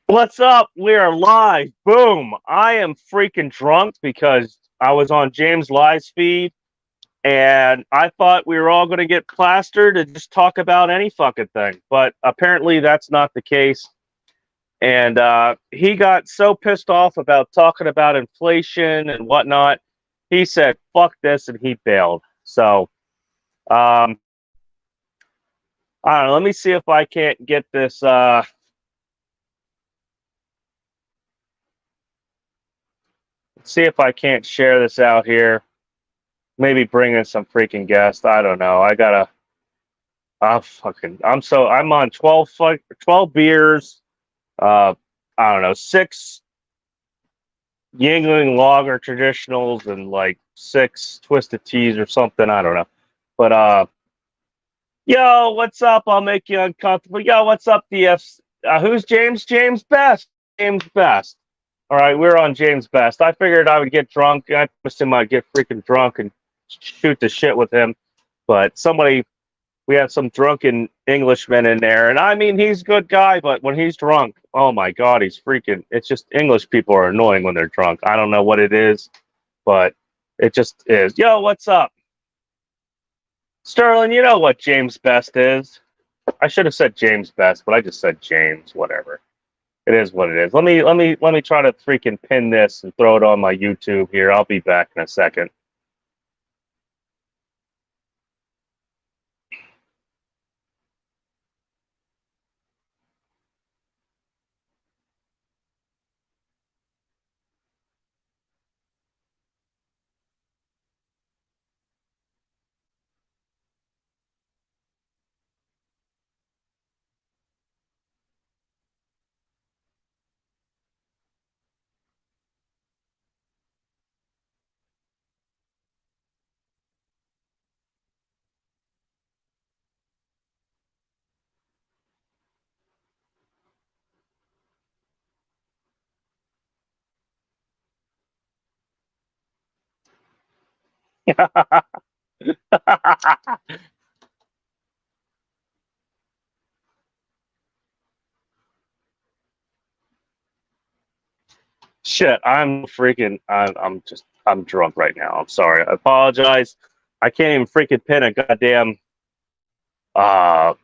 What's up? We are live. Boom. I am freaking drunk because I was on James Live's feed and I thought we were all going to get plastered and just talk about any fucking thing. But apparently that's not the case. And he got so pissed off about talking about inflation and whatnot. He said, fuck this, and he bailed. So, um, I don't know. Let me see if I can't get this. See if I can't share this out here. Maybe bring in some freaking guests. I don't know. I'm on 12 beers. Uh, I don't know, 6 Yingling Lager traditionals and like 6 twisted teas or something. I don't know. But yo, what's up? I'll make you uncomfortable. Yo, what's up, DFs? Who's James? James Best. James Best. All right, we're on James Best. I figured I would get drunk. I promised him I'd get freaking drunk and shoot the shit with him. But we have some drunken Englishman in there, and I mean, he's a good guy, but when he's drunk, oh my god, he's freaking. It's just English people are annoying when they're drunk. I don't know what it is, but it just is. Yo, what's up, Sterling? You know what James Best is? I should have said James Best, but I just said James. Whatever. It is what it is. Let me try to freaking pin this and throw it on my YouTube here. I'll be back in a second. Shit, I'm drunk right now. I'm sorry. I apologize. I can't even freaking uh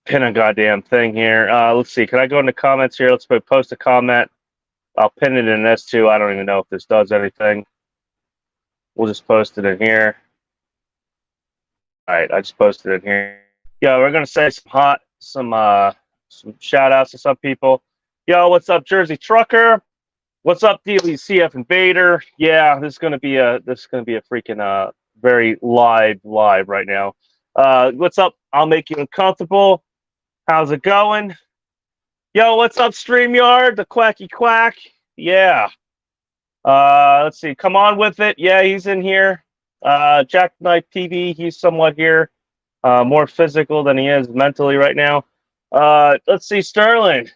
pin a goddamn thing here. Let's see. Can I go into comments here? Let's post a comment. I'll pin it in this too. I don't even know if this does anything. We'll just post it in here. All right, I just posted it in here. Yeah, we're gonna say some shout outs to some people. Yo, what's up, Jersey Trucker? What's up, DLCF Invader? Yeah, this is gonna be a freaking very live right now. What's up? I'll make you uncomfortable. How's it going? Yo, what's up, StreamYard? The Quacky Quack. Yeah. Let's see. Come on with it. Yeah, he's in here. Jackknife TV. He's somewhat here. More physical than he is mentally right now. Let's see, Sterling.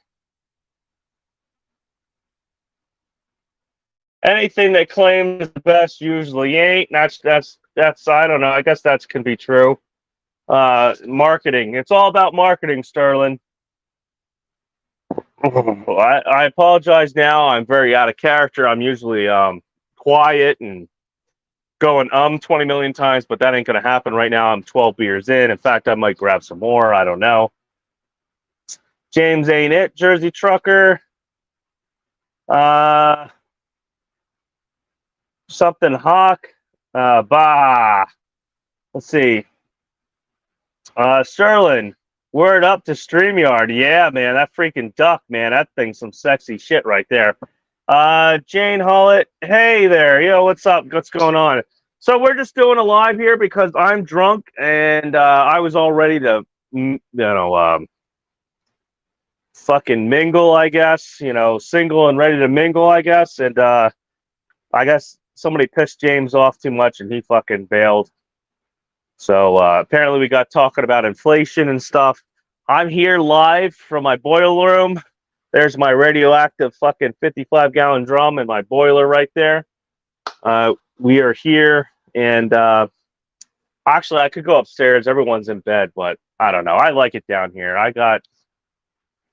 Anything that claims the best usually ain't. That's I don't know. I guess that can be true. Marketing. It's all about marketing, Sterling. I apologize now. I'm very out of character. I'm usually quiet and going 20 million times, but that ain't gonna happen right now. I'm 12 beers in. Fact, I might grab some more. I don't know. James ain't it, Jersey Trucker. Uh Something Hawk. Bah. Let's see. Sterling, word up to StreamYard. Yeah, man, that freaking duck, man. That thing's some sexy shit right there. Jane Hollett, hey there. Yo, what's up? What's going on? So we're just doing a live here because I'm drunk and I was all ready to, fucking mingle, I guess. Single and ready to mingle, I guess. And I guess somebody pissed James off too much and he fucking bailed. So apparently we got talking about inflation and stuff. I'm here live from my boiler room. There's my radioactive fucking 55-gallon drum and my boiler right there. We are here, and actually I could go upstairs. Everyone's in bed, but I don't know. I like it down here. I got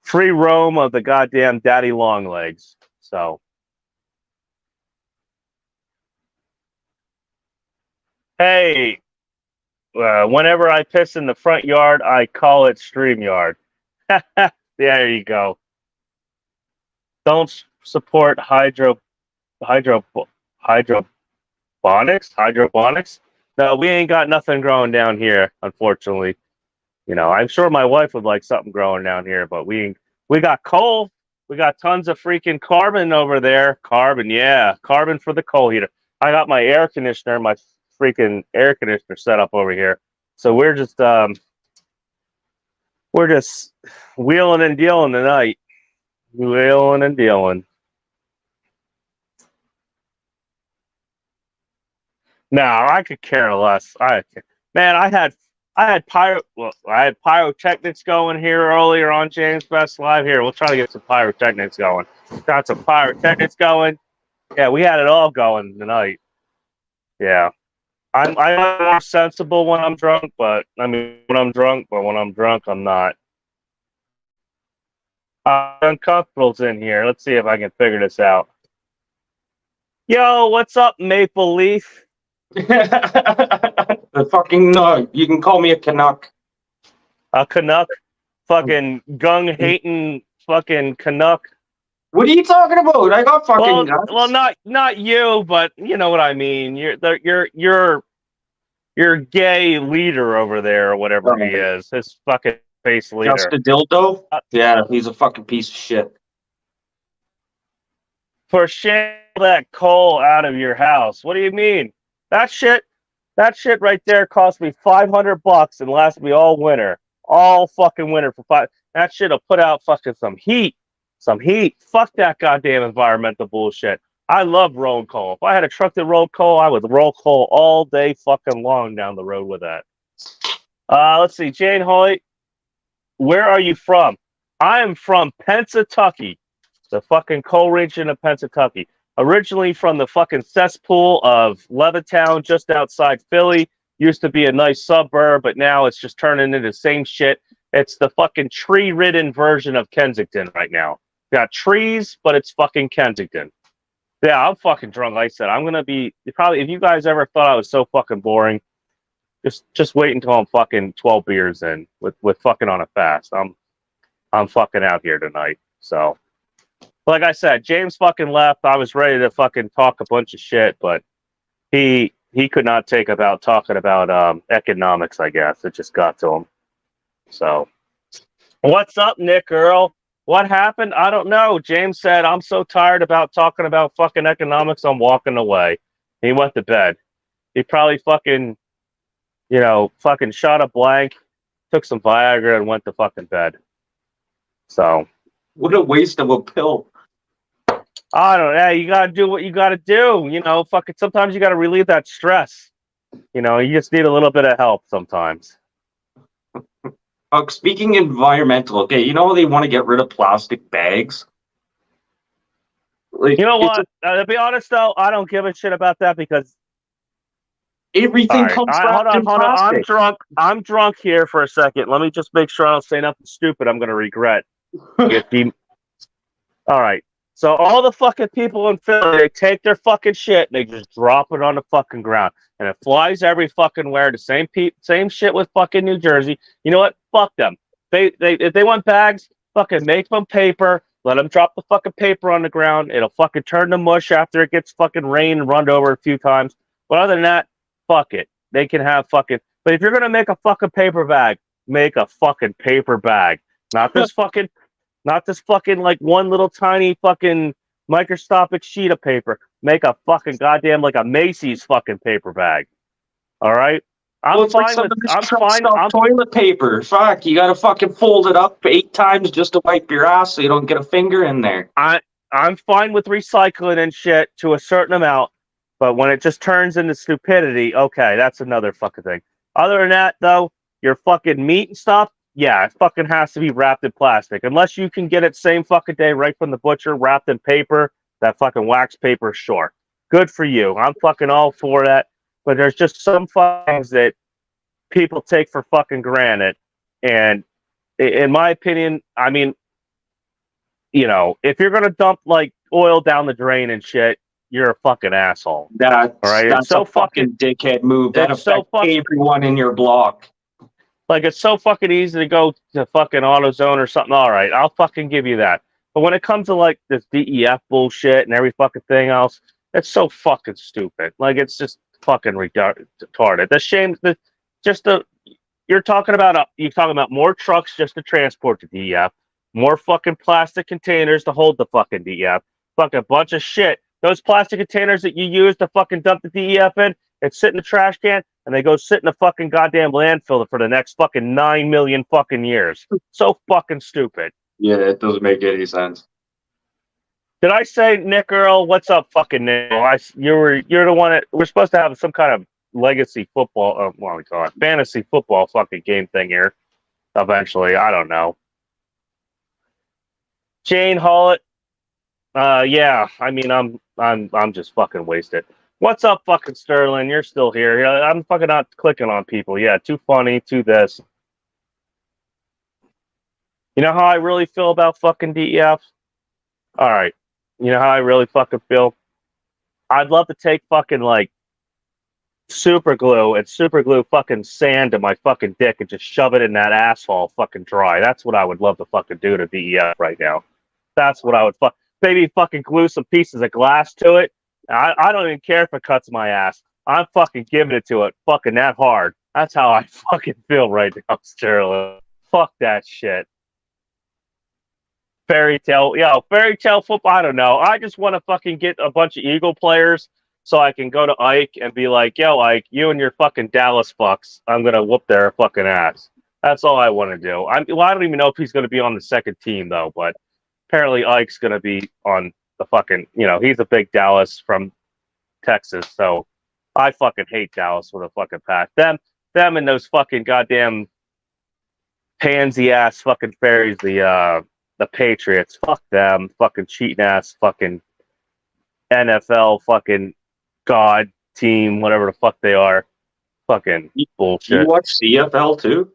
free roam of the goddamn daddy long legs. So, hey, whenever I piss in the front yard, I call it StreamYard. There you go. Don't support hydro hydroponics. No, we ain't got nothing growing down here, unfortunately. You know, I'm sure my wife would like something growing down here, but we got coal. We got tons of freaking carbon over there. Carbon, yeah, carbon for the coal heater. I got my air conditioner, my freaking air conditioner set up over here. So we're just wheeling and dealing tonight. Wheeling and dealing. No, I could care less. Man, I had pyrotechnics going here earlier on James Best Live. Here, we'll try to get some pyrotechnics going. Got some pyrotechnics going. Yeah, we had it all going tonight. Yeah, I'm more sensible when I'm drunk, but when I'm drunk, I'm not. Uncomfortable's in here. Let's see if I can figure this out. Yo, what's up, Maple Leaf? The fucking you can call me a Canuck. A Canuck? Fucking gung hating fucking Canuck. What are you talking about? I got fucking nuts. Well, not you, but you know what I mean. Your gay leader over there, or whatever he is, his fucking face leader. Just a dildo? Yeah, he's a fucking piece of shit. For shame that coal out of your house. What do you mean? That shit right there cost me $500 and lasted me all winter. All fucking winter for five. That shit'll put out fucking some heat. Some heat. Fuck that goddamn environmental bullshit. I love road coal. If I had a truck that rolled coal, I would roll coal all day fucking long down the road with that. Let's see. Jane Hoyt, where are you from? I am from Pennsatucky, the fucking coal region of Pennsatucky. Originally from the fucking cesspool of Levittown, just outside Philly. Used to be a nice suburb, but now it's just turning into the same shit. It's the fucking tree-ridden version of Kensington right now. Got trees, but it's fucking Kensington. Yeah, I'm fucking drunk. Like I said, I'm gonna be probably. If you guys ever thought I was so fucking boring, just wait until I'm fucking 12 beers in with fucking on a fast. I'm fucking out here tonight. So, like I said, James fucking left. I was ready to fucking talk a bunch of shit, but he could not take about talking about economics. I guess it just got to him. So, what's up, Nick Earl? What happened? I don't know. James said, I'm so tired about talking about fucking economics, I'm walking away. He went to bed. He probably fucking, fucking shot a blank, took some Viagra, and went to fucking bed. So. What a waste of a pill. I don't know. You got to do what you got to do. Fucking sometimes you got to relieve that stress. You just need a little bit of help sometimes. Speaking environmental, okay, you know they want to get rid of plastic bags? Like, you know what? To be honest, though, I don't give a shit about that because everything comes wrapped in plastic. I'm drunk here for a second. Let me just make sure I don't say nothing stupid I'm going to regret. All right. So all the fucking people in Philly, they take their fucking shit and they just drop it on the fucking ground. And it flies every fucking where. The same shit with fucking New Jersey. You know what? Fuck them. If they want bags, fucking make them paper. Let them drop the fucking paper on the ground. It'll fucking turn to mush after it gets fucking rain and run over a few times. But other than that, fuck it. They can have fucking... But if you're going to make a fucking paper bag, make a fucking paper bag. Not this fucking like one little tiny fucking microscopic sheet of paper. Make a fucking goddamn like a Macy's fucking paper bag. All right? I'm fine with toilet paper. Fuck, you gotta fucking fold it up 8 times just to wipe your ass so you don't get a finger in there. I'm fine with recycling and shit to a certain amount, but when it just turns into stupidity, okay, that's another fucking thing. Other than that, though, your fucking meat and stuff, yeah, it fucking has to be wrapped in plastic. Unless you can get it same fucking day right from the butcher, wrapped in paper, that fucking wax paper, sure. Good for you. I'm fucking all for that. But there's just some things that people take for fucking granted. And in my opinion, I mean, you know, if you're gonna dump like oil down the drain and shit, you're a fucking asshole. That's All right, it's that's so a fucking dickhead move. That it's so affects everyone in your block. like it's so fucking easy to go to fucking AutoZone or something. All right, I'll fucking give you that. But when it comes to like this DEF bullshit and every fucking thing else, it's so fucking stupid. Like it's just fucking retarded. The shame, just the you're talking about more trucks just to transport the DEF, more fucking plastic containers to hold the fucking DEF, fucking bunch of shit. Those plastic containers that you use to fucking dump the DEF in, it sit in the trash can and they go sit in the fucking goddamn landfill for the next fucking 9 million fucking years. So fucking stupid. Yeah, it doesn't make any sense. Did I say Nick Earl? What's up, fucking Nick? You're the one that we're supposed to have some kind of legacy football, what do we call it, fantasy football fucking game thing here. Eventually, I don't know. Jane Hollett, yeah. I mean, I'm just fucking wasted. What's up, fucking Sterling? You're still here. Yeah, I'm fucking not clicking on people. Yeah, too funny, too this. You know how I really feel about fucking DEF? All right. You know how I really fucking feel? I'd love to take fucking like super glue fucking sand to my fucking dick and just shove it in that asshole fucking dry. That's what I would love to fucking do to DEF right now. That's what I would maybe fucking glue some pieces of glass to it. I don't even care if it cuts my ass. I'm fucking giving it to it fucking that hard. That's how I fucking feel right now, Sterling. Fuck that shit. Fairy tale football. I don't know. I just want to fucking get a bunch of Eagle players so I can go to Ike and be like, yo, Ike, you and your fucking Dallas fucks, I'm gonna whoop their fucking ass. That's all I want to do. I don't even know if he's gonna be on the second team though, but apparently Ike's gonna be on the fucking. He's a big Dallas from Texas, so I fucking hate Dallas with a fucking pack. Them and those fucking goddamn pansy ass fucking fairies. The Patriots, fuck them, fucking cheating ass, fucking NFL, fucking god team, whatever the fuck they are, fucking bullshit. You watch CFL too?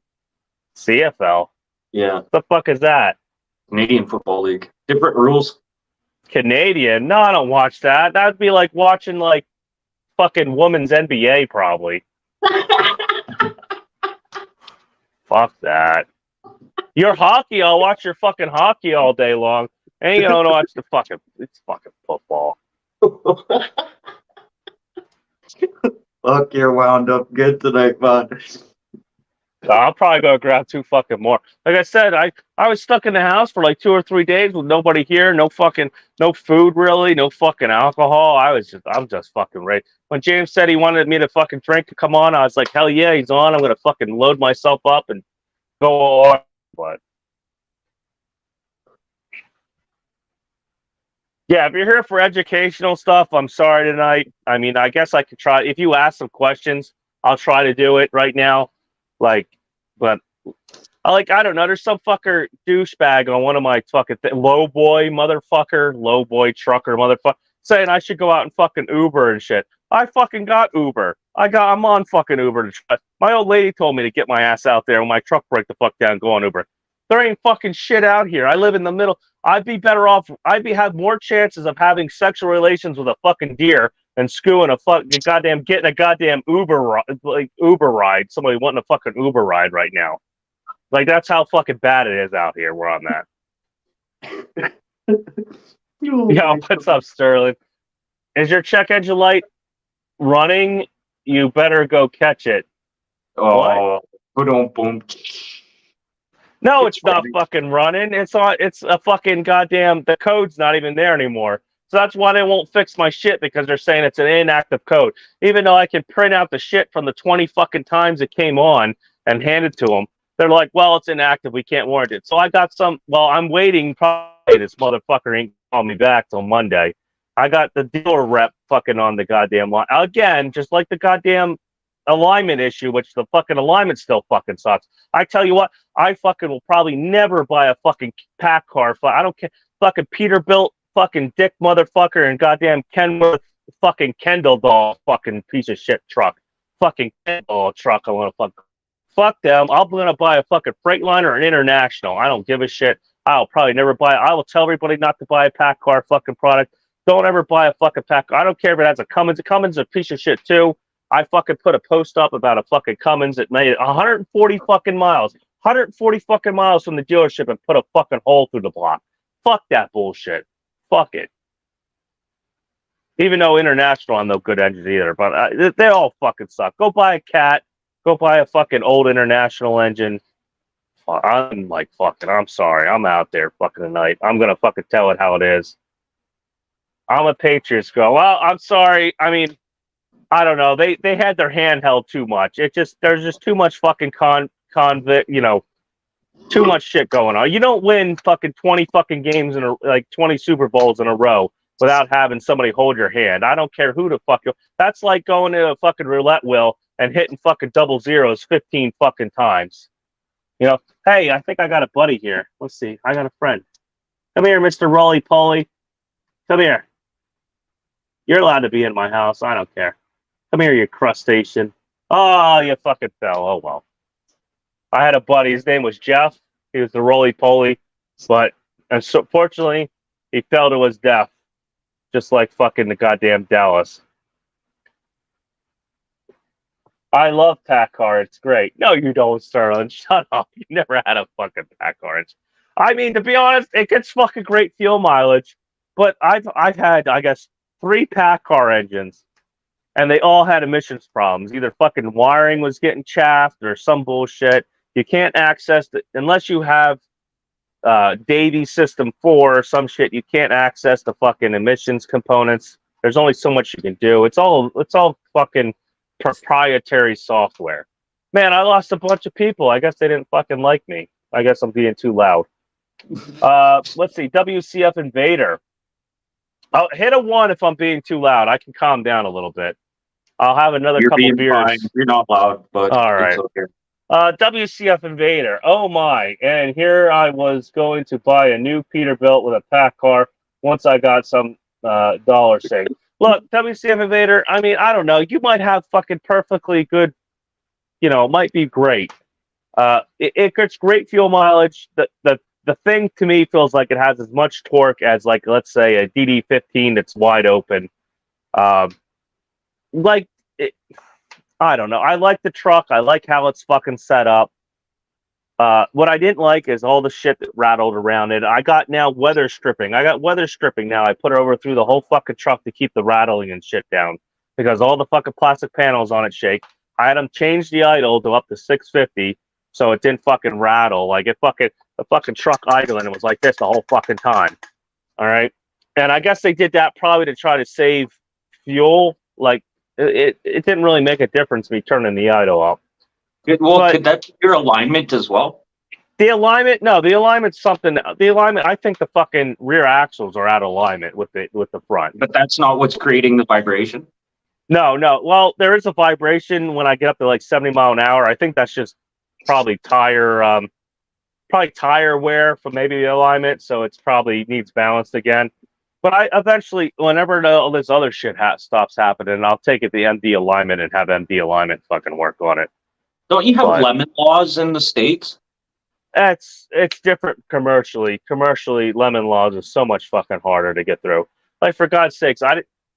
CFL? Yeah. The fuck is that? Canadian Football League. Different rules. Canadian? No, I don't watch that. That'd be like watching like fucking women's NBA, probably. Fuck that. Your hockey, I'll watch your fucking hockey all day long. And you don't watch it's fucking football. Fuck, you're wound up good tonight, man. I'll probably go grab 2 fucking more. Like I said, I was stuck in the house for like 2 or 3 days with nobody here, no food really, no fucking alcohol. I'm just fucking ready. When James said he wanted me to fucking drink to come on, I was like, hell yeah, he's on. I'm gonna fucking load myself up and go on. But yeah, if you're here for educational stuff, I'm sorry tonight. I mean, I guess I could try. If you ask some questions, I'll try to do it right now. But I don't know. There's some fucker douchebag on one of my fucking low boy trucker motherfucker saying I should go out and fucking Uber and shit. I fucking got Uber. I'm on fucking Uber. My old lady told me to get my ass out there when my truck break the fuck down and go on Uber. There ain't fucking shit out here. I live in the middle. I'd be better off. Have more chances of having sexual relations with a fucking deer than getting a goddamn Uber ride. Somebody wanting a fucking Uber ride right now. Like that's how fucking bad it is out here where I'm at. Yo, what's up, Sterling? Is your check engine light running? You better go catch it. Oh, boom. No, it's not fucking running. It's a fucking goddamn. The code's not even there anymore. So that's why they won't fix my shit, because they're saying it's an inactive code. Even though I can print out the shit from the 20 fucking times it came on and hand it to them, they're like, well, it's inactive. We can't warrant it. So I got I'm waiting. Probably this motherfucker ain't call me back till Monday. I got the dealer rep fucking on the goddamn line again, just like the goddamn alignment issue, which the fucking alignment still fucking sucks. I tell you what, I fucking will probably never buy a fucking pack car. I don't care. Fucking Peterbilt, fucking dick motherfucker, and goddamn Kenworth, fucking Kendall doll, fucking piece of shit truck. Fucking Kendall truck. I want to fuck them. I'm gonna buy a fucking Freightliner or an International. I don't give a shit. I'll probably never buy. I will tell everybody not to buy a PACCAR fucking product. Don't ever buy a fucking PACCAR. I don't care if it has a Cummins. Cummins is a piece of shit too. I fucking put a post up about a fucking Cummins that made it 140 fucking miles. 140 fucking miles from the dealership and put a fucking hole through the block. Fuck that bullshit. Fuck it. Even though International on no good engines either, but they all fucking suck. Go buy a Cat. Go buy a fucking old International engine. I'm like fucking. I'm sorry. I'm out there fucking tonight. I'm gonna fucking tell it how it is. I'm a Patriots girl. Well, I'm sorry. I mean, I don't know. They had their hand held too much. There's just too much fucking too much shit going on. You don't win fucking 20 fucking games in like 20 Super Bowls in a row without having somebody hold your hand. I don't care who the fuck you. That's like going to a fucking roulette wheel and hitting fucking double zeros 15 fucking times. You know, hey, I think I got a buddy here. Let's see. I got a friend. Come here, Mr. Rolly Polly. Come here. You're allowed to be in my house. I don't care. Come here, you crustacean. Oh, you fucking fell. Oh, well. I had a buddy. His name was Jeff. He was the Rolly Polly. But fortunately, he fell to his death. Just like fucking the goddamn Dallas. I love PACCAR. It's great. No, you don't, Sterling. Shut up. You never had a fucking PACCAR. I mean, to be honest, it gets fucking great fuel mileage. But I've had, I guess, 3 PACCAR engines, and they all had emissions problems. Either fucking wiring was getting chaffed or some bullshit. You can't access it unless you have Davy System 4 or some shit. You can't access the fucking emissions components. There's only so much you can do. It's all fucking proprietary software. Man, I lost a bunch of people. I guess they didn't fucking like me. I guess I'm being too loud. Let's see. WCF Invader. I'll hit a 1 if I'm being too loud. I can calm down a little bit. I'll have another couple beers. Fine. You're not loud, but all right. It's okay. WCF Invader. Oh my! And here I was going to buy a new Peterbilt with a PACCAR once I got some dollar saved. Look, WCF Invader. I mean, I don't know. You might have fucking perfectly good. You know, it might be great. It gets great fuel mileage. The thing to me feels like it has as much torque as, like, let's say a DD15 that's wide open. Like, I don't know. I like the truck. I like how it's fucking set up. What I didn't like is all the shit that rattled around it. I got now weather stripping. I got weather stripping now. I put it over through the whole fucking truck to keep the rattling and shit down because all the fucking plastic panels on it shake. I had them change the idle to up to 650 so it didn't fucking rattle. Like, the fucking truck idling, it was like this the whole fucking time. All right. And I guess they did that probably to try to save fuel. Like, it didn't really make a difference me turning the idle up. Well, could that be your alignment as well? The alignment, no, the alignment's something. The alignment, I think the fucking rear axles are out of alignment with the front. But that's not what's creating the vibration. No. Well, there is a vibration when I get up to like 70 mile an hour. I think that's just probably tire wear from maybe the alignment. So it's probably needs balanced again. But I eventually, whenever all this other shit stops happening, I'll take it to MD alignment and have MD alignment fucking work on it. Don't you have lemon laws in the States? It's different commercially. Commercially, lemon laws is so much fucking harder to get through. Like, for God's sakes,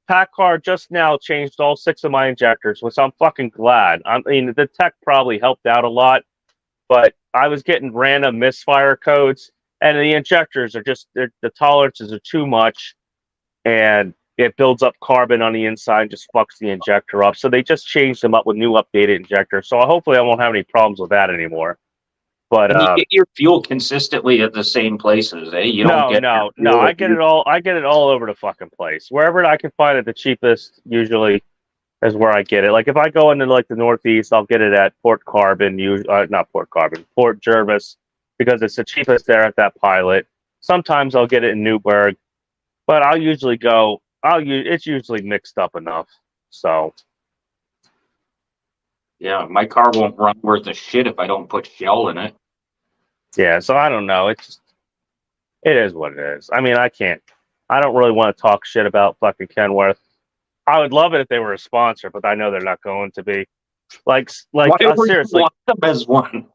PACCAR just now changed all 6 of my injectors, which I'm fucking glad. I mean, the tech probably helped out a lot, but I was getting random misfire codes, and the injectors are just, the tolerances are too much, and it builds up carbon on the inside and just fucks the injector up. So they just changed them up with new updated injectors. So hopefully I won't have any problems with that anymore. But you get your fuel consistently at the same places, eh? You don't no. I get it all over the fucking place. Wherever I can find it the cheapest usually is where I get it. Like, if I go into like the Northeast, I'll get it at Port Jervis, because it's the cheapest there at that pilot. Sometimes I'll get it in Newburgh, but it's usually mixed up enough. So yeah, my car won't run worth a shit if I don't put Shell in it. Yeah, so I don't know. It is what it is. I mean, I don't really want to talk shit about fucking Kenworth. I would love it if they were a sponsor, but I know they're not going to be. Like Why seriously. want them as one?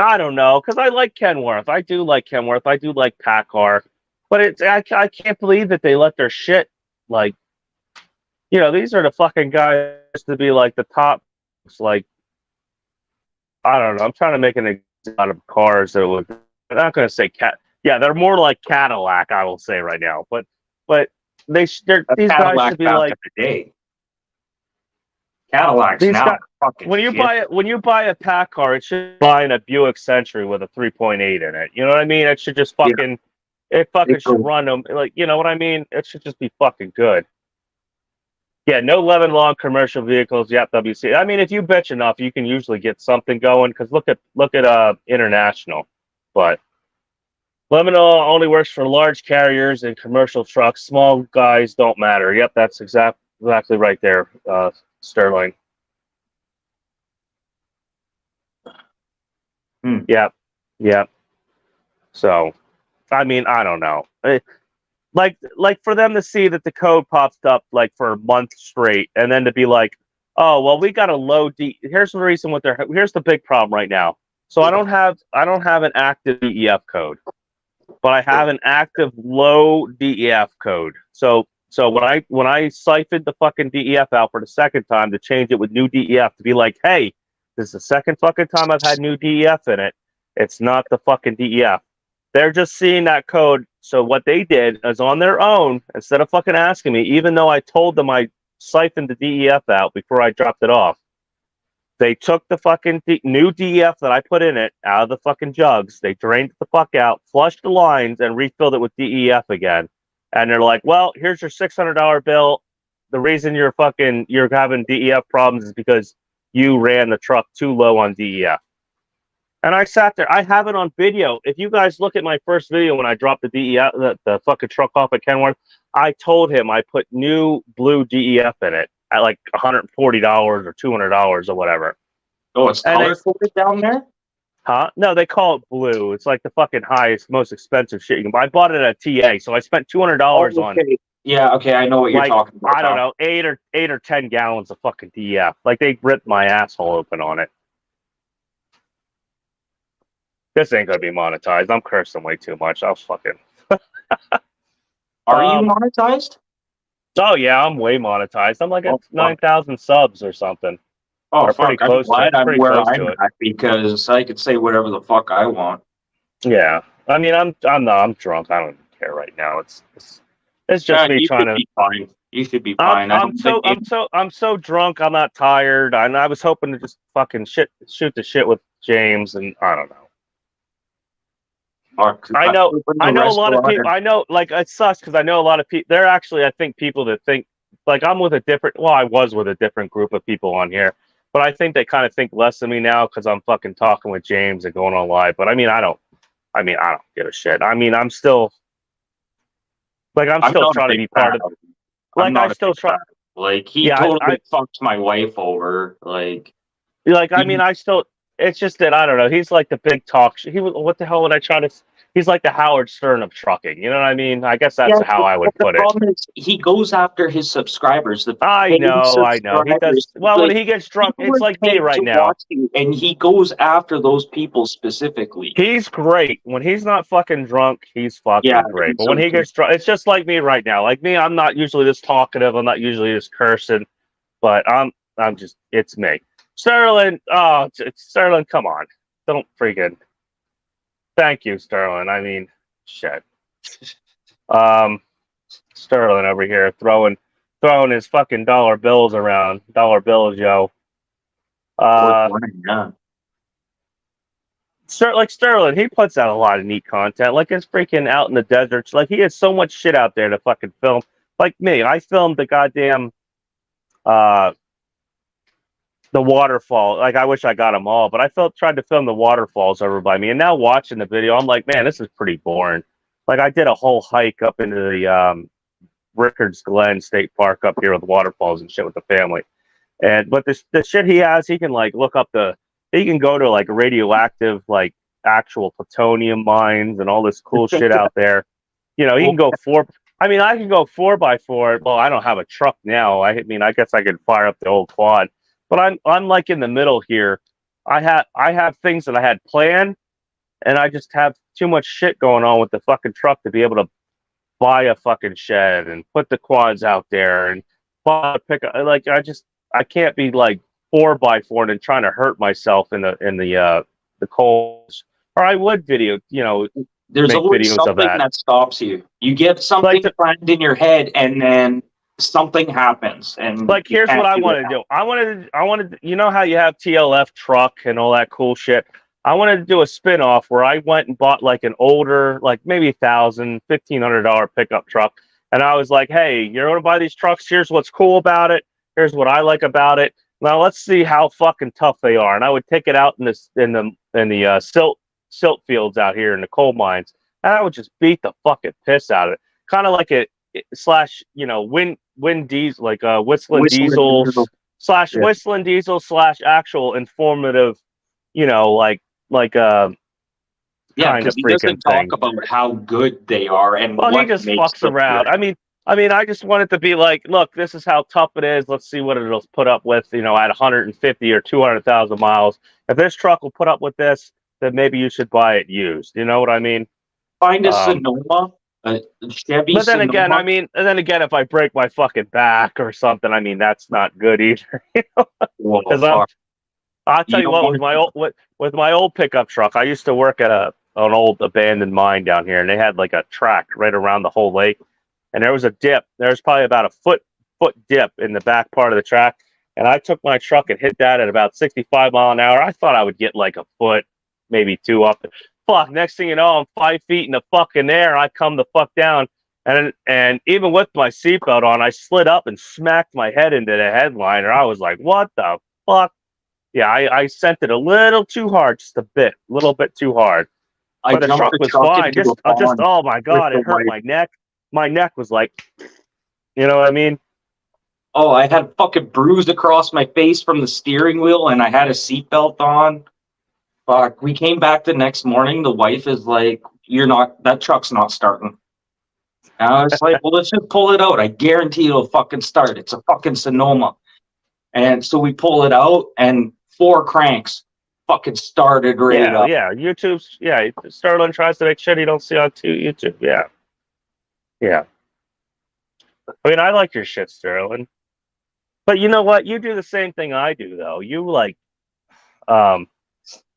I don't know, because I like Kenworth. I do like Kenworth. I do like PACCAR. But I can't believe that they let their shit, like, these are the fucking guys to be like the top, like, I don't know. I'm trying to make an example out of cars that would, I'm not going to say yeah, they're more like Cadillac, I will say right now. But these guys should be back like, in the day. Cadillacs these now guys, fucking when you shit. buy a PACCAR, it should be buying a Buick Century with a 3.8 in it. You know what I mean? It should just Yeah, fucking, it fucking should run them. Like, you know what I mean? It should just be fucking good. Yeah, no lemon law commercial vehicles. Yep, WC. I mean, if you bitch enough, you can usually get something going. Because look at international, but lemon law only works for large carriers and commercial trucks. Small guys don't matter. Yep, that's exactly right there, Sterling. Yep, yep. So, I mean, I don't know. Like for them to see that the code pops up like for a month straight, and then to be like, oh well, we got a low D. Here's the reason what they're. Here's the big problem right now. So I don't have an active DEF code, but I have an active low DEF code. So when I siphoned the fucking DEF out for the second time to change it with new DEF to be like, hey, this is the second fucking time I've had new DEF in it. It's not the fucking DEF. They're just seeing that code. So what they did is on their own, instead of fucking asking me, even though I told them I siphoned the DEF out before I dropped it off, they took the fucking new DEF that I put in it out of the fucking jugs. They drained it the fuck out, flushed the lines, and refilled it with DEF again. And they're like, well, here's your $600 bill. The reason you're having DEF problems is because you ran the truck too low on DEF. And I sat there. I have it on video. If you guys look at my first video when I dropped the DEF, the fucking truck off at Kenworth, I told him I put new blue DEF in it at like $140 or $200 or whatever. Oh, it's color coded down there? Huh? No, they call it blue. It's like the fucking highest, most expensive shit you can buy. I bought it at TA, so I spent $200 on. Yeah, okay, I know what you're talking about. I don't know, 8 or 10 gallons of fucking DEF. Like they ripped my asshole open on it. This ain't gonna be monetized. I'm cursing way too much. I'll fucking. Are you monetized? Oh yeah, I'm way monetized. I'm like at 9,000 subs or something. Oh, or fuck! I'm glad I'm where I'm at because I could say whatever the fuck I want. Yeah, I mean, I'm drunk. I don't even care right now. It's just me trying to. Be fine. You should be fine. I'm so drunk. I'm not tired. I was hoping to just fucking shoot the shit with James, and I don't know. I know a lot of people. I know, like, it sucks because I know a lot of people. They're actually, I think, people that think like I'm with a different. Well, I was with a different group of people on here, but I think they kind of think less of me now because I'm fucking talking with James and going on live. But I mean, I don't give a shit. I mean, I'm still trying to be part of. Like I still try. Like he totally fucked my wife over. Like I mean, I still. It's just that I don't know. He's like the big talk. What the hell would I try to? He's like the Howard Stern of trucking. You know what I mean? I guess that's how I would put it. The problem is he goes after his subscribers. I know. He does. Well, when he gets drunk, it's like me right now. And he goes after those people specifically. He's great. When he's not fucking drunk, he's fucking great. But when he gets drunk, it's just like me right now. Like me, I'm not usually this talkative. I'm not usually this cursing. But I'm just, it's me. Sterling, Sterling, come on. Don't freaking. Thank you, Sterling. I mean, shit. Sterling over here throwing his fucking dollar bills around. Dollar bills, yo. Sterling, he puts out a lot of neat content. Like it's freaking out in the deserts. Like he has so much shit out there to fucking film. Like me, I filmed the goddamn the waterfall. Like I wish I got them all, but I tried to film the waterfalls over by me. And now watching the video, I'm like, man, this is pretty boring. Like I did a whole hike up into the Rickards Glen State Park up here with waterfalls and shit with the family. But the shit he has, he can like look up he can go to like radioactive, like actual plutonium mines and all this cool shit out there. You know, he can go I can go 4x4. Well, I don't have a truck now. I mean, I guess I could fire up the old quad. But I'm like in the middle here. I have things that I had planned, and I just have too much shit going on with the fucking truck to be able to buy a fucking shed and put the quads out there and buy a pickup. Like I can't be like 4x4 and trying to hurt myself in the coals. Or I would video, There's make always videos of something that. that stops you. You get something Like planned in your head, and then something happens, and Like, you here's what can't I do it wanted to now. do. I wanted, you know how you have TLF truck and all that cool shit. I wanted to do a spin-off where I went and bought like an older, like maybe $1,000, $1,500 pickup truck, and I was like, "Hey, you're gonna buy these trucks. Here's what's cool about it. Here's what I like about it. Now let's see how fucking tough they are." And I would take it out in the silt fields out here in the coal mines, and I would just beat the fucking piss out of it, kind of like it slash wind diesel, like whistling Whistling diesel Diesel. slash Yeah. whistling diesel slash actual informative, like Yeah, kind because of he freaking doesn't talk thing. about how good they are and Well, he what just makes fucks them around. good. I just want it to be like, look, this is how tough it is. Let's see what it'll put up with, at 150 or 200,000 miles. If this truck will put up with this, then maybe you should buy it used. You know what I mean? Find a Um, Sonoma, a Chevy but then again, Sonoma. if I break my fucking back or something, that's not good either. Whoa, Because fuck. I'll tell You you don't what, want with my old pickup truck, I used to work at an old abandoned mine down here, and they had like a track right around the whole lake, and there was a dip. There was probably about a foot dip in the back part of the track, and I took my truck and hit that at about 65 mile an hour. I thought I would get like a foot, maybe two up. Fuck! Next thing you know, I'm 5 feet in the fucking air. I come the fuck down, and even with my seatbelt on, I slid up and smacked my head into the headliner. I was like, "What the fuck?" Yeah, I sent it a little too hard, just a little bit too hard. I But the jumped truck the was truck fine. into a Just pond oh my with god, the it hurt wife. my neck. My neck was like, you know what I mean? Oh, I had fucking bruise across my face from the steering wheel, and I had a seatbelt on. Fuck. We came back the next morning. The wife is like, that truck's not starting. And I was like, well, let's just pull it out. I guarantee it'll fucking start. It's a fucking Sonoma. And so we pull it out, and 4 cranks fucking started right Yeah, up. yeah. Sterling tries to make shit he don't see on YouTube. Yeah, yeah. I like your shit, Sterling. But you know what? You do the same thing I do, though. You like,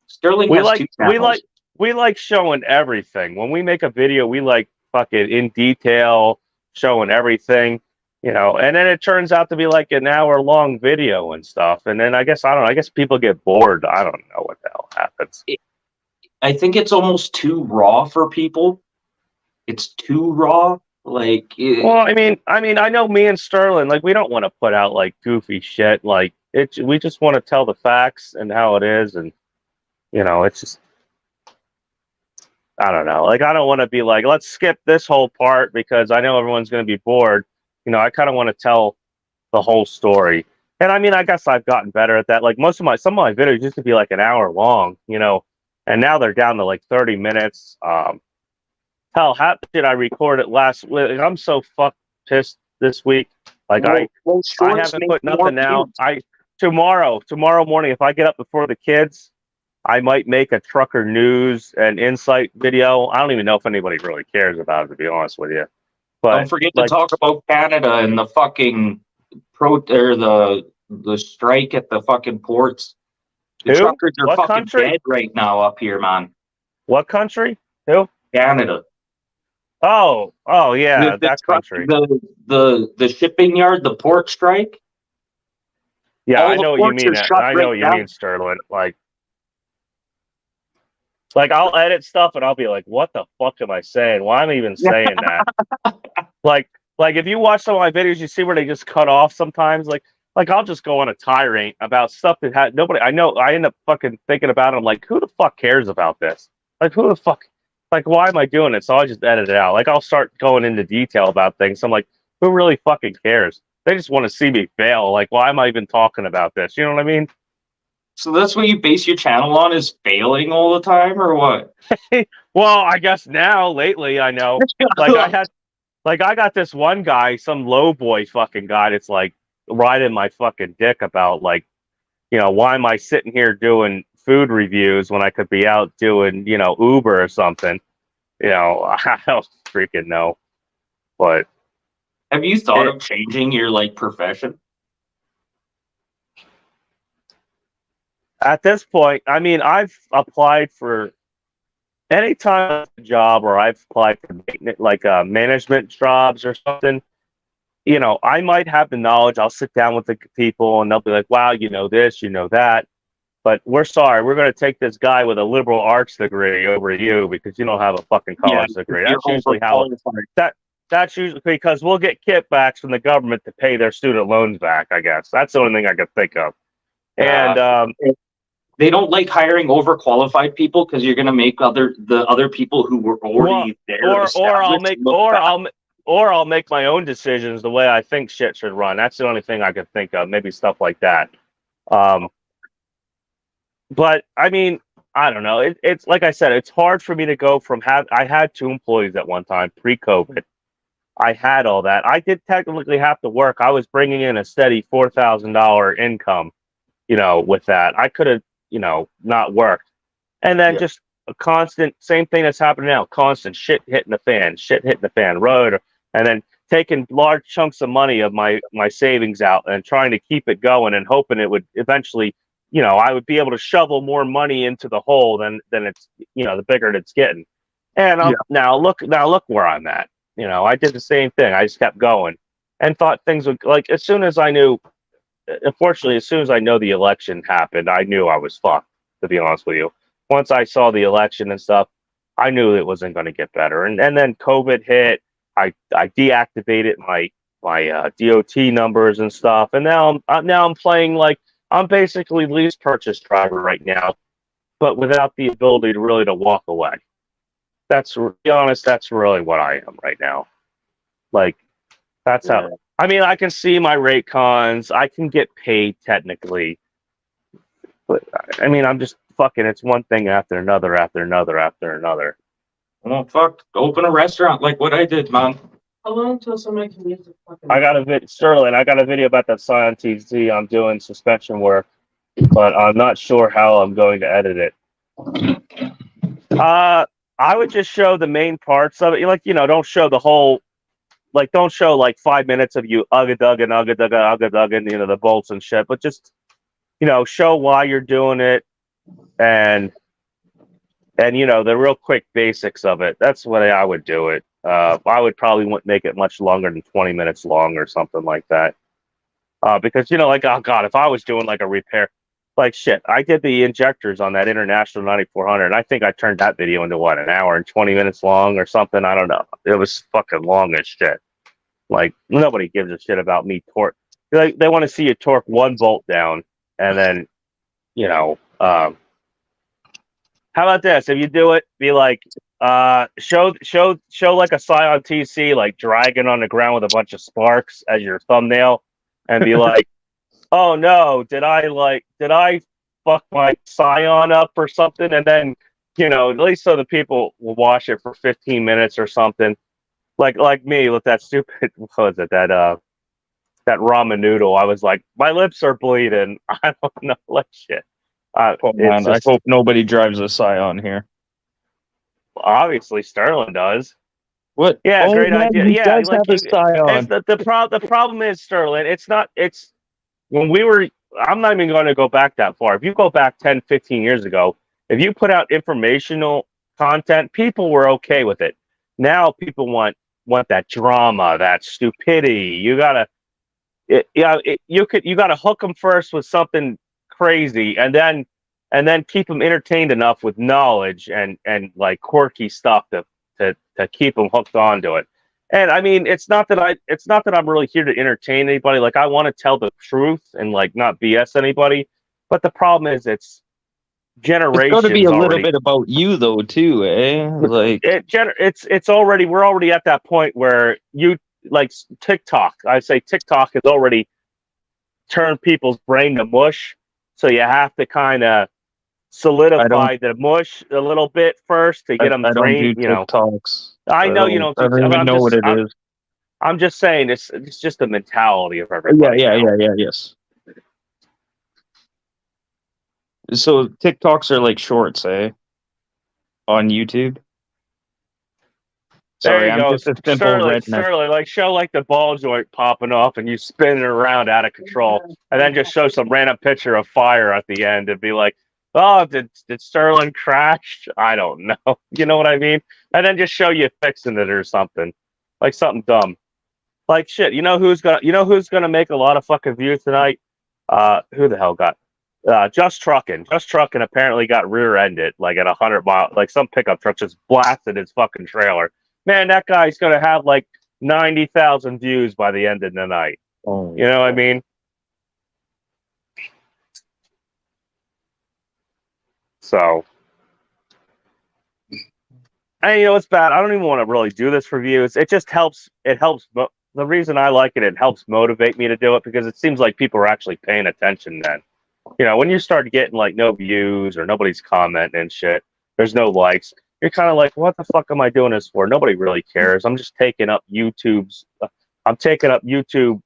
Sterling we has like, 2 we channels. like, we like showing everything. When we make a video, we like fucking in detail, showing everything. And then it turns out to be like an hour-long video and stuff. And then I guess I don't know. I guess people get bored. I don't know what the hell happens. I think it's almost too raw for people. It's too raw. Like, Well, I know me and Sterling, like, we don't want to put out like goofy shit. Like, we just want to tell the facts and how it is, and it's just, I don't know. Like, I don't want to be like, let's skip this whole part because I know everyone's going to be bored. I kind of want to tell the whole story. And I guess I've gotten better at that. Like, some of my videos used to be like an hour long, and now they're down to like 30 minutes. Hell, how did I record it last week? I'm so fuck pissed this week. Like, I haven't put nothing out. Tomorrow morning, if I get up before the kids, I might make a trucker news and insight video. I don't even know if anybody really cares about it, to be honest with you. But don't forget to talk about Canada and the fucking the strike at the fucking ports. The truckers are fucking country? dead right now up here, man. What country? Who? Canada. Oh, yeah, that country. The shipping yard, the port strike. Yeah, I know what you mean. I know what you mean, Sterling. Like I'll edit stuff and I'll be like, "What the fuck am I saying? Why am I even saying that?" like if you watch some of my videos, you see where they just cut off sometimes. Like I'll just go on a tirade about stuff that had nobody. I know. I end up fucking thinking about it. I'm like, who the fuck cares about this? Like, who the fuck? Like, why am I doing it? So I just edit it out. Like, I'll start going into detail about things. I'm like, who really fucking cares? They just want to see me fail. Like, why am I even talking about this? You know what I mean? So that's what you base your channel on, is failing all the time, or what? Well, I guess lately, I know. I got this one guy, some low boy fucking guy that's like riding my fucking dick about like, why am I sitting here doing food reviews when I could be out doing, Uber or something. I don't freaking know. But Have you thought of changing your profession? at this point, I mean, I've applied for anytime a job, or I've applied for management jobs or something. I might have the knowledge. I'll sit down with the people and they'll be like, wow, you know this, you know that. But we're sorry, we're going to take this guy with a liberal arts degree over you because you don't have a fucking college degree. That's usually how that's usually because we'll get kickbacks from the government to pay their student loans back, I guess. That's the only thing I could think of. And they don't like hiring overqualified people because you're going to make the other people who were already there. Or I'll make my own decisions the way I think shit should run. That's the only thing I could think of. Maybe stuff like that. But I mean, I don't know. It's like I said, it's hard for me to go from I had 2 employees at one time pre-COVID. I had all that. I did technically have to work. I was bringing in a steady $4,000 income, with that. I could have, not worked. And then just a constant, same thing that's happening now, constant shit hitting the fan, road, and then taking large chunks of money of my savings out and trying to keep it going and hoping it would eventually, I would be able to shovel more money into the hole than it's, the bigger it's getting. And now look where I'm at. I did the same thing. I just kept going and thought things would, as soon as I knew, unfortunately, as soon as I know the election happened, I knew I was fucked, to be honest with you. Once I saw the election and stuff, I knew it wasn't going to get better. And then COVID hit. I deactivated my DOT numbers and stuff. And now I'm playing I'm basically lease purchase driver right now, but without the ability to walk away. To be honest, that's really what I am right now. That's how. I mean, I can see my rate cons. I can get paid technically, but I mean, I'm just fucking. It's one thing after another, after another, after another. Well, fuck. Open a restaurant like what I did, man. How long until somebody can use the fucking... Sterling, I got a video about that Scion TZ. I'm doing suspension work, but I'm not sure how I'm going to edit it. I would just show the main parts of it. Don't show the whole, don't show 5 minutes of you ugga-dugga, the bolts and shit, but just, show why you're doing it and the real quick basics of it. That's the way I would do it. I would probably wouldn't make it much longer than 20 minutes long or something like that. Because, oh God, if I was doing a repair, shit, I did the injectors on that International 9400. And I think I turned that video into an hour and 20 minutes long or something. I don't know. It was fucking long as shit. Nobody gives a shit about me torque. They want to see you torque one bolt down and then, how about this? If you do it, be show a Scion TC dragging on the ground with a bunch of sparks as your thumbnail, and be oh no, did I fuck my Scion up or something? And then at least so the people will watch it for 15 minutes or something, like me with that stupid what was it that ramen noodle? I was my lips are bleeding. I don't know, shit. I hope nobody drives a Scion here. Obviously, Sterling does. What? Yeah, great idea. He Yeah, does have a Scion. The problem is, Sterling, it's not. It's when we were. I'm not even going to go back that far. If you go back 10, 15 years ago, if you put out informational content, people were okay with it. Now people want that drama, that stupidity. You gotta hook them first with something crazy, and then keep them entertained enough with knowledge and quirky stuff to keep them hooked onto it. And I mean, it's not that I'm really here to entertain anybody. I want to tell the truth and not BS anybody. But the problem is, it's generations. It's got to be a already. little bit about you though, too, eh? We're already at that point where you TikTok. I say TikTok has already turned people's brain to mush. So you have to kind of solidify the mush a little bit first to get them trained. TikToks. I know you don't. I don't even know what it is. I'm just saying it's just the mentality of everybody. Yeah. Yes. So TikToks are like shorts, eh? On YouTube. There Sorry, you I'm go. just a simple redneck. Sterling, like show like the ball joint popping off and you spin it around out of control, and then just show some random picture of fire at the end and be like, "Oh, did Sterling crash? I don't know." You know what I mean? And then just show you fixing it or something, like something dumb, like shit. You know who's gonna make a lot of fucking views tonight? Who the hell got? Just Trucking. Just Trucking apparently got rear-ended like at 100 mile, like some pickup truck just blasted his fucking trailer. Man, that guy's gonna have like 90,000 views by the end of the night. Oh, You know what I mean? So, and you know it's bad. I don't even want to really do this for views. It just helps. It helps. The reason I like it, it helps motivate me to do it because it seems like people are actually paying attention. Then, you know, when you start getting like no views or nobody's commenting and shit, there's no likes. You're kind of like, what the fuck am I doing this for? Nobody really cares. I'm just taking up YouTube's. I'm taking up YouTube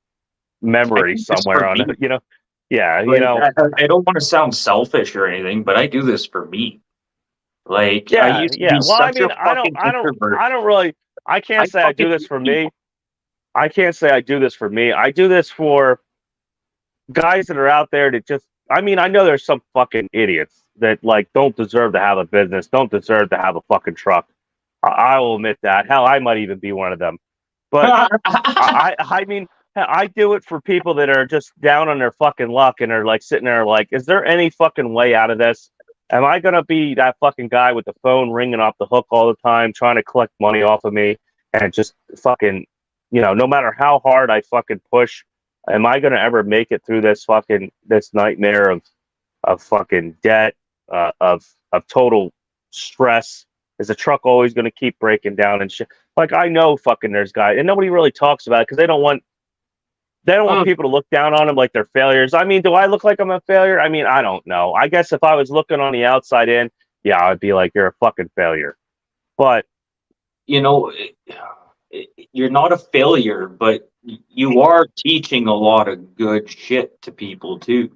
memory somewhere on it. You know, yeah. Like, You know, I don't want to sound selfish or anything, but I do this for me. Like, I yeah, used to yeah. be Well, I such mean, a fucking introvert. I don't really. I can't I say I do fucking this for me. I can't say I do this for me. I do this for guys that are out there that just. I mean, I know there's some fucking idiots that like don't deserve to have a business, don't deserve to have a fucking truck. I will admit that. Hell, I might even be one of them. But I mean, I do it for people that are just down on their fucking luck and are like sitting there like, is there any fucking way out of this? Am I gonna be that fucking guy with the phone ringing off the hook all the time, trying to collect money off of me, and just fucking, you know, no matter how hard I fucking push, am I gonna ever make it through this nightmare of fucking debt, of total stress? Is the truck always gonna keep breaking down and shit? Like I know fucking there's guys, and nobody really talks about it because they don't want people to look down on them like they're failures. I mean, do I look like I'm a failure? I mean, I don't know. I guess if I was looking on the outside in, yeah, I'd be like, you're a fucking failure. But You know, you're not a failure, but you are teaching a lot of good shit to people too.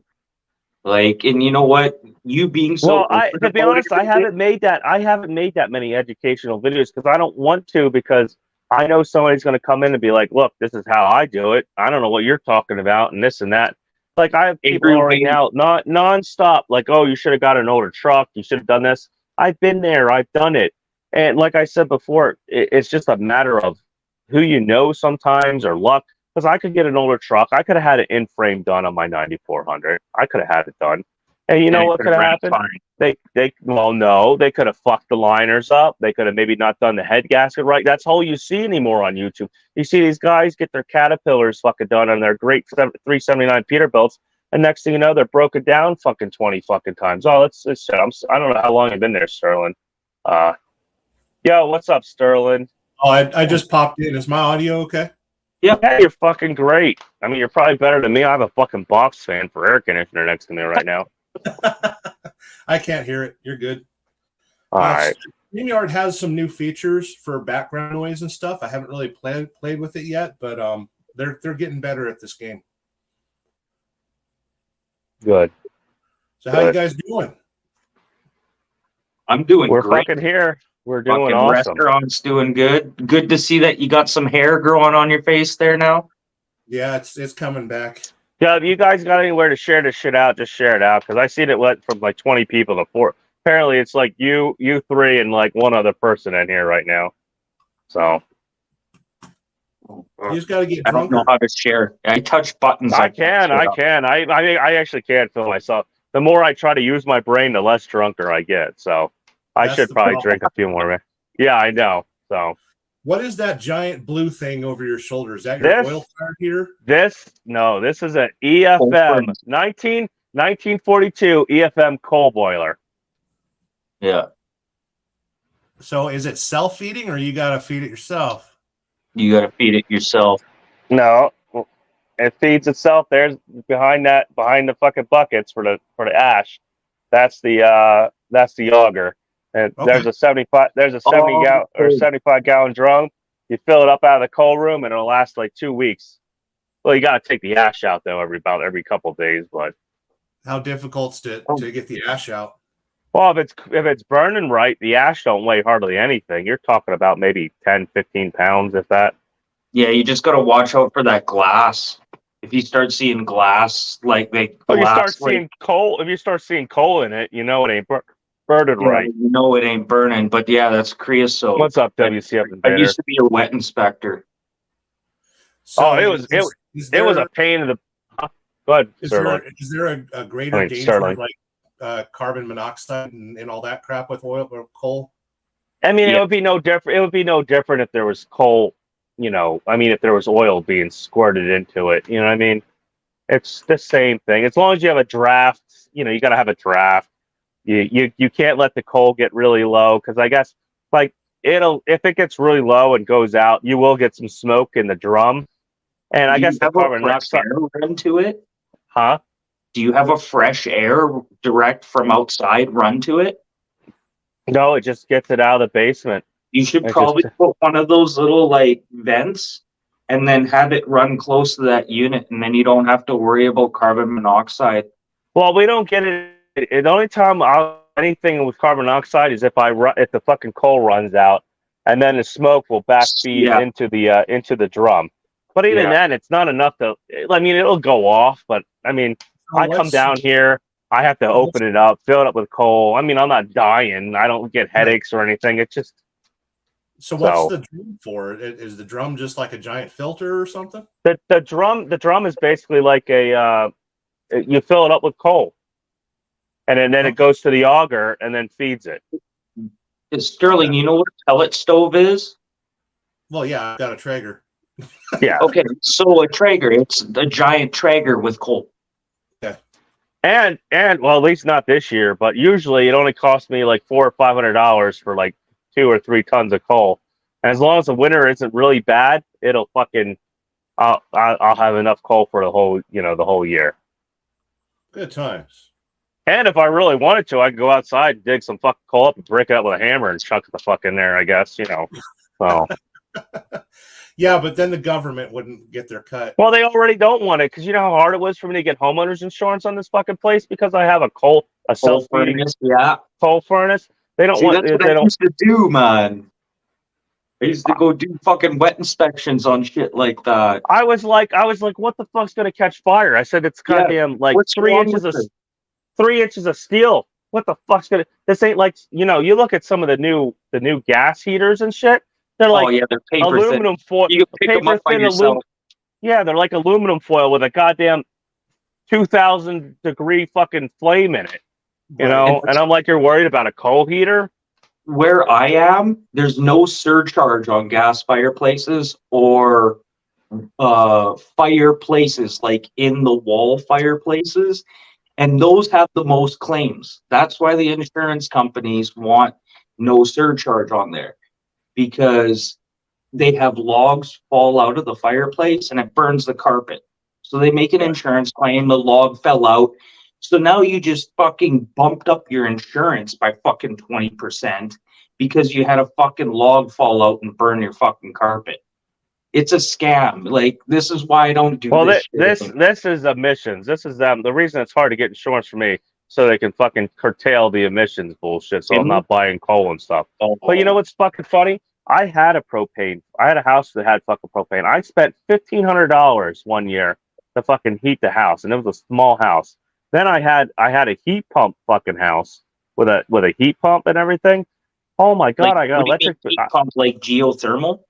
Like, and you know what? You being so to be honest, I haven't made that many educational videos because I don't want to, because I know somebody's going to come in and be like, look, this is how I do it. I don't know what you're talking about and this and that. Like I have people already now, not nonstop, like, oh, you should have got an older truck. You should have done this. I've been there. I've done it. And like I said before, it's just a matter of who you know sometimes or luck. Because I could get an older truck. I could have had it in frame done on my 9400. I could have had it done. And you know what could have happened? They could have fucked the liners up. They could have maybe not done the head gasket right. That's all you see anymore on YouTube. You see these guys get their Caterpillars fucking done on their great 379 Peterbilts, and next thing you know, they're broken down fucking 20 fucking times. Oh, let's shit. I don't know how long you've been there, Sterling. Yo, what's up, Sterling? Oh, I just popped in. Is my audio okay? Yeah, you're fucking great. I mean, you're probably better than me. I have a fucking box fan for air conditioner next to me right now. I can't hear it. You're good. All right. StreamYard has some new features for background noise and stuff. I haven't really played with it yet, but they're getting better at this game. Good. So how you guys doing? I'm doing We're great. fucking here. We're doing Fucking awesome. Restaurant's doing good. Good to see that you got some hair growing on your face there now. Yeah, it's coming back. Yeah, if you guys got anywhere to share this shit out, just share it out, because I seen it went from like 20 people to 4. Apparently, it's like you three, and like one other person in here right now. So You just got to get I don't drunker. know how to share. I touch buttons. I can. I actually can feel myself. The more I try to use my brain, the less drunker I get. So I That's should the probably problem. drink a few more. Man. Yeah, I know. So What is that giant blue thing over your shoulder? Is that your oil fire heater? this is an EFM 1942 EFM coal boiler. Yeah, So is it self-feeding or you got to feed it yourself? you got to feed it yourself. No, it feeds itself. There's behind the fucking buckets for the ash. That's the auger. And Okay. there's a 75 gallon drum. You fill it up out of the coal room and it'll last like 2 weeks. Well, you got to take the ash out though every couple of days, but how difficult to get the ash out. Well, if it's burning right, the ash don't weigh hardly anything. You're talking about maybe 10, 15 pounds, if that. Yeah, you just gotta watch out for that glass. If you start seeing glass, like they Oh, you glass, start seeing coal. If you start seeing coal in it, you know it ain't burning right. you know it ain't burning. But yeah, that's creosote. What's up, WCF I Invader? used to be a wet inspector. So it was a pain in the. Go ahead, is Sterling. there a greater danger Sterling. like carbon monoxide and all that crap with oil or coal? I mean, Yeah. it would be no different. It would be no different if there was coal. I mean, if there was oil being squirted into it. You know what I mean? It's the same thing. As long as you have a draft, you got to have a draft. You can't let the coal get really low, because I guess like if it gets really low and goes out, you will get some smoke in the drum. And I guess the carbon monoxide run to it. Huh? Do you have a fresh air direct from outside run to it? No, it just gets it out of the basement. You should probably put one of those little like vents and then have it run close to that unit, and then you don't have to worry about carbon monoxide. Well, we don't get it. The only time anything with carbon monoxide is if the fucking coal runs out, and then the smoke will backfeed into the drum. But even then, it's not enough to. I mean, it'll go off, but I mean, I come down here, I have to open it up, fill it up with coal. I mean, I'm not dying. I don't get headaches or anything. It's just. So what's the drum for? Is the drum just like a giant filter or something? The drum is basically like you fill it up with coal, and then it goes to the auger and then feeds it. Sterling, you know what a pellet stove is? Well, yeah, I've got a Traeger. Yeah. Okay, so a Traeger, it's a giant Traeger with coal. Yeah. And well, at least not this year, but usually it only costs me like $400 or $500 for like 2 or 3 tons of coal. And as long as the winter isn't really bad, it'll fucking I'll have enough coal for the whole year. Good times. And if I really wanted to, I could go outside and dig some fucking coal up and break it up with a hammer and chuck the fuck in there, I guess, So yeah, but then the government wouldn't get their cut. Well, they already don't want it, because you know how hard it was for me to get homeowners insurance on this fucking place because I have a self-feeding coal furnace. They don't want. That's what I used to do, man. I used to go do fucking wet inspections on shit like that. I was like, what the fuck's gonna catch fire? I said it's goddamn like 3 inches of steel. What the fuck's gonna? This ain't like you look at some of the new gas heaters and shit. They're like they're paper aluminum foil. You can pick them up by yourself. Yeah, they're like aluminum foil with a goddamn 2,000 degree fucking flame in it. And I'm like, you're worried about a coal heater? Where I am, there's no surcharge on gas fireplaces or fireplaces like in the wall fireplaces, and those have the most claims. That's why the insurance companies want no surcharge on there, because they have logs fall out of the fireplace and it burns the carpet. So they make an insurance claim, the log fell out. So now you just fucking bumped up your insurance by fucking 20% because you had a fucking log fall out and burn your fucking carpet. It's a scam. Like, this is why I don't do this. This is emissions. This is them. The reason it's hard to get insurance for me, so they can fucking curtail the emissions bullshit. So I'm not buying coal and stuff. But you know what's fucking funny? I had a house that had fucking propane. I spent $1,500 one year to fucking heat the house, and it was a small house. Then I had a heat pump fucking house with a heat pump and everything. Oh my god, I got electric heat pump, like geothermal.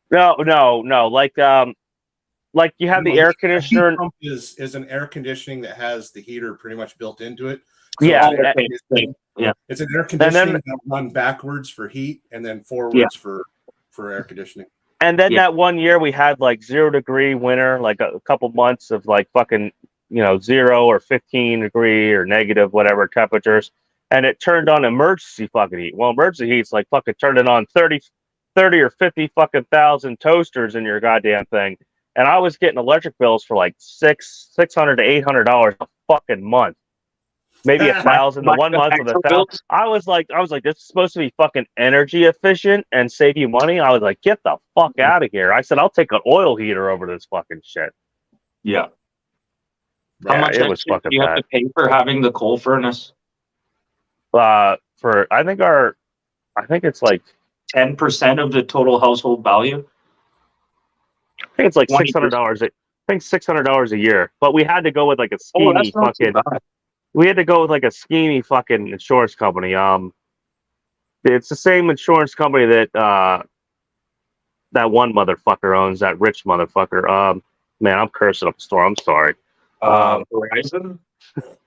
No, like you have the air conditioner. Heat pump is an air conditioning that has the heater pretty much built into it. So it's an air conditioning that run backwards for heat and then forwards for air conditioning. And then that one year we had like 0 degree winter, like a couple months of like fucking 0 or 15 degree or negative whatever temperatures, and it turned on emergency fucking heat. Well, emergency heat's like fucking turning on 30 or 50 fucking thousand toasters in your goddamn thing, and I was getting electric bills for like $600 to $800 a fucking month. Maybe 1,000 the 1 month of 1,000. I was like, this is supposed to be fucking energy efficient and save you money. I was like, get the fuck out of here. I said, I'll take an oil heater over this fucking shit. Yeah. How Yeah, much it was extra fucking do you have to pay for having the coal furnace? For I think it's like 10% of the total household value? $600. 20%. I think $600 a year. But we had to go with like a Oh, that's schemy not too fucking. bad. We had to go with like a schemy fucking insurance company. It's the same insurance company that that one motherfucker owns. That rich motherfucker. Man, I'm cursing up a store. I'm sorry. Verizon?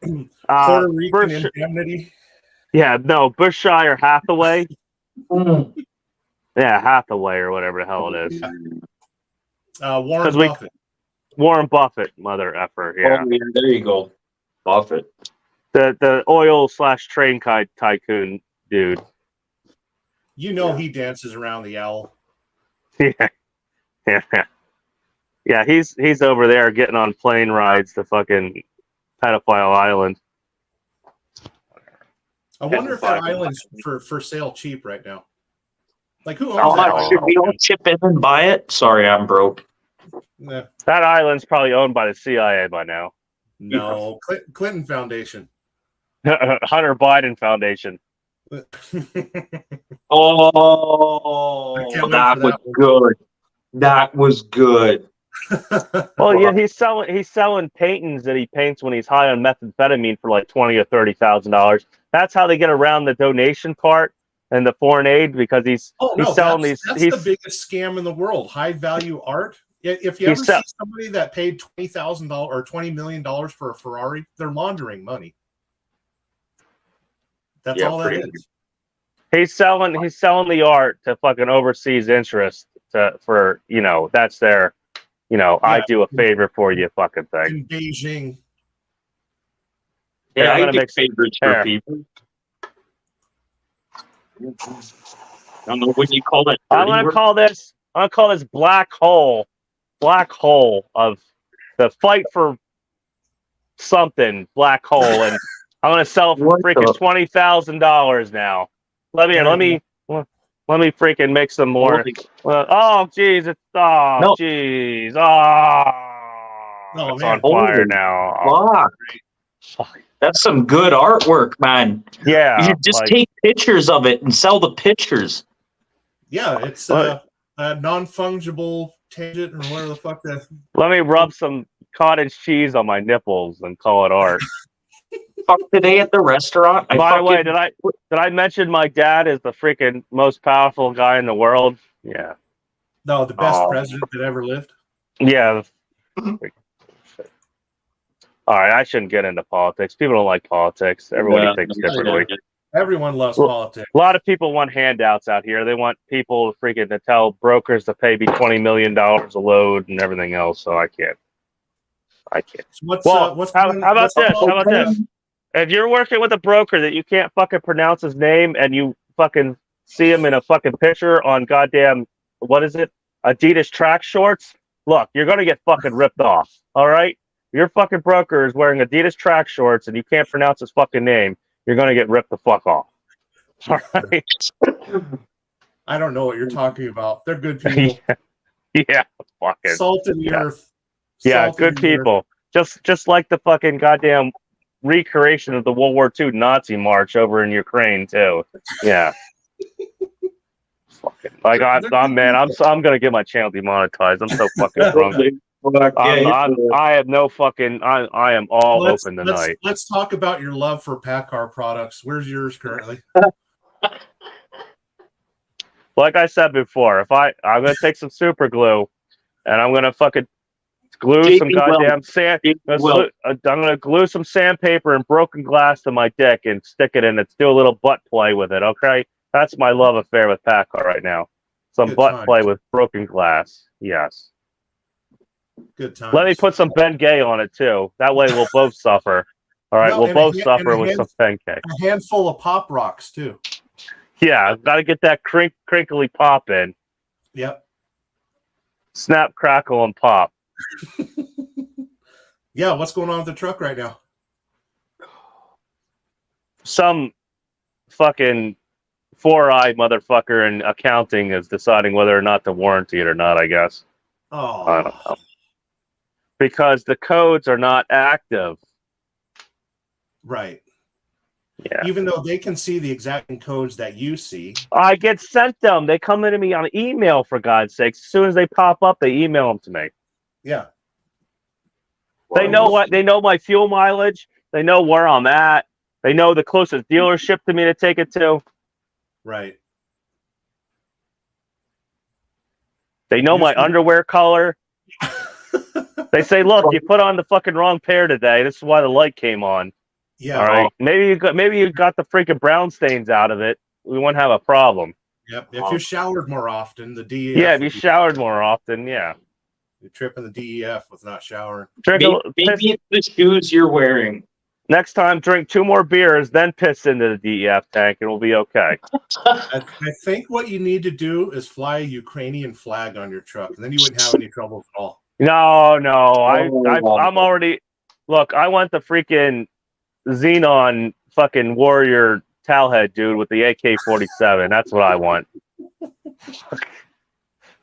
Puerto Rican Berksh- indemnity. yeah, no, Berkshire Hathaway. Mm. Yeah, Hathaway or whatever the hell it is. Warren 'Cause we- Buffett. Warren Buffett, mother effer. Yeah, Oh, yeah, there you go. Buffett. the oil / train tycoon dude. You know he dances around the owl. Yeah, yeah, yeah. He's over there getting on plane rides to fucking Pedophile Island. I wonder if that Pedophile. island's for sale cheap right now. Like who How owns that? much should we all chip in and buy it? Sorry, I'm broke. Nah, That island's probably owned by the CIA by now. no, Clinton Foundation. Hunter Biden Foundation. Oh, I can't wait that for was that one. good. That was good. Well, yeah, he's selling paintings that he paints when he's high on methamphetamine for like $20,000 or $30,000. That's how they get around the donation part and the foreign aid because he's selling that's these. the biggest scam in the world. High value art. If you He's ever see somebody that paid $20,000 or $20 million for a Ferrari, they're laundering money. That's Yeah, all that pretty is. He's selling the art to fucking overseas interest for that's their I do a favor for you fucking thing. In Beijing. Yeah, I'm I gonna do make favors for hair. people. I don't know what you call it. I'm gonna call this black hole of the fight for something black hole, and I'm gonna sell it for What freaking the- $20,000 now. Let me freaking make some more. Oh jeez, No. jeez, Oh, it's man. on fire Holy now. Fuck. That's some good artwork, man. Yeah, You should just take pictures of it and sell the pictures. Yeah, it's What? a non-fungible tangent or whatever the fuck that. let me rub some cottage cheese on my nipples and call it art. Fuck, today at the restaurant. By the way, did I mention my dad is the freaking most powerful guy in the world? Yeah. No, the best Oh. president that ever lived. Yeah. All right, I shouldn't get into politics. People don't like politics. Everybody thinks differently. Everyone loves Well, politics. A lot of people want handouts out here. They want people to tell brokers to pay me $20 million a load and everything else. So I can't. So what's Well, how going- about what's this? going How on? about this? If you're working with a broker that you can't fucking pronounce his name and you fucking see him in a fucking picture on goddamn, what is it? Adidas track shorts, look, you're going to get fucking ripped off. All right? Your fucking broker is wearing Adidas track shorts and you can't pronounce his fucking name. You're going to get ripped the fuck off. All right? I don't know what you're talking about. They're good people. Yeah. Fucking. Salt in the Yeah. earth. Yeah, Salt in good the earth. people. Just like the fucking goddamn recreation of the World War II Nazi march over in Ukraine too. Yeah. Fucking like I'm gonna get my channel demonetized. I'm so fucking drunk. I have no fucking. I am all open tonight. Let's talk about your love for PACCAR products. Where's yours currently? Like I said before, I'm gonna take some super glue, and I'm gonna fucking glue some goddamn sand. I'm gonna glue some sandpaper and broken glass to my dick and stick it in it. Do a little butt play with it. Okay, that's my love affair with PACCAR right now. Some Good butt times. play with broken glass. Yes. Good time. Let me put some Ben Gay on it too. That way we'll both suffer. All right, No, we'll and a both hand- suffer and a with hand- some Ben Gay. a handful of pop rocks too. Yeah, I've got to get that crinkly pop in. Yep. Snap, crackle, and pop. Yeah, what's going on with the truck right now? Some fucking four-eyed motherfucker in accounting is deciding whether or not to warranty it or not, I guess. Oh, I don't know. because the codes are not active. Right. Yeah. Even though they can see the exact codes that you see. I get sent them. They come into me on email, for God's sakes. As soon as they pop up, they email them to me. Yeah. They know what they know my fuel mileage. They know where I'm at. They know the closest dealership to me to take it to. Right. They know my underwear color. They say, "Look, you put on the fucking wrong pair today. This is why the light came on." Yeah. All right. Maybe you got the freaking brown stains out of it. We won't have a problem. Yep. If you showered more often, the DEF. Yeah, if you showered more often, yeah. You're tripping the DEF with not showering. Maybe it's the shoes you're wearing. Next time, drink 2 more beers, then piss into the DEF tank, and we'll be okay. I think what you need to do is fly a Ukrainian flag on your truck, and then you wouldn't have any trouble at all. No. I'm already. Look, I want the freaking Xenon fucking warrior towelhead dude with the AK-47. That's what I want.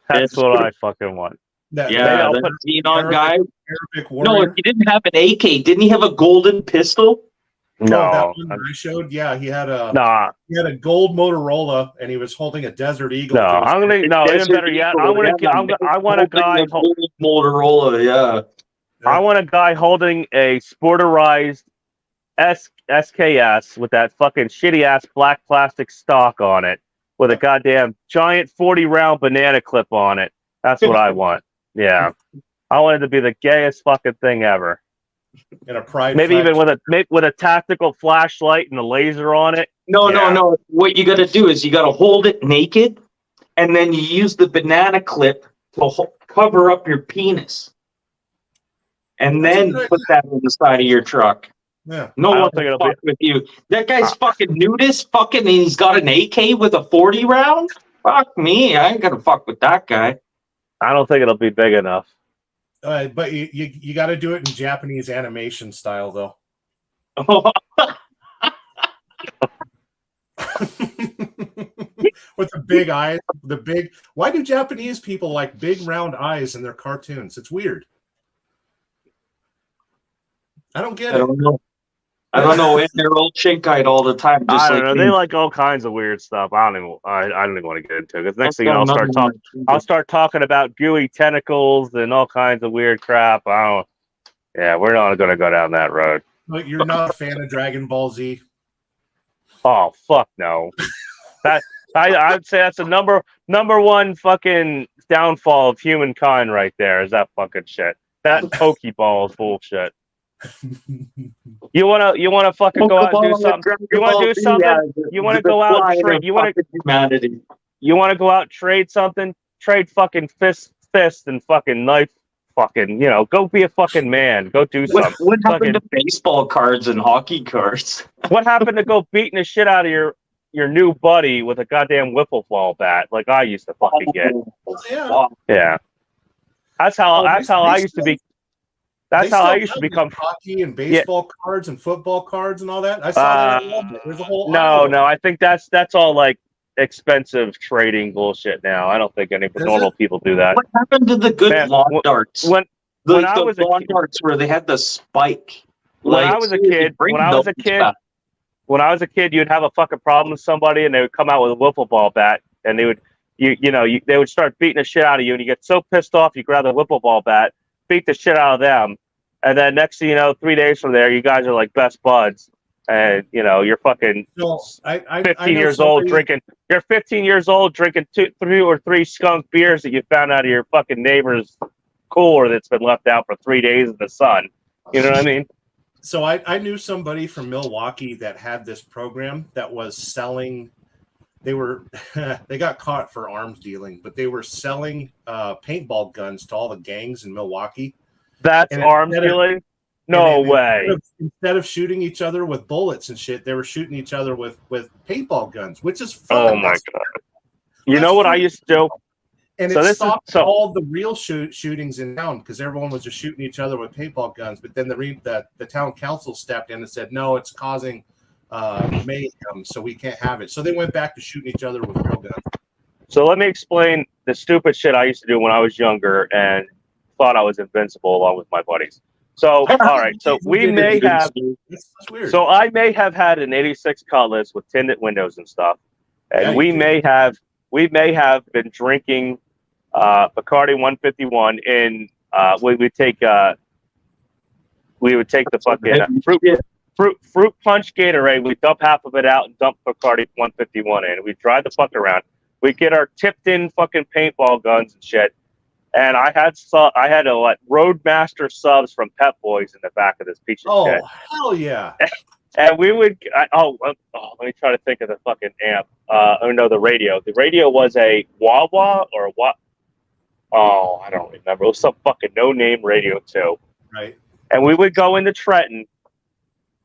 That's what I fucking want. The Xenon guy. Arabic warrior. No, he didn't have an AK. Didn't he have a golden pistol? No, that one I showed. Yeah, he had a gold Motorola, and he was holding a Desert Eagle. No, I'm gonna even better yet. I want a guy holding Motorola. Yeah, I want a guy holding a sporterized SKS with that fucking shitty ass black plastic stock on it, with a goddamn giant 40-round banana clip on it. That's what I want. Yeah, I want it to be the gayest fucking thing ever. And a pride. Maybe even with a tactical flashlight and a laser on it. No. What you got to do is you got to hold it naked, and then you use the banana clip to cover up your penis, and then put that on the side of your truck. Yeah. No one will fuck with you. That guy's fucking nudist, and he's got an AK with a 40 round. Fuck me, I ain't gonna fuck with that guy. I don't think it'll be big enough. But you got to do it in Japanese animation style, though. With the big eyes, Why do Japanese people like big round eyes in their cartoons? It's weird. I don't get it. I don't know. And they're all chink-eyed all the time. I don't know. They like all kinds of weird stuff. I don't even want to get into it. Because next thing I'll start talking about gooey tentacles and all kinds of weird crap. Yeah, we're not going to go down that road. But you're not a fan of Dragon Ball Z? Oh fuck no. I'd say that's the number one fucking downfall of humankind right there. Is that fucking shit? That Pokeball is bullshit. You wanna fucking go out and do something? You wanna do something? You wanna go out and trade? You wanna go out and trade something? Trade fucking fist and fucking knife. Fucking, go be a fucking man. Go do something. What happened to baseball cards and hockey cards? What happened to go beating the shit out of your new buddy with a goddamn wiffle ball bat like I used to fucking get? Yeah. That's how I used to be. That's how I used to become hockey and baseball cards and football cards and all that. I saw that. There's a whole no. I think that's all like expensive trading bullshit now. I don't think any normal people do that. What happened to the good lawn darts? When I was a kid, darts where they had the spike. When I was a kid, you'd have a fucking problem with somebody, and they would come out with a wiffle ball bat, and they would, they would start beating the shit out of you, and you get so pissed off, you grab the wiffle ball bat, beat the shit out of them, and then next thing you know, 3 days from there, you guys are like best buds, and you're fucking 15 years old drinking. You're 15 years old drinking 2 or 3 skunk beers that you found out of your fucking neighbor's cooler that's been left out for 3 days in the sun. You know what I mean? So I knew somebody from Milwaukee that had this program that was selling. They got caught for arms dealing, but they were selling paintball guns to all the gangs in Milwaukee. That's arms dealing? No way. Instead of shooting each other with bullets and shit, they were shooting each other with paintball guns, which is fun. Oh my god! You know what I used to do? And it stopped all the real shootings in town because everyone was just shooting each other with paintball guns. But then the town council stepped in and said, no, it's causing mayhem, so we can't have it. So they went back to shooting each other with real guns. So let me explain the stupid shit I used to do when I was younger and thought I was invincible along with my buddies. So, all right. So we may have. That's weird. So I may have had an '86 Cutlass with tinted windows and stuff, and Yeah, we you did. may have been drinking Bacardi 151 in. We would take the fucking fruit punch Gatorade. We dump half of it out and dump Bacardi 151 in. We drive the fuck around. We get our tipped in fucking paintball guns and shit. And I had a Roadmaster subs from Pep Boys in the back of this piece of shit. Oh, hell yeah. And we would, let me try to think of the fucking amp. No, the radio. The radio was a Wawa or what? Oh, I don't remember. It was some fucking no-name radio too. Right. And we would go into Trenton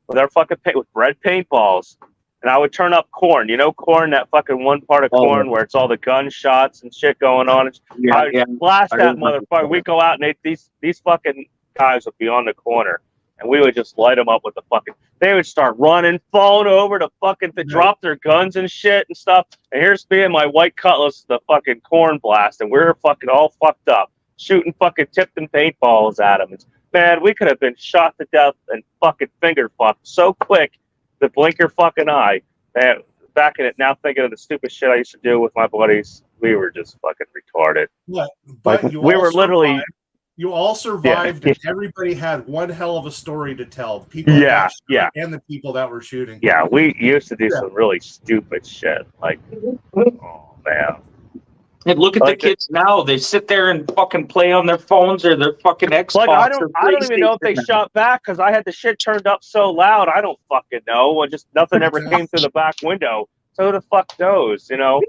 with our fucking with red paintballs, and I would turn up Corn. You know Corn, that fucking one part of Corn where it's all the gunshots and shit going on. I would blast that motherfucker. We'd go out and these fucking guys would be on the corner, and we would just light them up with the fucking. They would start running, falling over to fucking to drop their guns and shit and stuff. And here's me and my white Cutlass, the fucking Corn blast, and we're fucking all fucked up, shooting fucking tipped and paintballs at them. Man, we could have been shot to death and fucking finger fucked so quick to blink your fucking eye. Man, back in it now, thinking of the stupid shit I used to do with my buddies, we were just fucking retarded. What? Like, But you we all were literally. survived. You all survived, and everybody had one hell of a story to tell. The people that got shot and the people that were shooting. Yeah, we used to do some really stupid shit. Like, oh man. And look at the kids now. They sit there and fucking play on their phones or their fucking Xbox. Like, I don't even know if they shot back because I had the shit turned up so loud. I don't fucking know. Just nothing ever came through the back window. So who the fuck knows, you know?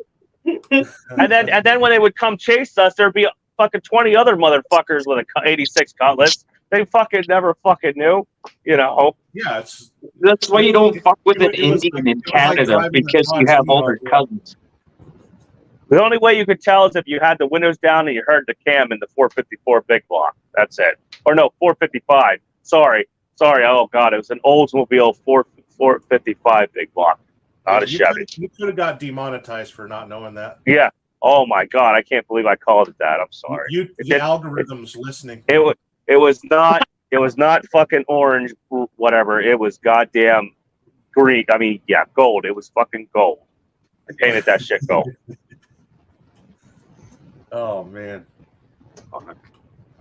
and then when they would come chase us, there'd be fucking 20 other motherfuckers with a 86 Cutlass. They fucking never fucking knew, you know? Yeah, that's why you don't fuck with an Indian in Canada, because you have older cousins. The only way you could tell is if you had the windows down and you heard the cam in the 454 big block. That's it. Or no, 455. Sorry. Oh God, it was an Oldsmobile 455 big block, not a Chevy. You could have got demonetized for not knowing that. Yeah. Oh my God, I can't believe I called it that. I'm sorry. The algorithm's listening. It was not. It was not fucking orange, whatever. It was goddamn green. I mean, yeah, gold. It was fucking gold. I painted that shit gold. Oh man. All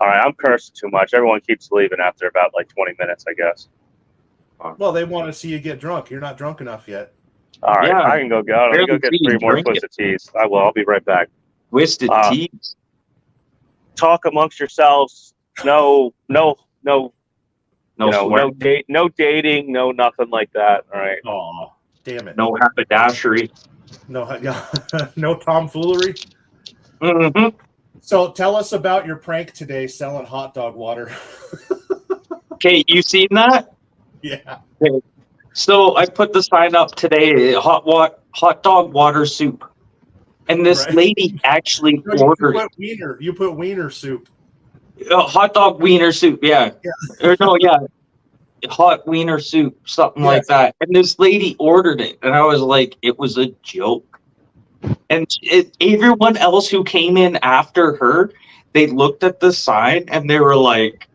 right, I'm cursing too much. Everyone keeps leaving after about like 20 minutes, I guess. Well, they want to see you get drunk. You're not drunk enough yet. All right, I can go. I'm gonna go get 3 more Twisted Teas. I will. I'll be right back. Twisted Teas. Talk amongst yourselves. No dating, no nothing like that. All right. Oh, damn it. No haberdashery. No tomfoolery. Mm-hmm. So tell us about your prank today selling hot dog water. Okay, you seen that? Yeah. Okay. So I put the sign up today, hot dog water soup. And this lady actually ordered it. You put wiener soup. Hot dog wiener soup, yeah. Hot wiener soup, something like that. And this lady ordered it, and I was like, it was a joke. And everyone else who came in after her, they looked at the sign and they were like,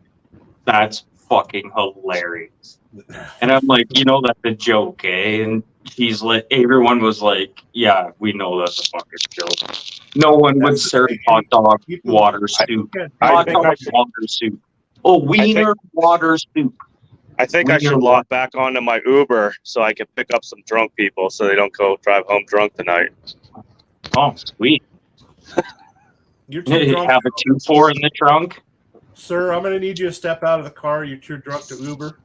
that's fucking hilarious. And I'm like, that's a joke, eh? And she's like, everyone was like, yeah, we know that's a fucking joke. No one would serve hot dog water soup. Hot dog water soup. Oh, wiener water soup. I think I should log back onto my Uber so I can pick up some drunk people so they don't go drive home drunk tonight. Oh, sweet. You're too drunk. Have a 2-4 in the trunk? Sir, I'm going to need you to step out of the car. You're too drunk to Uber.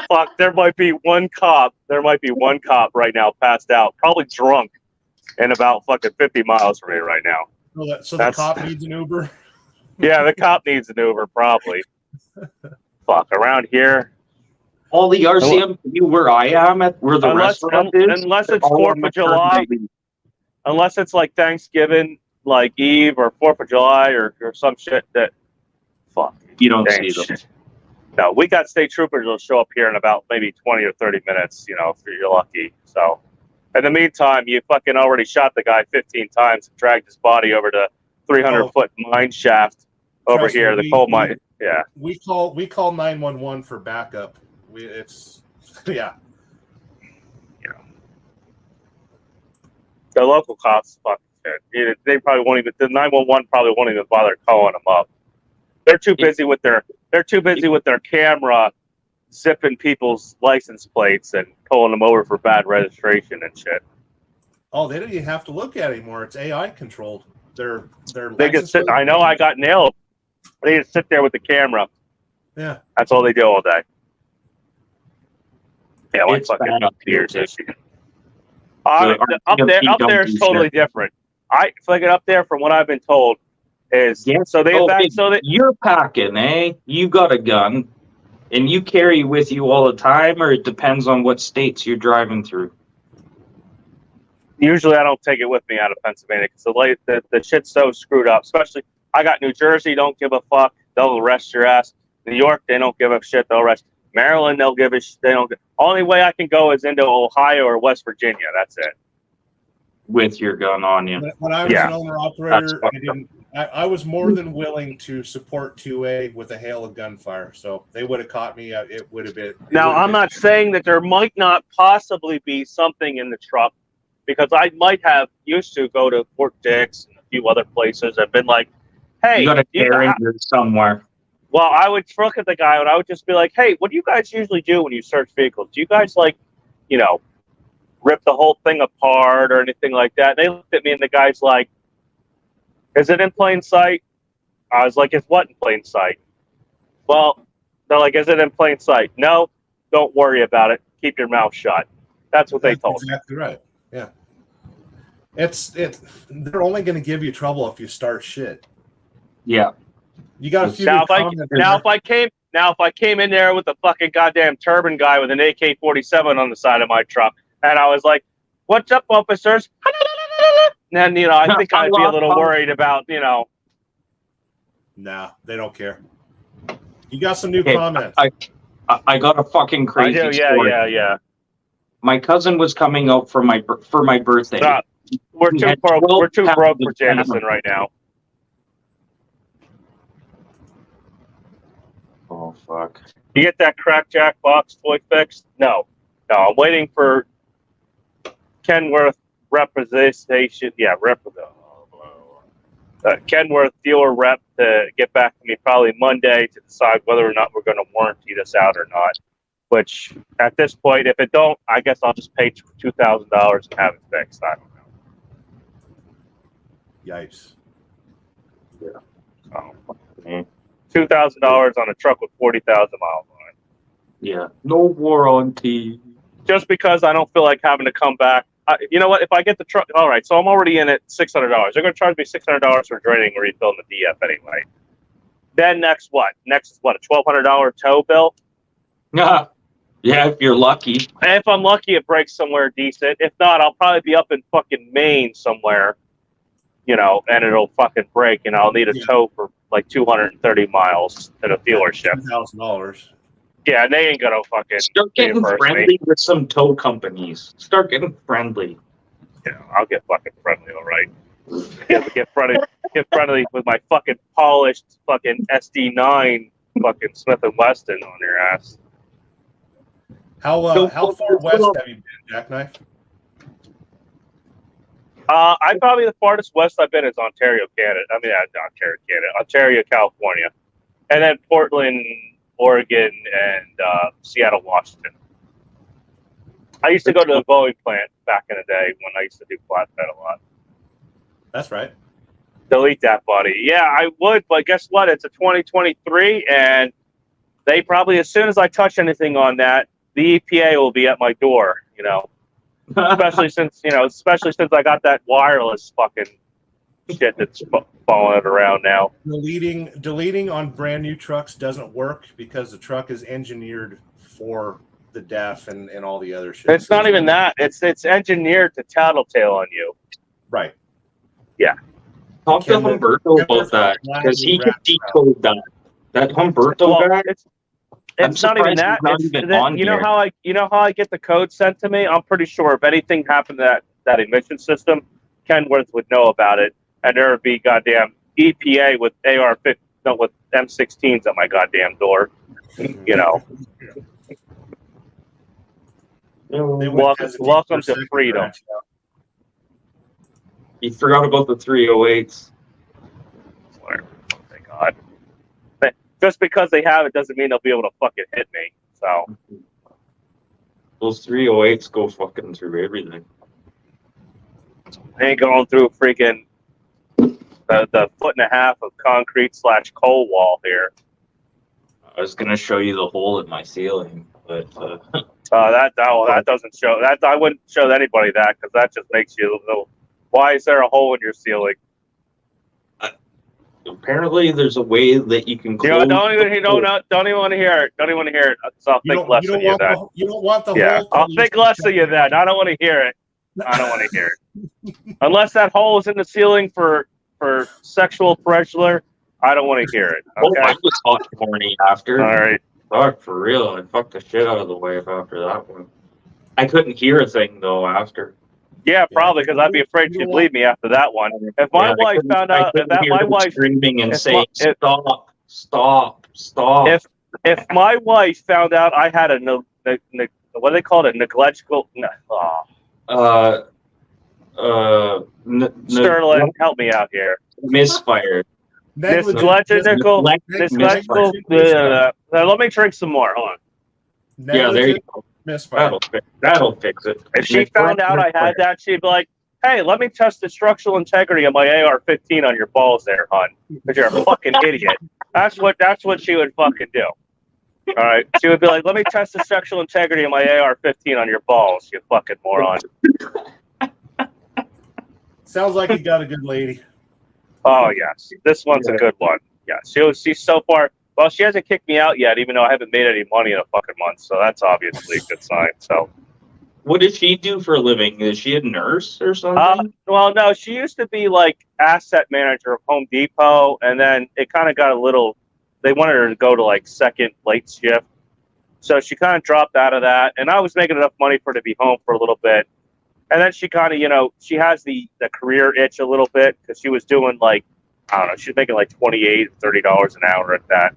Fuck, there might be one cop right now passed out, probably drunk, and about fucking 50 miles from me right now. So the cop needs an Uber? Yeah, the cop needs an Uber, probably. Fuck, around here. All the RCM where I am at, where the restaurant is. Unless it's 4th of July. Unless it's like Thanksgiving, like Eve or 4th of July or some shit that, fuck. You don't see them. No, we got state troopers that'll show up here in about maybe 20 or 30 minutes, if you're lucky. So, in the meantime, you fucking already shot the guy 15 times and dragged his body over to 300-foot mine shaft over Trust me, here, the coal mine. Yeah. We call 911 for backup. It's yeah. The local cops fucking shit. They probably won't even. The 911 probably won't even bother calling them up. They're too busy with their camera, zipping people's license plates and pulling them over for bad registration and shit. Oh, they don't even have to look at it anymore. It's AI controlled. They just sit. I know I got nailed. They just sit there with the camera. Yeah. That's all they do all day. Yeah, like It's fucking bad up here, tears. too. Up there is totally different. I feel up there, from what I've been told, is so they you're packing, eh? You got a gun, and you carry with you all the time, or it depends on what states you're driving through. Usually I don't take it with me out of Pennsylvania because the shit's so screwed up. Especially I got New Jersey, don't give a fuck. They'll arrest your ass. New York, they don't give a shit. They'll arrest. Maryland, they'll give a shit. They don't. Only way I can go is into Ohio or West Virginia. That's it. With your gun on you. When I was an owner operator, I was more than willing to support 2A with a hail of gunfire. So they would have caught me. It would have been. Now I'm not saying that there might not possibly be something in the truck, because I might have used to go to Fort Dix and a few other places and been like, hey, You got a carrier somewhere. well, I would look at the guy and I would just be like, hey, what do you guys usually do when you search vehicles? Do you guys rip the whole thing apart or anything like that? And they looked at me and the guy's like, is it in plain sight? I was like, it's what in plain sight? Well, they're like, is it in plain sight? No, don't worry about it. Keep your mouth shut. That's what they told me. Exactly right. Yeah. They're only going to give you trouble if you start shit. Yeah. You got a few Now, comments. if I came in there with a fucking goddamn turban guy with an AK-47 on the side of my truck, and I was like, "What's up, officers?" And then I think I'd be a little worried about Nah, they don't care. You got some new comments. I got a fucking crazy I do, story. yeah. My cousin was coming out for my birthday. We're He too had broke. 12 We're too pounds broke of for Jamison salmon. right now. Oh fuck! You get that Crack Jack box toy fixed? No. I'm waiting for Kenworth representation. Yeah, Kenworth dealer rep to get back to me probably Monday to decide whether or not we're going to warranty this out or not. Which, at this point, if it don't, I guess I'll just pay $2,000 and have it fixed. I don't know. Yikes. $2,000 on a truck with 40,000 miles on it. Yeah, no warranty. Just because I don't feel like having to come back. You know what? If I get the truck, all right. So I'm already in at $600. They're going to charge me $600 for draining and refilling the DF anyway. Then next what? Next is what? A $1,200 tow bill. Yeah, if you're lucky. And if I'm lucky, it breaks somewhere decent. If not, I'll probably be up in fucking Maine somewhere. And it'll fucking break, and I'll need a tow for like 230 miles to the dealership. $2,000. Yeah, and they ain't gonna fucking Start getting reimburse friendly me. with some tow companies. Start getting friendly. Yeah, I'll get fucking friendly, all right. Get friendly with my fucking polished fucking SD9 fucking Smith & Wesson on your ass. How far west have you been, Jackknife? I probably the farthest west I've been is Ontario, Canada. Ontario, California, and then Portland, Oregon, and Seattle, Washington. I used to go to the Boeing plant back in the day when I used to do flatbed a lot. That's right. Delete that, buddy. Yeah, I would, but guess what? It's a 2023, and they probably, as soon as I touch anything on that, the EPA will be at my door. Especially since I got that wireless fucking shit that's following around now. Deleting on brand new trucks doesn't work because the truck is engineered for the deaf and all the other shit. It's not even that. It's engineered to tattletale on you. Right. Yeah. Talk to Humberto about that, because he can decode that. That Humberto guy. It's not even that. You know how I get the code sent to me? I'm pretty sure if anything happened to that emission system, Kenworth would know about it, and there would be goddamn EPA with AR-15, no, with M16s at my goddamn door. You know, They wouldn't welcome, hesitate welcome for a to second freedom. rat you out. You forgot about the 308s. Thank God. But just because they have it doesn't mean they'll be able to fucking hit me. So Those 308s go fucking through everything. I ain't going through freaking the foot and a half of concrete / coal wall here. I was gonna show you the hole in my ceiling, but That doesn't show that. I wouldn't show anybody that because that just makes you a little. Why is there a hole in your ceiling? apparently there's a way that you can You close. know, don't even want to hear it. Don't even want to hear it. So I'll think less of you then. You don't want the Yeah, whole. I'll think less of you then. I don't want to hear it. I don't want to hear it. Unless that hole is in the ceiling for sexual pleasure, I don't want to hear it. Oh, Okay. I was hot and horny after. All right. Fuck, for real. I fucked the shit out of the wife after that one. I couldn't hear a thing though after. Yeah, probably because I'd be afraid she'd leave me after that one. If my wife found out that my wife screaming and if saying my- if- stop. if my wife found out I had a what do they call it, a negligible Sterling, help me out here. Misfired. Negligible. Let me drink some more. Hold on. Yeah, there you go. Misfire. That'll fix it. If she found out I had that, she'd be like, "Hey, let me test the structural integrity of my AR-15 on your balls, there, hon, because you're a fucking idiot." That's what she would fucking do. All right, she would be like, "Let me test the structural integrity of my AR-15 on your balls, you fucking moron." Sounds like you got a good lady. Oh yes, this one's a good one. Yeah, she's so far. Well, she hasn't kicked me out yet, even though I haven't made any money in a fucking month. So that's obviously a good sign. So, What does she do for a living? Is she a nurse or something? well, no, she used to be like asset manager of Home Depot, and then it kind of got a little. They wanted her to go to like second late shift, so she kind of dropped out of that. And I was making enough money for her to be home for a little bit, and then she kind of, she has the career itch a little bit because she was doing like, I don't know, she's making like $28, $30 an hour at that.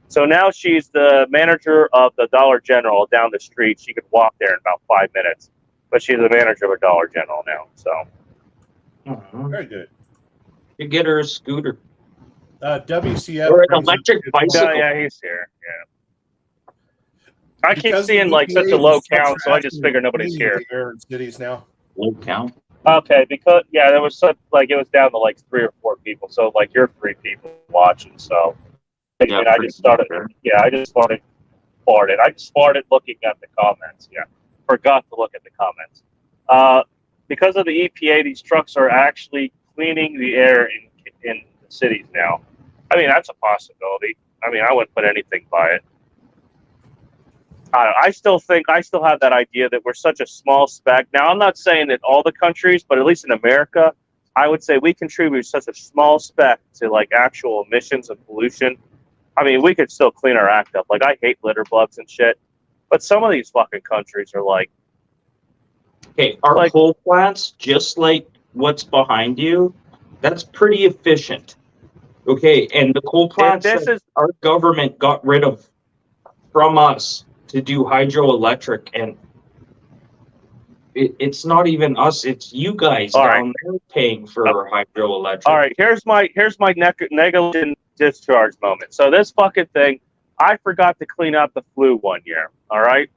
So now she's the manager of the Dollar General down the street. She could walk there in about 5 minutes, but she's the manager of a Dollar General now. So Very good. You get her a scooter WCF or an electric bicycle. yeah, he's here. Yeah, I keep Because seeing the like such a EPA low is count, so I just actually figure nobody's here. in cities now. Low count. Okay, because there was such it was down to like 3 or 4 people. So like you're 3 people watching. So Yeah, and I just started. Yeah, I just farted. I just farted looking at the comments. Yeah, forgot to look at the comments. Because of the EPA, these trucks are actually cleaning the air in the cities now. I mean, that's a possibility. I mean, I wouldn't put anything by it. I still have that idea that we're such a small speck. Now, I'm not saying that all the countries, but at least in America, I would say we contribute such a small speck to like actual emissions and pollution. I mean, we could still clean our act up. Like, I hate litter bugs and shit, but some of these fucking countries are like, Okay, our coal plants, just like what's behind you, that's pretty efficient. Okay, and the coal plants that our government got rid of from us to do hydroelectric, and it's not even us, it's you guys down there paying for hydroelectric. All right, here's my negligent discharge moment. So this fucking thing, I forgot to clean out the flue one year, all right?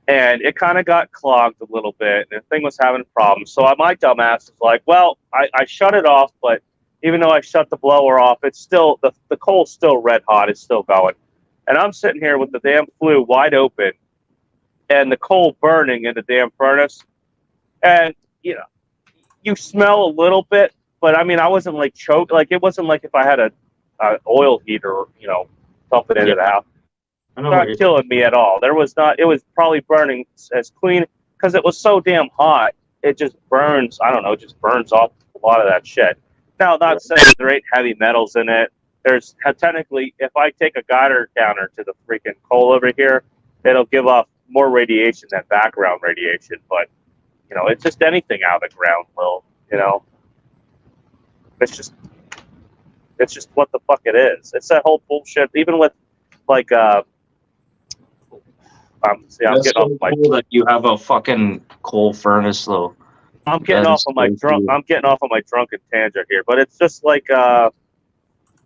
And it kind of got clogged a little bit, and the thing was having problems. So my dumbass was like, well, I shut it off, but even though I shut the blower off, it's still, the coal's still red hot, it's still going. And I'm sitting here with the damn flue wide open and the coal burning in the damn furnace. And, you smell a little bit, but I mean, I wasn't like choked. Like, it wasn't like if I had a oil heater, something into the house. It's not killing me at all. It was probably burning as clean because it was so damn hot. It just burns. I don't know. It just burns off a lot of that shit. Now, not saying there ain't heavy metals in it. There's technically, if I take a Geiger counter to the freaking coal over here, it'll give off more radiation than background radiation. But, it's just anything out of the ground will, it's just, It's just what the fuck it is. It's that whole bullshit. Even with like see, I'm That's getting off so my cool that you have a fucking coal furnace, though. I'm getting That off is of my so drunk. cool. I'm getting off of my drunken tangent here, but it's just like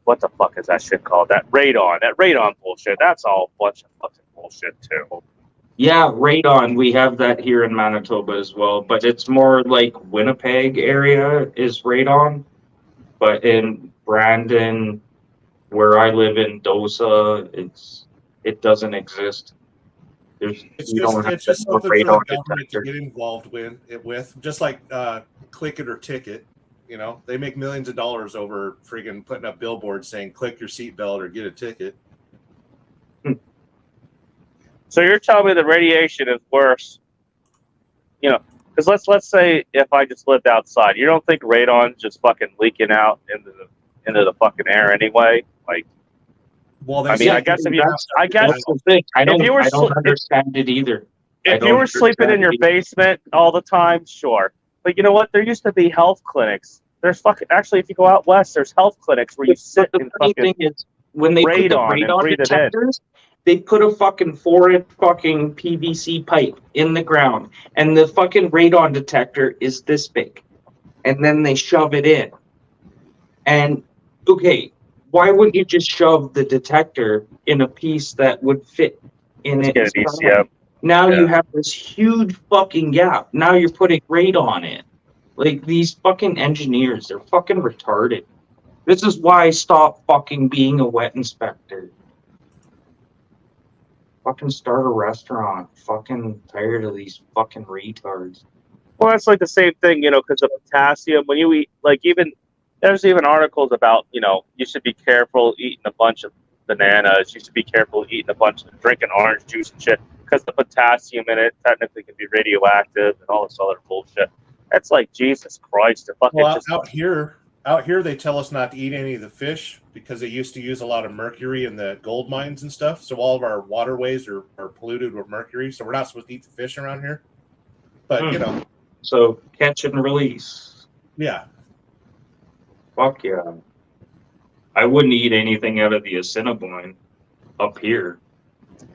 what the fuck is that shit called? That radon. That radon bullshit. That's all a bunch of fucking bullshit too. Yeah, radon. We have that here in Manitoba as well, but it's more like Winnipeg area is radon. But in Brandon, where I live in Dosa, it doesn't exist. It's We don't have just a something for the radon government to detector. get involved with, just like Click It or Ticket. You know, they make millions of dollars over friggin' putting up billboards saying "click your seatbelt" or get a ticket. So you're telling me the radiation is worse? You know, because let's say if I just lived outside, you don't think radon's just fucking leaking out into the fucking air anyway? Like, Well, they I mean, say I guess if you, that's- I guess That's the thing. I if don't, you were I don't sli- understand it either. I if don't you were sleeping in understand your it either. basement all the time, sure. But you know what? There used to be health clinics. There's fucking actually, if you go out west, there's health clinics where you sit But the and funny fucking thing is, when they put the radon and radon breathe it in. detectors, they put a fucking 4-inch fucking PVC pipe in the ground, and the fucking radon detector is this big, and then they shove it in. And okay, why wouldn't you just shove the detector in a piece that would fit in Let's it? get an ECM. Now Yeah. you have this huge fucking gap. Now you're putting radon in. Like, these fucking engineers, they're fucking retarded. This is why I stopped fucking being a wet inspector. Fucking start a restaurant. Fucking tired of these fucking retards. Well, that's like the same thing, you know, because of potassium. When you eat, like, even there's even articles about, you know, you should be careful eating a bunch of bananas. You should be careful eating a bunch of drinking orange juice and shit because the potassium in it technically can be radioactive and all this other bullshit. That's like Jesus Christ. To fucking Well, just out here, they tell us not to eat any of the fish because they used to use a lot of mercury in the gold mines and stuff. So all of our waterways are polluted with mercury. So we're not supposed to eat the fish around here. But you know, So catch and release. yeah. Fuck yeah. I wouldn't eat anything out of the Assiniboine up here.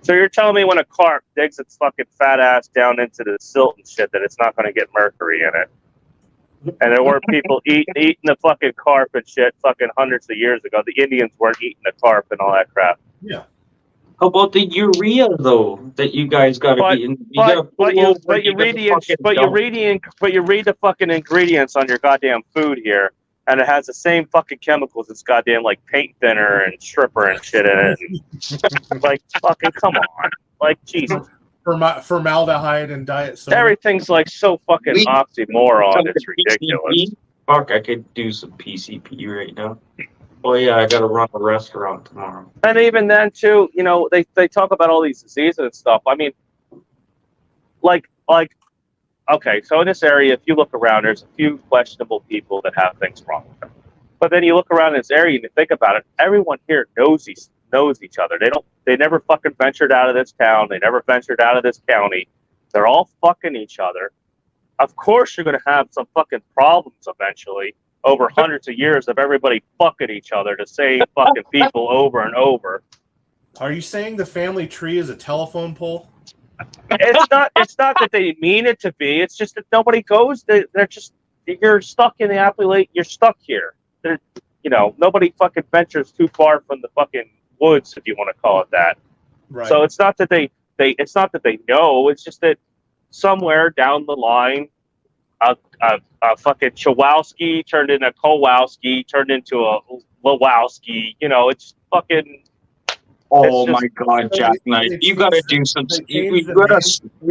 So you're telling me when a carp digs its fucking fat ass down into the silt and shit that it's not going to get mercury in it? And there were people eating the fucking carp and shit fucking hundreds of years ago. The Indians weren't eating the carp and all that crap. Yeah. How about the urea though that you guys got to be in? But you read the fucking ingredients on your goddamn food here, and it has the same fucking chemicals as goddamn like paint thinner and stripper and shit in it. Like fucking come on, like Jesus. Formaldehyde and diet soda. Everything's like so fucking oxymoron. It's PCP? ridiculous. Fuck, I could do some PCP right now. Oh yeah, I gotta run a restaurant tomorrow. And even then too, you know, they talk about all these diseases and stuff. I mean, like okay, so in this area, if you look around, there's a few questionable people that have things wrong with them. But then you look around in this area and you think about it, everyone here knows each other. They never fucking ventured out of this town. They never ventured out of this county. They're all fucking each other. Of course you're gonna have some fucking problems eventually over hundreds of years of everybody fucking each other, the same fucking people over and over. Are you saying the family tree is a telephone pole? It's not that they mean it to be. It's just that nobody goes. They're just, you're stuck in the Appalachia. You're stuck here. You know, nobody fucking ventures too far from the fucking woods, if you want to call it that. Right. So it's not that it's not that they know. It's just that somewhere down the line, a fucking Chowowski turned into a Kowalski, turned into a Lewowski. You know, it's fucking. Oh It's my god, Jack Knight. You gotta do some you the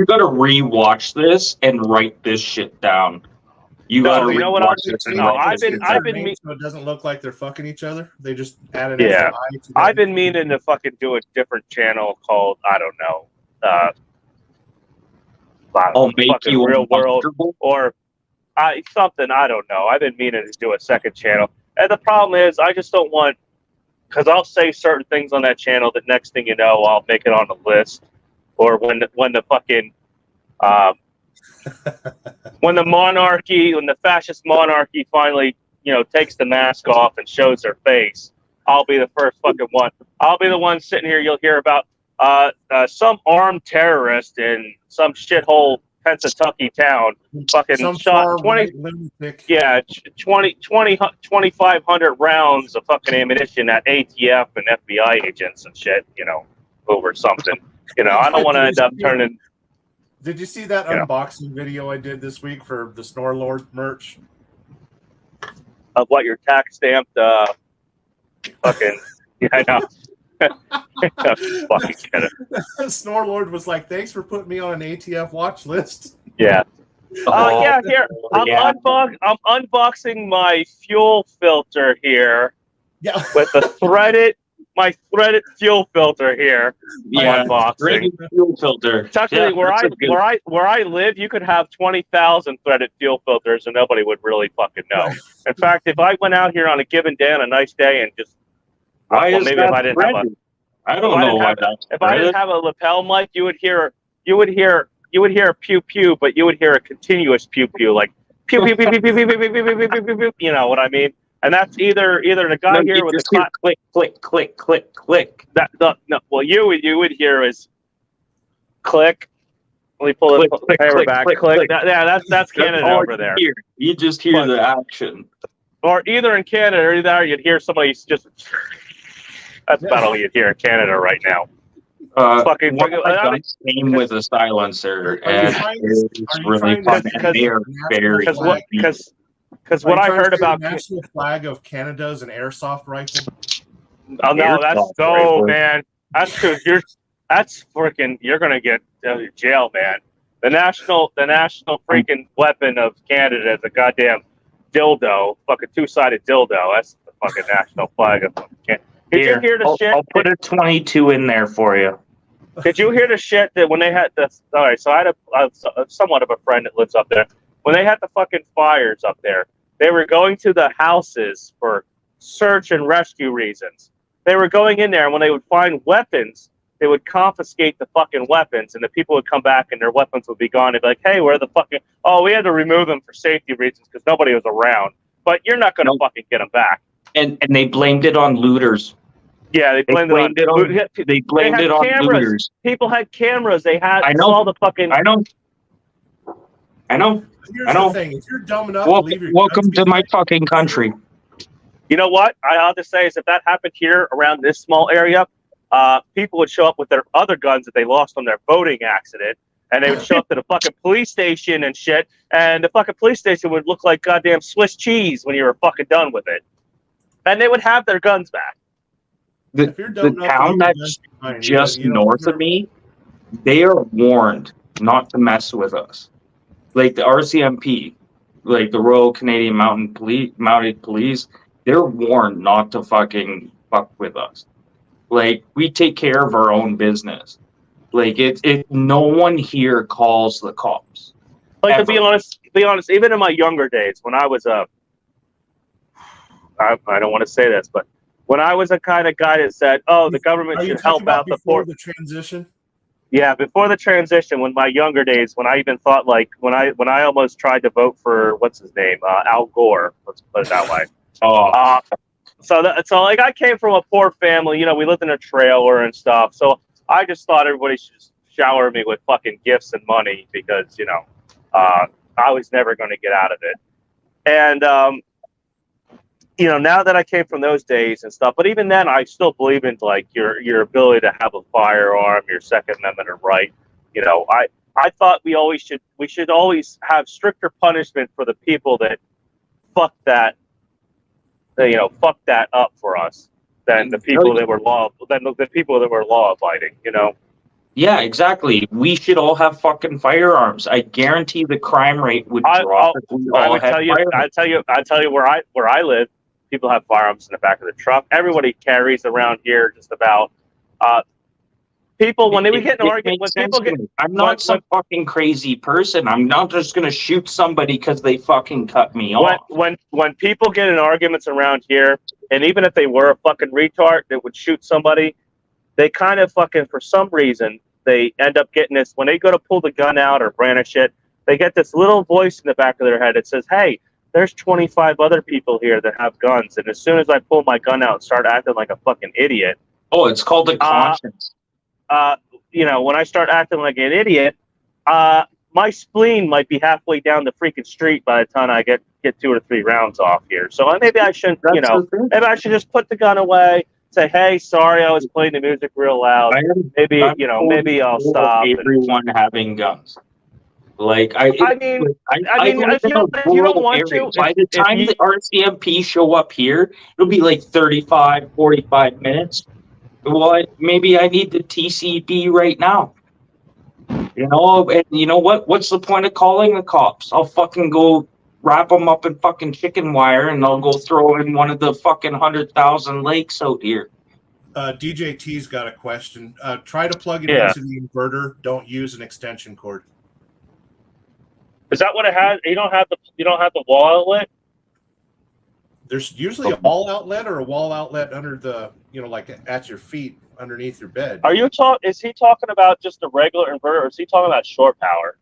gotta rewatch this and write this shit down. You No, gotta you know what rewatch I'll this and No, write this I've shit been down. me- so it doesn't look like they're fucking each other. They just add an Yeah. extra eye to I've been meaning to fucking do a different channel called, I don't know, I'll make fucking you real world uncomfortable. or something. I don't know. I've been meaning to do a second channel, and the problem is I just don't want, because I'll say certain things on that channel that next thing you know I'll make it on the list, or when the fucking when the fascist monarchy finally takes the mask off and shows their face, I'll be the first fucking one. I'll be the one sitting here. You'll hear about some armed terrorist in some shithole Pennsatucky town fucking Some shot 20, lunatic. yeah, 2,500 rounds of fucking ammunition at ATF and FBI agents and shit, over something. I don't want to end up turning. Did you see that unboxing video I did this week for the Snore Lord merch? Of what your tax stamped fucking I know. Fucking get it. Snore Lord was like, "Thanks for putting me on an ATF watch list." Yeah. Here I'm unboxing my fuel filter here. Yeah. With my threaded fuel filter here. Yeah, Unboxing. fuel filter. Actually, where I live, you could have 20,000 threaded fuel filters and nobody would really fucking know. In fact, if I went out here on a given day on a nice day and just Why is maybe that if I didn't have a I don't know why that's if I didn't have a lapel mic, you would hear a pew pew, but you would hear a continuous pew pew, like pew pew pew pew pew pew pew pew pew pew pew pew. You know what I mean? And that's either the guy here with the click click click click click. Well, you would hear is click. Let me pull the camera back. Click. That's Canada over there. You just hear the action. Or either in Canada or either you'd hear somebody just. That's about all you'd hear in Canada right now. Fucking came with a silencer, and it's really fun. And they are very because what I heard about the national flag of Canada is an airsoft rifle. Oh no, man. That's freaking. You're gonna get jail, man. The national freaking weapon of Canada is a goddamn dildo, fucking two-sided dildo. That's the fucking national flag of Canada. Did you hear the shit? I'll put a 22 in there for you. Did you hear the shit that when they had the? All right, so I had somewhat of a friend that lives up there. When they had the fucking fires up there, they were going to the houses for search and rescue reasons. They were going in there, and when they would find weapons, they would confiscate the fucking weapons, and the people would come back, and their weapons would be gone. They'd be like, "Hey, where the fucking? Oh, we had to remove them for safety reasons because nobody was around. But you're not going to fucking get them back." And they blamed it on looters. Yeah, they blamed it on looters. People had cameras. They had all the fucking. I know. Here's the thing: if you're dumb enough to leave your welcome to my fucking country. You know what I ought to say is if that happened here around this small area, people would show up with their other guns that they lost on their boating accident, and they would show up to the fucking police station and shit, and the fucking police station would look like goddamn Swiss cheese when you were fucking done with it, and they would have their guns back. The town that's just north of me, they are warned not to mess with us. Like the RCMP, like the Royal Canadian Mounted Police, they're warned not to fucking fuck with us. Like we take care of our own business. Like no one here calls the cops. Like ever. to be honest, even in my younger days when I was I don't want to say this, but when I was a kind of guy that said, "Oh, the government should help out the poor." The transition. Yeah, before the transition, when my younger days, when I even thought like when I almost tried to vote for what's his name, Al Gore. Let's put it that way. So like I came from a poor family. We lived in a trailer and stuff. So I just thought everybody should just shower me with fucking gifts and money because I was never going to get out of it. And now that I came from those days and stuff, but even then, I still believe in like your ability to have a firearm, your Second Amendment right. I thought we should always have stricter punishment for the people that fuck that up for us than the people that were law abiding. Yeah, exactly. We should all have fucking firearms. I guarantee the crime rate would drop if we all had firearms. I tell you where I live. People have firearms in the back of the truck. Everybody carries around here just about. People when they get in an argument, when people get, I'm not some fucking crazy person. I'm not just gonna shoot somebody because they fucking cut me off. When people get in arguments around here, and even if they were a fucking retard that would shoot somebody, they kind of fucking for some reason they end up getting this when they go to pull the gun out or brandish it. They get this little voice in the back of their head that says, "Hey, there's 25 other people here that have guns, and as soon as I pull my gun out and start acting like a fucking idiot, Oh, it's called a conscience. when I start acting like an idiot, my spleen might be halfway down the freaking street by the time I get 2 or 3 rounds off here. So maybe I shouldn't, maybe I should just put the gun away, say, hey, sorry, I was playing the music real loud. Maybe I'll stop. Everyone having guns. Like I mean, if you don't want to, by the time the RCMP show up here, it'll be like 35, 45 minutes. Well, maybe I need the TCB right now. And you know what? What's the point of calling the cops? I'll fucking go wrap them up in fucking chicken wire, and I'll go throw in one of the fucking 100,000 lakes out here. DJ T's got a question. Try to plug it into the inverter. Don't use an extension cord. Is that what it has? You don't have the wall outlet? There's usually a wall outlet or a wall outlet under the, like at your feet underneath your bed. Is he talking about just a regular inverter, or is he talking about short power?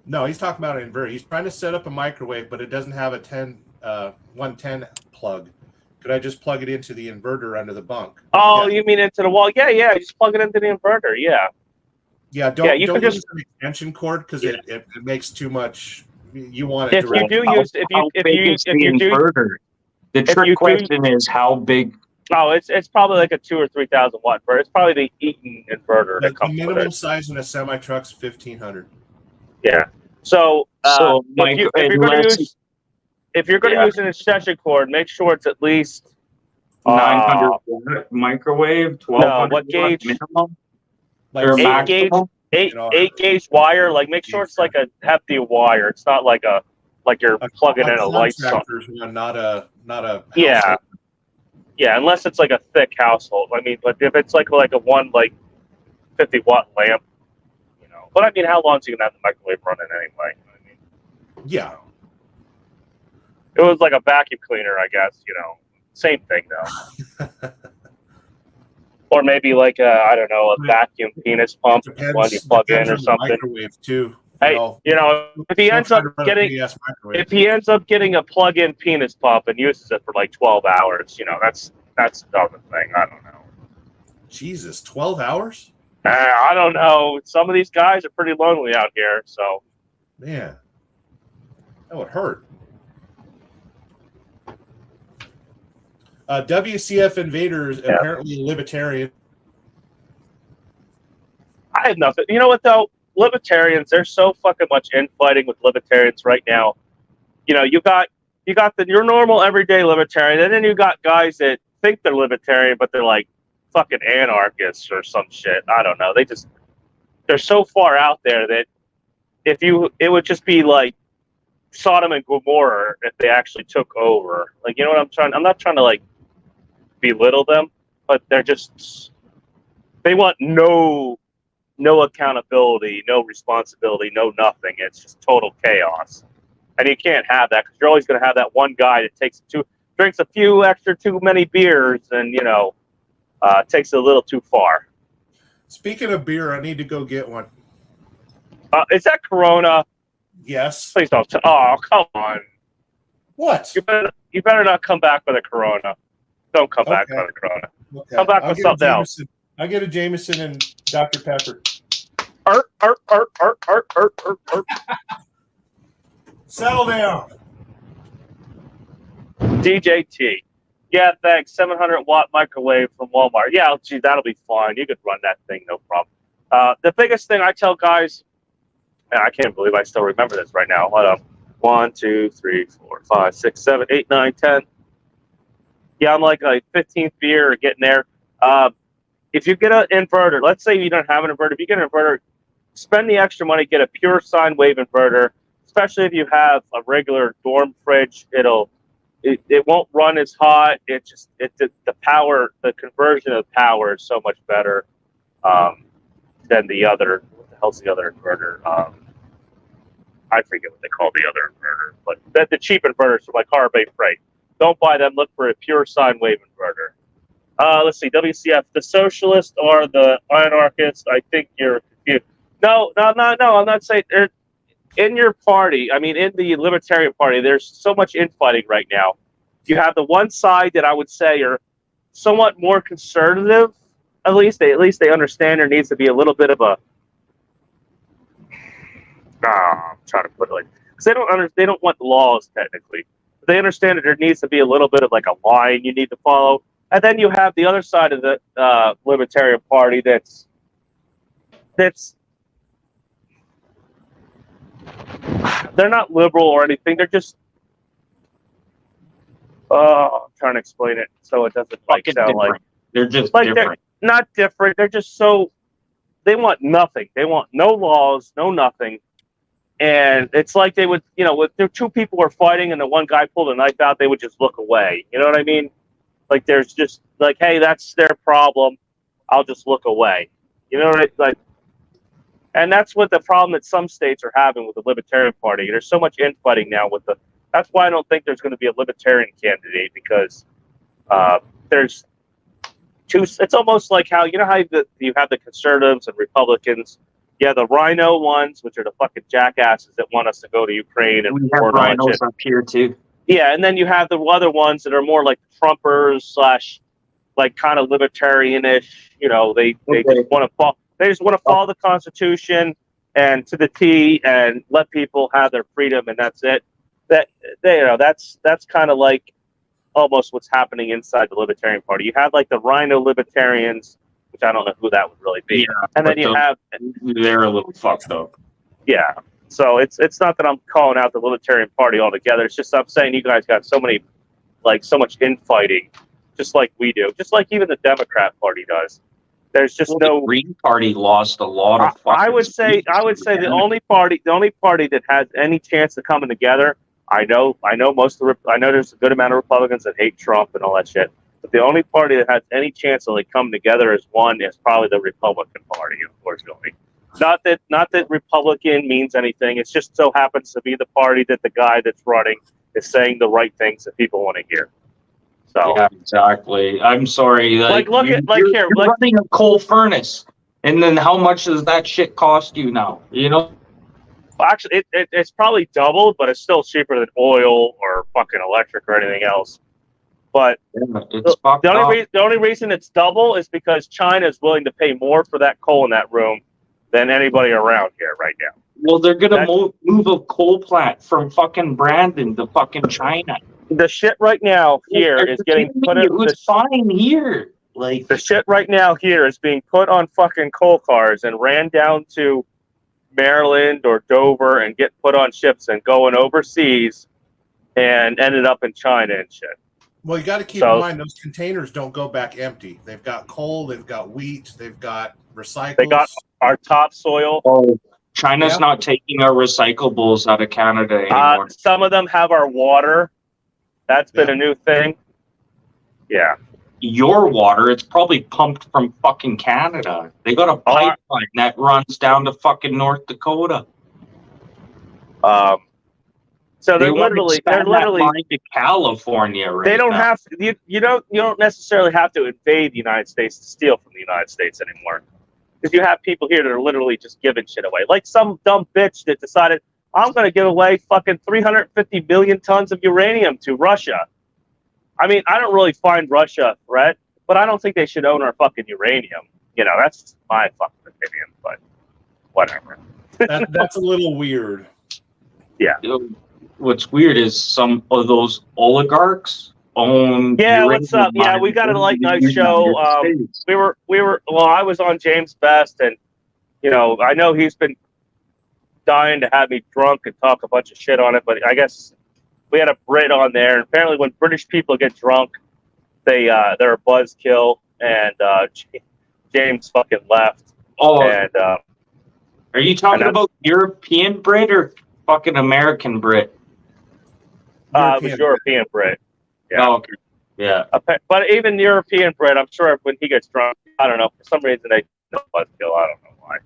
No, he's talking about an inverter. He's trying to set up a microwave, but it doesn't have a 110 plug. Could I just plug it into the inverter under the bunk? Oh, you mean into the wall? Yeah. Just plug it into the inverter. Yeah. Yeah, don't use an extension cord because it makes too much. You want it. If you do use inverter. The trick question is how big. Oh, it's probably like a 2,000 or 3,000 watt inverter. It's probably the Eaton inverter that comes with it. The minimum size in a semi truck's 1,500. Yeah. So if you're going to use an extension cord, make sure it's at least 900 watt microwave. 1200 what gauge? Minimum. Like 8 gauge wire. Like make sure it's like a hefty wire. It's not like you're plugging in a light socket. Not a household. Yeah, unless it's like a thick household. I mean, but if it's like a 50 watt lamp, But I mean, how long is you gonna have the microwave running anyway? Yeah. It was like a vacuum cleaner, I guess. Same thing though. Or maybe like a vacuum penis pump one you plug in or something. Microwave too. Hey, if he ends up getting a plug-in penis pump and uses it for like 12 hours, that's another thing. I don't know. Jesus, 12 hours? I don't know. Some of these guys are pretty lonely out here, so. Man, that would hurt. WCF Invaders, apparently libertarian. I have nothing. You know what, though? Libertarians, there's so fucking much infighting with libertarians right now. You got your normal everyday libertarian, and then you got guys that think they're libertarian, but they're like fucking anarchists or some shit. I don't know. They're so far out there that it would just be like Sodom and Gomorrah if they actually took over. Like, you know what I'm not trying to like belittle them, but they want no accountability, no responsibility, no nothing. It's just total chaos. And you can't have that because you're always going to have that one guy that drinks a few extra too many beers and, takes it a little too far. Speaking of beer, I need to go get one. Is that Corona? Yes. Please don't. Oh, come on. What? You better not come back with a Corona. Don't come back with a Corona. Okay. Come back with something else. I'll get a Jameson and Dr. Pepper. Settle down. DJT. Yeah, thanks. 700 watt microwave from Walmart. Yeah, gee, that'll be fine. You could run that thing, no problem. The biggest thing I tell guys, and I can't believe I still remember this right now. Hold on. 1, 2, 3, 4, 5, 6, 7, 8, 9, 10. Yeah, I'm like a 15th beer getting there. If you get an inverter, let's say you don't have an inverter. If you get an inverter, spend the extra money, get a pure sine wave inverter, especially if you have a regular dorm fridge. It won't run as hot. The conversion of power is so much better than the other. What the hell's the other inverter? I forget what they call the other inverter, but the cheap inverters are like Carbide Freight. Don't buy them. Look for a pure sine wave inverter. Let's see, WCF, the socialist or the anarchist? I think you're confused. No. I'm not saying in your party, I mean, in the Libertarian Party, there's so much infighting right now. You have the one side that I would say are somewhat more conservative. At least they understand there needs to be a little bit of a. I'm trying to put it like, because they don't want laws technically. They understand that there needs to be a little bit of like a line you need to follow. And then you have the other side of the Libertarian Party that's they're not liberal or anything. They're just I'm trying to explain it so it doesn't like sound different. like They're just like different. they're not different. They're just so they want nothing. They want no laws, no nothing. And it's like they would, if there two people were fighting and the one guy pulled a knife out, they would just look away. You know what I mean? Like there's just like, hey, that's their problem. I'll just look away. You know what I mean? Like, and that's what the problem that some states are having with the Libertarian Party. There's so much infighting now with that's why I don't think there's going to be a Libertarian candidate because there's two. It's almost like how you have the conservatives and Republicans. Yeah, the Rhino ones, which are the fucking jackasses that want us to go to Ukraine and we have rhinos up here too. Yeah, and then you have the other ones that are more like Trumpers / like kind of libertarian-ish. They just want to follow. They just want to follow the Constitution and to the T and let people have their freedom, and that's it. That's kind of like almost what's happening inside the Libertarian Party. You have like the Rhino Libertarians, which I don't know who that would really be. Yeah, and then you have they're a little fucked up. Yeah. So it's not that I'm calling out the Libertarian Party altogether. It's just I'm saying you guys got so much infighting, just like we do, just like even the Democrat Party does. There's just The Green Party lost a lot of. I would say the only party that has any chance of coming together. I know there's a good amount of Republicans that hate Trump and all that shit. But the only party that has any chance of like coming together as one is probably the Republican Party, unfortunately. Not that Republican means anything. It just so happens to be the party that the guy that's running is saying the right things that people want to hear. So yeah, exactly. I'm sorry. You're running a coal furnace, and then how much does that shit cost you now? Actually, it's probably doubled, but it's still cheaper than oil or fucking electric or anything else. But the only reason it's double is because China is willing to pay more for that coal in that room than anybody around here right now. Well, they're gonna move a coal plant from fucking Brandon to fucking China. The shit right now here is getting put in. It's fine here. Like the shit right now here is being put on fucking coal cars and ran down to Maryland or Dover and get put on ships and going overseas and ended up in China and shit. Well, you got to keep in mind those containers don't go back empty. They've got coal, they've got wheat, they've got recyclables. They got our topsoil. Oh, China's not taking our recyclables out of Canada anymore. Some of them have our water. That's been a new thing. Yeah. Your water, it's probably pumped from fucking Canada. They got a pipeline that runs down to fucking North Dakota. So they're literally to California. Right they don't now. have to, you don't necessarily have to invade the United States to steal from the United States anymore, because you have people here that are literally just giving shit away, like some dumb bitch that decided I'm going to give away fucking 350 billion tons of uranium to Russia. I mean, I don't really find Russia a threat, but I don't think they should own our fucking uranium. That's my fucking opinion, but whatever. That's a little weird. Yeah. What's weird is some of those oligarchs own. Yeah, what's up? Yeah, we got a late night show. We were. Well, I was on James Best, and I know he's been dying to have me drunk and talk a bunch of shit on it, but I guess we had a Brit on there, and apparently when British people get drunk, they're a buzzkill, and James fucking left. Oh, and are you talking about European Brit or fucking American Brit? It was European Brit. Yeah. Oh, okay. Yeah. But even European Brit, I'm sure when he gets drunk, I don't know, for some reason they know buzzkill. I don't know why.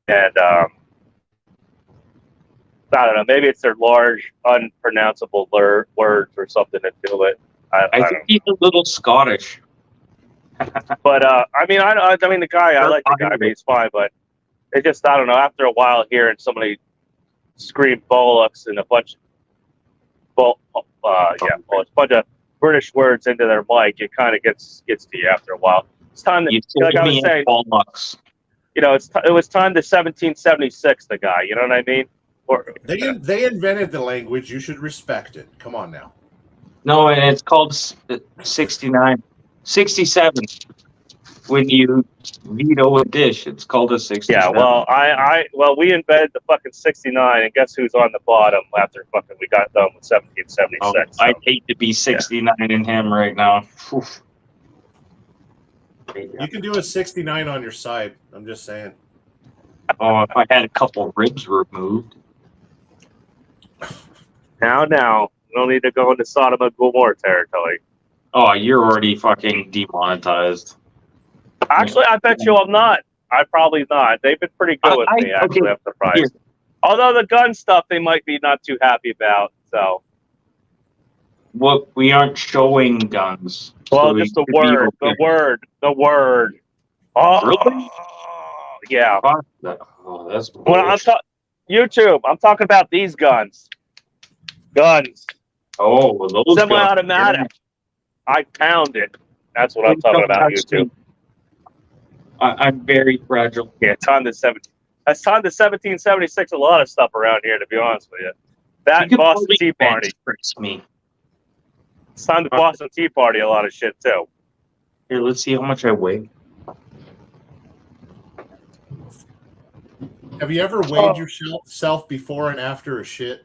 And I don't know, maybe it's their large, unpronounceable words or something that do it. I think he's a little Scottish. But I mean the guy, I like the guy, but he's fine. But it just, I don't know. After a while, hearing somebody scream bollocks and a bunch of bunch of British words into their mic, it kind of gets to you after a while. It's time to, You like I told was me saying, bollocks. you know, it was time to 1776 the guy. You know what I mean? Or They invented the language. You should respect it. Come on now. No, and it's called 69. 67. When you veto a dish, it's called a 67. yeah, well, we invented the fucking 69, and guess who's on the bottom after fucking we got done with 1776? Oh, so. I'd hate to be 69 in him right now. Oof. You can do a 69 on your side. I'm just saying. Oh, if I had a couple ribs removed. Now, no need to go into Sodom and Gomorrah territory. Oh, you're already fucking demonetized. Actually, I bet you I'm not. I'm probably not. They've been pretty good with me, actually. Okay, I'm surprised. here. Although the gun stuff, they might be not too happy about. So, Well, we aren't showing guns. well, so just we the could be word, okay. the word. Oh, Really? yeah. Oh, that's When I'm bullshit. YouTube, I'm talking about these guns. Guns, Oh, well, those guns. semi-automatic. I pound it. That's what I'm talking about. YouTube. I'm very fragile. Yeah, time to 1776. A lot of stuff around here, to be honest with you. That You could Boston probably Tea Party. bench press me. It's time to Boston Tea Party. A lot of shit too. Here, let's see how much I weigh. Have you ever weighed yourself before and after a shit?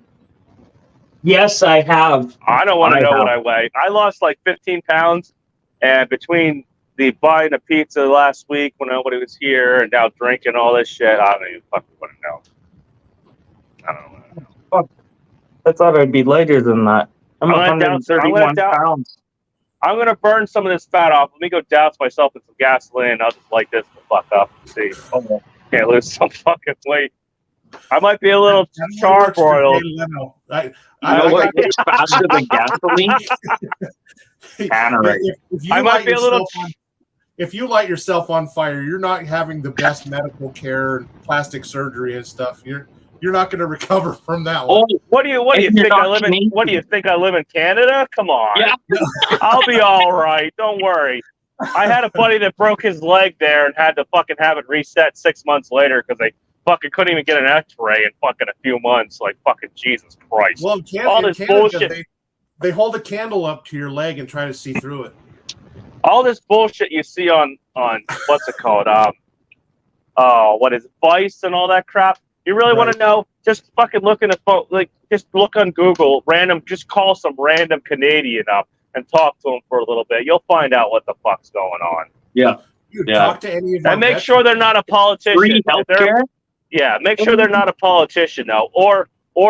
Yes, I have. I don't want to know have. what I weigh. I lost like 15 pounds, and between the buying a pizza last week when nobody was here, and now drinking all this shit, I don't even fucking want to know. I don't know. I thought I'd be lighter than that. I'm I'm gonna 131 pounds. I'm gonna burn some of this fat off. Let me go douse myself in some gasoline. I'll just light this the fuck up and see. Oh, Can't lose some fucking weight. I might be a little That only works for charbroiled. Jay Leno. you know what gets faster than gasoline? Tannerite. If you I might light be a little. yourself if you light yourself on fire, you're not having the best medical care and plastic surgery and stuff. You're not going to recover from that one. Oh, What do you And you're think I not live in? Canadian. What do you think I live in Canada? Come on. yeah. I'll be all right. Don't worry. I had a buddy that broke his leg there and had to fucking have it reset 6 months later because they fucking couldn't even get an X-ray in fucking a few months. Like fucking Jesus Christ. Well, all in this Canada, bullshit. they hold a candle up to your leg and try to see through it. All this bullshit you see on what's it called? What is it, Vice and all that crap? You really want to know? Just fucking look in the phone, like just look on Google, just call some random Canadian up and talk to them for a little bit. You'll find out what the fuck's going on. Yeah. You Yeah. talk to any of And make sure they're not a politician. Free If they're- healthcare. Yeah, make sure they're not a politician though, or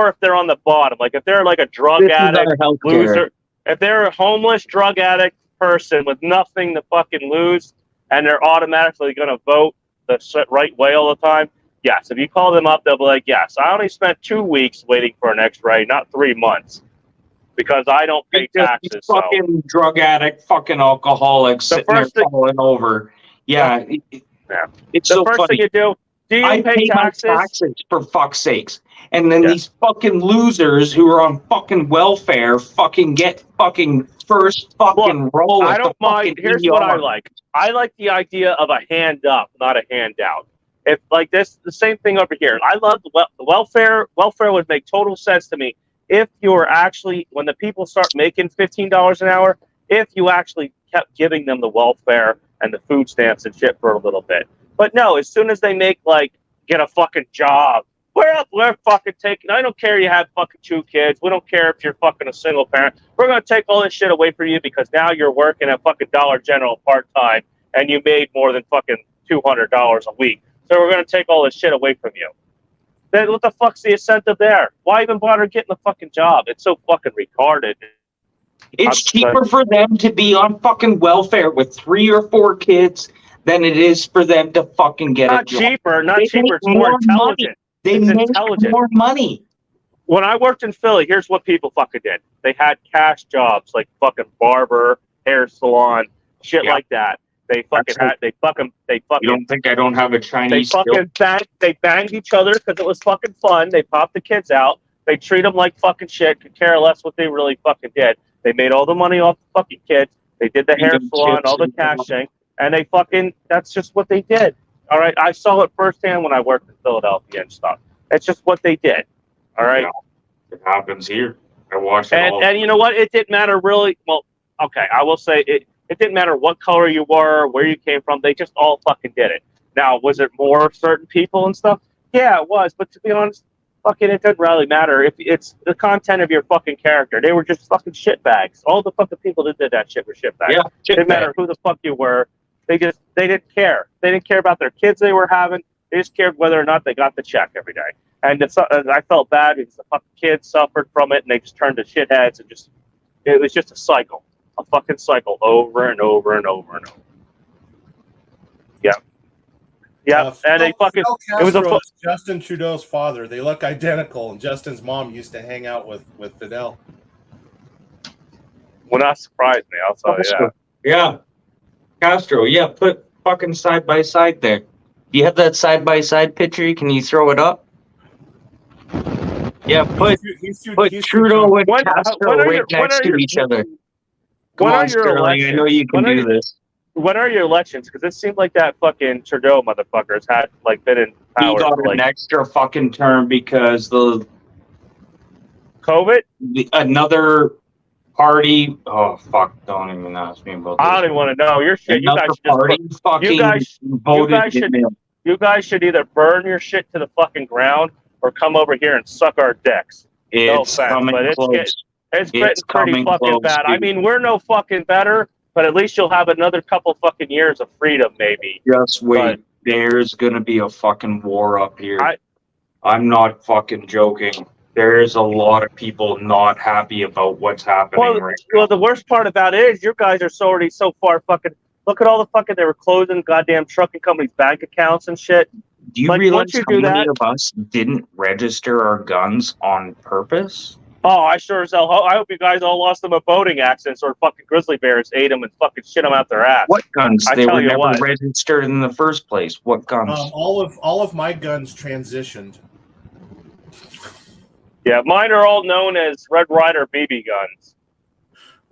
if they're on the bottom, like if they're like a drug This is addict, our healthcare. loser, if they're a homeless drug addict person with nothing to fucking lose, and they're automatically going to vote the right way all the time. Yes, if you call them up, they'll be like, "Yes, I only spent 2 weeks waiting for an X-ray, not 3 months, because I don't pay It's just taxes." these So fucking drug addict, fucking alcoholics The sitting there first thing- falling over. Yeah. Yeah. It's the so first funny. thing you do you I pay pay taxes? my taxes for fuck's sakes. And then Yeah. these fucking losers who are on fucking welfare fucking get fucking first fucking row I at the don't mind. fucking Here's what I ER. like. I like the idea of a hand up, not a handout. If like this, the same thing over here. I love the welfare. Welfare would make total sense to me if you were actually, when the people start making $15 an hour, if you actually kept giving them the welfare and the food stamps and shit for a little bit. But no, as soon as they make get a fucking job, we're fucking taking. I don't care you have fucking 2 kids. We don't care if you're fucking a single parent. We're gonna take all this shit away from you because now you're working at fucking Dollar General part time and you made more than fucking $200 a week. So we're gonna take all this shit away from you. Then what the fuck's the incentive there? Why even bother getting the fucking job? It's so fucking retarded. It's cheaper for them to be on fucking welfare with 3 or 4 kids than it is for them to fucking get a Not job. cheaper, not They cheaper. make It's more more money. intelligent. They It's make intelligent. more money. When I worked in Philly, here's what people fucking did. They had cash jobs like fucking barber, hair salon, shit Yeah. like that. They fucking had. They fucking. You don't think I don't have a They Chinese fucking banged. They banged each other because it was fucking fun. They popped the kids out. They treat them like fucking shit. Could care less what they really fucking did. They made all the money off the fucking kids. They did the Feed hair them salon, chips all the and cashing, and they fucking. That's just what they did. All right, I saw it firsthand when I worked in Philadelphia and stuff. It's just what they did. All right. Yeah, it happens here. I watch it all. And you know what? It didn't matter really. Well, okay, I will say it. It didn't matter what color you were, where you came from. They just all fucking did it. Now, was it more certain people and stuff? Yeah, it was. But to be honest, fucking, it doesn't really matter if it's the content of your fucking character. They were just fucking shitbags. All the fucking people that did that shit were shitbags. Yeah, It didn't matter who the fuck you were. They didn't care. They didn't care about their kids they were having. They just cared whether or not they got the check every day. And I felt bad because the fucking kids suffered from it, and they just turned to shitheads, and it was just a cycle, a fucking cycle, over and over and over and over. Yeah, and they fucking. Fidel It was a Castro is Justin Trudeau's father. They look identical, and Justin's mom used to hang out with Fidel. Will not surprise me. I'll tell you that. Yeah. Castro, yeah, put fucking side by side there. Do you have that side by side picture? Can you throw it up? Yeah, put Trudeau and Castro right next to each other. Come on, Sterling, I know you can do this. When are your elections? Because it seemed like that fucking Trudeau motherfucker's had like been in power. He got an extra fucking term because the COVID. Another party. Oh fuck! Don't even ask me about this. I don't even want to know. Your shit. You guys You guys should either burn your shit to the fucking ground or come over here and suck our dicks. It's coming close. It's getting pretty fucking bad. Dude. I mean, we're no fucking better, but at least you'll have another couple fucking years of freedom, maybe. Just wait. There's gonna be a fucking war up here. I'm not fucking joking. There's a lot of people not happy about what's happening right now. Well, the worst part about it is you guys are already so far fucking. Look at all the fucking. They were closing goddamn trucking companies' bank accounts and shit. Do you realize how many of us didn't register our guns on purpose? Oh, I sure as hell. I hope you guys all lost them in boating accidents or fucking grizzly bears ate them and fucking shit them out their ass. What guns? They were never registered in the first place. What guns? All of my guns transitioned. Yeah, mine are all known as Red Ryder BB guns.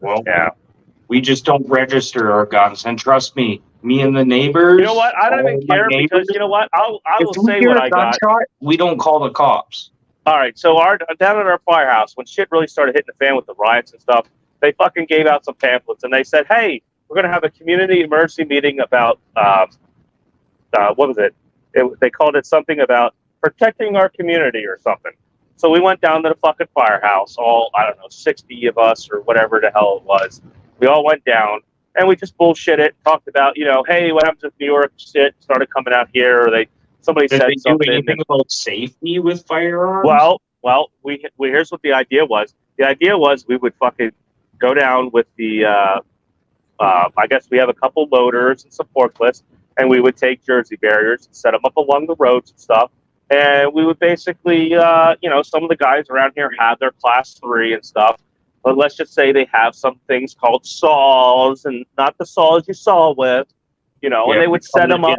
Well, yeah. We just don't register our guns. And trust me, me and the neighbors. You know what? I don't even care because you know what? I will say what I got. We don't call the cops. All right, so down at our firehouse, when shit really started hitting the fan with the riots and stuff, they fucking gave out some pamphlets and they said, "Hey, we're going to have a community emergency meeting about what was it? They called it something about protecting our community or something." So we went down to the fucking firehouse, all, I don't know, 60 of us or whatever the hell it was. We all went down and we just bullshitted, talked about, you know, hey, what happens if New York shit started coming out here, or somebody said something. Do anything about safety with firearms? Well, here's what the idea was. The idea was we would fucking go down with the, I guess we have a couple loaders and some forklifts, and we would take Jersey barriers and set them up along the roads and stuff. And we would basically, you know, some of the guys around here have their class 3 and stuff. But let's just say they have some things called saws, and not the saws you saw with, you know, and they would set them up.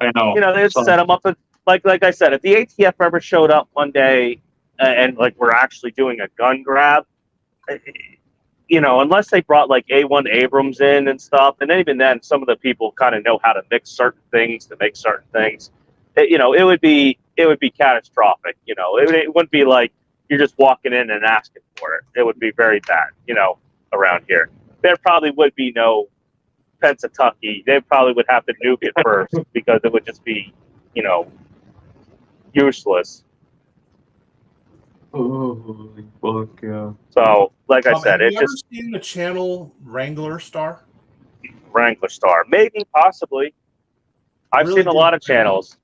I know. You know, they would set them up. Like I said, if the ATF ever showed up one day and like we're actually doing a gun grab, you know, unless they brought like A1 Abrams in and stuff, and even then, some of the people kind of know how to mix certain things to make certain things. You know, it would be catastrophic. You know, it wouldn't be like you're just walking in and asking for it. It would be very bad, you know, around here. There probably would be no Pennsatucky. They probably would have to nuke it first because it would just be, you know, useless. Oh, fuck yeah. So, like I said, it's just... Have you ever seen the channel Wrangler Star? Wrangler Star. Maybe, possibly. I've seen a lot of channels.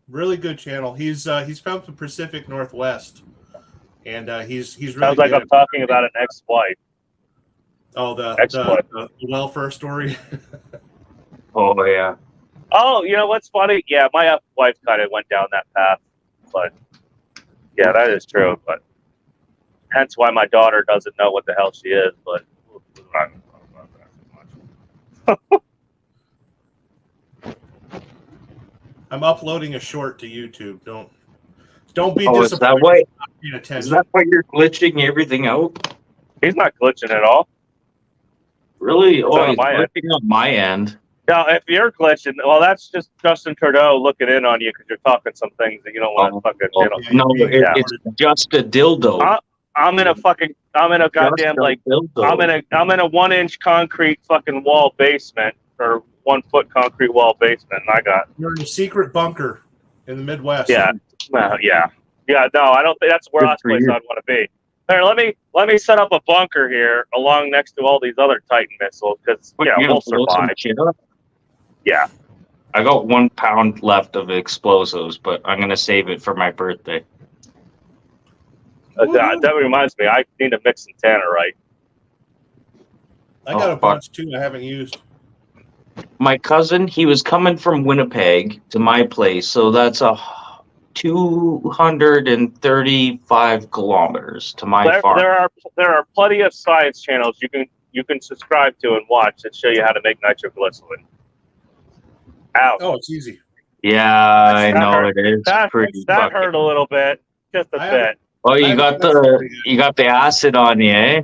Really good channel. He's from the Pacific Northwest. And he's really sounds like I'm talking about an ex-wife. Oh, the welfare story. Oh yeah. Oh, you know what's funny? Yeah, my wife kind of went down that path, but yeah, that is true. But hence why my daughter doesn't know what the hell she is. But I'm uploading a short to YouTube. Don't be Oh, is that disappointed. why? if you're not paying Is attention. that why you're glitching everything out? He's not glitching at all. Really? Oh, on he's my end. glitching on my end. Now, if you're glitching, well, that's just Justin Trudeau looking in on you because you're talking some things that you don't want to fucking. You know. No, Yeah. it's just a dildo. I'm in a goddamn Just a dildo. I'm in a 1-inch concrete fucking wall basement or 1 foot concrete wall basement, and I got You're in a secret bunker in the Midwest. yeah. No, I don't think that's where Good last for place you. I'd want to be. Here, let me set up a bunker here along next to all these other Titan missiles because What, you're we'll gonna blow some survive. shit up? Yeah. I got 1 pound left of explosives, but I'm gonna save it for my birthday. That reminds me, I need to mix some tannerite. I got Oh, a bunch too. I haven't used. My cousin, he was coming from Winnipeg to my place, so that's 235 kilometers to my farm. There are plenty of science channels you can subscribe to and watch that show you how to make nitroglycerin. Ouch. Oh, it's easy. Yeah, I That know hurt. it is That pretty. that fucking- hurt a little bit, just a I haven't- bit. Oh, I you haven't got the acid on you, eh?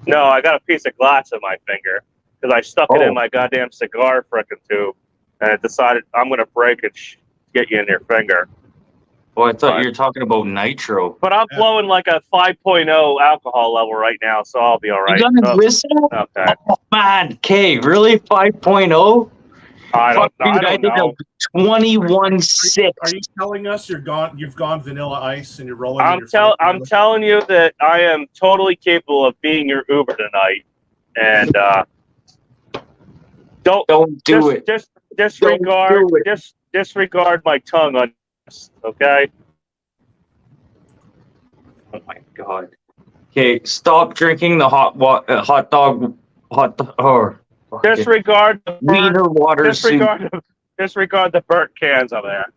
No, I got a piece of glass in my finger because I stuck it Oh. in my goddamn cigar frickin' tube, and it decided I'm gonna break it, get you in your finger. Oh, I thought Fine. you were talking about nitro. But I'm Yeah. blowing like a 5.0 alcohol level right now, so I'll be all right. You got a Oh, whistle? okay. Oh, man, K, really? 5.0? I Fuck, don't dude, I know. did a 21.6. Are you telling us you've gone vanilla ice and you're rolling? in your I'm telling you that I am totally capable of being your Uber tonight, and don't Do it. Just disregard Don't do it. disregard my tongue on this, okay? Oh my god. Okay, stop drinking the hot dog, or Disregard the burnt, wiener water soup. disregard the burnt cans over there.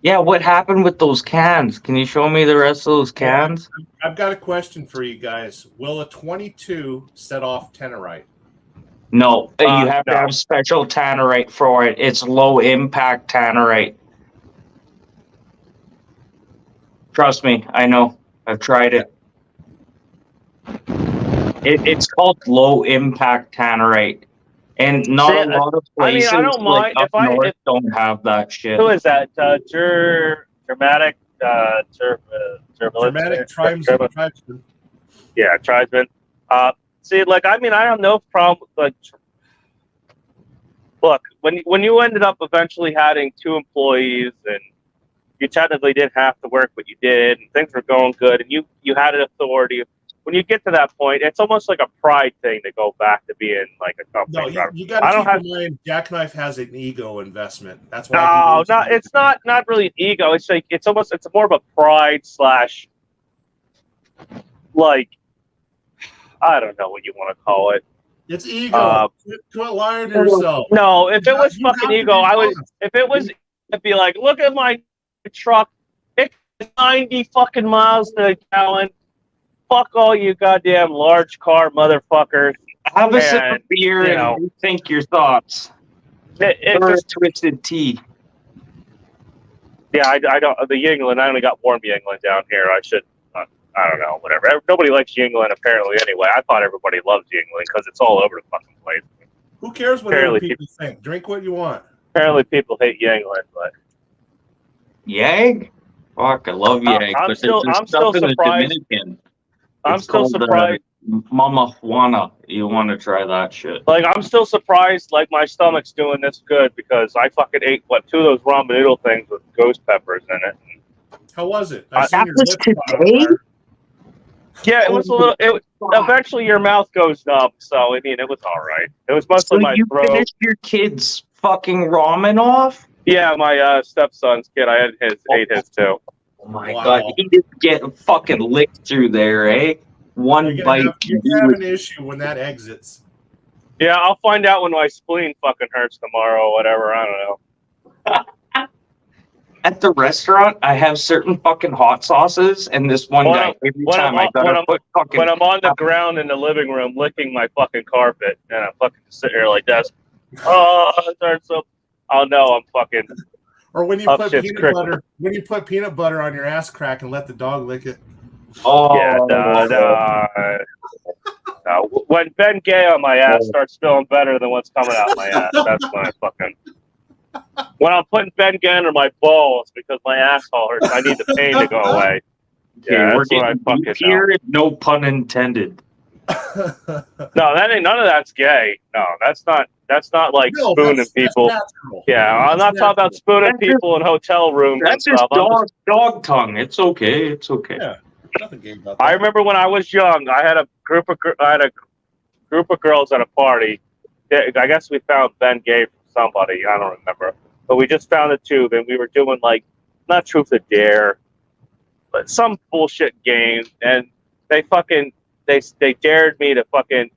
Yeah, what happened with those cans? Can you show me the rest of those cans? I've got a question for you guys. Will a 22 set off Tenorite? No, you have no. to have special tannerite for it. It's low impact tannerite. Trust me, I know. I've tried it. It's called low impact tannerite, and not See, a lot of I mean, places I don't like mind up north don't have that shit. Who is that? Dramatic Tribesman. Yeah, tribesman. See, like, I mean, I have no problem. Like, look, when you ended up eventually having 2 employees and you technically didn't have to work, but you did, and things were going good, and you had an authority. When you get to that point, it's almost like a pride thing to go back to being like a company No, driver. you got I to don't keep have- in mind Jackknife has an ego investment. That's why. No, it's not really ego. It's like it's more of a pride / like, I don't know what you want to call it. It's ego. Quit lying to yourself. No, if it was You have fucking to ego, be I would. honest. If it was, I'd be like, look at my truck. It's 90 fucking miles to the gallon. Fuck all you goddamn large car motherfuckers. Have a sip And, of beer you know, and think your thoughts. It Or just, twisted tea. yeah, I don't. The Yingling, I only got warm Yingling down here. I should. I don't know. Whatever. Nobody likes Yingling apparently. Anyway, I thought everybody loves Yingling because it's all over the fucking place. Who cares what Apparently other people think? Drink what you want. Apparently, people hate Yingling, but Yag? Fuck, I love Yag. I'm but still- there's I'm still stuff in the surprised. Dominican. I'm It's still called, surprised. Mama Juana. You want to try that shit? Like, I'm still surprised. Like, my stomach's doing this good because I fucking ate 2 of those ramen noodle things with ghost peppers in it. How was it? That seen your was lips caught on today? fire. Yeah, it was a little. Eventually, your mouth goes numb. So I mean, it was all right. It was mostly So my you throat. finished your kid's fucking ramen off? Yeah, my stepson's kid. I had ate his too. Oh my Wow. god, he didn't get fucking licked through there, eh? One You're bite. gonna have an issue when that exits. Yeah, I'll find out when my spleen fucking hurts tomorrow or whatever. I don't know. At the restaurant, I have certain fucking hot sauces, and this one When guy, I'm- every when time I'm- I gotta put fucking. When I'm on the ground in the living room licking my fucking carpet, and I'm fucking just sitting here like this. Oh, it hurts so. I'll know I'm fucking. Or when you Up put shit's peanut creek. butter, on your ass crack and let the dog lick it. Oh, Yeah, no. When Ben Gay on my ass starts feeling better than what's coming out my ass, that's when I fucking. When I'm putting Ben Gay under my balls because my asshole hurts, I need the pain to go away. Okay, Yeah, we're that's what I getting fucking deep here. No pun intended. No, that ain't none of that's gay. No, that's not like No, spooning that's people. natural. Yeah, I'm not That's talking about spooning That's just- people in hotel rooms and That's just stuff. I'm just- dog tongue. It's okay. It's okay. Yeah. Nothing gay about that. I remember when I was young, I had a group of girls at a party. Yeah, I guess we found Ben Gay from somebody. I don't remember, but we just found a tube, and we were doing like not Truth or Dare, but some bullshit game, and they dared me to fucking.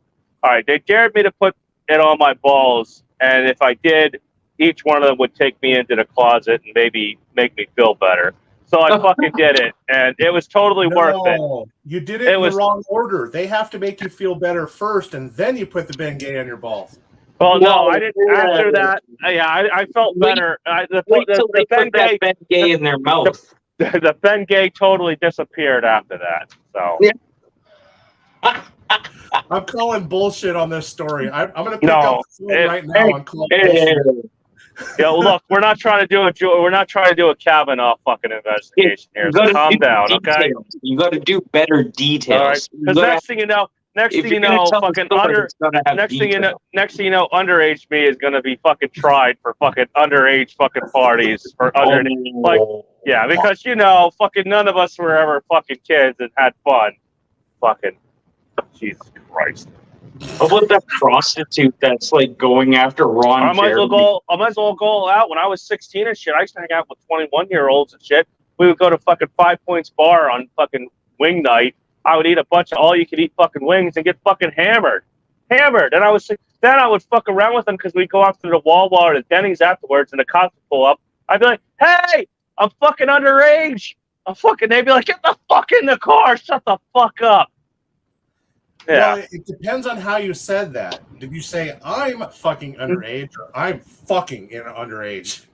All right, they dared me to put it on my balls, and if I did, each one of them would take me into the closet and maybe make me feel better. So I fucking did it, and it was totally worth it. No, you did it in the wrong order. They have to make you feel better first, and then you put the Ben Gay on your balls. Well, no, I didn't. After that, I felt better. Wait till they Ben put that Gay, Ben Gay in their mouth. the Ben Gay totally disappeared after that. So Yeah. I'm calling bullshit on this story. I'm going to pick No, up the phone right now and call Hey, bullshit. yeah, well, look, we're not trying to do a Kavanaugh fucking investigation here. you So gotta calm do down, okay? details. You got to do better details. All right. You Because gotta- next thing you know, if you're gonna tell the fucking story, under. it's gotta have Next thing detail. you know, underage me is gonna be fucking tried for fucking underage fucking parties for under. Like, yeah, because fucking none of us were ever fucking kids and had fun. Fucking Jesus Christ. How about that prostitute that's like going after Ron I might as Jeremy? well go out. When I was 16 and shit, I used to hang out with 21-year-olds and shit. We would go to fucking 5 Points Bar on fucking wing night. I would eat a bunch of all-you-could-eat fucking wings and get fucking hammered. And then I would fuck around with them because we'd go out to the Wawa or the Denny's afterwards, and the cops would pull up. I'd be like, "Hey, I'm fucking underage." They'd be like, "Get the fuck in the car! Shut the fuck up." Yeah. Well, it depends on how you said that. Did you say I'm fucking underage or I'm fucking in underage?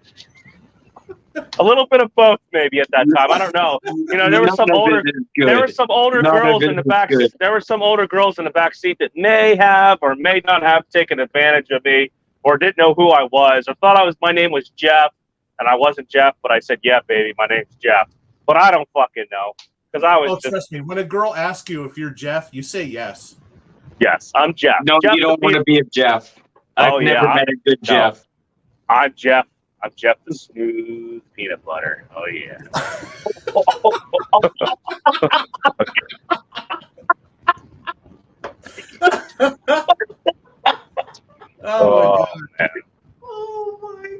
A little bit of both, maybe at that time. I don't know. There were some older. There were some older girls in the back. There were some older girls in the back seat that may have or may not have taken advantage of me, or didn't know who I was, or thought my name was Jeff, and I wasn't Jeff, but I said, "Yeah, baby, my name's Jeff." But I don't fucking know because I was. Trust me. When a girl asks you if you're Jeff, you say yes. Yes, I'm Jeff. No, Jeff you don't want to be a Jeff. I've never met a good Jeff. I'm Jeff. I'm Jeff the Smooth Peanut Butter. Oh yeah. Oh man. my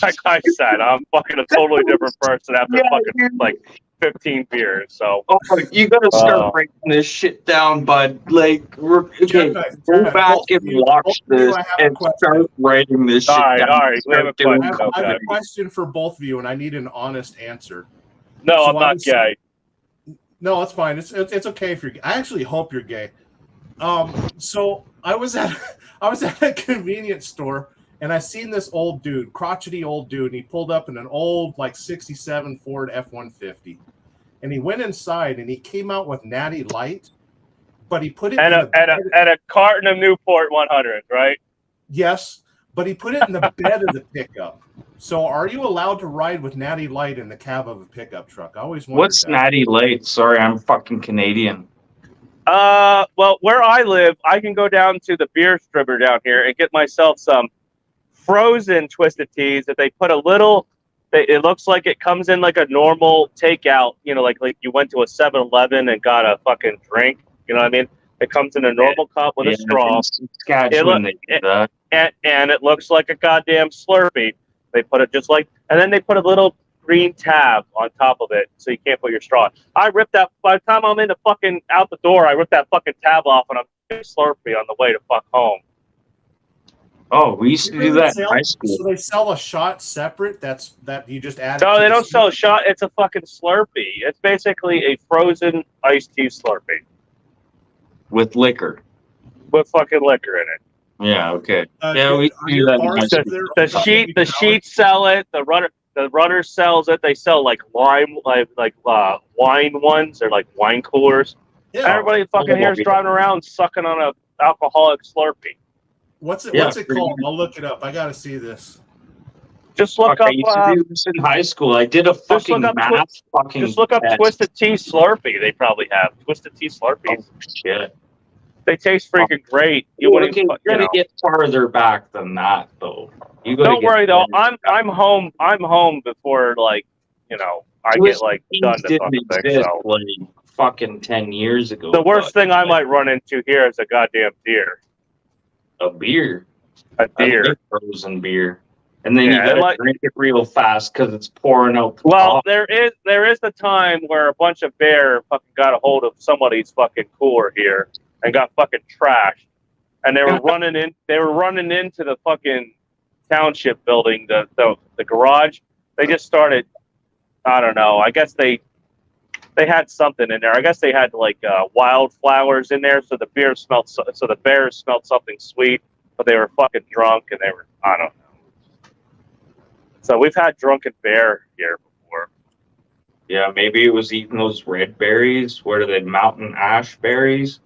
Like I said, I'm fucking a totally different person after fucking like 15 beers. So You gotta start breaking this shit down, bud. Like, okay, go back and watch this and start writing this shit down. All right. We have a question. I have a question for both of you, and I need an honest answer. No, I'm not gay. No, it's fine. It's okay if you're gay. I actually hope you're gay. So I was at a convenience store, and I seen this old dude, crotchety old dude, and he pulled up in an old like 67 Ford F-150. And he went inside and he came out with Natty Light, but he put it and a carton of Newport 100, right? Yes, but he put it in the bed of the pickup. So are you allowed to ride with Natty Light in the cab of a pickup truck? I always wondered What's Natty Light? Sorry, I'm fucking Canadian. Well, where I live, I can go down to the beer distributor down here and get myself some frozen Twisted Teas that they put a little. It looks like it comes in like a normal takeout, like you went to a 7-Eleven and got a fucking drink. You know what I mean? It comes in a normal cup with a straw. And it looks like a goddamn Slurpee. They put it and then they put a little green tab on top of it so you can't put your straw. I ripped that. By the time I'm in the fucking out the door, I ripped that fucking tab off and I'm getting Slurpee on the way to fuck home. Oh, we used to do that in high school. So they sell a shot separate. That you just add. No, they don't sell a shot. It's a fucking Slurpee. It's basically a frozen iced tea Slurpee with liquor. With fucking liquor in it. Yeah, okay. Uh, Yeah, we are do there that. bars in up there? The sheet sell it. The runner sells it. They sell like wine ones or like wine coolers. Yeah. Everybody fucking here is driving around sucking on a alcoholic Slurpee. What's it Yeah, called? I'll look it up. I gotta see this. Just look Fuck, I up. used to do this in high school. I did a fucking look up math fucking Just look up test. Twisted Tea Slurpee. They probably have Twisted Tea Slurpees. Oh, shit. They taste freaking great. You You wouldn't. gotta You know. get farther back than that, though. You gotta Don't get worry though. farther I'm back. home. I'm home before I get Twisted like Teas done to didn't fucking thing. exist So like fucking 10 years ago. the worst but, thing I like, might run into here is a goddamn deer. a beer. A deer. A big frozen beer. And then you Yeah, gotta drink it real fast because it's pouring out the Well, top. there is the time where a bunch of bear fucking got a hold of somebody's fucking cooler here and got fucking trashed, and they were running into the fucking township building, the garage. They just started. I don't know. I guess they had something in there. I guess they had like wildflowers in there, so the beer smelled. So the bears smelled something sweet, but they were fucking drunk and they were. I don't know. So we've had drunken bear here before. Yeah, maybe it was eating those red berries. What are they? Mountain ash berries?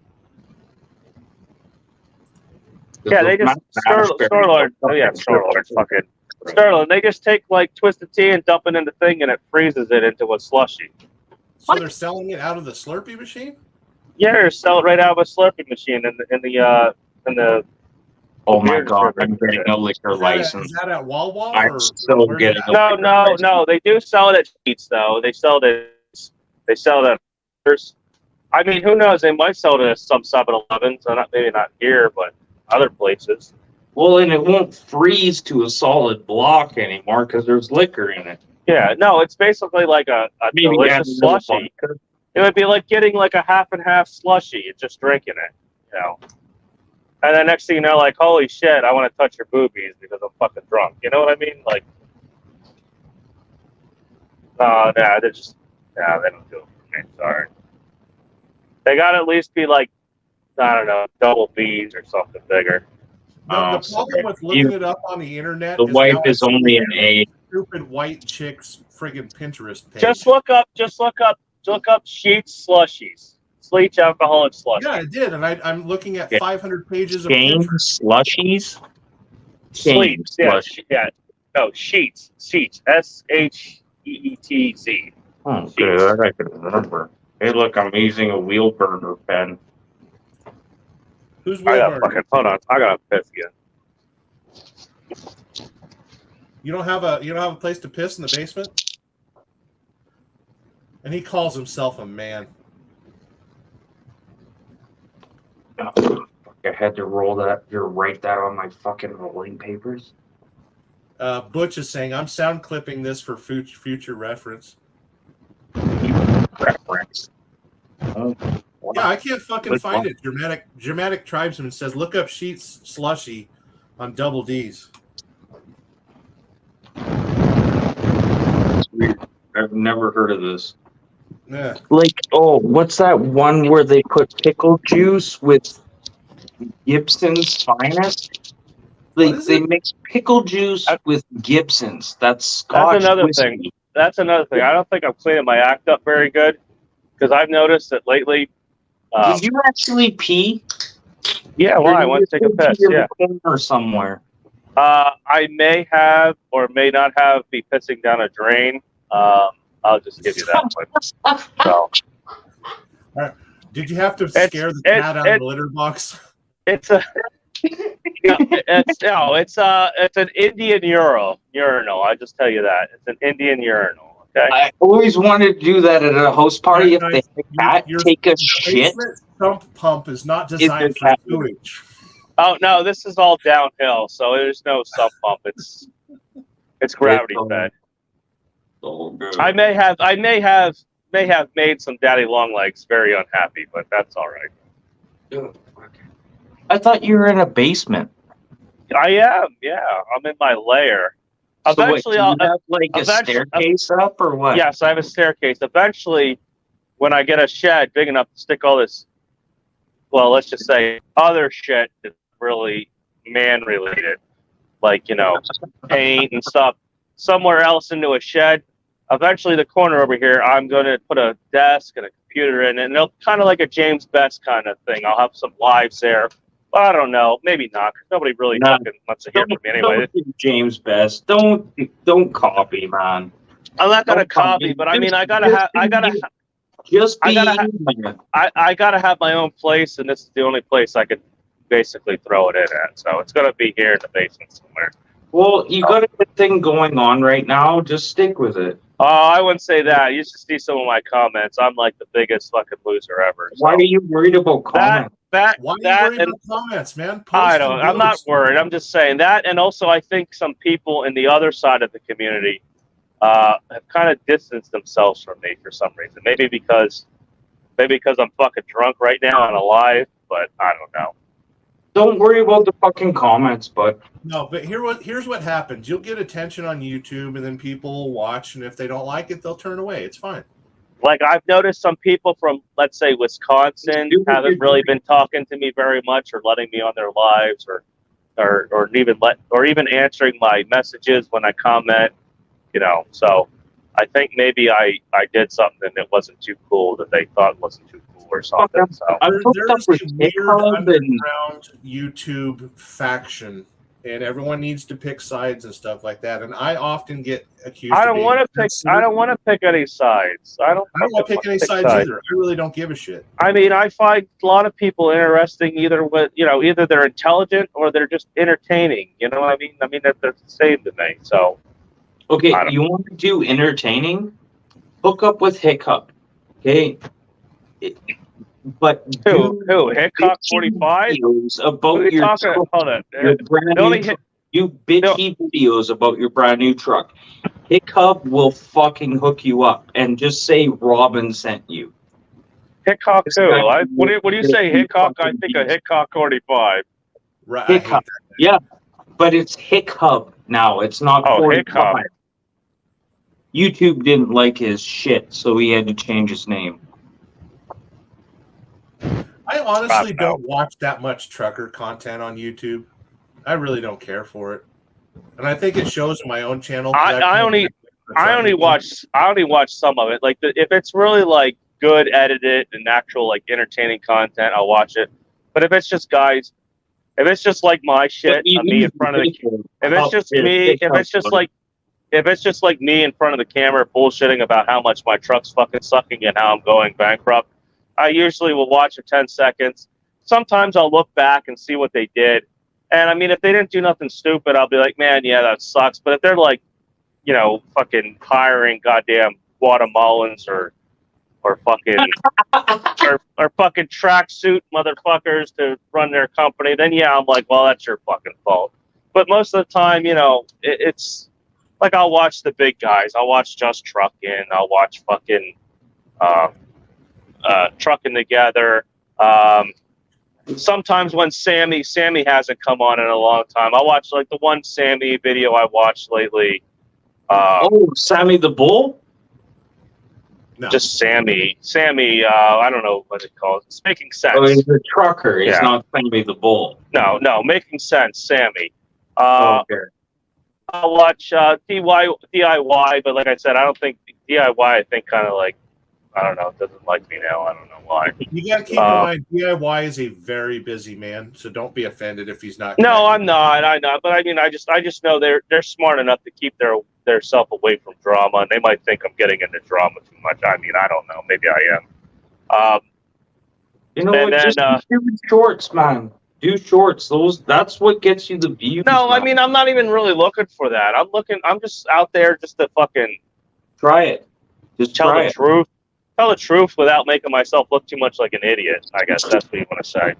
Yeah, they just Starlord. Oh yeah, Starlord. Fucking Starlord. They just take like Twisted Tea and dump it in the thing, and it freezes it into a slushy. So they're selling it out of the Slurpee machine? Yeah, or sell it right out of a Slurpee machine in the. Oh my god, I'm getting a liquor license. Is that at Wawa? I'm Or so where's getting it at? No. They do sell it at Sheets though. They sell it at. I mean, who knows? They might sell it at some 7-Eleven. So maybe not here, but other places. Well, and it won't freeze to a solid block anymore because there's liquor in it. Yeah, no, it's basically like a Maybe add delicious a little slushy. vodka. It would be like getting like a half and half slushy and just drinking it, And then next thing you know, like, holy shit, I want to touch your boobies because I'm fucking drunk. You know what I mean? Like, they don't do it for me. Sorry. They got to at least be like, I don't know, double B's or something bigger. The problem sorry. with looking it up on the internet The wife now is I see only an A. stupid white chicks friggin' Pinterest page. Just look up Sheets slushies. Sleech alcoholic slushies. Yeah, I did, and I'm looking at Yeah. 500 pages of Game Pinterest. slushies? Sleets, Game yeah, slush. No, Sheets, SHEETZ. Oh, good. I can remember. Hey, look, I'm using a wheel burner pen. Who's I got Wilbur? hold on, I got to piss again. You don't have a place to piss in the basement? And he calls himself a man. I had to write that on my fucking rolling papers. Butch is saying, I'm sound clipping this for future reference. Reference. Yeah, I can't fucking find it. Dramatic Tribesman says, look up Sheets slushy on double D's. It's weird. I've never heard of this. Yeah. Like, what's that one where they put pickle juice with Gibson's Finest? They mix pickle juice with Gibson's. That's Scotch another whiskey. thing. That's another thing. I don't think I'm cleaning my act up very good because I've noticed that lately. Did you actually pee? Yeah, well, I went to take a piss. Yeah. Or somewhere. I may have or may not have be pissing down a drain. I'll just give you that one. So, Did you have to scare the cat out of the litter box? It's an Indian urinal. I just tell you that it's an Indian urinal. Okay. I always wanted to do that at a host party. If they have a cat take a shit, Sump pump is not designed for sewage. Oh no, this is all downhill, so there's no sump pump. It's gravity fed. So good. I may have made some daddy long legs very unhappy, but that's all right. I thought you were in a basement. I am, yeah. I'm in my lair. Eventually, I'll have like a staircase up or what? Yes, I have a staircase. Eventually, when I get a shed big enough to stick all this, well, let's just say other shit that really man related, like, you know, paint and stuff, somewhere else into a shed. Eventually, the corner over here, I'm going to put a desk and a computer in it, and it'll kind of like a James Best kind of thing. I'll have some lives there. But I don't know. Maybe not, because nobody really Nah. fucking wants to hear from me anyway. Don't do James Best. Don't copy, man. I'm not going to Don't copy. copy, but I mean, I gotta have my own place, and this is the only place I could basically throw it in at. So it's going to be here in the basement somewhere. Well, you got a good thing going on right now. Just stick with it. Oh, I wouldn't say that. You should see some of my comments. I'm like the biggest fucking loser ever. So. Why are you worried about comments? Why are you worried and about comments, man? Post I them, don't. I'm not worried. I'm just saying that, and also I think some people in the other side of the community have kind of distanced themselves from me for some reason. Maybe because I'm fucking drunk right now and alive, but I don't know. Don't worry about the fucking comments, but No, but here's what happens. You'll get attention on YouTube, and then people will watch, and if they don't like it, they'll turn away. It's fine. Like, I've noticed some people from, let's say, Wisconsin haven't really been talking to me very much or letting me on their lives or even answering my messages when I comment, you know. So I think maybe I did something that wasn't too cool that they thought wasn't too cool or something. So There's up with a weird TikTok and- underground YouTube faction, and everyone needs to pick sides and stuff like that. And I often get accused. I don't want to pick any sides. I don't want to pick any sides either. I really don't give a shit. I mean, I find a lot of people interesting either they're intelligent or they're just entertaining. You know what I mean? I mean, they're the same to me. So okay, you want to do entertaining? Hook up with Hiccup. Okay. But who? Hickok 45? About your talking? truck, Hold on. your brand new truck. You bitchy videos about your brand new truck. Hiccup will fucking hook you up and just say Robin sent you. Hickok who? What do you say, Hickok? I think a Hickok 45. Right. Hiccup. Yeah, but it's Hiccup now. It's not 45. Hiccup. YouTube didn't like his shit, so he had to change his name. I honestly don't watch that much trucker content on YouTube. I really don't care for it, and I think it shows on my own channel. I only watch some of it. Like if it's really like good edited and actual like entertaining content, I'll watch it. But if it's just guys, if it's just like my shit, me in front of the, if it's just me, if it's just like me in front of the camera bullshitting about how much my truck's fucking sucking and how I'm going bankrupt, I usually will watch for 10 seconds. Sometimes I'll look back and see what they did. And I mean, if they didn't do nothing stupid, I'll be like, man, yeah, that sucks. But if they're like, you know, fucking hiring goddamn Guatemalans or fucking or fucking tracksuit motherfuckers to run their company, then yeah, I'm like, well, that's your fucking fault. But most of the time, you know, it's like I'll watch the big guys. I'll watch Just Trucking. I'll watch fucking Trucking Together. Sometimes when Sammy hasn't come on in a long time, I watch like the one Sammy video I watched lately. Sammy the Bull? No. Just Sammy. I don't know what it calls. It's Making Sense. Oh, he's a trucker. He's Yeah. not Sammy the Bull. No, Making Sense, Sammy. Okay. I'll watch DIY, but like I said, I don't think DIY. I think kind of like, I don't know, doesn't like me now. I don't know why. You got to keep in mind, DIY is a very busy man, so don't be offended if he's not. No, I'm not. I know, but I mean, I just know they're smart enough to keep their self away from drama, and they might think I'm getting into drama too much. I mean, I don't know. Maybe I am. You know and what? then, Just do shorts, man. Do shorts. That's what gets you the views. No, man. I mean, I'm not even really looking for that. I'm just out there just to fucking try it. Just tell try the it. truth. Tell the truth without making myself look too much like an idiot. I guess that's what you want to say.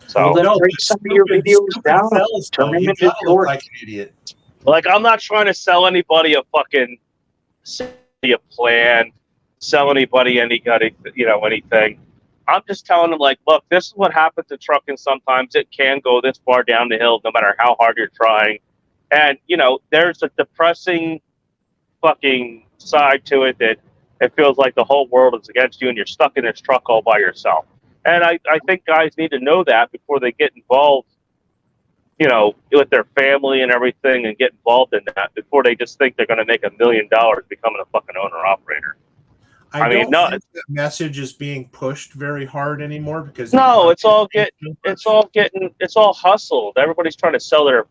So, Well, then break some of your videos down. Turn them You into gotta look shorts. like an idiot. like, I'm not trying to sell anybody a plan, sell anybody anything. I'm just telling them, like, look, this is what happens to trucking sometimes. It can go this far down the hill no matter how hard you're trying. And, you know, there's a depressing fucking side to it that it feels like the whole world is against you and you're stuck in this truck all by yourself. And I think guys need to know that before they get involved, you know, with their family and everything and get involved in that before they just think they're going to make $1 million becoming a fucking owner operator. I mean, don't think that message is being pushed very hard anymore because it's all hustled. Everybody's trying to sell their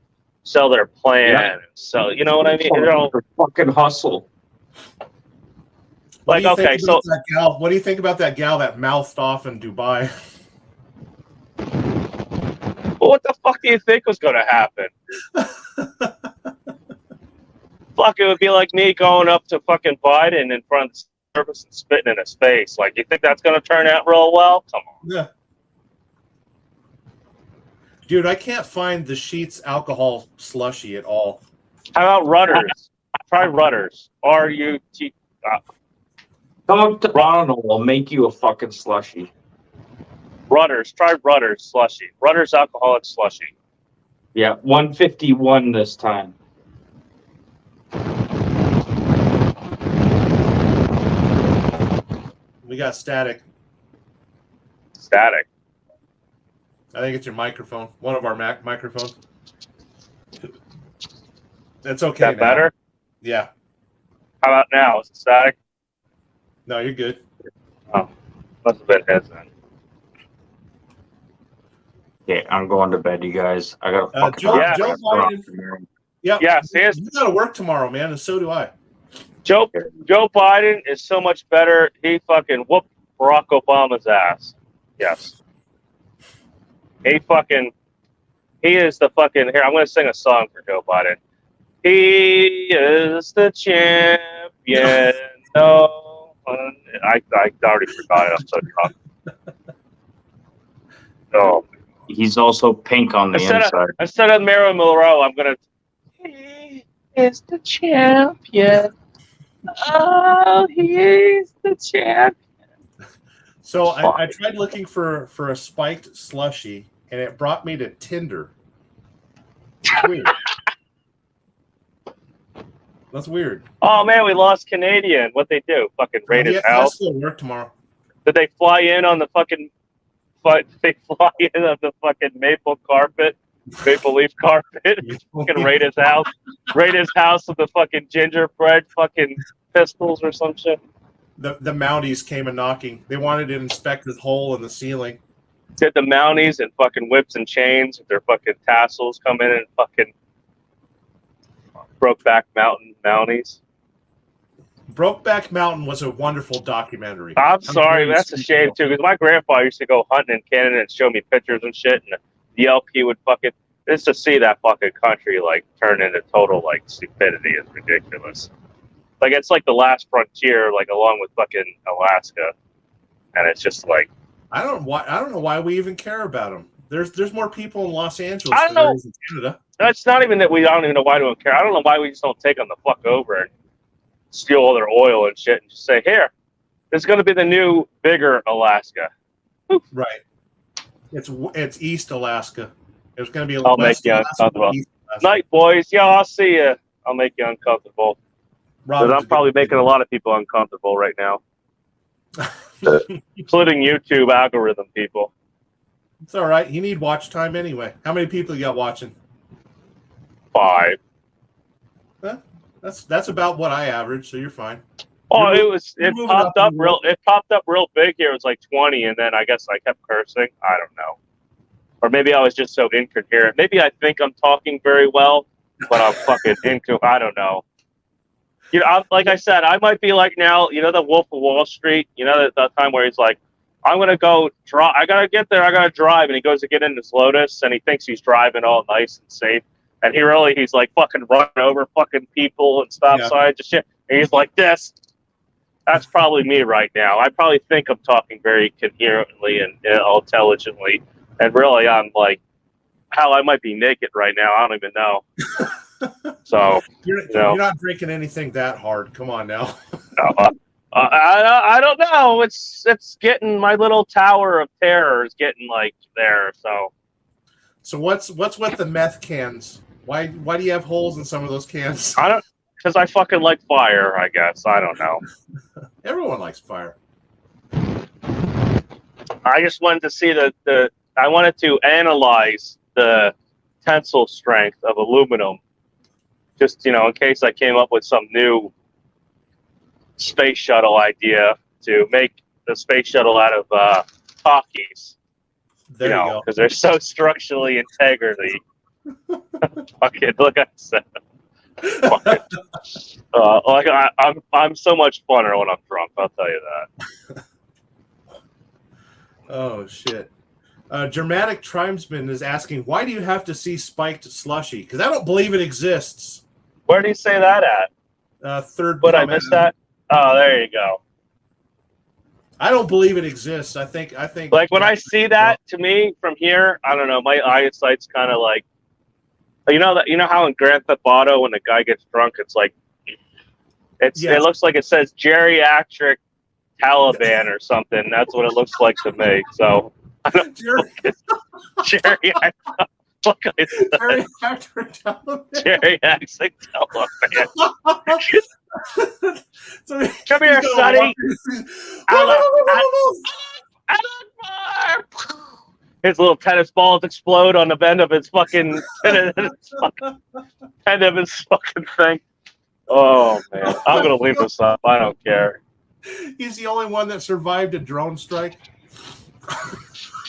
plan. Yeah. So you know what I mean? You know, Fucking hustle. like okay, so what do you think about that gal that mouthed off in Dubai? well, what the fuck do you think was going to happen? Fuck, it would be like me going up to fucking Biden in front of the service and spitting in his face. Like, you think that's going to turn out real well? Come on. Yeah. Dude, I can't find the Sheets alcohol slushy at all. How about Rudders? Try Rudders. R-U-T. Come to Ronald, I'll make you a fucking slushy. Rudders. Try Rudders slushy. Rudders alcoholic slushy. Yeah, 151 this time. We got static. Static. I think it's your microphone. One of our Mac microphones. That's okay. Is that better? Yeah. How about now? Is it static? No, you're good. Oh, must have been his then. Okay, I'm going to bed, you guys. I got to Joe Biden. Yeah. Yes, You got to work tomorrow, man, and so do I. Joe Biden is so much better. He fucking whooped Barack Obama's ass. Yes. He is the fucking, here, I'm going to sing a song for Joe Biden. He is the champion. No, I already forgot it. I'm so drunk. Oh. He's also pink on the inside. Instead of Marilyn Monroe, I'm going to, he is the champion. Oh, he's the champion. So I tried looking for a spiked slushy, and it brought me to Tinder. That's weird. That's weird. Oh man, we lost Canadian. What they do? Fucking raid his house. Still work tomorrow. Did they fly in on the fucking? They fly in on the fucking maple leaf carpet. Fucking raid his house. Raid his house with the fucking gingerbread fucking pistols or some shit. The Mounties came a knocking. They wanted to inspect this hole in the ceiling. Did the Mounties and fucking whips and chains with their fucking tassels come in and fucking Brokeback Mountain Mounties? Brokeback Mountain was a wonderful documentary. I'm sorry, that's a shame too, because my grandpa used to go hunting in Canada and show me pictures and shit, and the elk he would fucking, just to see that fucking country like turn into total like stupidity is ridiculous. Like it's like the last frontier, like along with fucking Alaska, and it's just like I don't know why we even care about them. There's more people in Los Angeles than there is in Canada. That's not even that I don't even know why we don't care. I don't know why we just don't take them the fuck over and steal all their oil and shit and just say, here, this is going to be the new, bigger Alaska. Right. It's East Alaska. It's going to be I'll make you uncomfortable. Night, boys. Yeah, I'll see you. I'll make you uncomfortable. Because I'm probably making a lot of people uncomfortable right now. Including YouTube algorithm people. It's all right. You need watch time anyway. How many people you got watching? 5. Huh? That's about what I average, so you're fine. Oh, it popped up real big here. It was like 20, and then I guess I kept cursing. I don't know. Or maybe I was just so incoherent. Maybe I think I'm talking very well, but I'm fucking incoherent. I don't know. You know, like I said, I might be like now, you know, the Wolf of Wall Street, you know, that time where he's like, I'm going to go drive. I got to get there. I got to drive. And he goes to get in his Lotus, and he thinks he's driving all nice and safe. And he's like fucking running over fucking people and stop signs and shit. And he's like this. That's probably me right now. I probably think I'm talking very coherently and intelligently. And really, I'm like, how I might be naked right now. I don't even know. So you're not drinking anything that hard. Come on now. I don't know. It's getting, my little tower of terror is getting like there. So what's with the meth cans? Why do you have holes in some of those cans? Because I fucking like fire, I guess. I don't know. Everyone likes fire. I just wanted to see I wanted to analyze the tensile strength of aluminum, just in case I came up with some new space shuttle idea to make the space shuttle out of talkies. There you go. Because they're so structurally integrity. Fucking look at that. I'm so much funner when I'm drunk. I'll tell you that. Oh shit. Dramatic Tribesman is asking, why do you have to see spiked slushy? Because I don't believe it exists. Where do you say that at? Third. But I missed that. Oh, there you go. I don't believe it exists. I think. Like when I see that, to me from here, I don't know. My eyesight's kind of like, you know how in Grand Theft Auto when the guy gets drunk, it's like, it looks like it says geriatric Taliban or something. That's what it looks like to me. So I don't know. Geriatric. Geriatric Taliban. Geriatric Taliban. So come here, Sonny. His little tennis balls explode on the end of his fucking end of his fucking thing. Oh man, I'm gonna leave this up. I don't care. He's the only one that survived a drone strike.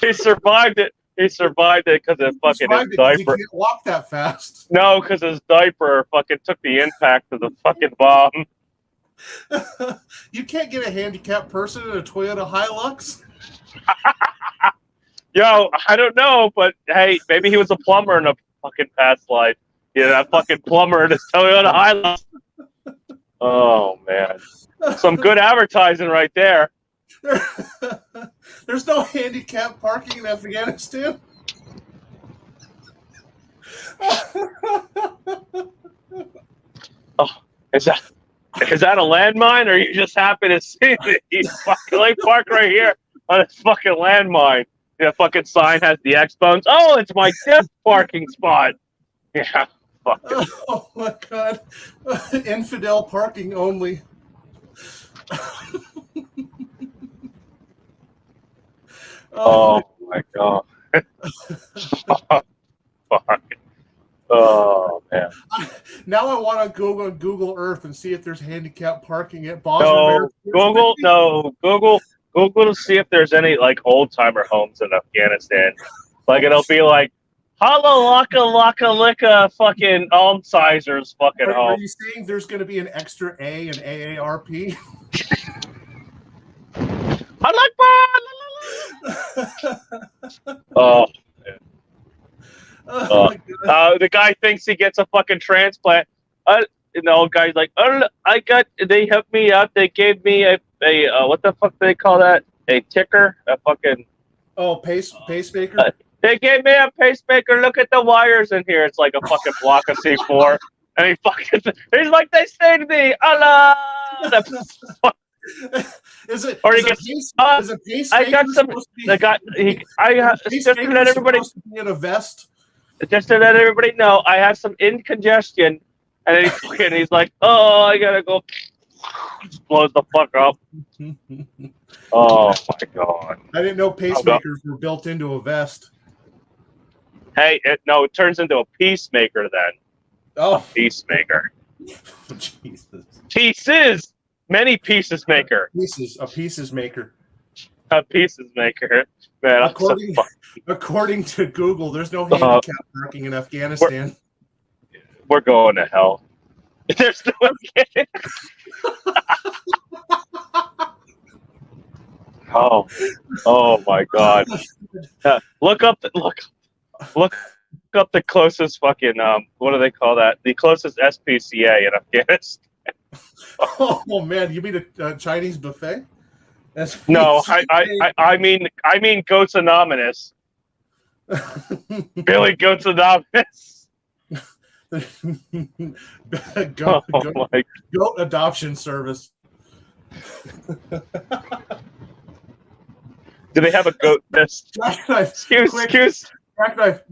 He survived it. He survived it because of fucking his diaper. He can't walk that fast. No, because his diaper fucking took the impact of the fucking bomb. You can't get a handicapped person in a Toyota Hilux. Yo, I don't know, but hey, maybe he was a plumber in a fucking past life. Yeah, that fucking plumber in a Toyota Hilux. Oh man, some good advertising right there. There's no handicap parking in Afghanistan. Oh, is that a landmine, or you just happy to see that he's fucking like parked right here on this fucking landmine? The fucking sign has the X bones. Oh, it's my death parking spot. Yeah, fuck it. Oh my god, infidel parking only. Oh my god. Fuck. Oh man. Now I want to go on Google Earth and see if there's handicapped parking at Bosnia. Google to see if there's any like old timer homes in Afghanistan. Like it'll be like Holla Laka Lika fucking Almsizer's fucking home. Are you saying there's going to be an extra A in AARP? Oh. Oh my God. The guy thinks he gets a fucking transplant. And the old guy's like, oh, they helped me out. They gave me a what the fuck do they call that? A ticker? A fucking... Oh, pacemaker? They gave me a pacemaker. Look at the wires in here. It's like a fucking block of C4. And he's like, they saved me. Allah! Is it? Or is he gets, a pacemaker I got some. Just to let everybody in a vest. Just to let everybody know, I have some congestion, and then he's like, "Oh, I gotta go." Just blows the fuck up. Oh my god! I didn't know pacemakers were built into a vest. Hey, it turns into a peacemaker then. Oh, a peacemaker. Jesus. Pieces. Many pieces maker. A pieces maker. A pieces maker. Man, according to Google, there's no handicap parking in Afghanistan. We're going to hell. There's no Oh my god. Look up the closest fucking what do they call that? The closest SPCA in Afghanistan. Oh man, you mean a Chinese buffet? No, I mean Goats Anonymous. Billy Goats Anonymous. Goat adoption service. Do they have a goat list? Excuse.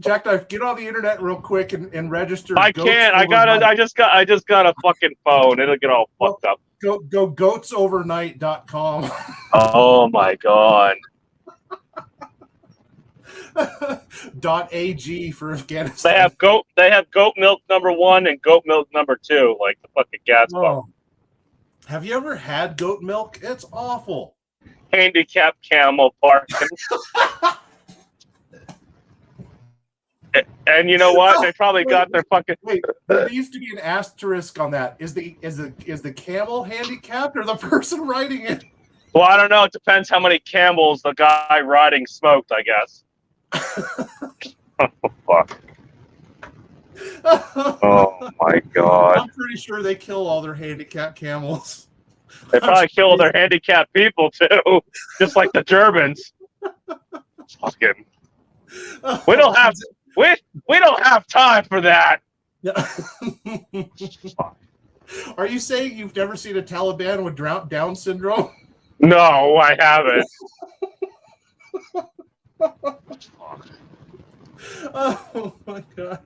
Jackknife, get on the internet real quick and register. I can't. I just got a fucking phone. It'll get all fucked up. Go goatsovernight.com. Oh my god. .ag for Afghanistan. They have goat milk #1 and goat milk #2, like the fucking gas pump. Oh. Have you ever had goat milk? It's awful. Handicap camel parking. And you know what? They probably got their fucking. Wait, there used to be an asterisk on that. Is the camel handicapped or the person riding it? Well, I don't know. It depends how many camels the guy riding smoked, I guess. Oh, fuck. Oh my god. I'm pretty sure they kill all their handicapped camels. They probably kill their handicapped people too, just like the Germans. Fucking. We don't have time for that. Are you saying you've never seen a Taliban with Down syndrome? No, I haven't. Oh my god.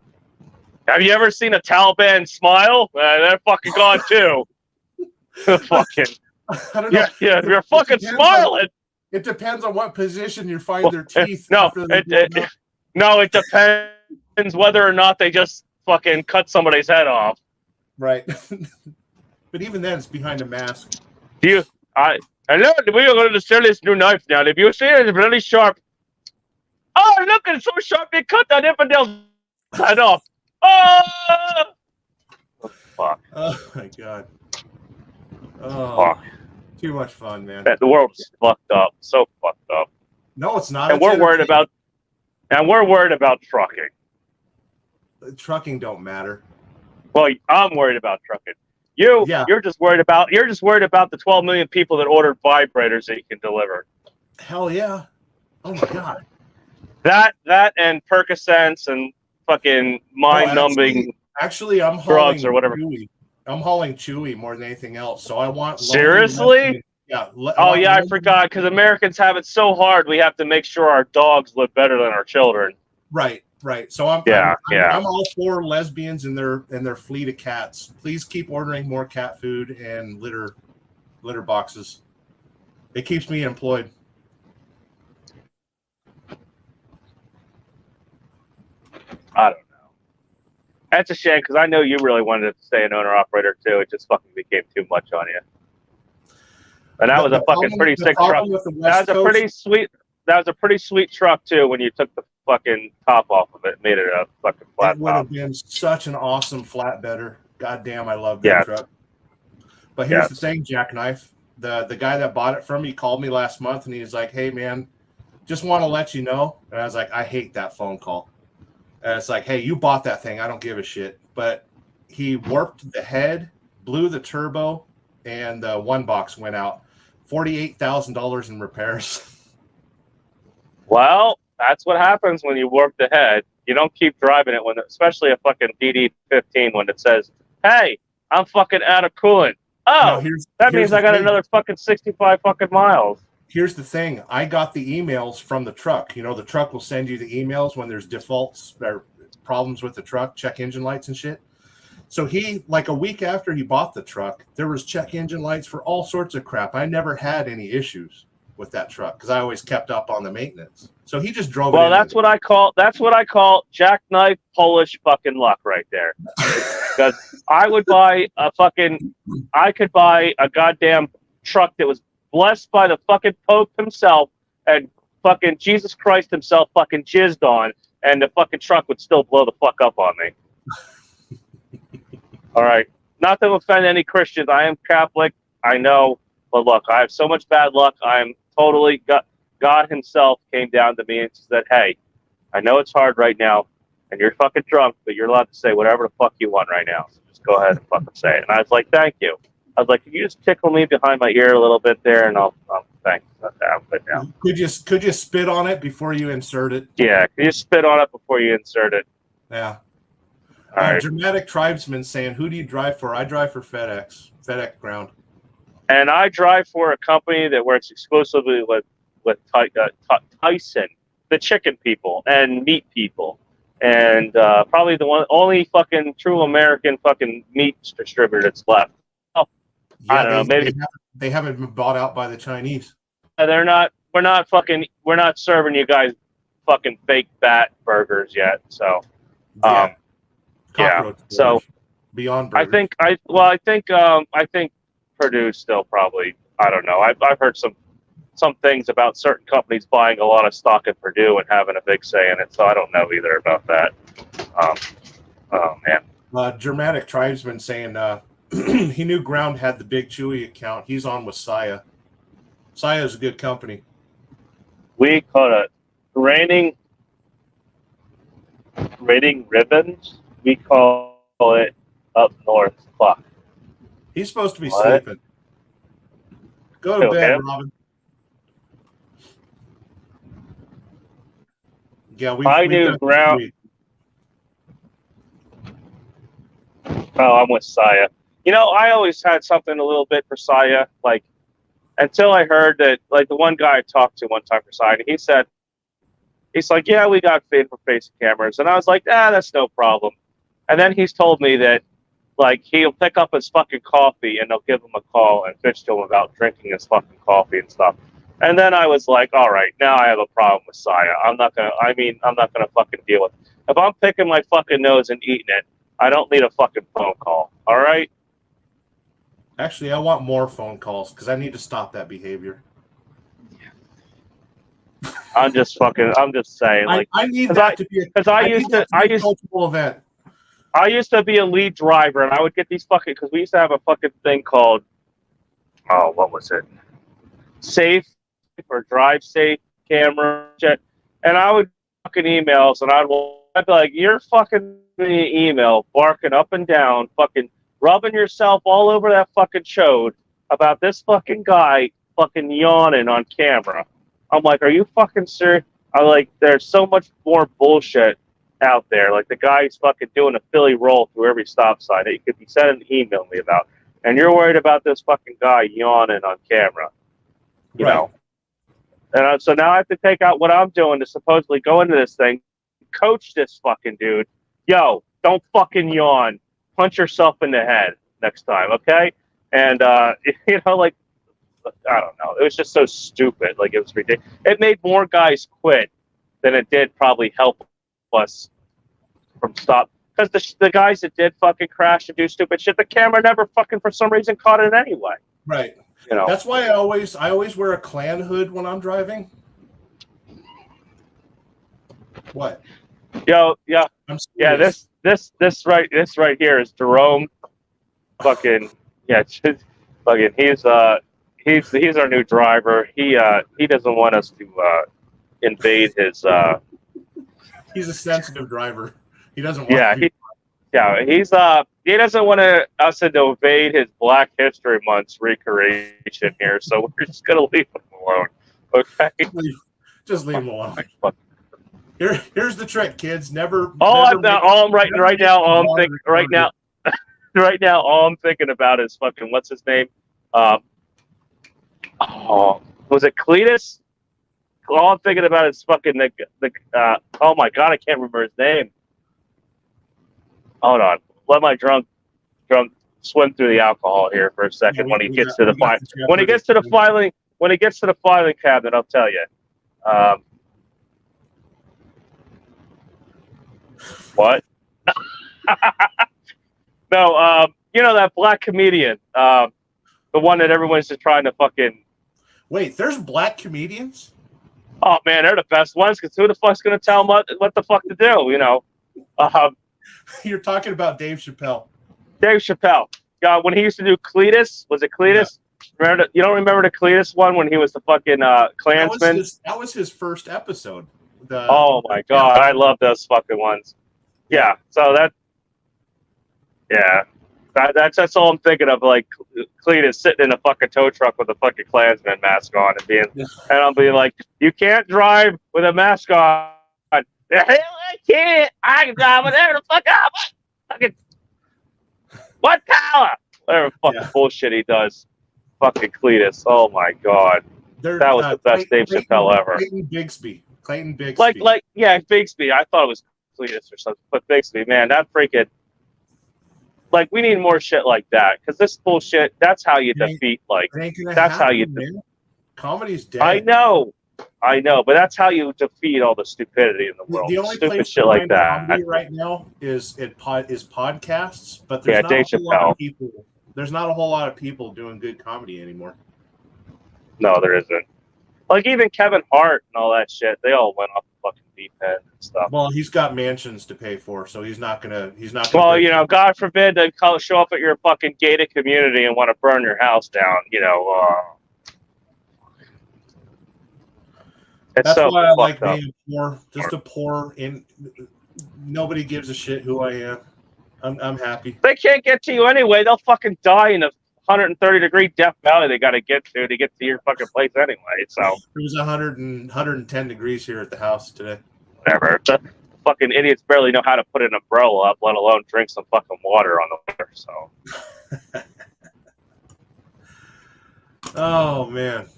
Have you ever seen a Taliban smile? They're fucking gone too. Fucking. I don't know. Yeah, you're fucking smiling. It depends on what position you find their teeth. No, it depends whether or not they just fucking cut somebody's head off. Right. But even then, it's behind a mask. Hello, we are going to sell this new knife now. If you see it, it's really sharp. Oh, look, it's so sharp, they cut that infidel's head off. Oh, fuck. Oh my god. Oh, Fuck. too much fun, man. The world's fucked up. So fucked up. No, it's not. And we're worried about trucking. Trucking don't matter. Well, I'm worried about trucking. You're just worried about the 12 million people that ordered vibrators that you can deliver. Hell yeah. Oh my god. That and Percocets and fucking mind-numbing Actually, I'm drugs hauling or whatever. Chewy. I'm hauling Chewy more than anything else. So I want Seriously? Yeah. I forgot because Americans have it so hard. We have to make sure our dogs live better than our children. Right. So I'm all for lesbians and their fleet of cats. Please keep ordering more cat food and litter boxes. It keeps me employed. I don't know. That's a shame because I know you really wanted to stay an owner-operator too. It just fucking became too much on you. And that was a fucking pretty sick truck. That was a pretty sweet truck too when you took the fucking top off of it, made it a fucking flat top. It would have been such an awesome flatbedder. God damn, I love that truck. But here's the thing, Jackknife. The guy that bought it from me called me last month and he was like, "Hey man, just want to let you know." And I was like, "I hate that phone call." And it's like, "Hey, you bought that thing. I don't give a shit." But he warped the head, blew the turbo, and the one box went out. $48,000 in repairs. Well, that's what happens when you warp the head. You don't keep driving it especially a fucking DD15 when it says, "Hey, I'm fucking out of coolant." Oh, that means I got another fucking 65 fucking miles. Here's the thing. I got the emails from the truck. You know, the truck will send you the emails when there's defaults or problems with the truck, check engine lights and shit. So he, like a week after he bought the truck, there was check engine lights for all sorts of crap. I never had any issues with that truck because I always kept up on the maintenance. So he just drove it. Well, that's what I call jackknife Polish fucking luck right there. Because I could buy a goddamn truck that was blessed by the fucking Pope himself and fucking Jesus Christ himself fucking jizzed on, and the fucking truck would still blow the fuck up on me. All right. Not to offend any Christians. I am Catholic. I know. But look, I have so much bad luck. I'm totally... God himself came down to me and said, "Hey, I know it's hard right now, and you're fucking drunk, but you're allowed to say whatever the fuck you want right now. So just go ahead and fucking say it." And I was like, "Thank you." I was like, "Can you just tickle me behind my ear a little bit there?" And I'll thanks. I'm good now. Could you spit on it before you insert it? Yeah, can you spit on it before you insert it? Yeah. All right. Dramatic Tribesman saying, "Who do you drive for?" I drive for FedEx Ground. And I drive for a company that works exclusively with Tyson, the chicken people and meat people, and probably the only fucking true American fucking meat distributor that's left. Oh, yeah, I don't know. Maybe they haven't been bought out by the Chinese. We're not serving you guys fucking fake bat burgers yet. So, Yeah. yeah. Cockroach So burgers. Beyond Burgers. I think Purdue's still probably. I don't know. I've heard some things about certain companies buying a lot of stock at Purdue and having a big say in it. So I don't know either about that. Oh man. Germanic Tribesman saying he knew Ground had the Big Chewy account. He's on with Saya. Saya is a good company. We call it raining ribbons. We call it up north. Fuck. He's supposed to be What? sleeping. Go to Who, bed, him? Robin. Yeah, I knew got Ground. Chewy. Oh, I'm with Saya. You know, I always had something a little bit for Saya, like until I heard that, like the one guy I talked to one time for Saya, he's like, yeah, we got face cameras, and I was like, that's no problem. And then he's told me that, like, he'll pick up his fucking coffee and they'll give him a call and bitch to him about drinking his fucking coffee and stuff. And then I was like, all right, now I have a problem with Saya. I'm not gonna fucking deal with it. If I'm picking my fucking nose and eating it, I don't need a fucking phone call. All right? Actually, I want more phone calls because I need to stop that behavior. I'm just saying, like, I need 'cause that to be a cultural event. I used to be a lead driver, and I would get these fucking, because we used to have a fucking thing called, oh, what was it? Safe or drive safe camera shit. And I would fucking emails, and I'd be like, you're fucking me email, barking up and down, fucking rubbing yourself all over that fucking chode about this fucking guy fucking yawning on camera. I'm like, are you fucking serious? I'm like, there's so much more bullshit out there. Like the guy's fucking doing a Philly roll through every stop sign that you could be sending an email me about. And you're worried about this fucking guy yawning on camera. You know? And so now I have to take out what I'm doing to supposedly go into this thing, coach this fucking dude. Yo, don't fucking yawn. Punch yourself in the head next time, okay? And, you know, like, I don't know. It was just so stupid. Like, it was ridiculous. It made more guys quit than it did probably help us from stop. Because the guys that did fucking crash and do stupid shit, the camera never fucking, for some reason, caught it anyway. Right. You know? That's why I always wear a Klan hood when I'm driving. What? Yo, yeah. Yeah, serious. this right here is Jerome. Fucking yeah, fucking he's our new driver. He doesn't want us to invade his. He's a sensitive driver. He doesn't want. Yeah, he doesn't want us to invade his Black History Month's recreation here. So we're just gonna leave him alone. Okay. Just leave him alone. Here's the trick, kids. All I'm thinking about is fucking, what's his name? Was it Cletus? All I'm thinking about is fucking oh my god, I can't remember his name. Hold on, let my drunk swim through the alcohol here for a second. When he gets to the filing cabinet, I'll tell you. What? No, you know that black comedian, the one that everyone's just trying to fucking. Wait, there's black comedians? Oh man, they're the best ones, because who the fuck's gonna tell them what the fuck to do? You know. You're talking about Dave Chappelle. Dave Chappelle. When he used to do Cletus, was it Cletus? Yeah. You don't remember the Cletus one when he was the fucking Klansman? That was his first episode. Oh my god, I love those fucking ones. Yeah, so that's all I'm thinking of. Like Cletus sitting in a fucking tow truck with a fucking Klansman mask on and I'm being like, you can't drive with a mask on. The hell I can't. I can drive whatever the fuck I want. Fucking what color? Whatever fucking bullshit he does. Fucking Cletus. Oh my god. That was the best Dave Chappelle ever. Clayton Bigsby. Like yeah, Bigsby. I thought it was Cletus or something, but Bigsby, man, that freaking, like, we need more shit like that, because this bullshit, that's how you defeat, like, that's how you Comedy's dead. I know, I know, but that's how you defeat all the stupidity in the world. The only Stupid place shit to like find that. comedy right now is podcasts, but Yeah, there's not Dave a whole lot Chappelle. of people. There's not a whole lot of people doing good comedy anymore. No, there isn't. Like even Kevin Hart and all that shit, they all went off the fucking deep end and stuff. Well, he's got mansions to pay for, so he's not gonna. Well, break you know, God forbid they show up at your fucking gated community and want to burn your house down. You know, it's That's so why I like fucked up. being poor. Just a poor in. Nobody gives a shit who I am. I'm happy. They can't get to you anyway. They'll fucking die in the 130-degree Death Valley they got to get to your fucking place anyway. So It was 110 degrees here at the house today. whatever. The fucking idiots barely know how to put an umbrella up, let alone drink some fucking water on the winter. So Oh man,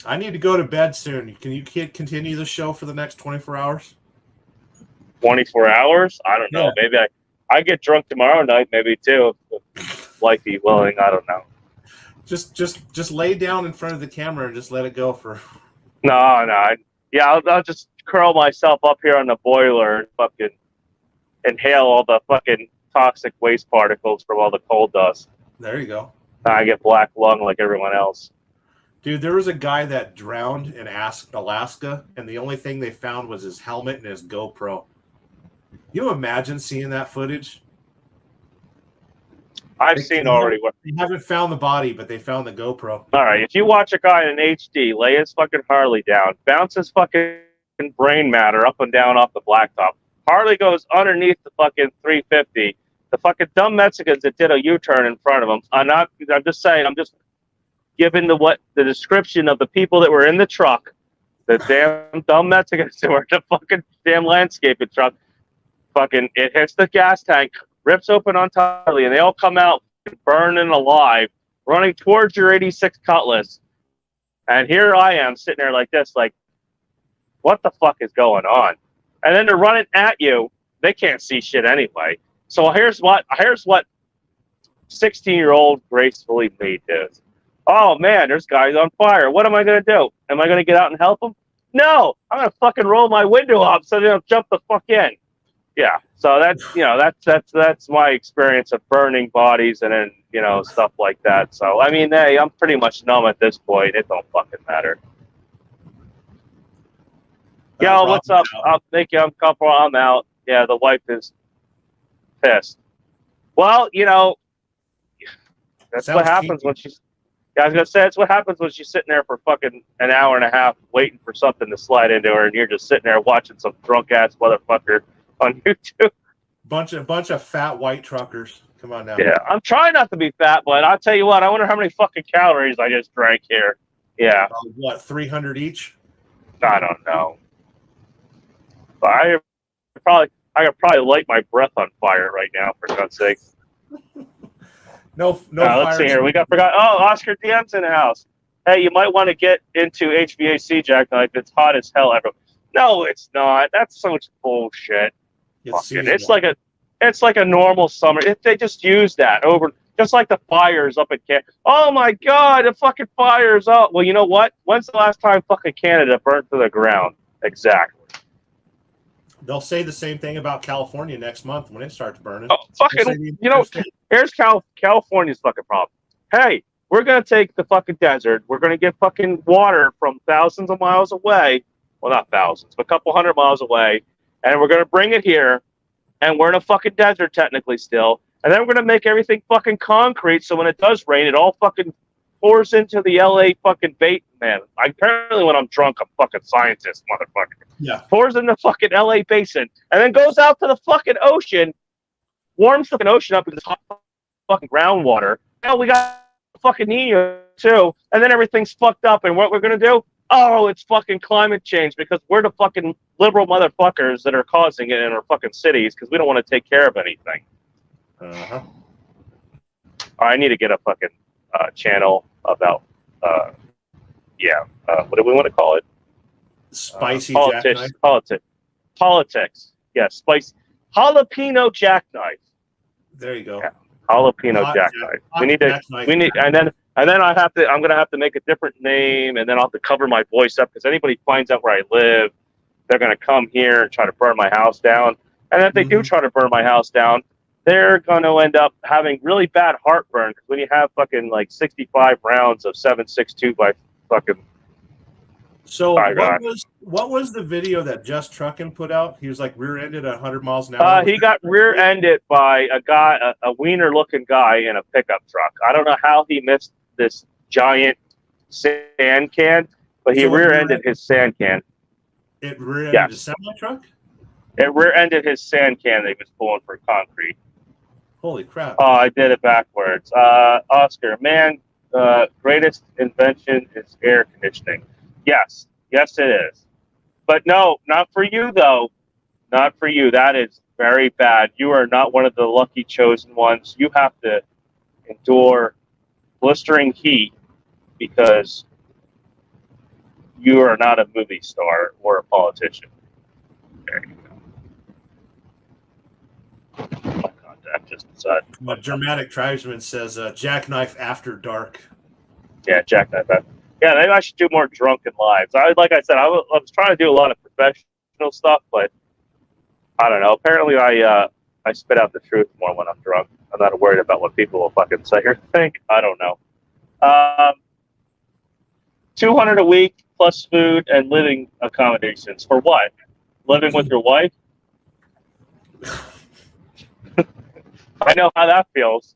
I need to go to bed soon. Can you continue the show for the next 24 hours? 24 hours? I don't know. Yeah. Maybe I get drunk tomorrow night, maybe too, if life be willing. I don't know. Just lay down in front of the camera and just let it go for. No. I'll just curl myself up here on the boiler and fucking inhale all the fucking toxic waste particles from all the coal dust. There you go. I get black lung like everyone else. Dude, there was a guy that drowned in Alaska, and the only thing they found was his helmet and his GoPro. You imagine seeing that footage? I've seen already. They haven't found the body, but they found the GoPro. All right, if you watch a guy in HD lay his fucking Harley down, bounce his fucking brain matter up and down off the blacktop, Harley goes underneath the fucking 350. The fucking dumb Mexicans that did a U-turn in front of him. I'm just saying. I'm just giving the description of the people that were in the truck. The damn dumb Mexicans that were in the fucking damn landscaping truck. Fucking, it hits the gas tank, rips open on Harley, and they all come out burning alive, running towards your 86 Cutlass. And here I am sitting there like this, like, what the fuck is going on? And then they're running at you. They can't see shit anyway. So here's what 16-year-old gracefully me does. Oh man, there's guys on fire. What am I gonna do? Am I gonna get out and help them? No, I'm gonna fucking roll my window up so they don't jump the fuck in. Yeah, so that's my experience of burning bodies and then stuff like that. So I mean, hey, I'm pretty much numb at this point. It don't fucking matter. Yo, what's up? Thank you. I'm comfortable. I'm out. Yeah, the wife is pissed. Well, that's what happens when she's. Yeah, I was gonna say that's what happens when she's sitting there for fucking an hour and a half waiting for something to slide into her, and you're just sitting there watching some drunk ass motherfucker on YouTube. Bunch of fat white truckers. Come on now. Yeah, I'm trying not to be fat, but I'll tell you what. I wonder how many fucking calories I just drank here. Yeah. What, 300 each? I don't know. But I could probably light my breath on fire right now, for God's sake. No. Let's see here. Oh, Oscar DM's in the house. Hey, you might want to get into HVAC jackknife. It's hot as hell. No, it's not. That's so much bullshit. It's like a normal summer. If they just use that over, just like the fires up in Canada. Oh my God, the fucking fires up. Well, you know what? When's the last time fucking Canada burnt to the ground? Exactly. They'll say the same thing about California next month when it starts burning. Oh, fucking, here's California's fucking problem. Hey, we're going to take the fucking desert. We're going to get fucking water from thousands of miles away. Well, not thousands, but a couple hundred miles away. And we're going to bring it here. And we're in a fucking desert technically still. And then we're going to make everything fucking concrete. So when it does rain, it all fucking pours into the LA fucking bait, man. Apparently when I'm drunk, I'm fucking scientist, motherfucker. Yeah. Pours in the fucking LA basin. And then goes out to the fucking ocean. Warms the fucking ocean up with this hot fucking groundwater. Hell, we got fucking Nino too. And then everything's fucked up. And what we're going to do? Oh, it's fucking climate change because we're the fucking liberal motherfuckers that are causing it in our fucking cities because we don't want to take care of anything. Uh-huh. I need to get a fucking channel about, what do we want to call it? Spicy politics. jackknife. Politics. Yeah, spicy. Jalapeno jackknife. There you go. Yeah. Jalapeno jackknife. We need, and And then I'm going to have to make a different name, and then I'll have to cover my voice up because anybody finds out where I live, they're going to come here and try to burn my house down. And if they do try to burn my house down, they're going to end up having really bad heartburn because when you have fucking like 65 rounds of 7.62 by fucking. So what was the video that Just Truckin' put out? He was like rear-ended at 100 miles an hour. He got rear-ended by a wiener-looking guy in a pickup truck. I don't know how he missed this giant sand can, but he rear-ended his sand can. It rear-ended a semi-truck? It rear-ended his sand can that he was pulling for concrete. Holy crap. Oh, I did it backwards. Oscar, man, greatest invention is air conditioning. Yes, it is. But no, not for you, though. Not for you. That is very bad. You are not one of the lucky chosen ones. You have to endure blistering heat because you are not a movie star or a politician. There you go. My contact just decided. A dramatic tribesman says jackknife after dark. Yeah, jackknife. Yeah, maybe I should do more drunken lives. Like I said, I was trying to do a lot of professional stuff, but I don't know. Apparently, I spit out the truth more when I'm drunk. I'm not worried about what people will fucking say or think. I don't know. $200 a week plus food and living accommodations for what? Living with your wife? I know how that feels.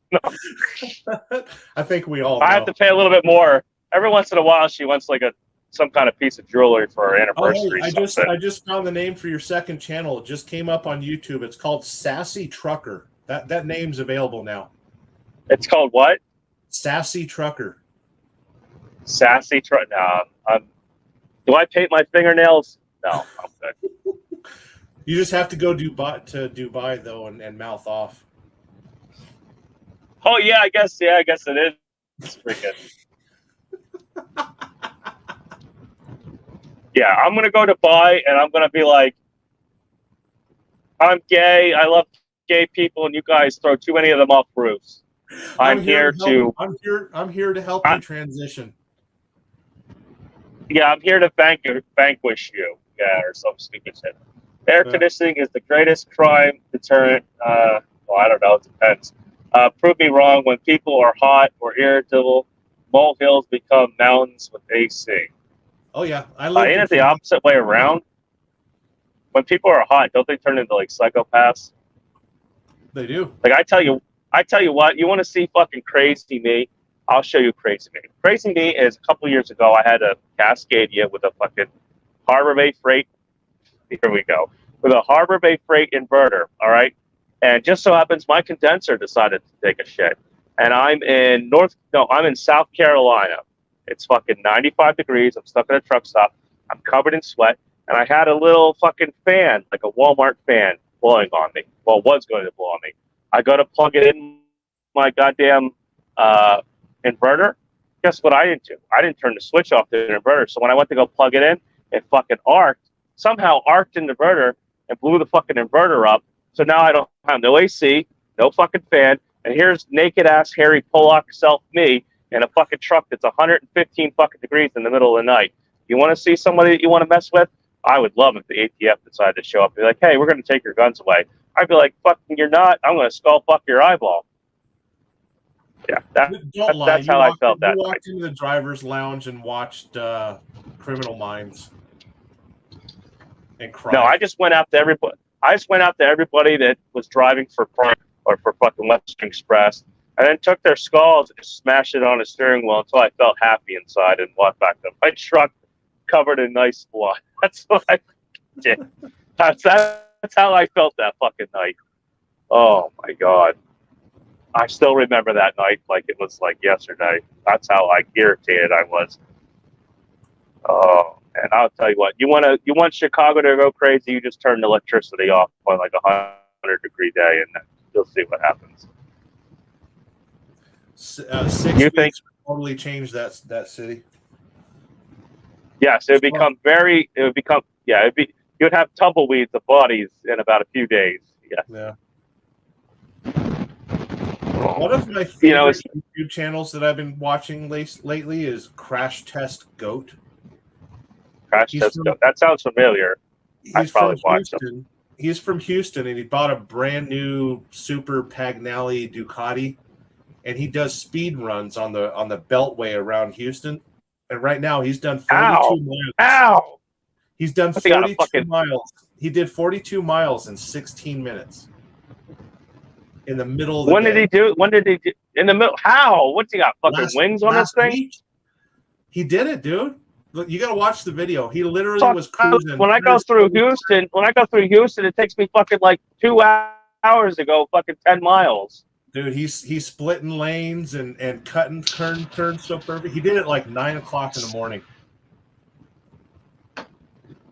I think we all know. I have to pay a little bit more. Every once in a while, she wants like some kind of piece of jewelry for her anniversary. I just found the name for your second channel. It just came up on YouTube. It's called Sassy Trucker. That name's available now. It's called what? Sassy Trucker. Sassy Trucker. No, do I paint my fingernails? No, I'm good. You just have to go to Dubai though and mouth off. Oh yeah, I guess it is. It's freaking. Yeah, I'm gonna go to Dubai and I'm gonna be like, I'm gay. I love gay people, and you guys throw too many of them off roofs. I'm here to help you transition. Yeah, I'm here to vanquish you. Yeah, or some stupid shit. Air conditioning is the greatest crime deterrent. Well, I don't know. It depends. Prove me wrong. When people are hot or irritable, molehills become mountains with AC. Oh yeah, ain't it the opposite way around? When people are hot, don't they turn into like psychopaths? They do. Like I tell you what. You want to see fucking crazy me? I'll show you crazy me. Crazy me is a couple years ago. I had a Cascadia with a fucking Harbor Bay Freight. Here we go. With a Harbor Bay Freight inverter. All right. And just so happens my condenser decided to take a shit. And I'm in South Carolina. It's fucking 95 degrees. I'm stuck in a truck stop. I'm covered in sweat. And I had a little fucking fan, like a Walmart fan, blowing on me. Well, it was going to blow on me. I go to plug it in my goddamn inverter. Guess what I didn't do? I didn't turn the switch off the inverter. So when I went to go plug it in, it fucking arced. Somehow arced in the inverter and blew the fucking inverter up. So now I don't have no AC, no fucking fan, and here's naked ass Harry Pollock self me in a fucking truck that's 115 fucking degrees in the middle of the night. You want to see somebody that you want to mess with? I would love if the ATF decided to show up and be like, hey, we're going to take your guns away. I'd be like, fucking, you're not. I'm going to skull fuck your eyeball. Yeah, that's how I felt that night. You walked into the driver's lounge and watched Criminal Minds and cried. No, I just went out to everybody. That was driving for Prime or for fucking Western Express, and then took their skulls and just smashed it on a steering wheel until I felt happy inside and walked back to my truck covered in nice blood. That's what I did. That's how I felt that fucking night. Oh my God. I still remember that night like it was like yesterday. That's how irritated I was. Oh, and I'll tell you what, you want Chicago to go crazy, you just turn the electricity off on like 100-degree day and you'll see what happens. 6 you weeks think totally change that city? Yes, you'd have tumbleweeds of bodies in about a few days. Yes. Yeah. One of my favorite YouTube channels that I've been watching lately is Crash Test Goat. Crash Test Goat. That sounds familiar. He's from Houston. He's from Houston, and he bought a brand new Super Pagnelli Ducati, and he does speed runs on the Beltway around Houston. And right now, he's done 42 miles. Ow! He's done 42 miles. He did 42 miles in 16 minutes. In the middle of the day. Did he do? When did he do? In the middle? How? What's he got? Fucking wings on this thing? Week, he did it, dude. Look, you got to watch the video. He literally was cruising. When I go through Houston, it takes me fucking like 2 hours to go fucking 10 miles. Dude, he's splitting lanes and cutting turns so perfect. He did it like 9 o'clock in the morning.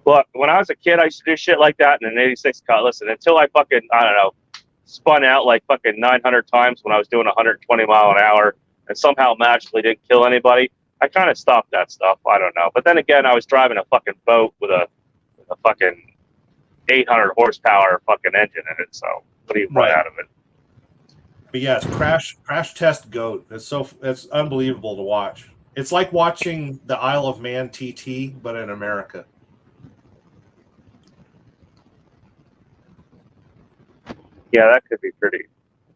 Look, when I was a kid, I used to do shit like that in an 86 cut. Listen, until I fucking, I don't know, spun out like fucking 900 times when I was doing 120 mile an hour and somehow magically didn't kill anybody, I kind of stopped that stuff. I don't know. But then again, I was driving a fucking boat with a fucking 800 horsepower fucking engine in it. So what do you want out of it? But yeah, it's Crash Test Goat. It's unbelievable to watch. It's like watching the Isle of Man TT, but in America. Yeah, that could be pretty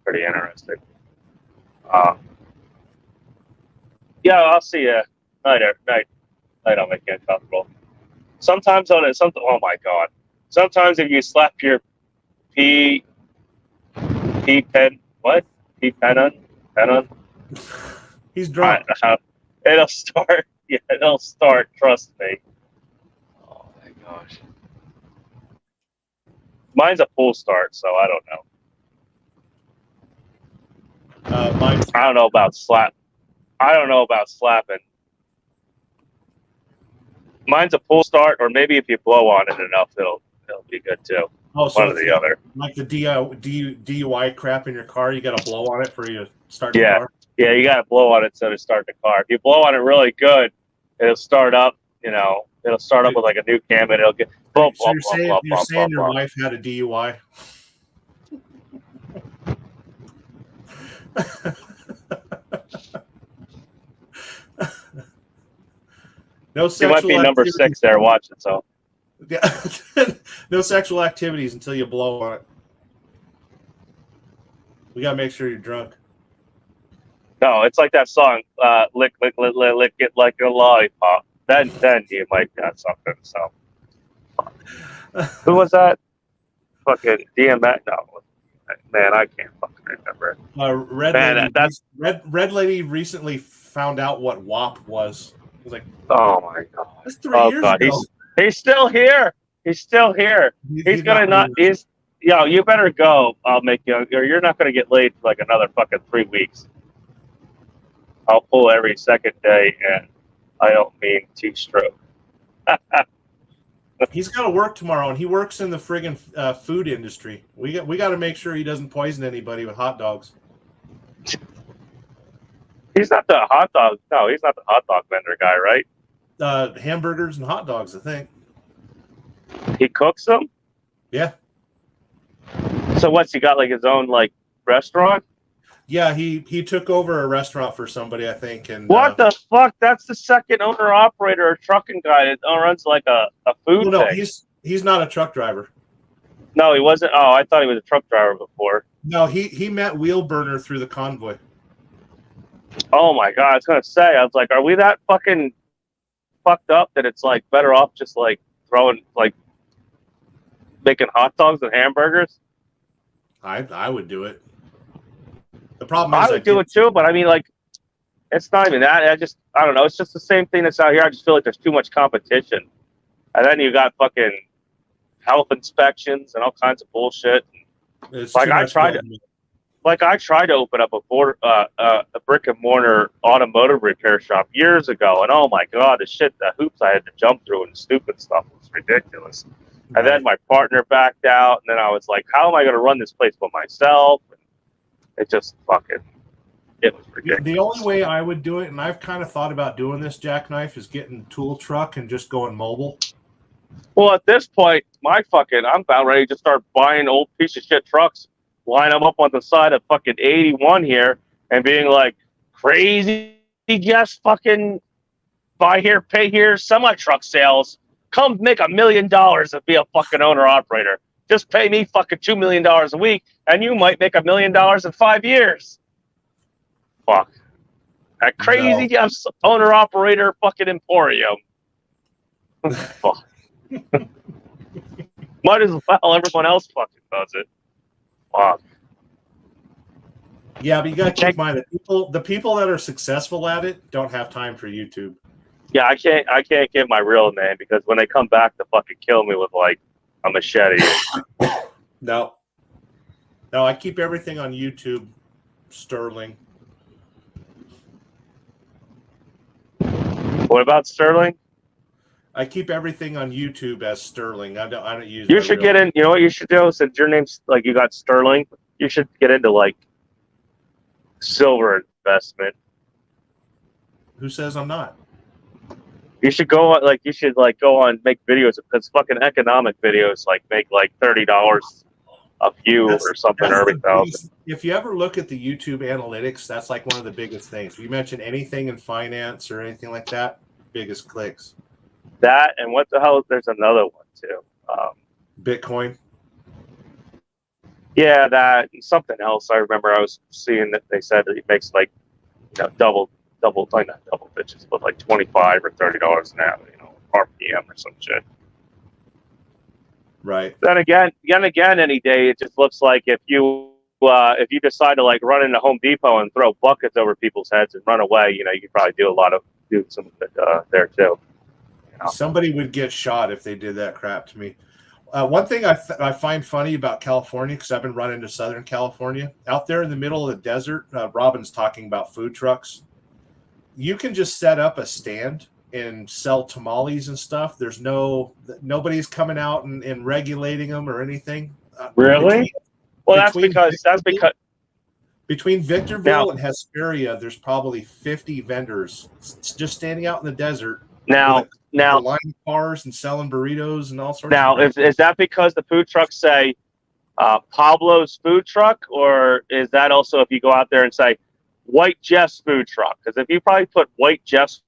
interesting. Yeah, I'll see you night. I'll make you uncomfortable. Sometimes oh my god. Sometimes if you slap your P pen on. He's drunk. It'll start. Yeah, it'll start. Trust me. Oh my gosh. Mine's a full start, so I don't know. I don't know about slapping. Mine's a full start, or maybe if you blow on it enough, it'll be good too. Oh, so one or the other. Like the DUI crap in your car, you got to blow on it for you to start the car? Yeah, you got to blow on it so to start the car. If you blow on it really good, it'll start up, it'll start up with like a new cam and it'll get... So you're saying your wife had a DUI? No sexual. You might be number 6 there watching, so. Yeah. No sexual activities until you blow on it. We gotta make sure you're drunk. No, it's like that song, lick it like a lollipop. Then you might got something, so. Who was that? Fucking DMX? No. Man, I can't fucking remember. Red Lady recently found out what WAP was. I was like, oh my god. That's 3 years ago. He's still here. He's still here. He's gonna not. You better go. I'll make you. Or you're not gonna get laid for like another fucking 3 weeks. I'll pull every second day, and I don't mean two-stroke. He's got to work tomorrow, and he works in the friggin' food industry. We got to make sure he doesn't poison anybody with hot dogs. He's not the hot dog. No, he's not the hot dog vendor guy, right? Hamburgers and hot dogs, I think. He cooks them? Yeah. So what's he got, like his own like restaurant? Yeah, he took over a restaurant for somebody, I think. And what the fuck? That's the second owner operator or trucking guy that runs like a food no, thing. He's not a truck driver. No, he wasn't. Oh, I thought he was a truck driver before. No, he met Wheelburner through the convoy. Oh my god, I was gonna say, I was like, are we that fucking fucked up that it's like better off just like throwing like making hot dogs and hamburgers? I would do it. The problem is I would do it too, but I mean, like, it's not even that. I don't know. It's just the same thing that's out here. I just feel like there's too much competition, and then you got fucking health inspections and all kinds of bullshit. Like I tried to open up a brick and mortar automotive repair shop years ago, and oh my god, the hoops I had to jump through and stupid stuff was ridiculous. Right. And then my partner backed out, and then I was like, how am I going to run this place by myself? It just it was ridiculous. The only way I would do it, and I've kind of thought about doing this, Jackknife, is getting a tool truck and just going mobile. Well, at this point, I'm about ready to start buying old piece of shit trucks line them up on the side of fucking 81 here and being like, crazy, just fucking buy here, pay here, semi-truck sales. Come make $1 million and be a fucking owner-operator. Just pay me fucking $2 million a week, and you might make $1 million in 5 years. Fuck. That crazy just owner-operator fucking emporium. Fuck. Might as well. Everyone else fucking does it. Fuck. Yeah, but you got to keep in mind that the people that are successful at it don't have time for YouTube. Yeah, I can't give my real name because when they come back to fucking kill me with like a machete. No, I keep everything on YouTube. Sterling. What about Sterling? I keep everything on YouTube as Sterling. I don't use. You should get in. You know what you should do? Since your name's like you got Sterling, you should get into like silver investment. Who says I'm not? You should go on go on make videos because fucking economic videos like make like $30 a view or something or every thousand. If you ever look at the YouTube analytics, that's like one of the biggest things. If you mention anything in finance or anything like that, biggest clicks. That and what the hell? There's another one too. Bitcoin. Yeah, that and something else. I remember I was seeing that they said that it makes like double, like not double digits, but like $25 or $30 an hour, RPM or some shit. Right. Then again, any day it just looks like if you decide to like run into Home Depot and throw buckets over people's heads and run away, you could probably do some of it there too. Somebody would get shot if they did that crap to me. One thing I find funny about California, because I've been running to Southern California, out there in the middle of the desert, Robin's talking about food trucks. You can just set up a stand and sell tamales and stuff. There's nobody's coming out and regulating them or anything. Really? That's because between Victorville and Hesperia, there's probably 50 vendors just standing out in the desert. Now, lining cars and selling burritos and all sorts. Now, is that because the food trucks say Pablo's food truck, or is that also if you go out there and say White Jeff's food truck? Because if you probably put White Jeff's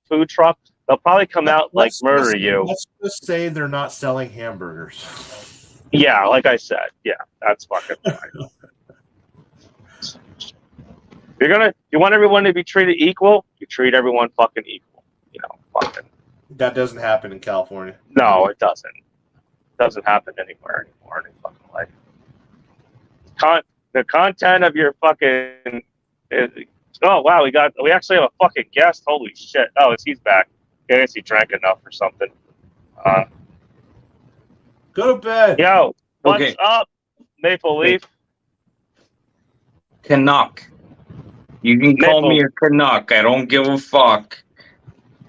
food truck, they'll probably come out like murder you. Let's just say they're not selling hamburgers. Yeah, like I said, yeah, that's fucking fine. You want everyone to be treated equal? You treat everyone fucking equal. Fucking. That doesn't happen in California. No, it doesn't. It doesn't happen anywhere anymore in any fucking life. The content of your fucking. Oh wow, we actually have a fucking guest. Holy shit! Oh, he's back. I guess he drank enough or something. Go to bed. Yo, what's up, Maple Leaf? Canuck. You can call me a Canuck. I don't give a fuck.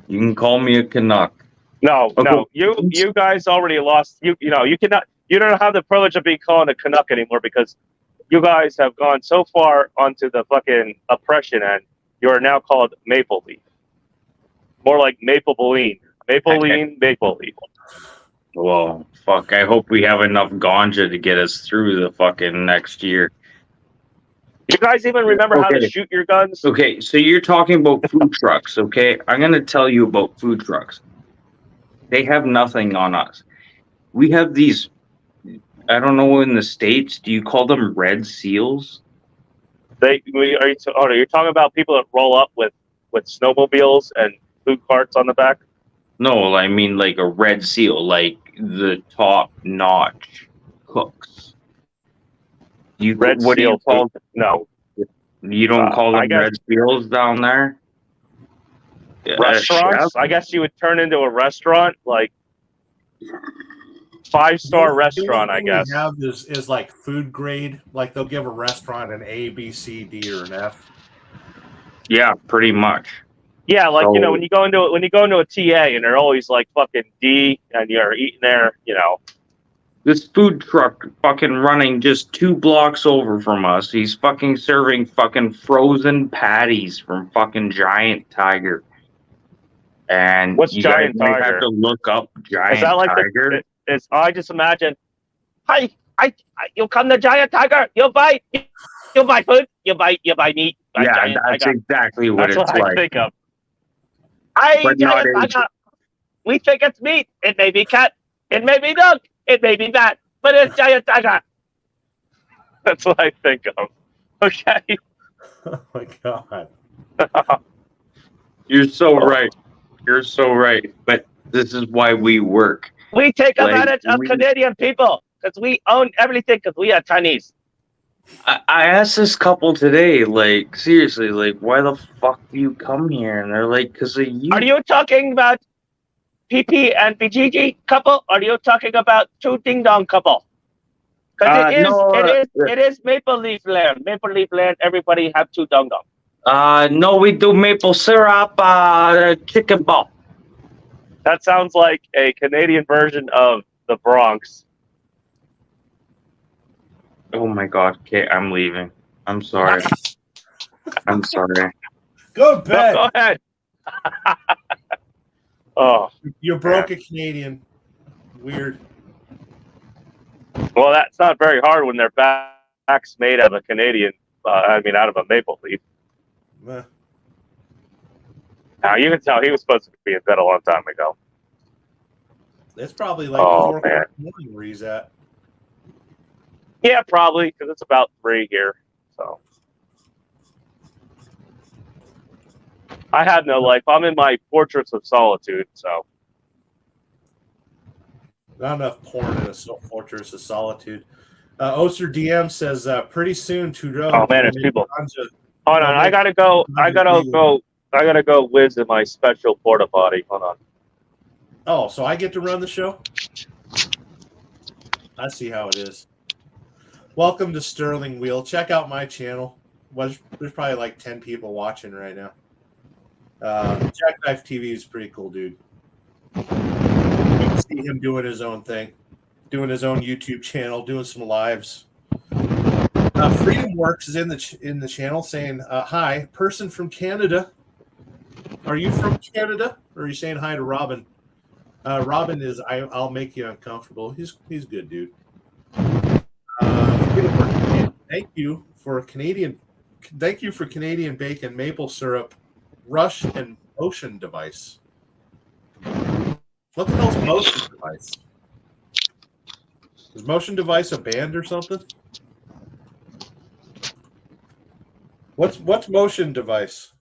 You can call me a Canuck. No. You guys already lost. You cannot. You don't have the privilege of being called a Canuck anymore because you guys have gone so far onto the fucking oppression end. You are now called Maple Leaf. More like Maple Lean. Maple Leaf. Well, fuck. I hope we have enough ganja to get us through the fucking next year. You guys even remember how to shoot your guns? Okay, so you're talking about food trucks, okay? I'm going to tell you about food trucks. They have nothing on us. We have these, I don't know, in the States, do you call them red seals? You're talking about people that roll up with snowmobiles and food carts on the back? No, I mean like a red seal, like the top-notch cooks. What do you call them? No. You don't call them red seals down there? Restaurants? I guess you would turn into a restaurant, like 5-star restaurant, I guess. We have is like food grade, like they'll give a restaurant an A, B, C, D, or an F. Yeah, pretty much. Yeah, like when you go into a TA and they're always like fucking D, and you're eating there, This food truck fucking running just 2 blocks over from us. He's fucking serving fucking frozen patties from fucking Giant Tiger. And what's you Giant guys Tiger? have to look up Giant Is that like Tiger. I just imagine. Hi, You come to Giant Tiger, you'll buy food, you buy meat. At Yeah, Giant that's Tiger. exactly what That's it's what I like. think of. I But not Giant in- Tiger. We think it's meat. It may be cat. It may be dog. It may be bat. But it's Giant Tiger. That's what I think of. Okay. Oh my god. You're so right. You're so right. But this is why we work. We take Like, advantage of Canadian people because we own everything because we are Chinese. I asked this couple today, like, seriously, like, why the fuck do you come here? And they're like, because of you. Are you talking about PP and BGG couple? Or are you talking about two Ding Dong couple? Because it is Maple Leaf Land. Maple Leaf Land, everybody have two Dong Dong. No, we do maple syrup, chicken ball. That sounds like a Canadian version of the Bronx. Oh my god, okay, I'm leaving. I'm sorry. I'm sorry. Go to bed. Go ahead. Oh, You broke a Canadian. Weird. well, that's not very hard when their back's made out of a Canadian. Out of a maple leaf. Eh. Now you can tell he was supposed to be in bed a long time ago. It's probably like Oh, 4 o'clock man. in the morning where he's at. Yeah, probably because it's about 3 here. So I have no life. I'm in my fortress of solitude. So Not enough porn in a fortress of solitude. Oster DM says, pretty soon Trudeau. oh man, there's people. Ganja- Hold on, I gotta go. I gotta go whiz in my special porta potty. Hold on. Oh, so I get to run the show? I see how it is. Welcome to Sterling Wheel. Check out my channel. There's probably like 10 people watching right now. Jackknife TV is pretty cool, dude. You can see him doing his own thing, doing his own YouTube channel, doing some lives. Freedom Works is in the channel saying, hi, person from Canada. Are you from Canada? Or are you saying hi to Robin? Robin is, I'll make you uncomfortable. He's good, dude. Freedom Works, thank you for Canadian bacon, maple syrup, rush, and motion device. What the hell's motion device? Is motion device a band or something? What's motion device?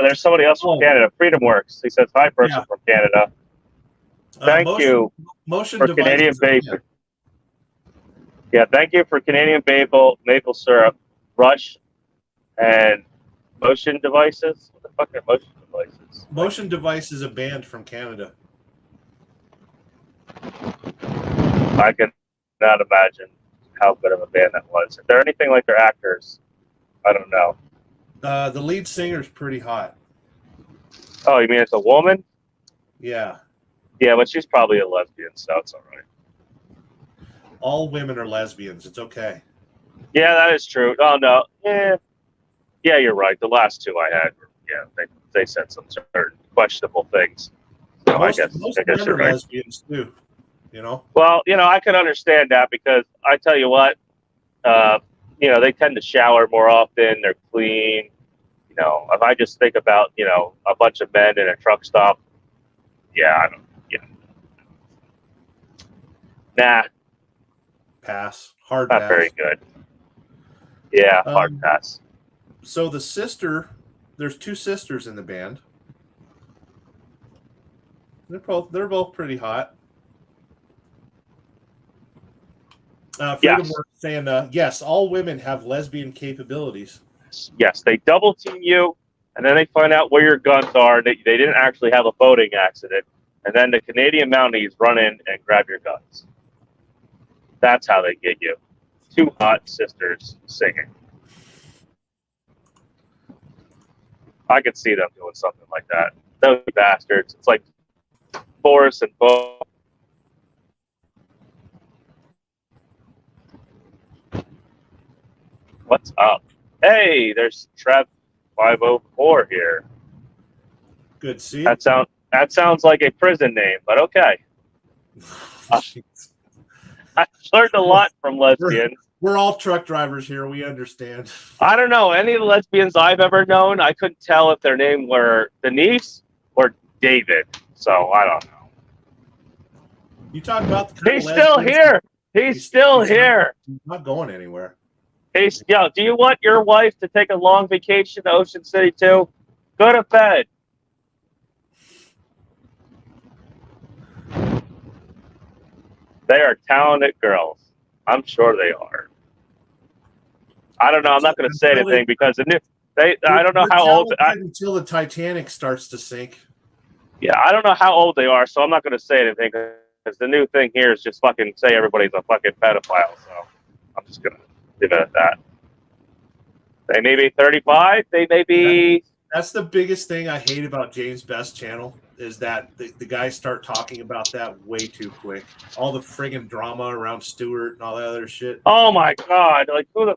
There's somebody else from Canada. Freedom Works. He says, hi, person from Canada. Thank you motion for device Canadian is a band. bacon. Yeah, thank you for Canadian maple syrup, rush, and motion devices. What the fuck are motion devices? Motion Device is a band from Canada. I can not imagine how good of a band that was. If they're anything like their actors, I don't know. The lead singer's pretty hot. Oh, you mean it's a woman? Yeah. Yeah, but she's probably a lesbian, so it's all right. All women are lesbians. It's okay. Yeah, that is true. Oh, no. Yeah, you're right. The last two I had, they said some certain questionable things. So Most I guess men you're are right. lesbians too. You know? Well, I can understand that because I tell you what, they tend to shower more often. They're clean. If I just think about, a bunch of men in a truck stop, nah, Pass. Hard not pass. very good. Yeah, hard pass. So there's two sisters in the band. They're both pretty hot. Freedom Yes. Works saying, yes, all women have lesbian capabilities. Yes, they double team you, and then they find out where your guns are. They didn't actually have a boating accident, and then the Canadian Mounties run in and grab your guns. That's how they get you. Two hot sisters singing. I could see them doing something like that. Those bastards. It's like Boris and Bo. What's up? Hey, there's Trev 504 here. Good. See? That sounds like a prison name, but okay. I learned a lot from lesbians. We're all truck drivers here. We understand. I don't know. Any of the lesbians I've ever known, I couldn't tell if their name were Denise or David. So I don't know. You talk about the He's still here. He's still here. He's not going anywhere. Yo, do you want your wife to take a long vacation to Ocean City too? Go to bed. They are talented girls. I'm sure they are. I don't know. I'm not going to say anything because I don't know how old. Until the Titanic starts to sink. Yeah, I don't know how old they are, so I'm not going to say anything because the new thing here is just fucking say everybody's a fucking pedophile. So I'm just going to leave it at that. They may be 35. They may be. That's the biggest thing I hate about James Best channel is that the guys start talking about that way too quick. All the friggin' drama around Stewart and all that other shit. Oh my god! Like who the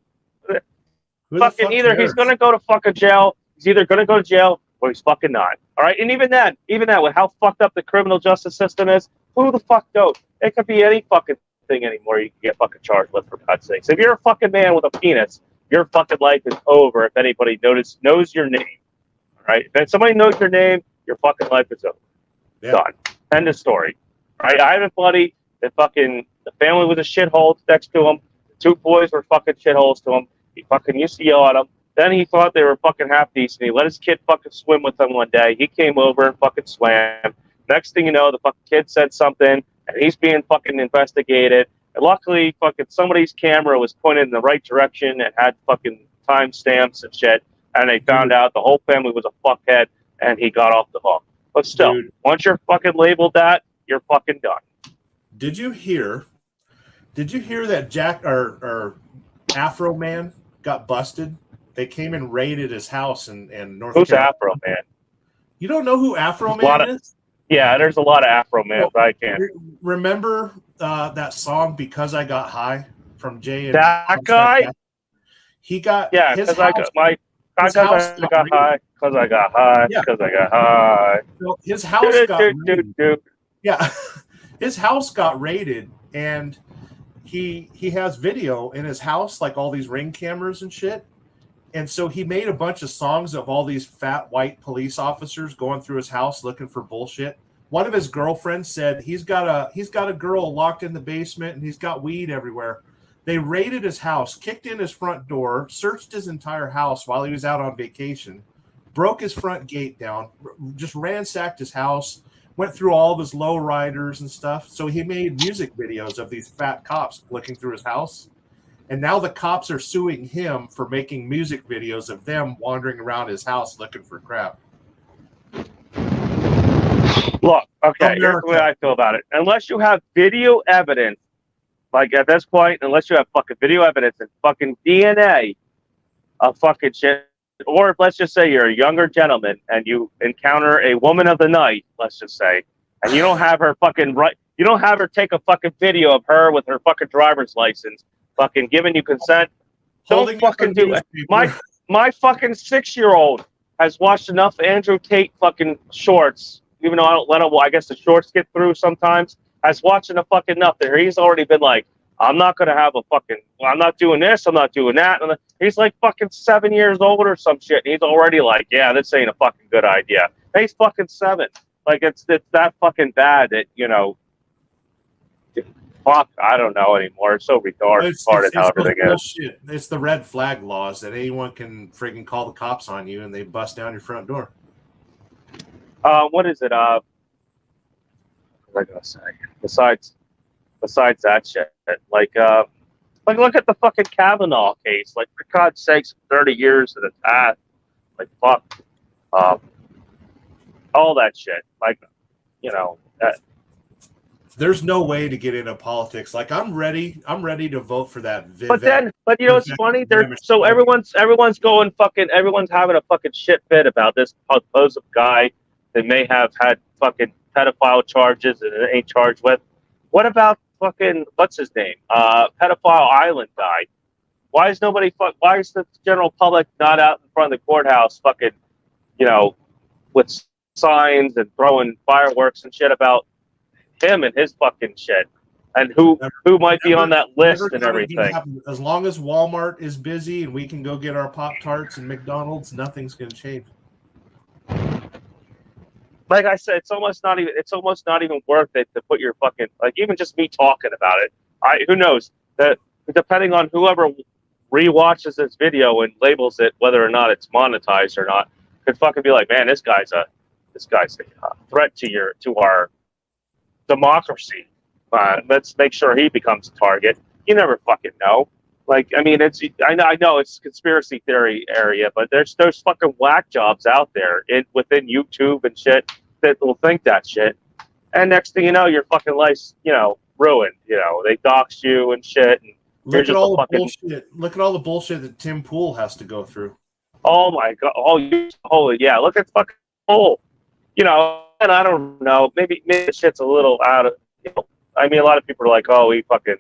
fucking fuck either cares? he's gonna go to fucking jail. He's either gonna go to jail or he's fucking not. All right, and even that, with how fucked up the criminal justice system is, who the fuck knows? It could be any fucking thing anymore. You can get fucking charged with, for God's sakes. If you're a fucking man with a penis, your fucking life is over. If anybody knows your name, all right. If somebody knows your name, your fucking life is over. Yeah. Done. End of story. All right. I have a buddy that fucking the family was a shithole next to him. The two boys were fucking shitholes to him. He fucking used to yell at them. Then he thought they were fucking half decent. He let his kid fucking swim with him one day. He came over and fucking swam. Next thing you know, the fucking kid said something, and he's being fucking investigated. And luckily, fucking somebody's camera was pointed in the right direction and had fucking timestamps and shit. And they found out the whole family was a fuckhead, and he got off the hook. But still, Dude. once you're fucking labeled that, you're fucking done. Did you hear that Jack or Afro Man got busted? They came and raided his house in North Who's Carolina. Afro Man? You don't know who Afro There's a lot Man of- is? Yeah, there's a lot of Afro Man. Well, I can't. Remember that song "Because I Got High" from Jay and That guy? He got Yeah, his because house. I his house got got high. Because I got high. Yeah. Because I got high. His house got raided. Do. Yeah, his house got raided, and he has video in his house, like all these Ring cameras and shit. And so he made a bunch of songs of all these fat white police officers going through his house looking for bullshit. One of his girlfriends said he's got a girl locked in the basement and he's got weed everywhere. They raided his house, kicked in his front door, searched his entire house while he was out on vacation, broke his front gate down, just ransacked his house, went through all of his low riders and stuff. So he made music videos of these fat cops looking through his house. And now the cops are suing him for making music videos of them wandering around his house looking for crap. Look, okay, here's America. the way I feel about it. Unless you have video evidence, like at this point, unless you have fucking video evidence and fucking DNA of fucking shit, or if let's just say you're a younger gentleman and you encounter a woman of the night, let's just say, and you don't have her fucking you don't have her take a fucking video of her with her fucking driver's license, fucking giving you consent. Holding Don't up a fucking do it. newspaper. My fucking 6-year-old has watched enough Andrew Tate fucking shorts, even though I don't let him. I guess the shorts get through sometimes. Has watched enough fucking enough that he's already been like, I'm not gonna have a fucking. Well, I'm not doing this. I'm not doing that. And he's like fucking 7 years old or some shit. And he's already like, yeah, this ain't a fucking good idea. And he's fucking 7. Like it's that fucking bad that fuck, I don't know anymore. It's so retarded how everything is. Bullshit. It's the red flag laws that anyone can friggin' call the cops on you and they bust down your front door. What is it? What was I gonna say? Besides that shit, like look at the fucking Kavanaugh case. Like for God's sakes, 30 years in the past. Like fuck, all that shit. Like There's no way to get into politics. Like I'm ready to vote for that. But you know what's funny? Everyone's having a fucking shit fit about this supposed guy that may have had fucking pedophile charges and ain't charged with. What about fucking what's his name? Pedophile Island guy. Why is the general public not out in front of the courthouse fucking, with signs and throwing fireworks and shit about him and his fucking shit, and who might be on that list and everything. As long as Walmart is busy and we can go get our Pop-Tarts and McDonald's, nothing's going to change. Like I said, it's almost not even worth it to put your fucking, like, even just me talking about it. Who knows that, depending on whoever rewatches this video and labels it, whether or not it's monetized or not, could fucking be like, man, this guy's a threat to our democracy. Let's make sure he becomes a target. You never fucking know. Like, I mean, I know it's conspiracy theory area, but there's fucking whack jobs out there within YouTube and shit that will think that shit. And next thing you know, your fucking life's, ruined. They dox you and shit. And look at all the bullshit. Look at all the bullshit that Tim Pool has to go through. Oh my god! Holy yeah! Look at fucking Pool. And I don't know. Maybe the shit's a little out of. I mean, a lot of people are like, oh, he fucking,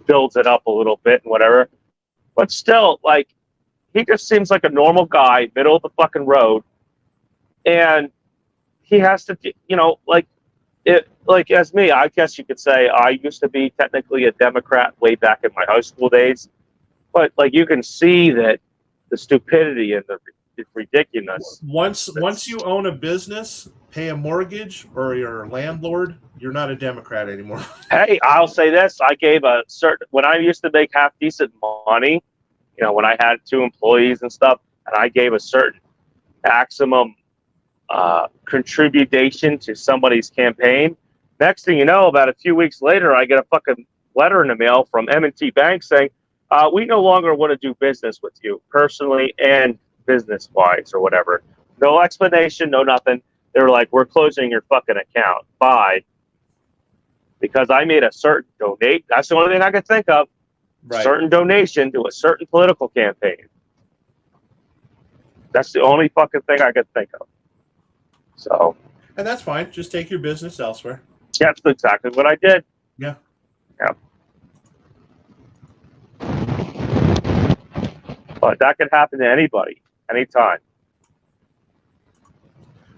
builds it up a little bit and whatever. But still, like, he just seems like a normal guy, middle of the fucking road, and he has to, like as me, I guess you could say I used to be technically a Democrat way back in my high school days, but like you can see that the stupidity and the ridiculous. Once you own a business, pay a mortgage, or you're a landlord, you're not a Democrat anymore. Hey, I'll say this: I gave when I used to make half decent money, when I had 2 employees and stuff, and I gave a certain maximum contribution to somebody's campaign. Next thing you know, about a few weeks later, I get a fucking letter in the mail from M&T Bank saying, we no longer want to do business with you personally and business-wise or whatever. No explanation, no nothing. They're like, we're closing your fucking account. Bye. Because I made a certain donate. That's the only thing I could think of. Right. Certain donation to a certain political campaign. That's the only fucking thing I could think of. So. And that's fine. Just take your business elsewhere. That's exactly what I did. Yeah. Yeah. But that could happen to anybody, anytime.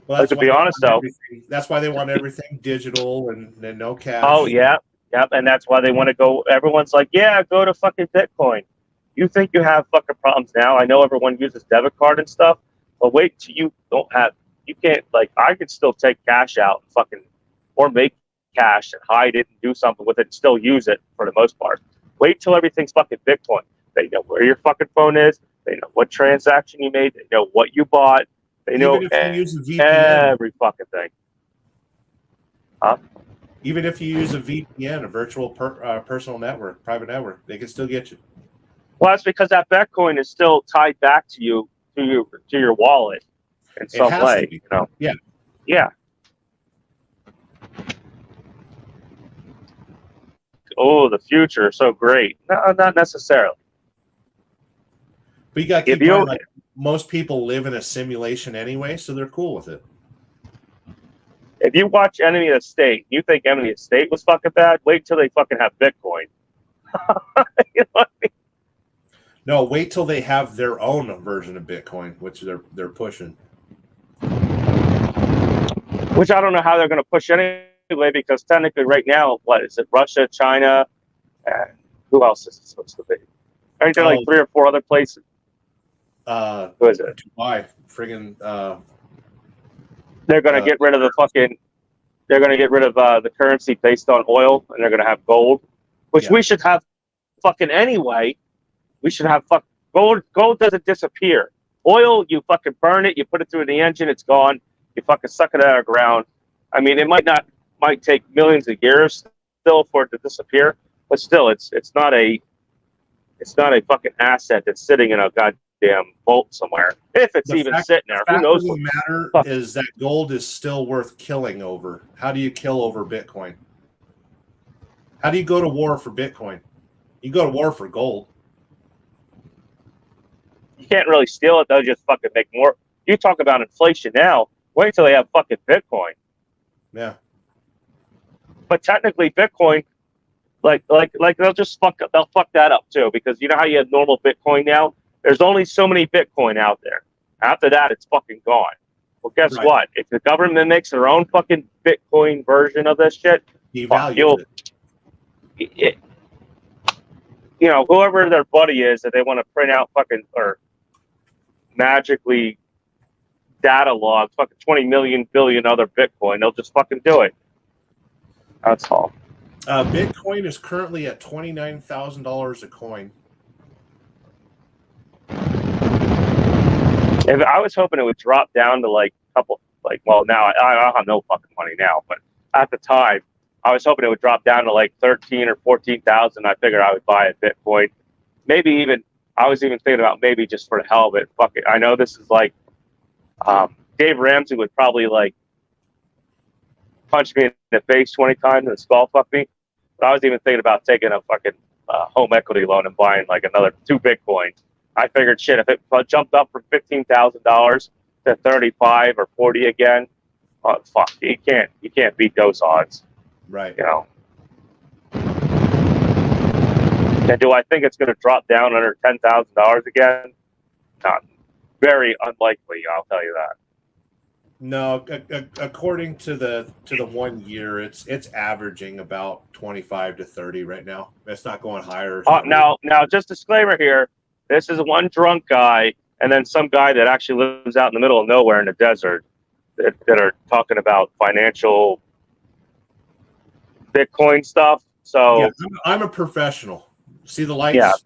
Well, to be honest, though, that's why they want everything digital and no cash. Oh yeah, and that's why they want to go. Everyone's like, yeah, go to fucking Bitcoin. You think you have fucking problems now? I know everyone uses debit card and stuff, but wait till you don't have. You can't, like, I could still take cash out and fucking, or make cash and hide it and do something with it and still use it for the most part. Wait till everything's fucking Bitcoin. They know where your fucking phone is. They know what transaction you made. They know what you bought. They know every fucking thing. Huh? Even if you use a VPN, a virtual personal network, private network, they can still get you. Well, that's because that Bitcoin is still tied back to you, to your wallet in some way. Yeah. Yeah. Oh, the future is so great. No, not necessarily. But you got to keep in mind, like, most people live in a simulation anyway, so they're cool with it. If you watch Enemy of the State, you think Enemy of the State was fucking bad? Wait till they fucking have Bitcoin. You know what I mean? No, wait till they have their own version of Bitcoin, which they're pushing. Which I don't know how they're going to push anyway, because technically right now, what is it? Russia, China, and who else is it supposed to be? Aren't there like 3 or 4 other places? Who is it? Dubai, friggin'. They're going to get rid of the fucking. They're going to get rid of the currency based on oil, and they're going to have gold, which we should have fucking anyway. We should have gold. Gold doesn't disappear. Oil, you fucking burn it, you put it through the engine, it's gone. You fucking suck it out of the ground. I mean, it might take millions of years still for it to disappear, but still, it's not a fucking asset that's sitting in a goddamn vault somewhere. If it's even sitting there, who knows? The matter is that gold is still worth killing over. How do you kill over Bitcoin? How do you go to war for Bitcoin? You go to war for gold. You can't really steal it, though. Just fucking make more. You talk about inflation now. Wait till they have fucking Bitcoin. Yeah. But technically, Bitcoin, like they'll just fuck that up too, because you know how you have normal Bitcoin now. There's only so many Bitcoin out there. After that, it's fucking gone. Well, guess Right. what? If the government makes their own fucking Bitcoin version of this shit, Devalues you'll- it. whoever their buddy is that they want to print out fucking or magically data log fucking 20 million billion other Bitcoin, they'll just fucking do it. That's all. Bitcoin is currently at $29,000 a coin. If I was hoping it would drop down to like a couple, like, well, now I have no fucking money now, but at the time, I was hoping it would drop down to like 13 or 14,000. I figured I would buy a Bitcoin. Maybe even, I was even thinking about maybe just for the hell of it. Fuck it. I know this is like, Dave Ramsey would probably like punch me in the face 20 times and skull fuck me. But I was even thinking about taking a fucking home equity loan and buying like another 2 Bitcoins. I figured, shit, if it jumped up from $15,000 to 35 or 40 again, fuck, you can't beat those odds, Right. you know. And do I think it's going to drop down under $10,000 again? Not very unlikely. I'll tell you that. No, according to the 1 year, it's averaging about 25 to 30 right now. It's not going higher. Now, just disclaimer here. This is one drunk guy, and then some guy that actually lives out in the middle of nowhere in the desert that are talking about financial Bitcoin stuff. So yeah, I'm a professional. See the lights?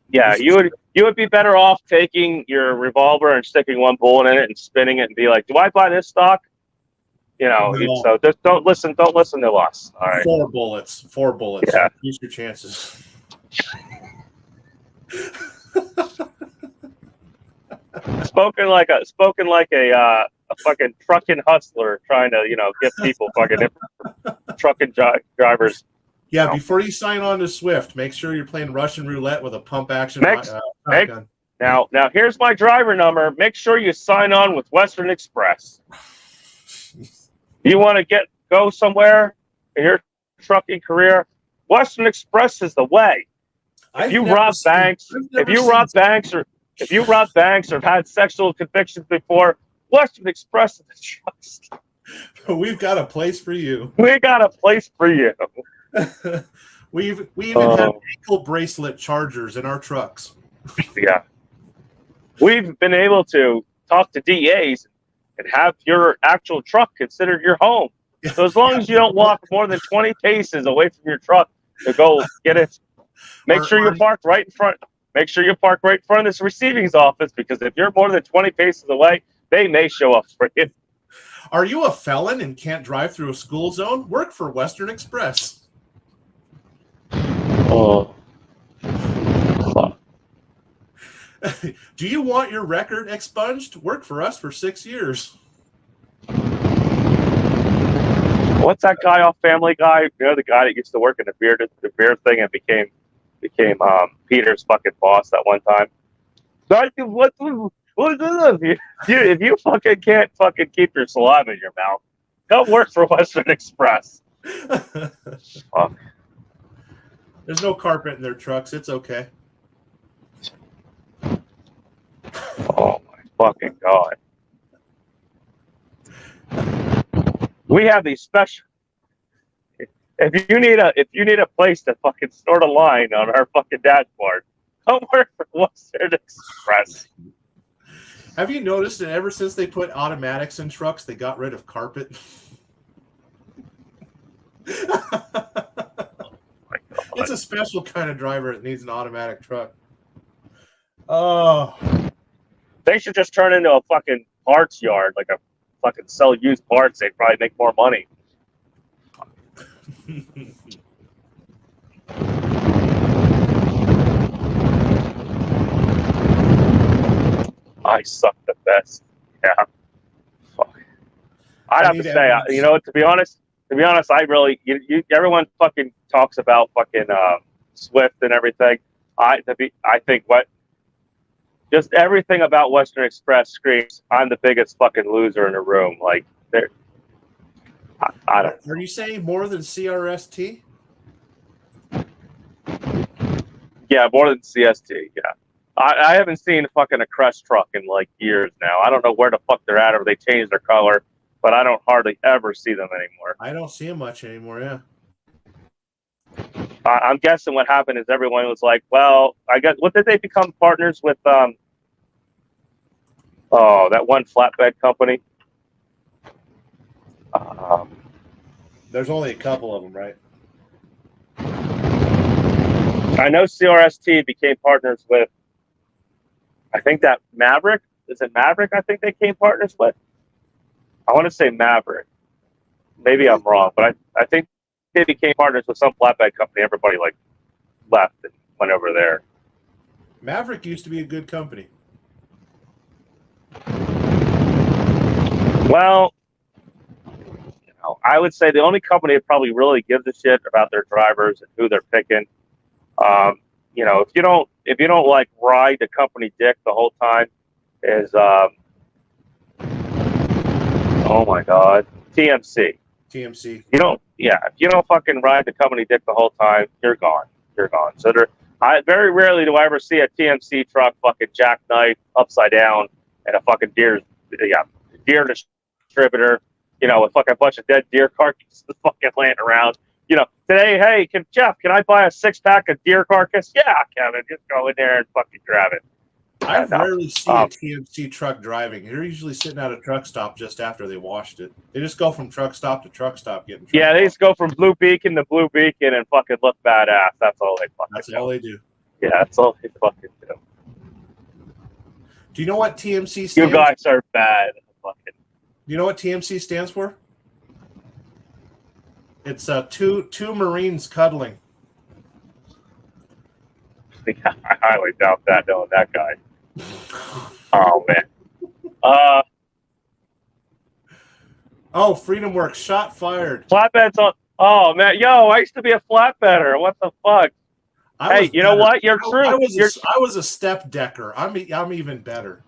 Yeah, you would be better off taking your revolver and sticking one bullet in it and spinning it and be like, "Do I buy this stock?" No. So just don't listen to us. All right. 4 bullets. Yeah. Use your chances. Spoken like a fucking trucking hustler trying to get people fucking trucking drivers. Yeah, No. before you sign on to Swift, make sure you're playing Russian roulette with a pump action shotgun. Now here's my driver number. Make sure you sign on with Western Express. You want to go somewhere in your trucking career? Western Express is the way. If you rob banks or have had sexual convictions before, Western Express is the trust. We've got a place for you. We got a place for you. we even have ankle bracelet chargers in our trucks. Yeah. We've been able to talk to DAs and have your actual truck considered your home. So as long as you don't walk more than 20 paces away from your truck to go get it, make sure you're parked right in front. Make sure you park right in front of this receiving office, because if you're more than 20 paces away, they may show up for you. Are you a felon and can't drive through a school zone? Work for Western Express. Oh. Do you want your record expunged? Work for us for 6 years. What's that guy off Family Guy? The guy that used to work in the beer thing and became Peter's fucking boss that one time. What is this? If you fucking can't fucking keep your saliva in your mouth, come work for Western Express. Fuck. There's no carpet in their trucks. It's okay. Oh my fucking god! We have these special. If you need a place to fucking store the line on our fucking dashboard, come work for Western Express. Have you noticed that ever since they put automatics in trucks, they got rid of carpet? It's a special kind of driver that needs an automatic truck. Oh. They should just turn into a fucking parts yard, like a fucking sell used parts. They'd probably make more money. I suck the best. Yeah. Fuck. I'd have to say, to be honest, I really, everyone fucking talks about fucking Swift and everything. I think just everything about Western Express screams, I'm the biggest fucking loser in the room. Like, I don't. Are you saying more than CRST? Yeah, more than CST. Yeah. I haven't seen fucking a Crest truck in like years now. I don't know where the fuck they're at or they changed their color, but I don't hardly ever see them anymore. I don't see them much anymore. Yeah. I'm guessing what happened is everyone was like, well, I guess, what did they become partners with? That one flatbed company. There's only a couple of them, right? I know CRST became partners with, I think that Maverick. Is it Maverick? I think they became partners with. I want to say Maverick. Maybe I'm wrong, but I think they became partners with some flatbed company. Everybody like left and went over there. Maverick used to be a good company. Well, I would say the only company that probably really gives a shit about their drivers and who they're picking. If you don't like ride the company dick the whole time, is oh my god, TMC. TMC. If you don't fucking ride the company dick the whole time, you're gone. You're gone. So very rarely do I ever see a TMC truck fucking jackknife upside down and a fucking deer distributor, with fucking bunch of dead deer carcasses fucking laying around. Today, hey, can I buy a 6-pack of deer carcass? Yeah, Kevin, just go in there and fucking grab it. I rarely see a TMC truck driving. They're usually sitting at a truck stop just after they washed it. They just go from truck stop to truck stop getting. Yeah, they just go from Blue Beacon to Blue Beacon and fucking look badass. That's all they fucking. That's all they do. Yeah, that's all they fucking do. Do you know what TMC stands? You guys are bad. Fucking. Do you know what TMC stands for? It's two Marines cuddling. I highly doubt that, knowing that guy. Oh man. Freedom Works shot fired. Flatbeds on. Oh man, yo, I used to be a flatbedder. What the fuck? Hey, you know what? You're true. I was a step decker. I'm even better.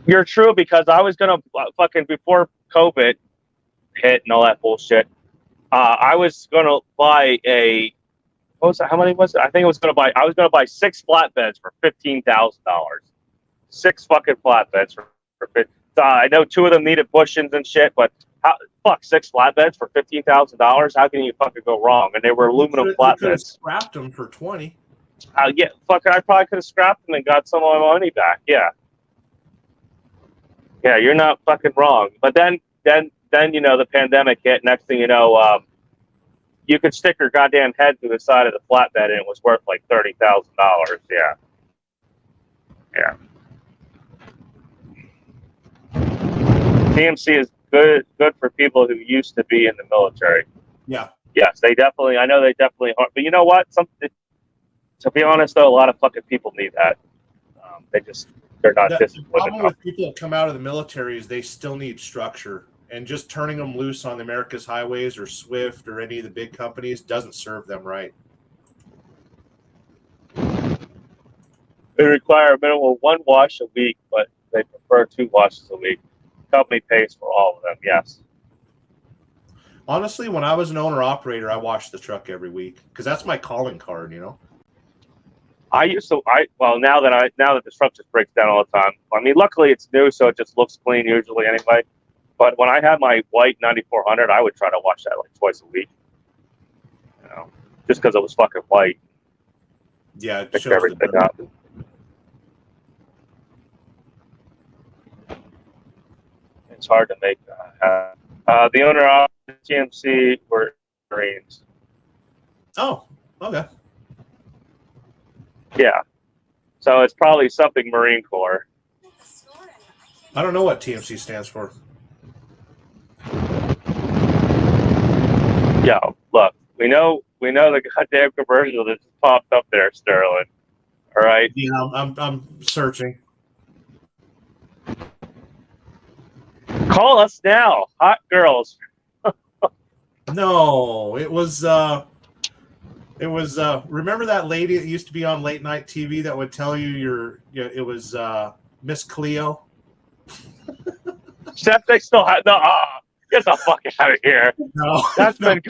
You're true, because I was gonna fucking, before COVID hit and all that bullshit. I was gonna buy a. What was it? How many was it? I think I was gonna buy 6 flatbeds for $15,000. 6 fucking flatbeds for I know 2 of them needed bushings and shit, but 6 flatbeds for $15,000? How can you fucking go wrong? And they were aluminum flatbeds. Scrapped them for 20. Yeah, fucking, I probably could have scrapped them and got some of my money back. Yeah, you're not fucking wrong. But then the pandemic hit. Next thing you know, you could stick your goddamn head through the side of the flatbed and it was worth like $30,000. Yeah. TMC is good for people who used to be in the military. Yeah. Yes, I know they definitely are. But you know what? To be honest, though, a lot of fucking people need that. They're not disciplined. The problem with people that come out of the military is they still need structure. And just turning them loose on America's highways or Swift or any of the big companies doesn't serve them right. They require a minimum of 1 wash a week, but they prefer 2 washes a week. The company pays for all of them, yes. Honestly, when I was an owner-operator, I washed the truck every week because that's my calling card, I used to. Now that the truck just breaks down all the time. I mean, luckily it's new, so it just looks clean usually anyway. But when I had my white 9400, I would try to wash that like twice a week. Just because it was fucking white. Yeah, it picked shows everything up. It's hard to make. The owner of TMC were Marines. Oh, okay. Yeah. So it's probably something Marine Corps. I don't know what TMC stands for. Yeah, look, we know the goddamn commercial that just popped up there, Sterling. All right. Yeah, I'm searching. Call us now, hot girls. No, it was remember that lady that used to be on late night TV that would tell you it was Miss Cleo. Except they still have get the fuck out of here. No, that's been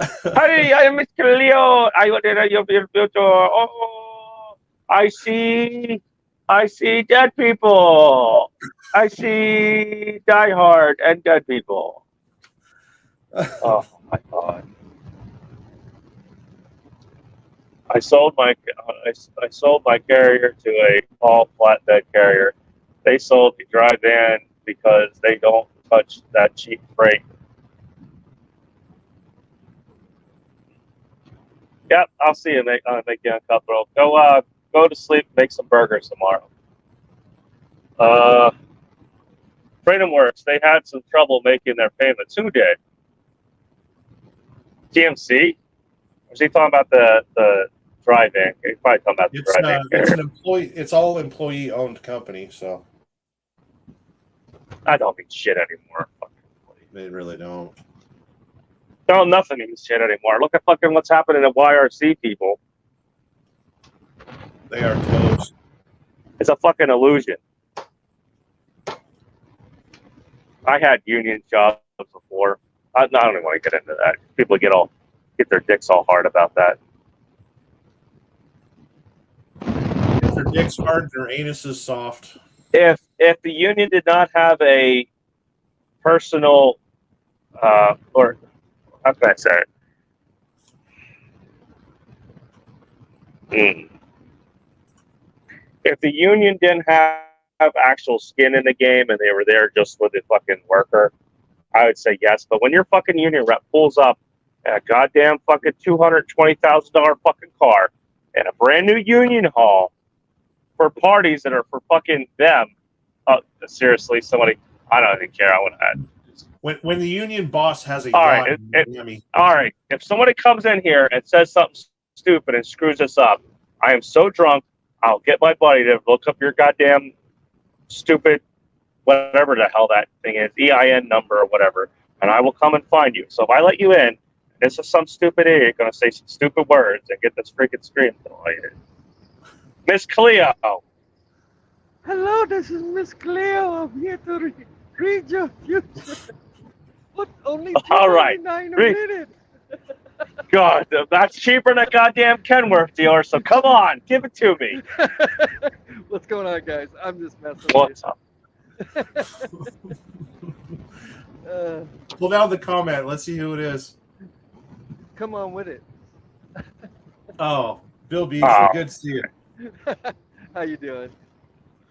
Hi, I am Mr. Leo. I want to your future. Oh, I see dead people. I see Die Hard and dead people. Oh my god! I sold my carrier to a small flatbed carrier. They sold the dry van because they don't touch that cheap freight. Yep, I'll see you, make you uncomfortable. Go to sleep, make some burgers tomorrow. Freedom Works, they had some trouble making their payments. Who did? TMC? Was he talking about the dry van? He's probably talking about the dry van. It's an employee. It's all employee-owned company, so I don't mean shit anymore. they really don't. No, nothing means shit anymore. Look at fucking what's happening at YRC, people. They are closed. It's a fucking illusion. I had union jobs before. I don't even want to get into that. People get their dicks all hard about that. If their dick's hard, their anus is soft. If the union did not have a personal or how can I say it? If the union didn't have actual skin in the game and they were there just with the fucking worker, I would say yes. But when your fucking union rep pulls up a goddamn fucking $220,000 fucking car and a brand new union hall for parties that are for fucking them, seriously, somebody, I don't even care. I want to. When the union boss has a All yacht right, in Miami, all right. If somebody comes in here and says something stupid and screws us up, I am so drunk, I'll get my buddy to look up your goddamn stupid, whatever the hell that thing is, EIN number or whatever, and I will come and find you. So if I let you in, this is some stupid idiot going to say some stupid words and get this freaking scream. Miss Cleo. Hello, this is Miss Cleo. I'm here to read your future. What? Only All right. $2.99 a minute. God, that's cheaper than a goddamn Kenworth dealer, so come on, give it to me. What's going on, guys? I'm just messing What's up? with you. pull down the comment. Let's see who it is. Come on with it. Oh, Bill Beasley. Oh. Good to see you. How you doing?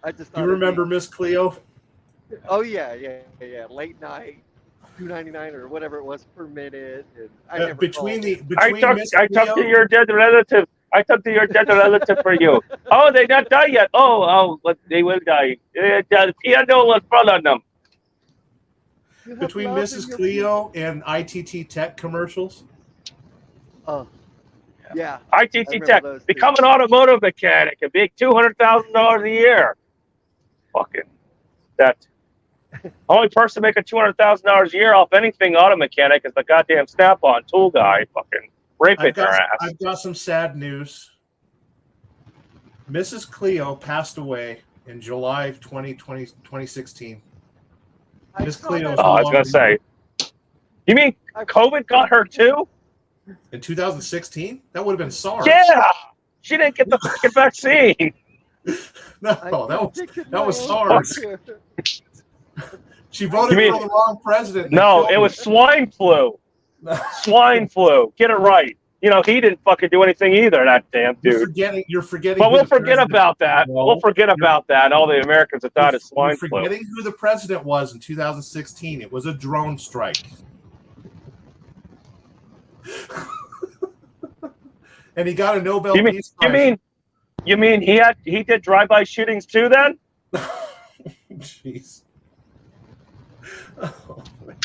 I just You remember Miss Cleo? Oh yeah. Late night, $2.99 or whatever it was per minute. And I never Between called. Miss I talked to Cleo, your dead relative. I talked to your dead relative for you. Oh, they not die yet. But they will die. The piano was fall on them. You have between love in Mrs. your Cleo and ITT Tech commercials. Oh, yeah. ITT remember Tech. those Become two. an automotive mechanic and make $200,000 a year. Fucking that. Only person making $200,000 a year off anything auto mechanic is the goddamn Snap-on tool guy. Fucking raping their ass. I've got some sad news. Mrs. Cleo passed away in July of 2016. I Miss saw Cleo. that. Oh, I was gonna say. You mean COVID got her too? In 2016? That would have been SARS. Yeah, she didn't get the fucking vaccine. No, I that predicted that was my own SARS. future. She voted You mean- for the wrong president. and No, they it was killed swine flu. her. Swine flu. Get it right. You know, he didn't fucking do anything either, that damn dude. You're forgetting. But who we'll the forget president- about that. No, We'll forget about that. All the Americans that died of swine You're flu. forgetting who the president was in 2016. It was a drone strike. And he got a Nobel Peace Prize. You mean he did drive-by shootings too then? Jeez. Oh, man.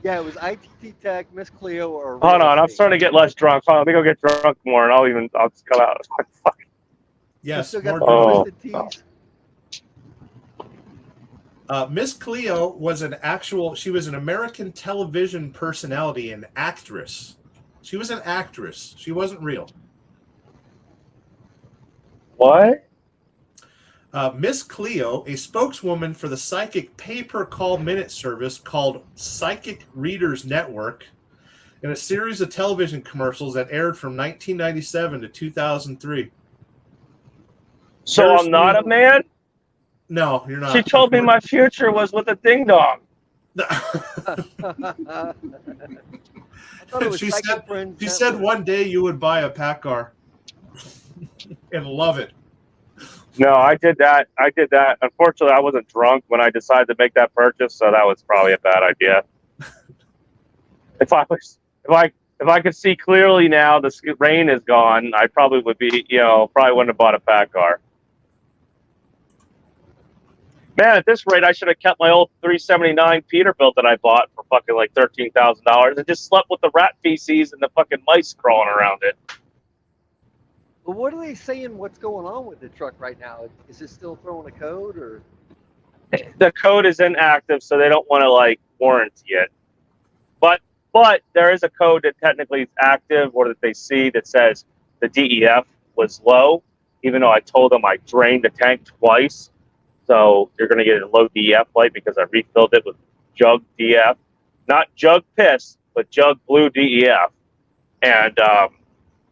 Yeah, it was ITT Tech, Miss Cleo, or. Hold on, I'm Real starting to get less drunk. Hold on, let me go get drunk more and I'll just come out. Fuck. Yes, Still got more the Oh. twisted teas. Miss Cleo was she was an American television personality and actress. She was an actress. She wasn't real. What? Miss Cleo, a spokeswoman for the psychic pay-per-call minute service called Psychic Readers Network, in a series of television commercials that aired from 1997 to 2003. So Very I'm not a smooth. man? No, you're not. She told me my future was with a ding dong. I thought it was She Psychic said- Friends She Network. said one day you would buy a PACCAR and love it. No, I did that. Unfortunately, I wasn't drunk when I decided to make that purchase, so that was probably a bad idea. If I could see clearly now, the rain is gone. I probably would be, probably wouldn't have bought a PACCAR. Man, at this rate, I should have kept my old 379 Peterbilt that I bought for fucking like $13,000 and just slept with the rat feces and the fucking mice crawling around it. But what are they saying? What's going on with the truck right now? Is it still throwing a code or? The code is inactive, so they don't want to like warranty it. But there is a code that technically is active, or that they see that says the DEF was low, even though I told them I drained the tank twice. So you're going to get a low DEF light because I refilled it with jug DEF, not jug piss, but jug blue DEF, and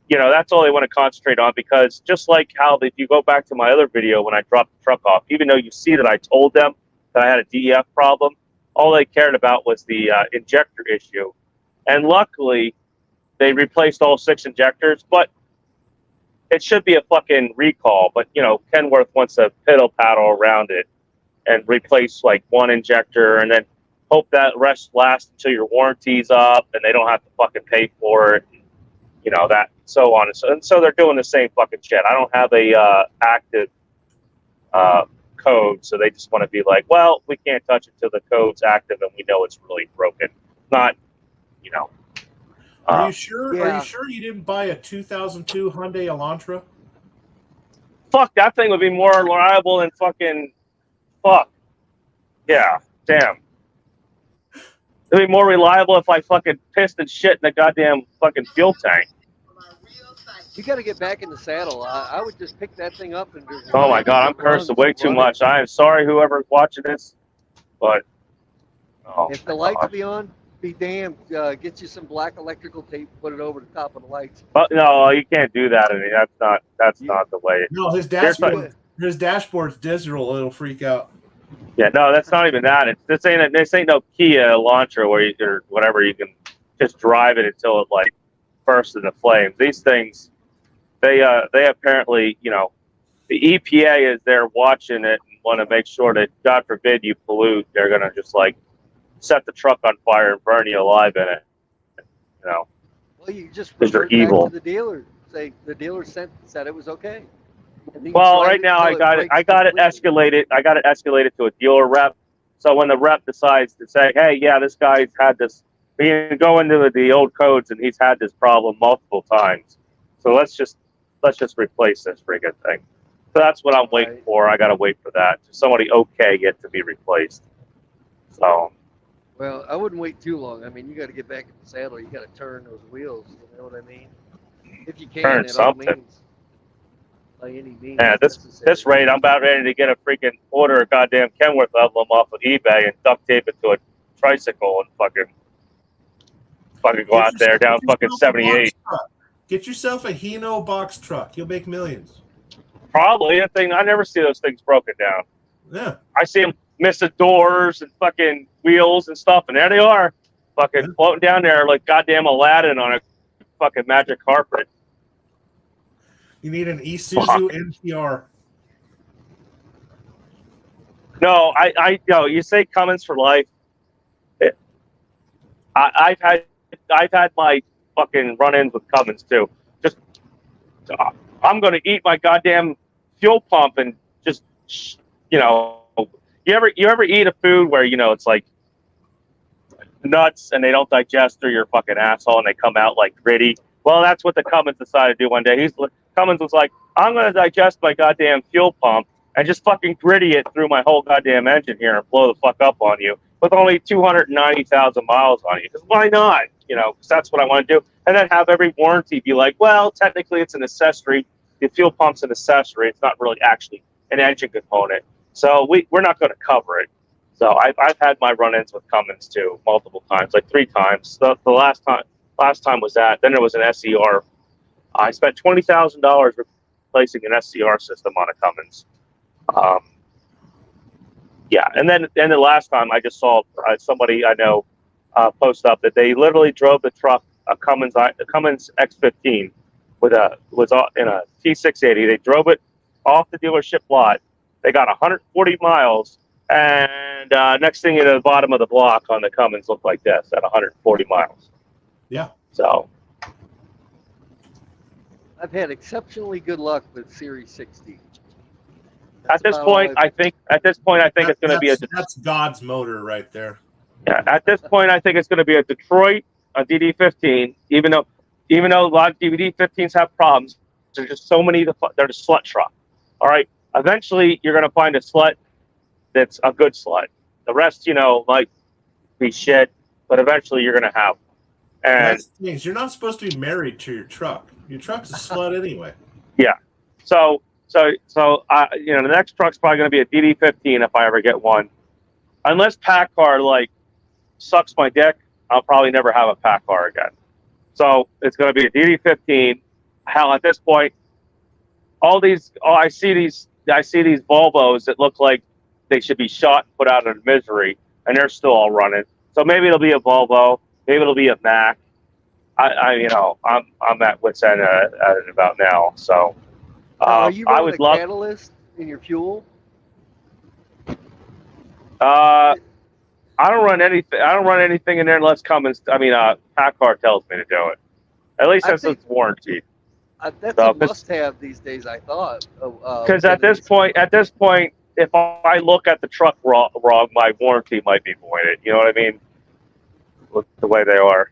that's all they want to concentrate on, because just like how if you go back to my other video when I dropped the truck off, even though you see that I told them that I had a DEF problem, all they cared about was the injector issue. And luckily, they replaced all 6 injectors, but it should be a fucking recall. But, Kenworth wants to piddle paddle around it and replace like 1 injector and then hope that rest lasts until your warranty's up and they don't have to fucking pay for it. That, so on. And so they're doing the same fucking shit. I don't have a active code, so they just want to be like, well, we can't touch it till the code's active and we know it's really broken. Not, Are you sure? Are yeah. you sure you didn't buy a 2002 Hyundai Elantra? fuck, that thing would be more reliable than fucking fuck. Yeah, damn. It'd be more reliable if I fucking pissed and shit in the goddamn fucking fuel tank. You got to get back in the saddle. I would just pick that thing up and just. Oh my god, I'm cursing way too much. I am sorry whoever's watching this, but If the lights be on, be damned. Get you some black electrical tape, put it over the top of the lights. but no, you can't do that. I mean, that's not the way. No, his Here's dashboard's digital. It'll freak out. Yeah, no, that's not even that. This ain't no Kia Elantra where or whatever, you can just drive it until it like bursts into flames. These things, they apparently, the EPA is there watching it and want to make sure that, God forbid, you pollute. They're gonna just like set the truck on fire and burn you alive in it. Well, you just 'Cause they're revert back evil. to the dealer. Say the dealer said it was okay. And then you Well, drive right now until I got it breaks escalated. completely. I got it escalated to a dealer rep. So when the rep decides to say, "Hey, yeah, this guy's had this," we can go into the old codes, and he's had this problem multiple times. So let's just replace this friggin' thing. So that's what I'm waiting Right. for. I gotta wait for that. Somebody okay it to be replaced. So Well, I wouldn't wait too long. I mean, you got to get back in the saddle. You got to turn those wheels. You know what I mean? If you can, Turn at all something. means. By any means. yeah, this necessary. rate, I'm about ready to get a freaking order a goddamn Kenworth emblem off of eBay and duct tape it to a tricycle and fucking go out there down fucking 78. Get yourself a Hino box truck. You'll make millions. Probably a thing. I never see those things broken down. Yeah. I see them missing doors and fucking wheels and stuff, and there they are, fucking floating down there like goddamn Aladdin on a fucking magic carpet. You need an Isuzu Fuck. NPR. No, you say Cummins for life. I've had my fucking run-ins with Cummins too. Just I'm gonna eat my goddamn fuel pump and just you ever eat a food where it's like nuts and they don't digest through your fucking asshole and they come out like gritty. Well, that's what the Cummins decided to do one day. Cummins was like, I'm gonna digest my goddamn fuel pump and just fucking gritty it through my whole goddamn engine here and blow the fuck up on you with only 290,000 miles on you. Because why not? Because that's what I want to do. And then have every warranty be like, well, technically it's an accessory. The fuel pump's an accessory. It's not really actually an engine component. So we're not going to cover it. So I've had my run-ins with Cummins too, multiple times, like 3 times. The last time, Last time was that. Then there was an SCR. I spent $20,000 replacing an SCR system on a Cummins. Yeah, and then the last time I just saw somebody I know post up that they literally drove the truck, a Cummins X15 was in a T680. They drove it off the dealership lot. They got 140 miles, and next thing at the bottom of the block on the Cummins looked like this at 140 miles. Yeah. So I've had exceptionally good luck with Series 60. at this point, I think it's going to be that's God's motor right there. Yeah, at this point, I think it's going to be a Detroit, a DD15. Even though a lot of DD15s have problems, there's just so many. They're the slut truck. All right. Eventually, you're going to find a slut that's a good slut. The rest, might be shit, but eventually you're going to have. And that's the thing, you're not supposed to be married to your truck. Your truck's a slut anyway. Yeah. So the next truck's probably going to be a DD15 if I ever get one. Unless PACCAR sucks my dick, I'll probably never have a PACCAR again. So it's going to be a DD15. Hell, at this point, I see these Volvos that look like they should be shot and put out of misery, and they're still all running. So maybe it'll be a Volvo, maybe it'll be a Mack. I'm at wit's end at it about now. So are you I running would a love. catalyst in your fuel? I don't run anything in there unless PACCAR tells me to do it. At least since it's warranted. That's So, a must-have these days, I thought. Because at this point, if I look at the truck wrong, my warranty might be voided. You know what I mean? With the way they are.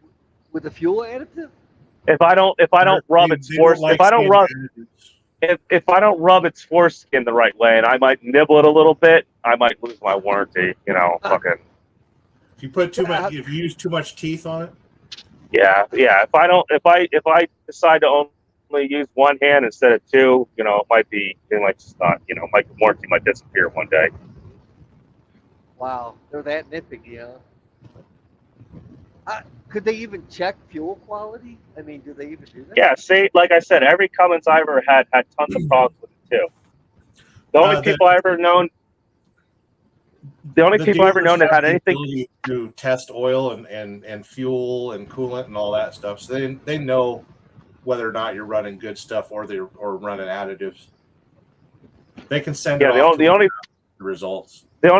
With the fuel additive? If I don't rub its foreskin, if I don't rub its foreskin the right way, and I might nibble it a little bit, I might lose my warranty. Fucking. If you put too much, if you use too much teeth on it. Yeah. If I decide to only use one hand instead of two, it might be, my warranty might disappear one day. Wow, they're that nitpicky, huh? Could they even check fuel quality? I mean, do they even do that? Yeah, see, like I said, every Cummins I ever had tons of problems with it too. The only people I ever known that had anything to test oil and fuel and coolant and all that stuff, so they know whether or not you're running good stuff or running additives. They can send the only results. The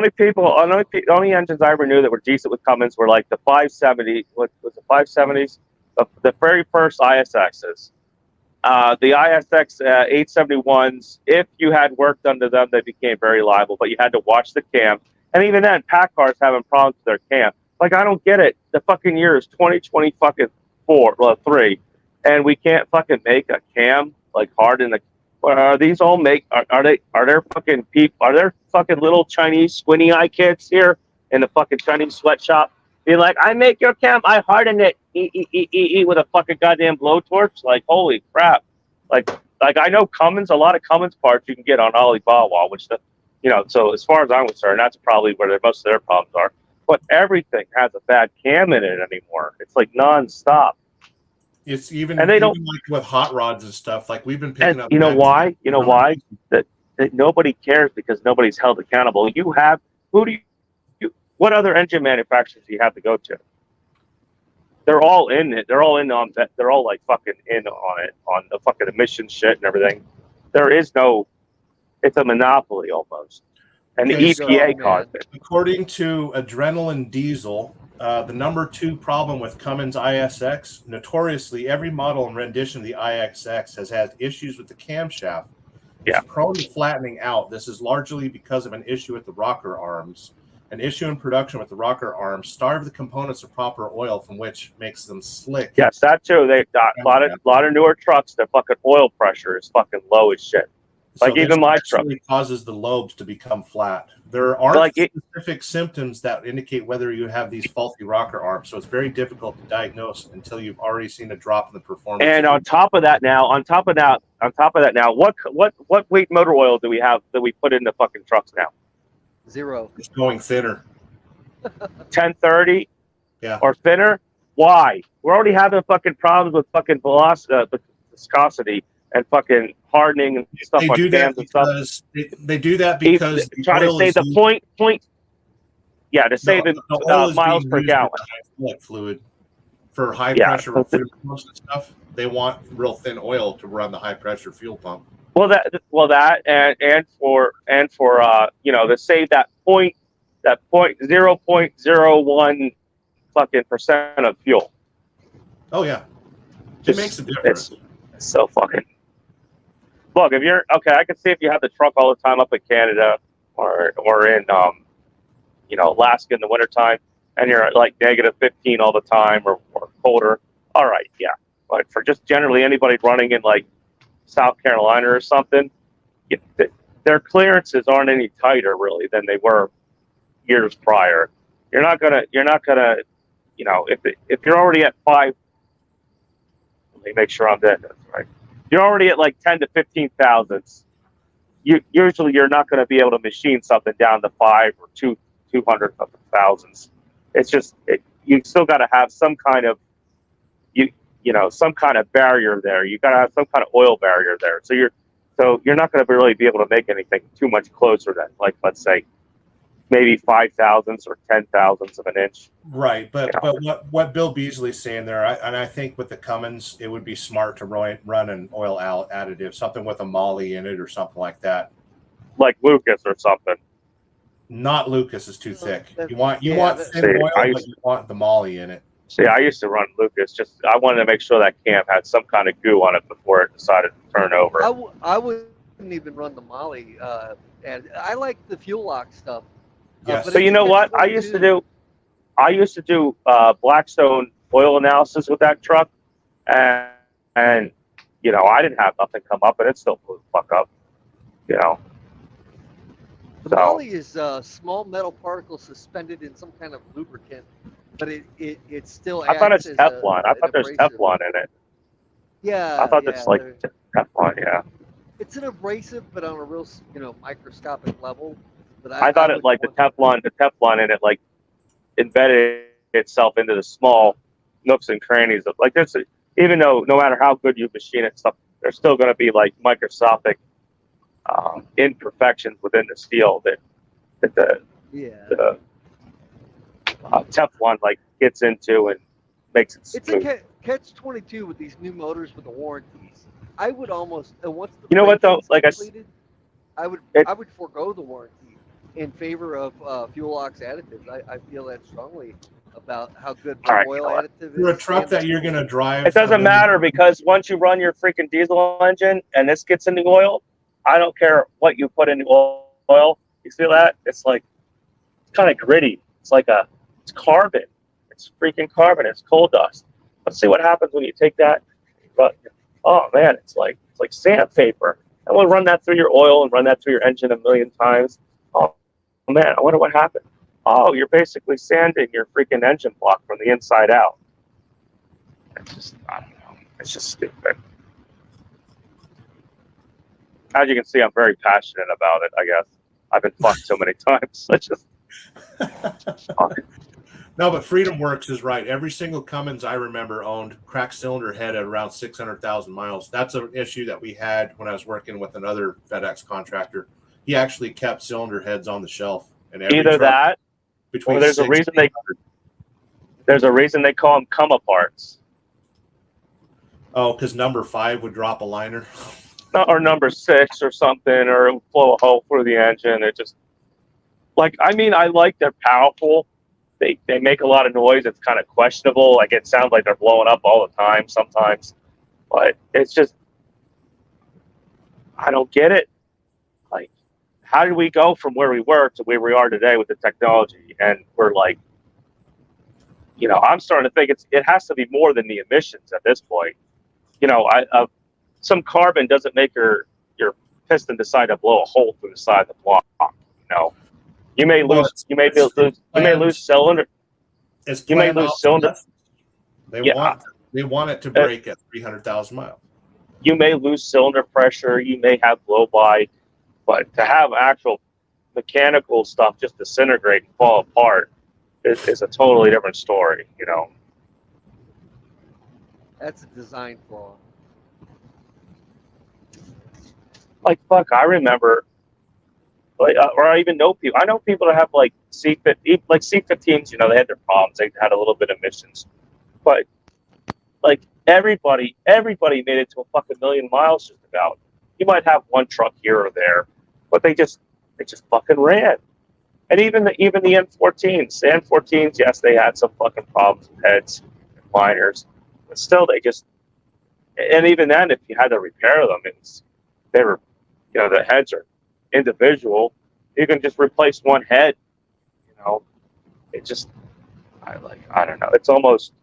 only engines I ever knew that were decent with Cummins were like the 570. What was the 570s? The very first ISXs. The ISX 871s. If you had work done to them, they became very liable. But you had to watch the cam. And even then, PACCAR's having problems with their cam. Like, I don't get it. The fucking year is 2020 fucking 3, and we can't fucking make a cam like hard in the. Are these all are there fucking little Chinese squinty eye kids here in the fucking Chinese sweatshop? Be like, I make your cam, I harden it, with a fucking goddamn blowtorch. Like, holy crap! Like I know Cummins, a lot of Cummins parts you can get on Alibaba, which so as far as I'm concerned, that's probably where most of their problems are. But everything has a bad cam in it anymore. It's like nonstop. It's even and they don't like with hot rods and stuff. Like we've been picking up. You know why? That nobody cares because nobody's held accountable. What other engine manufacturers do you have to go to? They're all in it. They're all in on that. They're all like fucking in on it, on the fucking emission shit and everything. There is no. It's a monopoly almost, and the EPA caused it. According to Adrenaline Diesel. The number 2 problem with Cummins ISX, notoriously every model and rendition of the ISX has had issues with the camshaft. It's prone to flattening out. This is largely because of an issue with the rocker arms. An issue in production with the rocker arms starve the components of proper oil, from which makes them slick. Yes, that too. They got a lot of newer trucks. Their fucking oil pressure is fucking low as shit. Like, even my truck causes the lobes to become flat. There aren't specific symptoms that indicate whether you have these faulty rocker arms, so it's very difficult to diagnose until you've already seen a drop in the performance. And on top of that, now, what weight motor oil do we have that we put in the fucking trucks now? 0. It's going thinner. 1030, or thinner. Why? We're already having fucking problems with fucking velocity, viscosity, and fucking hardening and stuff They on do that cams and stuff. because they do that because the Try to oil save is the used- point. Yeah, to save it the oil is miles being per used gallon. for hydraulic fluid for high Yeah, pressure but fuel pumps and stuff. They want real thin oil to run the high pressure fuel pump. That and for to save that point 0.01 fucking percent of fuel. Oh yeah, it Just- makes a difference. It's so fucking. Look, if you're okay, I can see if you have the truck all the time up in Canada or in Alaska in the wintertime, and you're at like -15 all the time or colder. All right, yeah. But for just generally anybody running in like South Carolina or something, their clearances aren't any tighter really than they were years prior. You're not gonna, if you're already at 5. Let me make sure I'm dead. That's right. You're already at like 10 to 15 thousandths. You're not going to be able to machine something down to 5 or 200 thousandths. It's just you still got to have some kind of some kind of barrier there. You got to have some kind of oil barrier there. So you're not going to really be able to make anything too much closer than, like, let's say maybe 5 thousandths or 10 thousandths of an inch. Right, but what Bill Beasley's saying there, I think with the Cummins, it would be smart to run an oil additive, something with a moly in it or something like that. Like Lucas or something. Not Lucas is too thick. You want thin See, oil, but you want the moly in it. See, I used to run Lucas. Just I wanted to make sure that cam had some kind of goo on it before it decided to turn over. I wouldn't even run the moly, and I like the fuel lock stuff. Yes. But So you know what I used to do? I used to do Blackstone oil analysis with that truck, and I didn't have nothing come up, and it still blew the fuck up. The So- moly is small metal particles suspended in some kind of lubricant, but it still. I thought it's acts as Teflon. I thought there's abrasive. Teflon in it. Yeah, I thought it's like Teflon. Yeah, it's an abrasive, but on a real microscopic level. But I thought it would like the want- Teflon in it like embedded itself into the small nooks and crannies of like this. Even though no matter how good you machine it, stuff there's still going to be like microscopic imperfections within the steel that the Teflon like gets into and makes it It's smooth. a catch-22 with these new motors with the warranties. I would almost once the You know what, though? break-in's Like completed, I would forego the warranty in favor of Fuel Lock's additives. I feel that strongly about how good the All right, oil you know what? additive is. For a truck and- that you're going to drive, It doesn't matter because once you run your freaking diesel engine and this gets in the oil, I don't care what you put in the oil. You feel that? It's like kind of gritty. It's like it's carbon. It's freaking carbon. It's coal dust. Let's see what happens when you take that. But oh man, it's like sandpaper. And we'll run that through your oil and run that through your engine a million times. Oh man, I wonder what happened. Oh, you're basically sanding your freaking engine block from the inside out. It's just, I don't know. It's just stupid. As you can see, I'm very passionate about it, I guess. I've been fucked so many times. It's just. No, but Freedom Works is right. Every single Cummins I remember owned cracked cylinder head at around 600,000 miles. That's an issue that we had when I was working with another FedEx contractor. He actually kept cylinder heads on the shelf. And every Either truck that, between or there's a reason they call them come aparts. Oh, because number 5 would drop a liner. Or number 6 or something, or it'll blow a hole through the engine. It just, like, I mean, I like they're powerful. They make a lot of noise. It's kind of questionable. Like, it sounds like they're blowing up all the time sometimes. But it's just, I don't get it. Like, how did we go from where we were to where we are today with the technology? And we're like, I'm starting to think it has to be more than the emissions at this point. Some carbon doesn't make your piston decide to blow a hole through the side of the block. You may Well, lose cylinder. It's You may planned lose cylinder. obsolescence. They want it to break at 300,000 miles. You may lose cylinder pressure. You may have blow by, but to have actual mechanical stuff just disintegrate and fall apart is a totally different story. That's a design flaw. Like fuck, I remember, like, or I even know people. I know people that have like C15s. You know, they had their problems. They had a little bit of emissions, but like everybody made it to a fucking million miles just about. You might have one truck here or there, but they just fucking ran. And even the N14s, the N14s, yes, they had some fucking problems with heads and liners, but still, they just. And even then, if you had to repair them, they were, you know, the heads are individual. You can just replace one head. You know, it just, I don't know. It's almost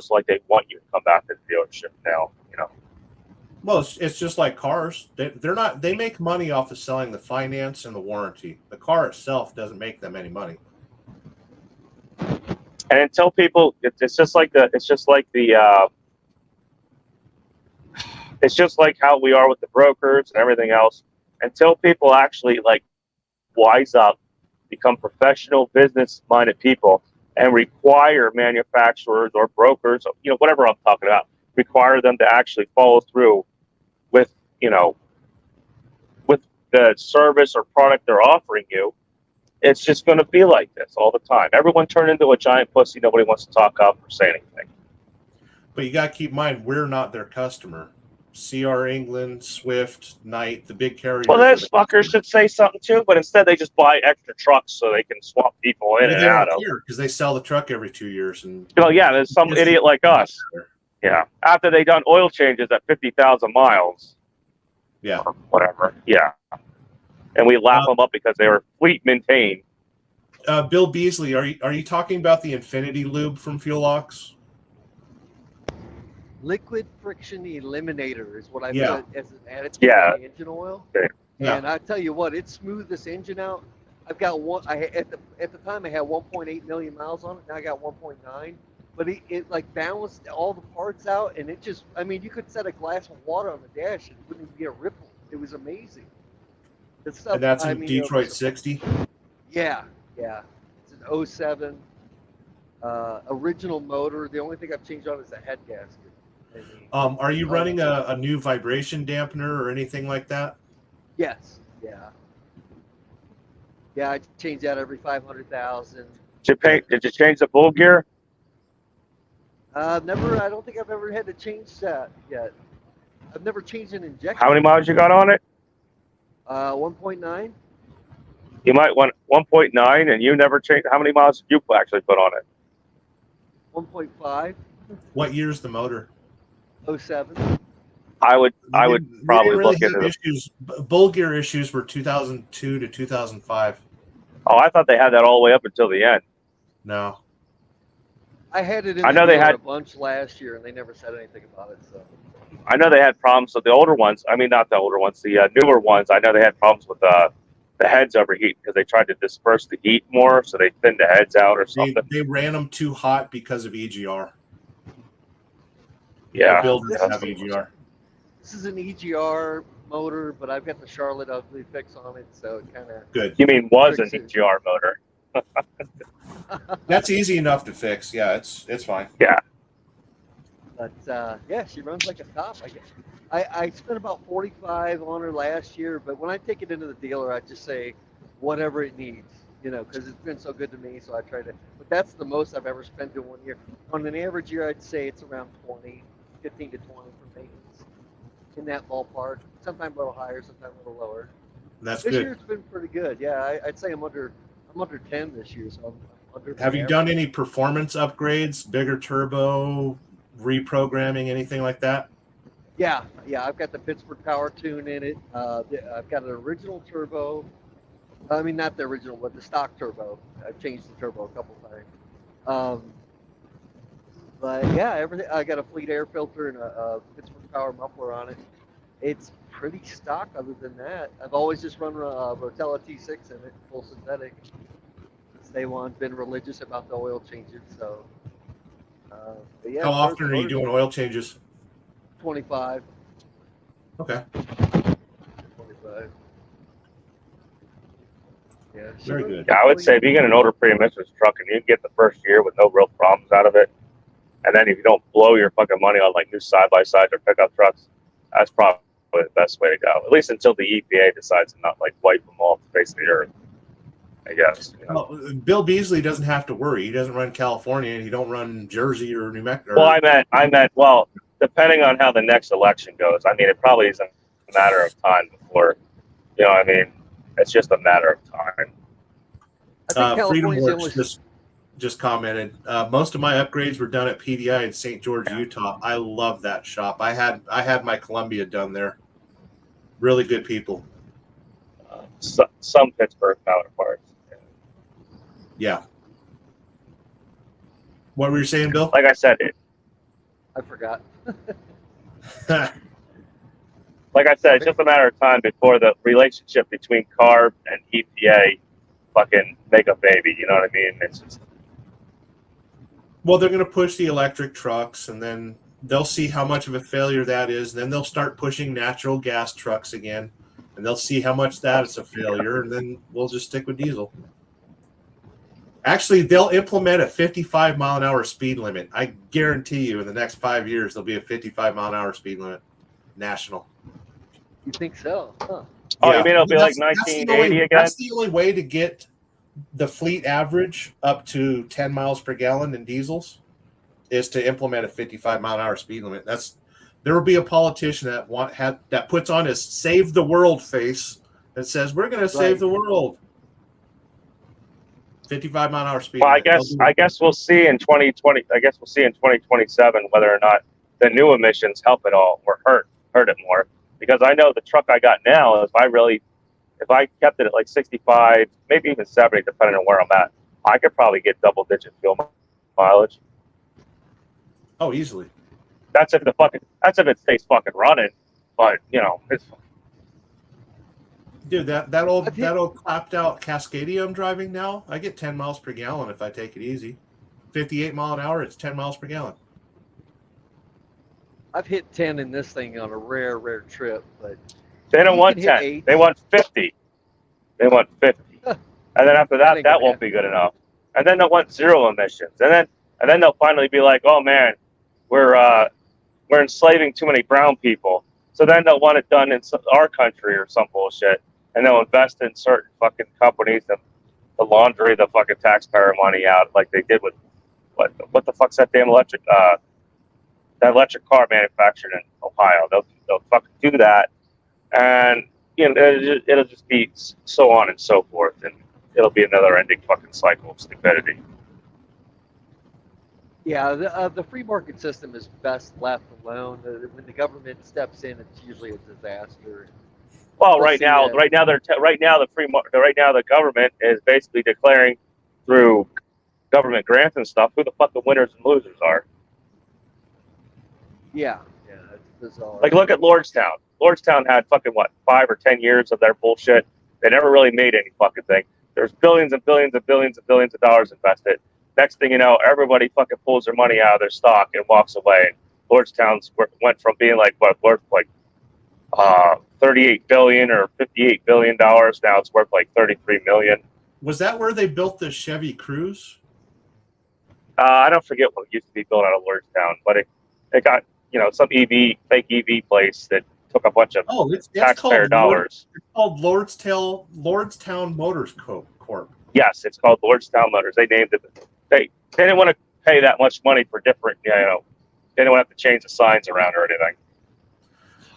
like they want you to come back to the dealership now. You know. Well, it's just like cars. They make money off of selling the finance and the warranty. The car itself doesn't make them any money. And until people, it's just like how we are with the brokers and everything else. Until people actually like wise up, become professional, business-minded people, and require manufacturers or brokers, you know, whatever I'm talking about, require them to actually follow through with, you know, with the service or product they're offering you. It's just going to be like this all the time. Everyone turned into a giant pussy. Nobody wants to talk up or say anything. But you got to keep in mind, we're not their customer. CR England, Swift, Knight, the big carriers. Well, those fuckers should say something too, but instead they just buy extra trucks so they can swap people in and out of. Because they sell the truck every 2 years. And well, yeah, there's some idiot like us. Yeah, after they done oil changes at 50,000 miles. Yeah, or whatever. Yeah, and we lap them up because they were fleet maintained. Bill Beasley, are you talking about the Infinity Lube from Fuelox? Liquid friction eliminator is what I Yeah. put as an additive Yeah. on the engine oil. Okay. Yeah. And I tell you what, it smoothed this engine out. I've got one. At the time I had 1.8 million miles on it. Now I got 1.9. But it like balanced all the parts out, and it just, I mean, you could set a glass of water on the dash and it wouldn't even get a ripple. It was amazing. The stuff, And that's I in mean, Detroit 60. Yeah. It's an 07 original motor. The only thing I've changed on is the head gasket. Are you running a new vibration dampener or anything like that? Yes. Yeah, I change that every 500,000. Did you change the bull gear? Never. I don't think I've ever had to change that yet. I've never changed an injection. How many miles you got on it? 1.9. You might want 1.9, and you never changed. How many miles did you actually put on it? 1.5. What year's the motor? 07. I would probably look into it. Issues. Bull gear issues were 2002 to 2005. Oh, I thought they had that all the way up until the end. No. I had it in I know they had a bunch last year, and they never said anything about it. So I know they had problems with the older ones. I mean, not the older ones, the newer ones. I know they had problems with the heads overheating because they tried to disperse the heat more, so they thinned the heads out or something. They ran them too hot because of EGR. Yeah. Builders have EGR. this is an EGR motor, but I've got the Charlotte Ugly fix on it, so it kind of Good. You mean was an EGR motor? That's easy enough to fix. Yeah, it's fine. But yeah, she runs like a top. I spent about 45 on her last year, but when I take it into the dealer, I just say whatever it needs, because it's been so good to me. So I try to. But that's the most I've ever spent in 1 year. On an average year, I'd say it's around 15 to 20 for maintenance, in that ballpark. Sometimes a little higher, sometimes a little lower. That's This good. year's been pretty good. Yeah, I'd say I'm under 10 this year, so I'm under. Have you done any performance upgrades, bigger turbo, reprogramming, anything like that? Yeah. I've got the Pittsburgh Power Tune in it. I've got an original turbo. I mean, not the original, but the stock turbo. I've changed the turbo a couple times. But yeah, everything. I got a Fleet air filter and a Pittsburgh Power muffler on it. It's pretty stock. Other than that, I've always just run a Rotella T6 in it, full synthetic. Since day one, been religious about the oil changes. So. But yeah, How often are you doing oil changes? 25. Okay. 25. Yeah. Very good. Yeah, I would say if you get an older pre-emissions truck and you get the first year with no real problems out of it, And then if you don't blow your fucking money on like new side by sides or pickup trucks, that's probably the best way to go. At least until the EPA decides to not like wipe them off the face of the earth. I guess. You know? Well, Bill Beasley doesn't have to worry. He doesn't run California, and he don't run Jersey or New Mexico. Well, I meant. Well, depending on how the next election goes, I mean, it probably is a matter of time before. You know, I mean, it's just a matter of time. I think Freedom California's the Works only. just commented. Most of my upgrades were done at PDI in St. George, Utah. I love that shop. I had my Columbia done there. Really good people. Some Pittsburgh counterparts. Yeah. What were you saying, Bill? Like I said, I forgot. it's just a matter of time before the relationship between CARB and EPA fucking make a baby. You know what I mean? It's just, Well, they're going to push the electric trucks, and then they'll see how much of a failure that is. Then they'll start pushing natural gas trucks again, and they'll see how much that is a failure, and then we'll just stick with diesel. Actually, they'll implement a 55-mile-an-hour speed limit. I guarantee you in the next 5 years, there'll be a 55-mile-an-hour speed limit, national. You think so? Huh. oh, Yeah. you mean it'll be like That's the 1980 only- again? That's the only way to get the fleet average up to 10 miles per gallon in diesels is to implement a 55-mile-an-hour speed limit. There will be a politician that puts on his "Save the World" face and says, "We're going to save Right. the world." 55-mile-an-hour speed Well, limit. I guess we'll see in 2020. I guess we'll see in 2027 whether or not the new emissions help it all or hurt it more. Because I know the truck I got now, if I kept it at like 65, maybe even 70, depending on where I'm at, I could probably get double-digit fuel mileage. Oh, easily. That's if it stays fucking running. But you know, it's Dude, that old clapped out Cascadia I'm driving now, I get 10 miles per gallon if I take it easy. 58 mile an hour, it's 10 miles per gallon. I've hit 10 in this thing on a rare trip, but they don't You want can hit 10. 8. They want 50. They want 50. And then after That that, ain't that gonna won't be good enough. And then they'll want zero emissions. And then they'll finally be like, oh man, we're enslaving too many brown people. So then they'll want it done in our country or some bullshit. And they'll invest in certain fucking companies to laundry the fucking taxpayer money out like they did with what the fuck's that damn electric car manufactured in Ohio. They'll fucking do that, and you know it'll just be so on and so forth, and it'll be another ending fucking cycle of stupidity. yeah, the free market system is best left alone. When the government steps in, it's usually a disaster. Well, Let's right see now the government is basically declaring through government grants and stuff who the fuck the winners and losers are. Yeah, it's bizarre. Like, look at Lordstown. Lordstown had fucking 5 or 10 years of their bullshit. They never really made any fucking thing. There's billions and billions and billions and billions of dollars invested. Next thing you know, everybody fucking pulls their money out of their stock and walks away. Lordstown's went from being worth 38 billion or 58 billion dollars. Now it's worth like 33 million. Was that where they built the Chevy Cruze? I don't forget what used to be built out of Lordstown, but it got some fake EV place that took a bunch of taxpayer dollars. It's called Lordstown Motors Corp. Yes, it's called Lordstown Motors. They named it. They didn't want to pay that much money for different. They didn't want to have to change the signs around or anything.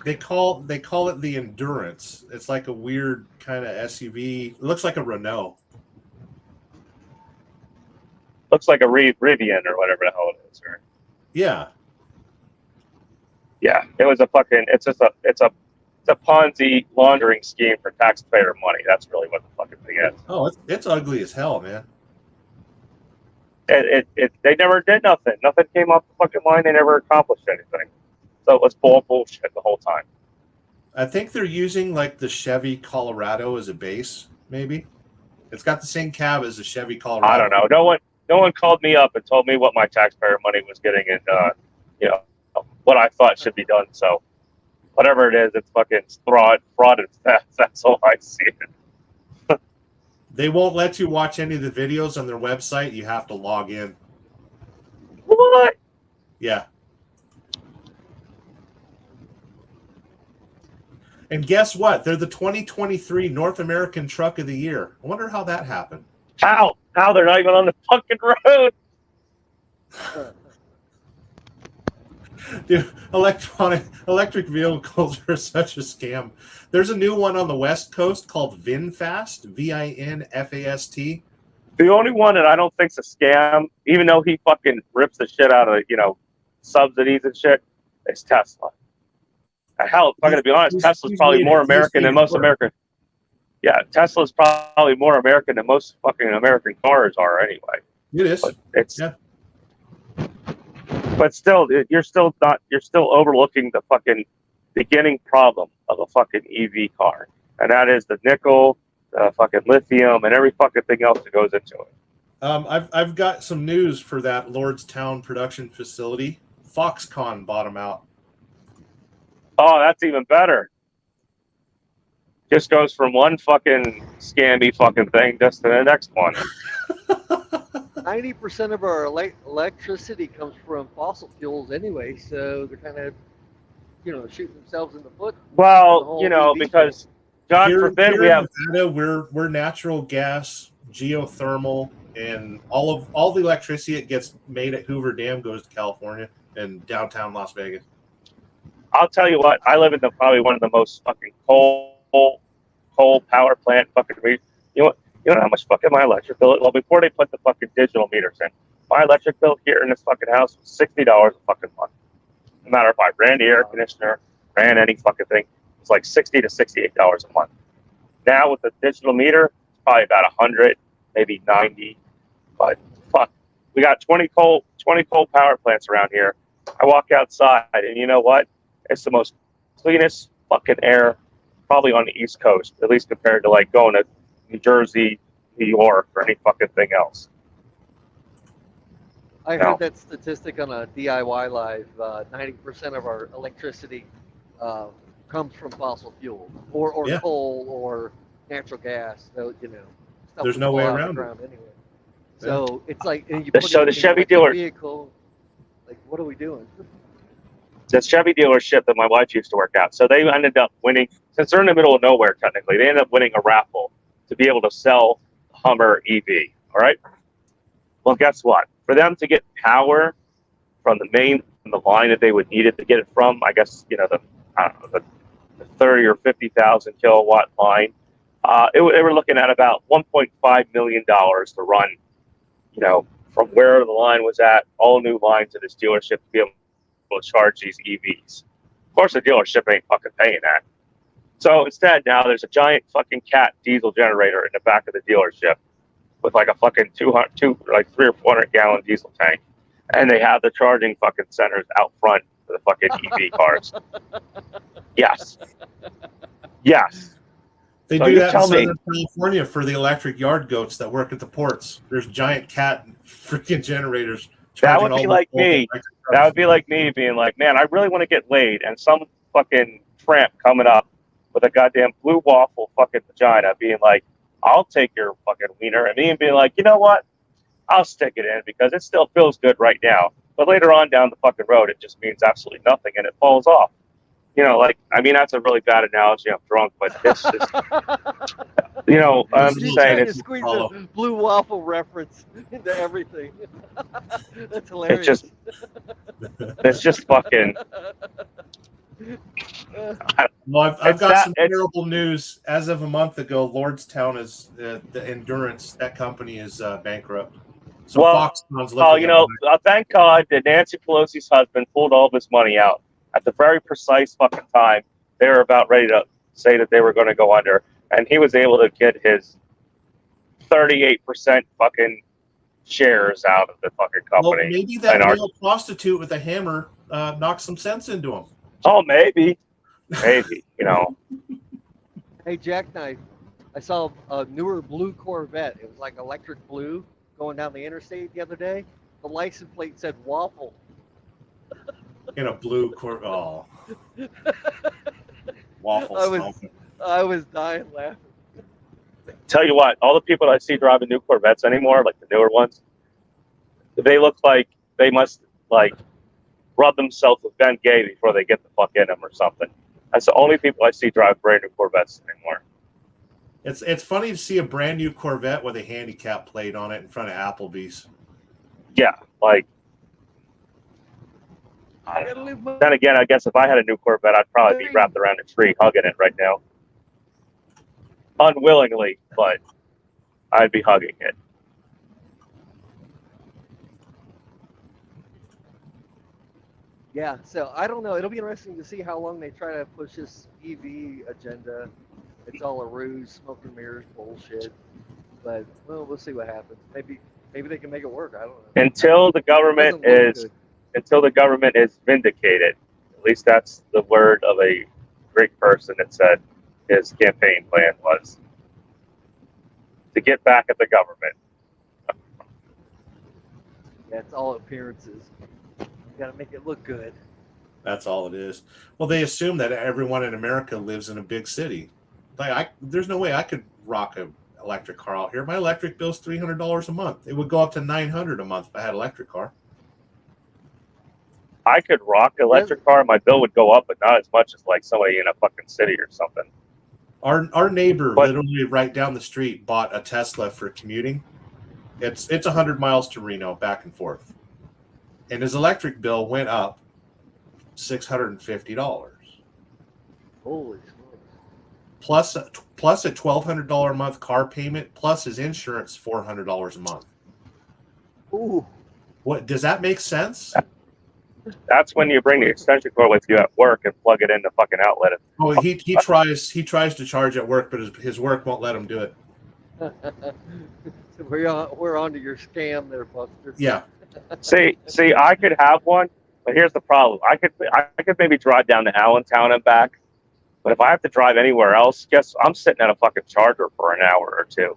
They call it the Endurance. It's like a weird kind of SUV. It looks like a Renault. Looks like a Rivian or whatever the hell it is. Or, Yeah. yeah, it was it's a Ponzi laundering scheme for taxpayer money. That's really what the fucking thing is. Oh, it's ugly as hell, man. They never did nothing. Nothing came off the fucking line. They never accomplished anything. So it was bullshit the whole time. I think they're using like the Chevy Colorado as a base, maybe. It's got the same cab as the Chevy Colorado. I don't know. No one called me up and told me what my taxpayer money was getting and what I thought should be done. So whatever it is, it's fucking fraud and theft. That's all I see it. They won't let you watch any of the videos on their website. You have to log in. What? Yeah. And guess what? They're the 2023 North American Truck of the Year. I wonder how that happened. How? How? They're not even on the fucking road. Dude, electric vehicles are such a scam. There's a new one on the West Coast called VinFast, VINFAST. The only one that I don't think's a scam, even though he fucking rips the shit out of, subsidies and shit, is Tesla. Hell, if I'm going to be honest, Tesla's probably more American than most American. Yeah, Tesla's probably more American than most fucking American cars are anyway. It is. But it's, Yeah. but still, you're still overlooking the fucking beginning problem of a fucking EV car, and that is the nickel, fucking lithium, and every fucking thing else that goes into it. I've got some news for that Lordstown production facility. Foxconn bought them out. Oh, that's even better. Just goes from one fucking scammy fucking thing just to the next one. 90% of our electricity comes from fossil fuels anyway, so they're kind of, shooting themselves in the foot. Well, EV because God forbid we have. in Nevada, we're natural gas, geothermal, and all the electricity that gets made at Hoover Dam goes to California and downtown Las Vegas. I'll tell you what. I live in probably one of the most fucking coal power plant fucking regions. You know how much fucking my electric bill? Well, before they put the fucking digital meters in, my electric bill here in this fucking house was $60 a fucking month. No matter if I ran the air conditioner, ran any fucking thing, it's like $60 to $68 a month. Now with the digital meter, it's probably about 100, maybe 90. But fuck, we got 20 coal power plants around here. I walk outside, and you know what? It's the most cleanest fucking air probably on the East Coast, at least compared to like going to New Jersey, New York, or any fucking thing else. I heard that statistic on a DIY live. 90% of our electricity comes from fossil fuel or coal or natural gas. So, stuff There's we no pull way out of the around it. ground anyway. So it's like, and you So put the it in Chevy an dealer- electric vehicle. Like, what are we doing? The Chevy dealership that my wife used to work at. So they ended up winning, since they're in the middle of nowhere technically, they ended up winning a raffle to be able to sell Hummer EV. All right. Well, guess what? For them to get power from the line that they would need it to get it from, I guess, the 30 or 50,000 kilowatt line, they were looking at about $1.5 million to run, from where the line was at, all new line to this dealership to be able to charge these EVs. Of course, the dealership ain't fucking paying that. So instead, now there's a giant fucking cat diesel generator in the back of the dealership with like a fucking 3 or 400 gallon diesel tank, and they have the charging fucking centers out front for the fucking EV cars. Yes. They So do you that in tell me. Southern California for the electric yard goats that work at the ports. There's giant cat freaking generators. That charging would be all like the me. electric That cars. would be like me being like, man, I really want to get laid, and some fucking tramp coming up with a goddamn blue waffle fucking vagina being like, I'll take your fucking wiener, and me being like, you know what? I'll stick it in because it still feels good right now. But later on down the fucking road, it just means absolutely nothing, and it falls off. That's a really bad analogy. I'm drunk, but it's just, I'm just He's saying trying to it's squeeze a blue waffle reference into everything. That's hilarious. it's just fucking. Well, I've got some it's- terrible news. As of a month ago, Lordstown is the Endurance. That company is bankrupt. So Well, Foxconn's looking thank God that Nancy Pelosi's husband pulled all of his money out at the very precise fucking time they were about ready to say that they were going to go under, and he was able to get his 38% fucking shares out of the fucking Well, company. maybe that And our- male prostitute with a hammer knocked some sense into him. Oh, maybe. Hey, Jackknife. I saw a newer blue Corvette. It was like electric blue going down the interstate the other day. The license plate said waffle. In a blue court. Oh. Waffle stomping. I was dying laughing. Tell you what, all the people I see driving new Corvettes anymore, like the newer ones, they look like they must rub themselves with Ben Gay before they get the fuck in them or something. That's the only people I see drive brand new Corvettes anymore. It's funny to see a brand new Corvette with a handicap plate on it in front of Applebee's. Yeah, like. Then again, I guess if I had a new Corvette, I'd probably be wrapped around a tree hugging it right now. Unwillingly, but I'd be hugging it. Yeah, so I don't know. It'll be interesting to see how long they try to push this EV agenda. It's all a ruse, smoke and mirrors bullshit. But well, we'll see what happens. Maybe they can make it work. I don't know. Until the government is vindicated. At least that's the word of a great person that said his campaign plan was to get back at the government. Yeah, it's all appearances. You gotta make it look good. That's all it is. Well, they assume that everyone in America lives in a big city. Like, there's no way I could rock an electric car out here. My electric bill's $300 a month. It would go up to $900 a month if I had an electric car. I could rock an electric car, my bill would go up, but not as much as like somebody in a fucking city or something. Our neighbor, literally right down the street, bought a Tesla for commuting. It's 100 miles to Reno, back and forth, and his electric bill went up $650. Holy Plus a $1,200 a month car payment, plus his insurance $400 a month. Ooh. What does that make sense? That's when you bring the extension cord with you at work and plug it in the fucking outlet. Oh, he tries to charge at work, but his work won't let him do it. So we're on to your scam there, Buster. Yeah. See, I could have one, but here's the problem. I could maybe drive down to Allentown and back, but if I have to drive anywhere else, guess I'm sitting at a fucking charger for an hour or two.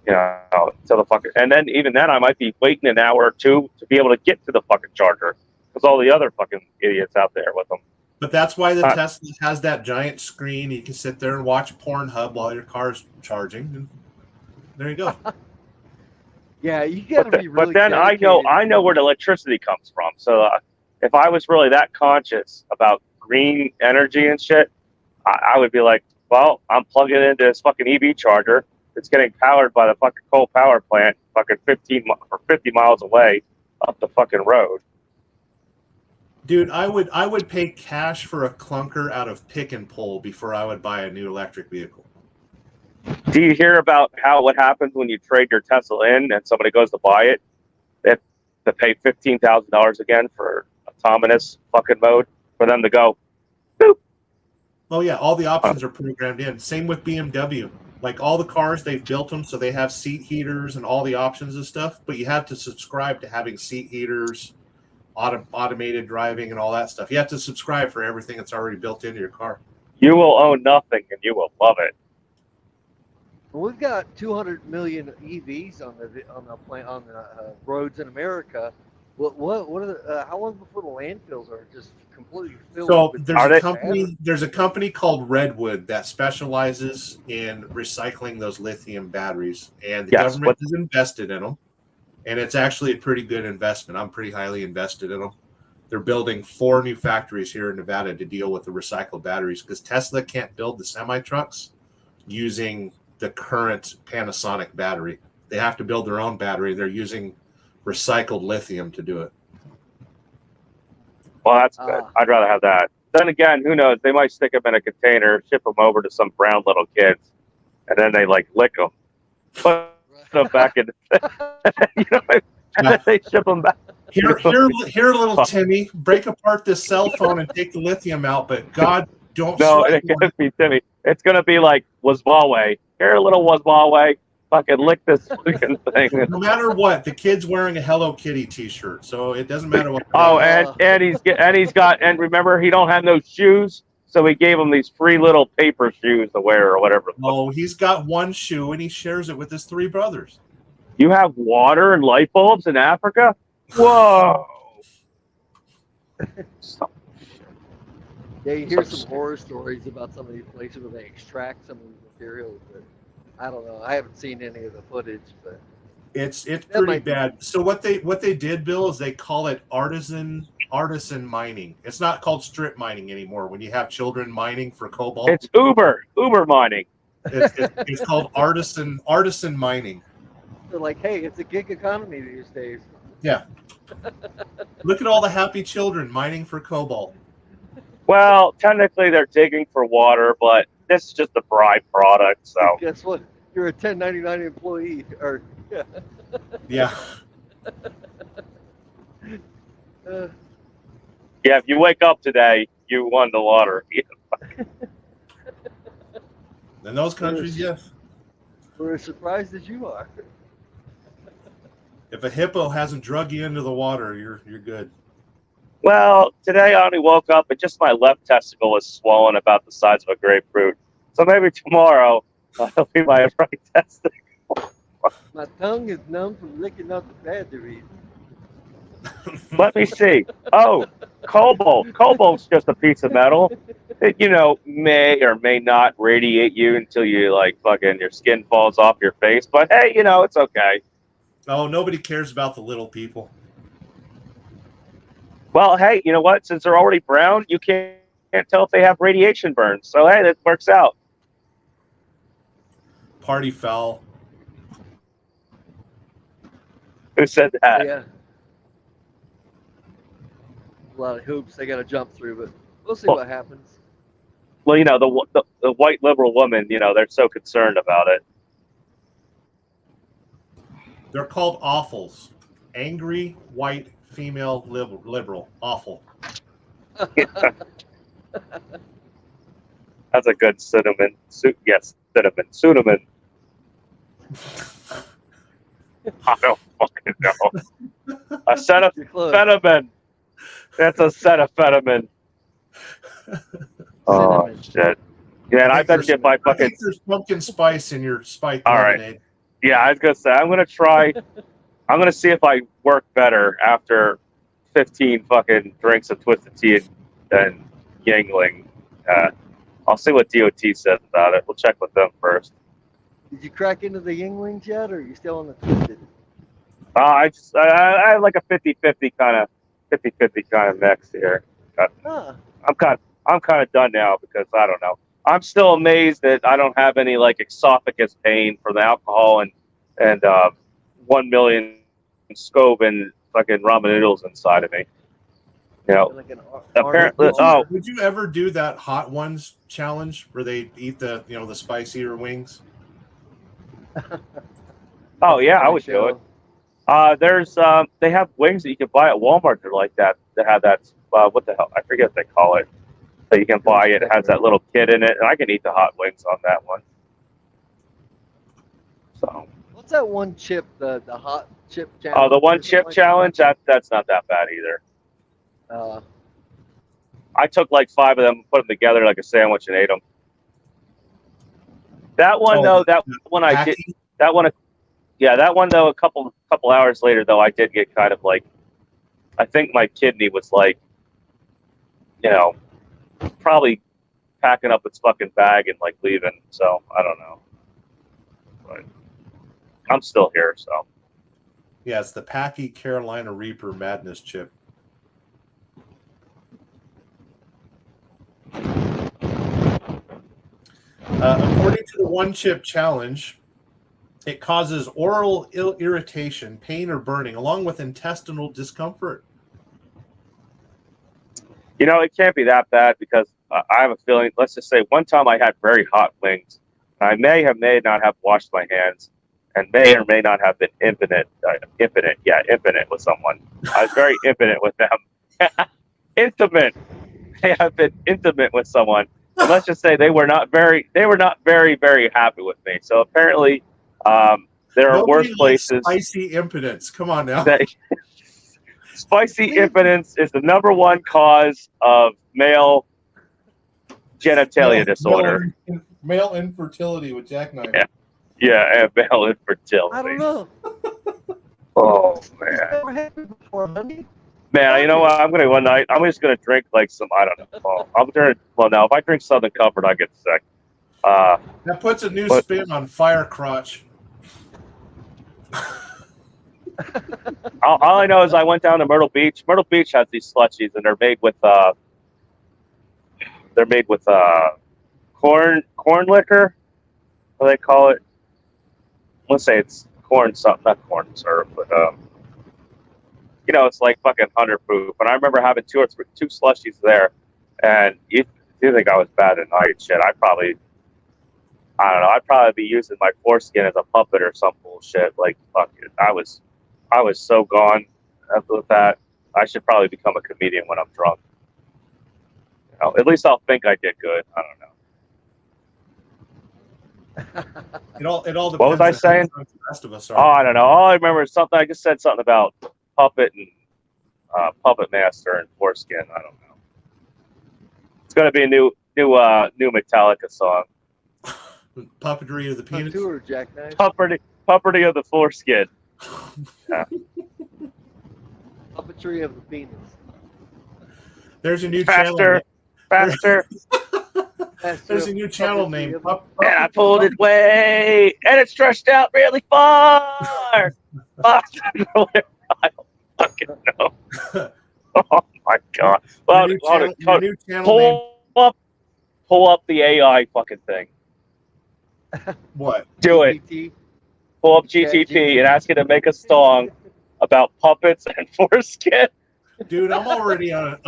You know, till the fucking, and then even then I might be waiting an hour or two to be able to get to the fucking charger because all the other fucking idiots out there with them. But that's why the Tesla has that giant screen. You can sit there and watch Pornhub while your car's charging. And there you go. Yeah, you gotta be really. But then I know where the electricity comes from. So if I was really that conscious about green energy and shit, I would be like, well, I'm plugging into this fucking EV charger. It's getting powered by the fucking coal power plant, fucking 50 miles away up the fucking road. Dude, I would pay cash for a clunker out of pick and pull before I would buy a new electric vehicle. Do you hear about what happens when you trade your Tesla in and somebody goes to buy it? They have to pay $15,000 again for autonomous fucking mode for them to go, boop. Oh yeah, all the options are programmed in. Same with BMW. Like all the cars, they've built them so they have seat heaters and all the options and stuff, but you have to subscribe to having seat heaters, automated driving and all that stuff. You have to subscribe for everything that's already built into your car. You will own nothing and you will love it. Well, we've got 200 million EVs on the roads in America. What are the, how long before the landfills are just completely filled? So with there's a company called Redwood that specializes in recycling those lithium batteries, and the government has invested in them, and it's actually a pretty good investment. I'm pretty highly invested in them. They're building 4 new factories here in Nevada to deal with the recycled batteries because Tesla can't build the semi-trucks using the current Panasonic battery. They have to build their own battery. They're using recycled lithium to do it. Well, that's good. I'd rather have that. Then again, who knows? They might stick them in a container, ship them over to some brown little kids, and then they like lick them, put them back in. You know, and then they ship them back. Here, little Timmy, break apart this cell phone and take the lithium out. But God, don't. No, it can't be Timmy. It's gonna be like Wazwaway. Here, little Wazwaway. Fucking lick this fucking thing. No matter what, the kid's wearing a Hello Kitty T-shirt, so it doesn't matter what. Oh, and he's got remember he don't have no shoes, so he gave him these free little paper shoes to wear or whatever. No, he's got one shoe and he shares it with his 3 brothers. You have water and light bulbs in Africa? Whoa! Yeah, you hear some horror stories about some of these places where they extract some of these materials, but I don't know. I haven't seen any of the footage, but it's pretty bad. So what they did, Bill, is they call it artisan artisan mining. It's not called strip mining anymore. When you have children mining for cobalt, It's Uber mining. it's called artisan mining. They're like, hey, it's a gig economy these days. Yeah. Look at all the happy children mining for cobalt. Well, technically they're digging for water, but this is just a byproduct. So Guess what? You're a 1099 employee, or yeah. Yeah. yeah, if you wake up today, you won the lottery. In those countries, yes. We're as surprised as you are. If a hippo hasn't drug you into the water, you're good. Well, today I only woke up and just my left testicle is swollen about the size of a grapefruit. So maybe tomorrow it'll be my right testicle. My tongue is numb from licking out the bad to read. Let me see. Oh, cobalt. Cobalt's just a piece of metal. It, may or may not radiate you until you fucking your skin falls off your face. But hey, it's okay. Oh, nobody cares about the little people. Well, hey, you know what? Since they're already brown, you can't tell if they have radiation burns. So hey, that works out. Party foul. Who said that? Yeah. A lot of hoops they got to jump through, but we'll see what happens. Well, the white liberal woman, they're so concerned about it. They're called awfuls. Angry white female liberal. Awful. That's a good cinnamon. Yes, cinnamon. I don't fucking know. A set of You're close. cinnamon. That's a set of cinnamon. Oh Cinnamon. shit! Yeah, and I bet you if I I fucking think there's pumpkin spice in your spiked All right. lemonade. yeah, I was gonna say I'm gonna see if I work better after 15 fucking drinks of Twisted Tea and Yangling. I'll see what DOT says about it. We'll check with them first. Did you crack into the Yinglings yet, or are you still on the Twisted? I have like a 50-50 kind of mix here. Huh. I'm kind of done now because I don't know. I'm still amazed that I don't have any esophagus pain from the alcohol and 1 million Scovin fucking ramen noodles inside of me. Like an Apparently, Arnold- Would you ever do that hot ones challenge where they eat the the spicier wings? Oh yeah, I would do it. There's they have wings that you can buy at Walmart. They're like that. They have that. What the hell? I forget what they call it. So you can buy it. It has that little kid in it, and I can eat the hot wings on that one. So. What's that one chip? The hot chip challenge. Oh, the or one something chip like challenge. That's not that bad either. that? I took 5 of them, put them together like a sandwich, and ate them. That one though, that one I did. Hacky? That one, yeah, that one though. A couple hours later though, I did get kind of I think my kidney was probably packing up its fucking bag and leaving. So I don't know, but I'm still here. So Yeah, it's the Packy Carolina Reaper Madness chip. According to the one chip challenge, it causes oral irritation, pain, or burning, along with intestinal discomfort. it can't be that bad because I have a feeling. Let's just say one time I had very hot wings. I may not have washed my hands, and may or may not have been impotent with someone. I was very impotent with them. Intimate. They have been intimate with someone. And let's just say they were not very, very happy with me. So apparently, there are Nobody worse likes places. Spicy impotence. Come on now. That, spicy impotence is the #1 cause of male genitalia disorder. Male infertility with jackknife. Yeah, and male infertility. I don't know. Oh It's man, never happened before, honey. man. You know what? I'm just gonna drink some. I don't know. Now if I drink Southern Comfort, I get sick. That puts a new spin on fire crotch. All I know is I went down to Myrtle Beach. Myrtle Beach has these slushies, and they're made with corn liquor. What do they call it? Let's say it's corn something, not corn syrup, but it's like fucking 100 proof. And I remember having two slushies there, and you think I was bad at night? Shit, I don't know. I'd probably be using my foreskin as a puppet or some bullshit. Like fuck it, I was so gone with that. I should probably become a comedian when I'm drunk. At least I'll think I did good. I don't know. It all depends. What was I on saying? how the rest of us Oh, are. I don't know. All I remember is something. I just said something about puppet and puppet master and foreskin. I don't know. It's gonna be a new Metallica song. Puppetry of the penis. Tour, Jackknife. Puppetry of the foreskin. Yeah. Puppetry of the penis. There's a new channel. Faster. There's a new channel named And I pulled it way, and it stretched out really far. I don't fucking know. Oh my god! Well, Your new channel named pull up the AI fucking thing. what? Do it. GPT. Pull up GTP and ask it to make a song about puppets and foreskin. Dude, I'm already on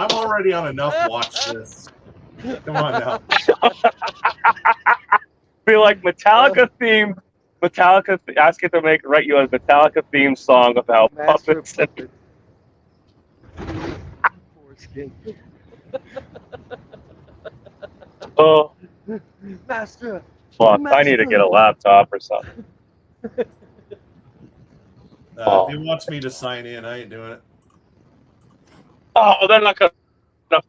enough watch lists. Come on now. Be like Metallica theme. Ask it to write you a Metallica theme song about Master puppets. puppet. Foreskin. Oh, Master. fuck! I need to get a laptop or something. If he wants me to sign in, I ain't doing it. Oh, they're not gonna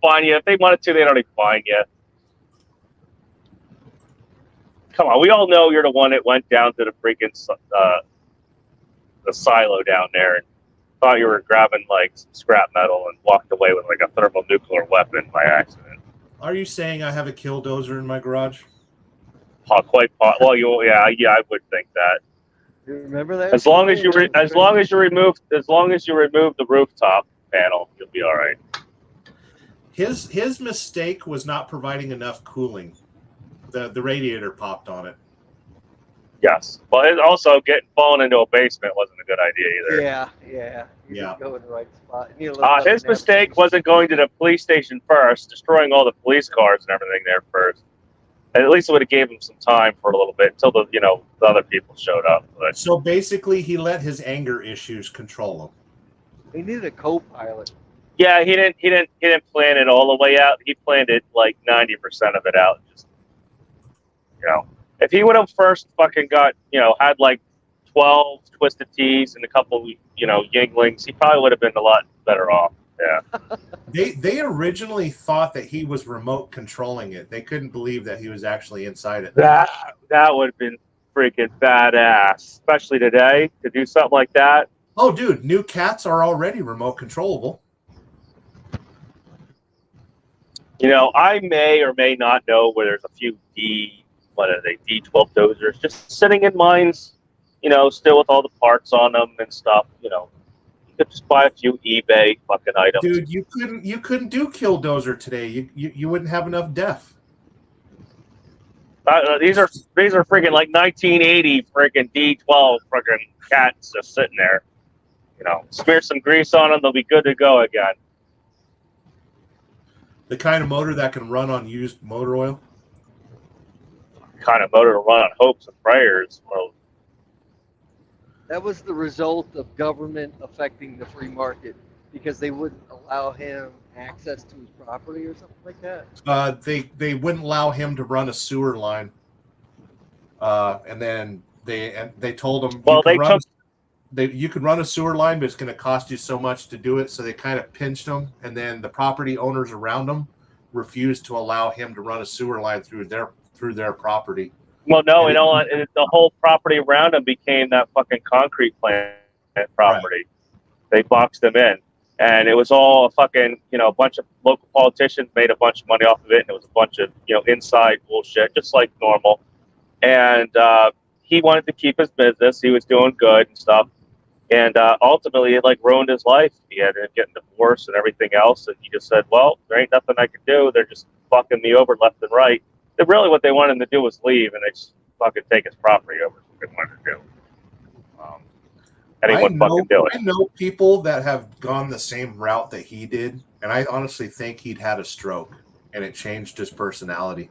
find you. If they wanted to, they'd already find you. Come on, we all know you're the one that went down to the freaking the silo down there and thought you were grabbing like some scrap metal and walked away with like a thermonuclear weapon by accident. Are you saying I have a killdozer in my garage? Well, I would think that. You remember that? As long as you remove the rooftop panel, you'll be all right. His mistake was not providing enough cooling. The radiator popped on it. Yes, but also falling into a basement wasn't a good idea either. Yeah. You didn't go in the right spot. You need a little His button there. mistake wasn't going to the police station first, destroying all the police cars and everything there first. And at least it would have gave him some time for a little bit until the other people showed up. But So basically, he let his anger issues control him. He needed a co-pilot. yeah, he didn't plan it all the way out. He planned it like 90% of it out. Just if he would have first fucking got had like 12 Twisted Teas and a couple Yinglings, he probably would have been a lot better off. Yeah. They originally thought that he was remote controlling it. They couldn't believe that he was actually inside it. That would have been freaking badass, especially today, to do something like that. Oh, dude, new cats are already remote controllable. I may or may not know where there's a few D12 dozers just sitting in mines, still with all the parts on them and stuff. You could just buy a few eBay fucking items. Dude, you couldn't do Killdozer today. You wouldn't have enough def. These are freaking like 1980 freaking D12 freaking cats just sitting there. Smear some grease on them, they'll be good to go again. The kind of motor that can run on used motor oil. Kind of motor to run on hopes and prayers. Well, That was the result of government affecting the free market because they wouldn't allow him access to his property or something like that. They wouldn't allow him to run a sewer line. And then they told him, you could run a sewer line, but it's going to cost you so much to do it. So they kind of pinched him, and then the property owners around him refused to allow him to run a sewer line through their property. Well, no, the whole property around him became that fucking concrete plant property. Right. They boxed him in, and it was all a fucking, a bunch of local politicians made a bunch of money off of it, and it was a bunch of, inside bullshit, just like normal. And he wanted to keep his business. He was doing good and stuff. And ultimately, it like ruined his life. He had to get divorced and everything else. And he just said, well, there ain't nothing I can do. They're just fucking me over left and right. And really what they wanted him to do was leave, and they just fucking take his property over. That's what they wanted to do. And he wouldn't fucking do it. I know people that have gone the same route that he did, and I honestly think he'd had a stroke, and it changed his personality.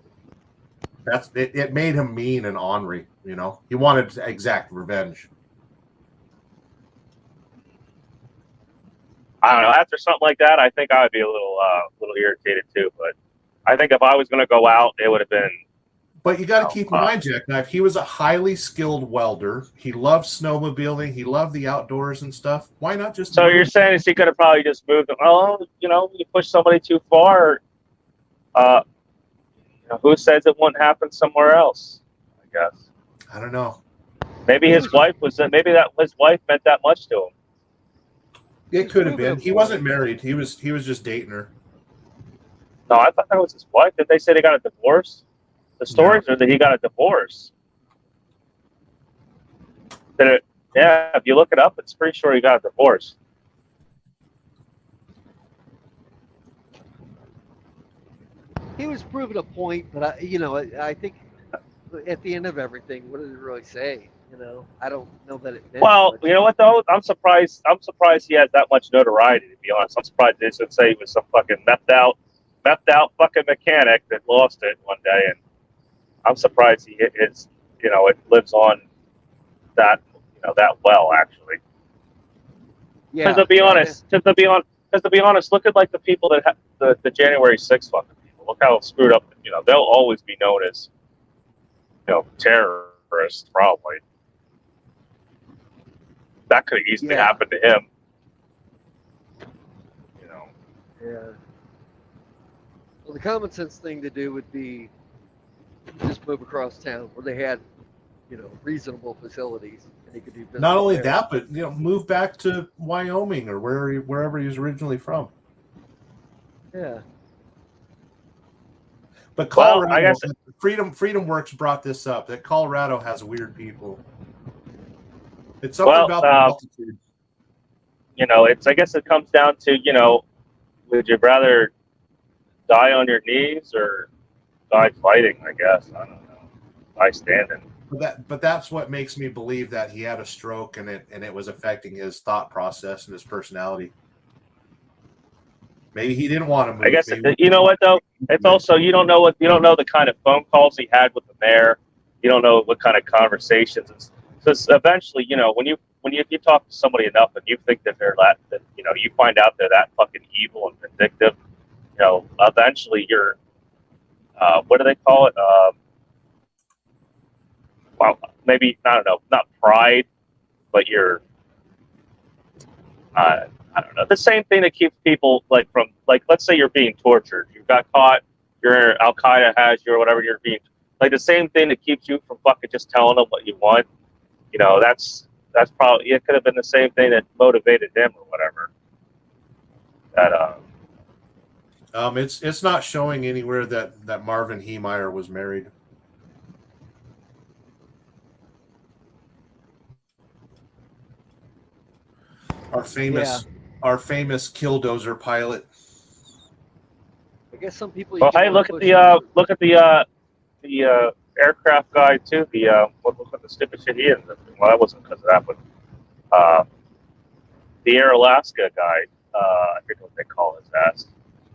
It made him mean and ornery. You know, he wanted to exact revenge. I don't know. After something like that, I think I would be a little irritated too. But I think if I was going to go out, it would have been. But you got to keep in mind, Jackknife, he was a highly skilled welder. He loved snowmobiling. He loved the outdoors and stuff. Why not just? So you're saying is he could have probably just moved? Oh, you know, you push somebody too far. Who says it wouldn't happen somewhere else? I guess. I don't know. Maybe his wife was. Maybe that his wife meant that much to him. It could have been. He wasn't married. He was just dating her. No, I thought that was his wife. Did they say they got a divorce? The stories are that he got a divorce. If you look it up, it's pretty sure he got a divorce. He was proving a point, but I think at the end of everything, what did it really say? You know, I don't know that it meant Well, much. you know what though? I'm surprised he has that much notoriety. To be honest, I'm surprised they didn't say he was some fucking methed out fucking mechanic that lost it one day, and I'm surprised it lives on that that well actually. Yeah. Because to be honest, look at like the people that have the January 6th fucking people. Look how screwed up. You know, they'll always be known as terrorists probably. That could have easily happened to him. You know. Yeah. Well, the common sense thing to do would be just move across town where they had, reasonable facilities, and he could do business. Not only there. that, but move back to Wyoming or wherever he was originally from. Yeah. But Colorado, I guess Freedom Works brought this up that Colorado has weird people. It's something about the altitude. I guess it comes down to would you rather die on your knees or die fighting? I guess I don't know. Die standing. But that's what makes me believe that he had a stroke and it was affecting his thought process and his personality. Maybe he didn't want to move. I guess you know what though. It's also you don't know the kind of phone calls he had with the mayor. You don't know what kind of conversations. Because eventually, when you talk to somebody enough and you think that they're you find out they're that fucking evil and vindictive. Eventually you're what do they call it? Well, maybe I don't know, not pride, but you're I don't know, the same thing that keeps people let's say you're being tortured, you got caught, you're Al Qaeda has you or whatever, you're being the same thing that keeps you from fucking just telling them what you want. That's probably it. Could have been the same thing that motivated him or whatever. It's not showing anywhere that Marvin Heemeyer was married. Our famous Killdozer pilot. I guess some people. Well, hey, look at the aircraft guy too. Look at the stupid shit he is. Well, that wasn't because of that, but the Air Alaska guy. I forget what they call his ass.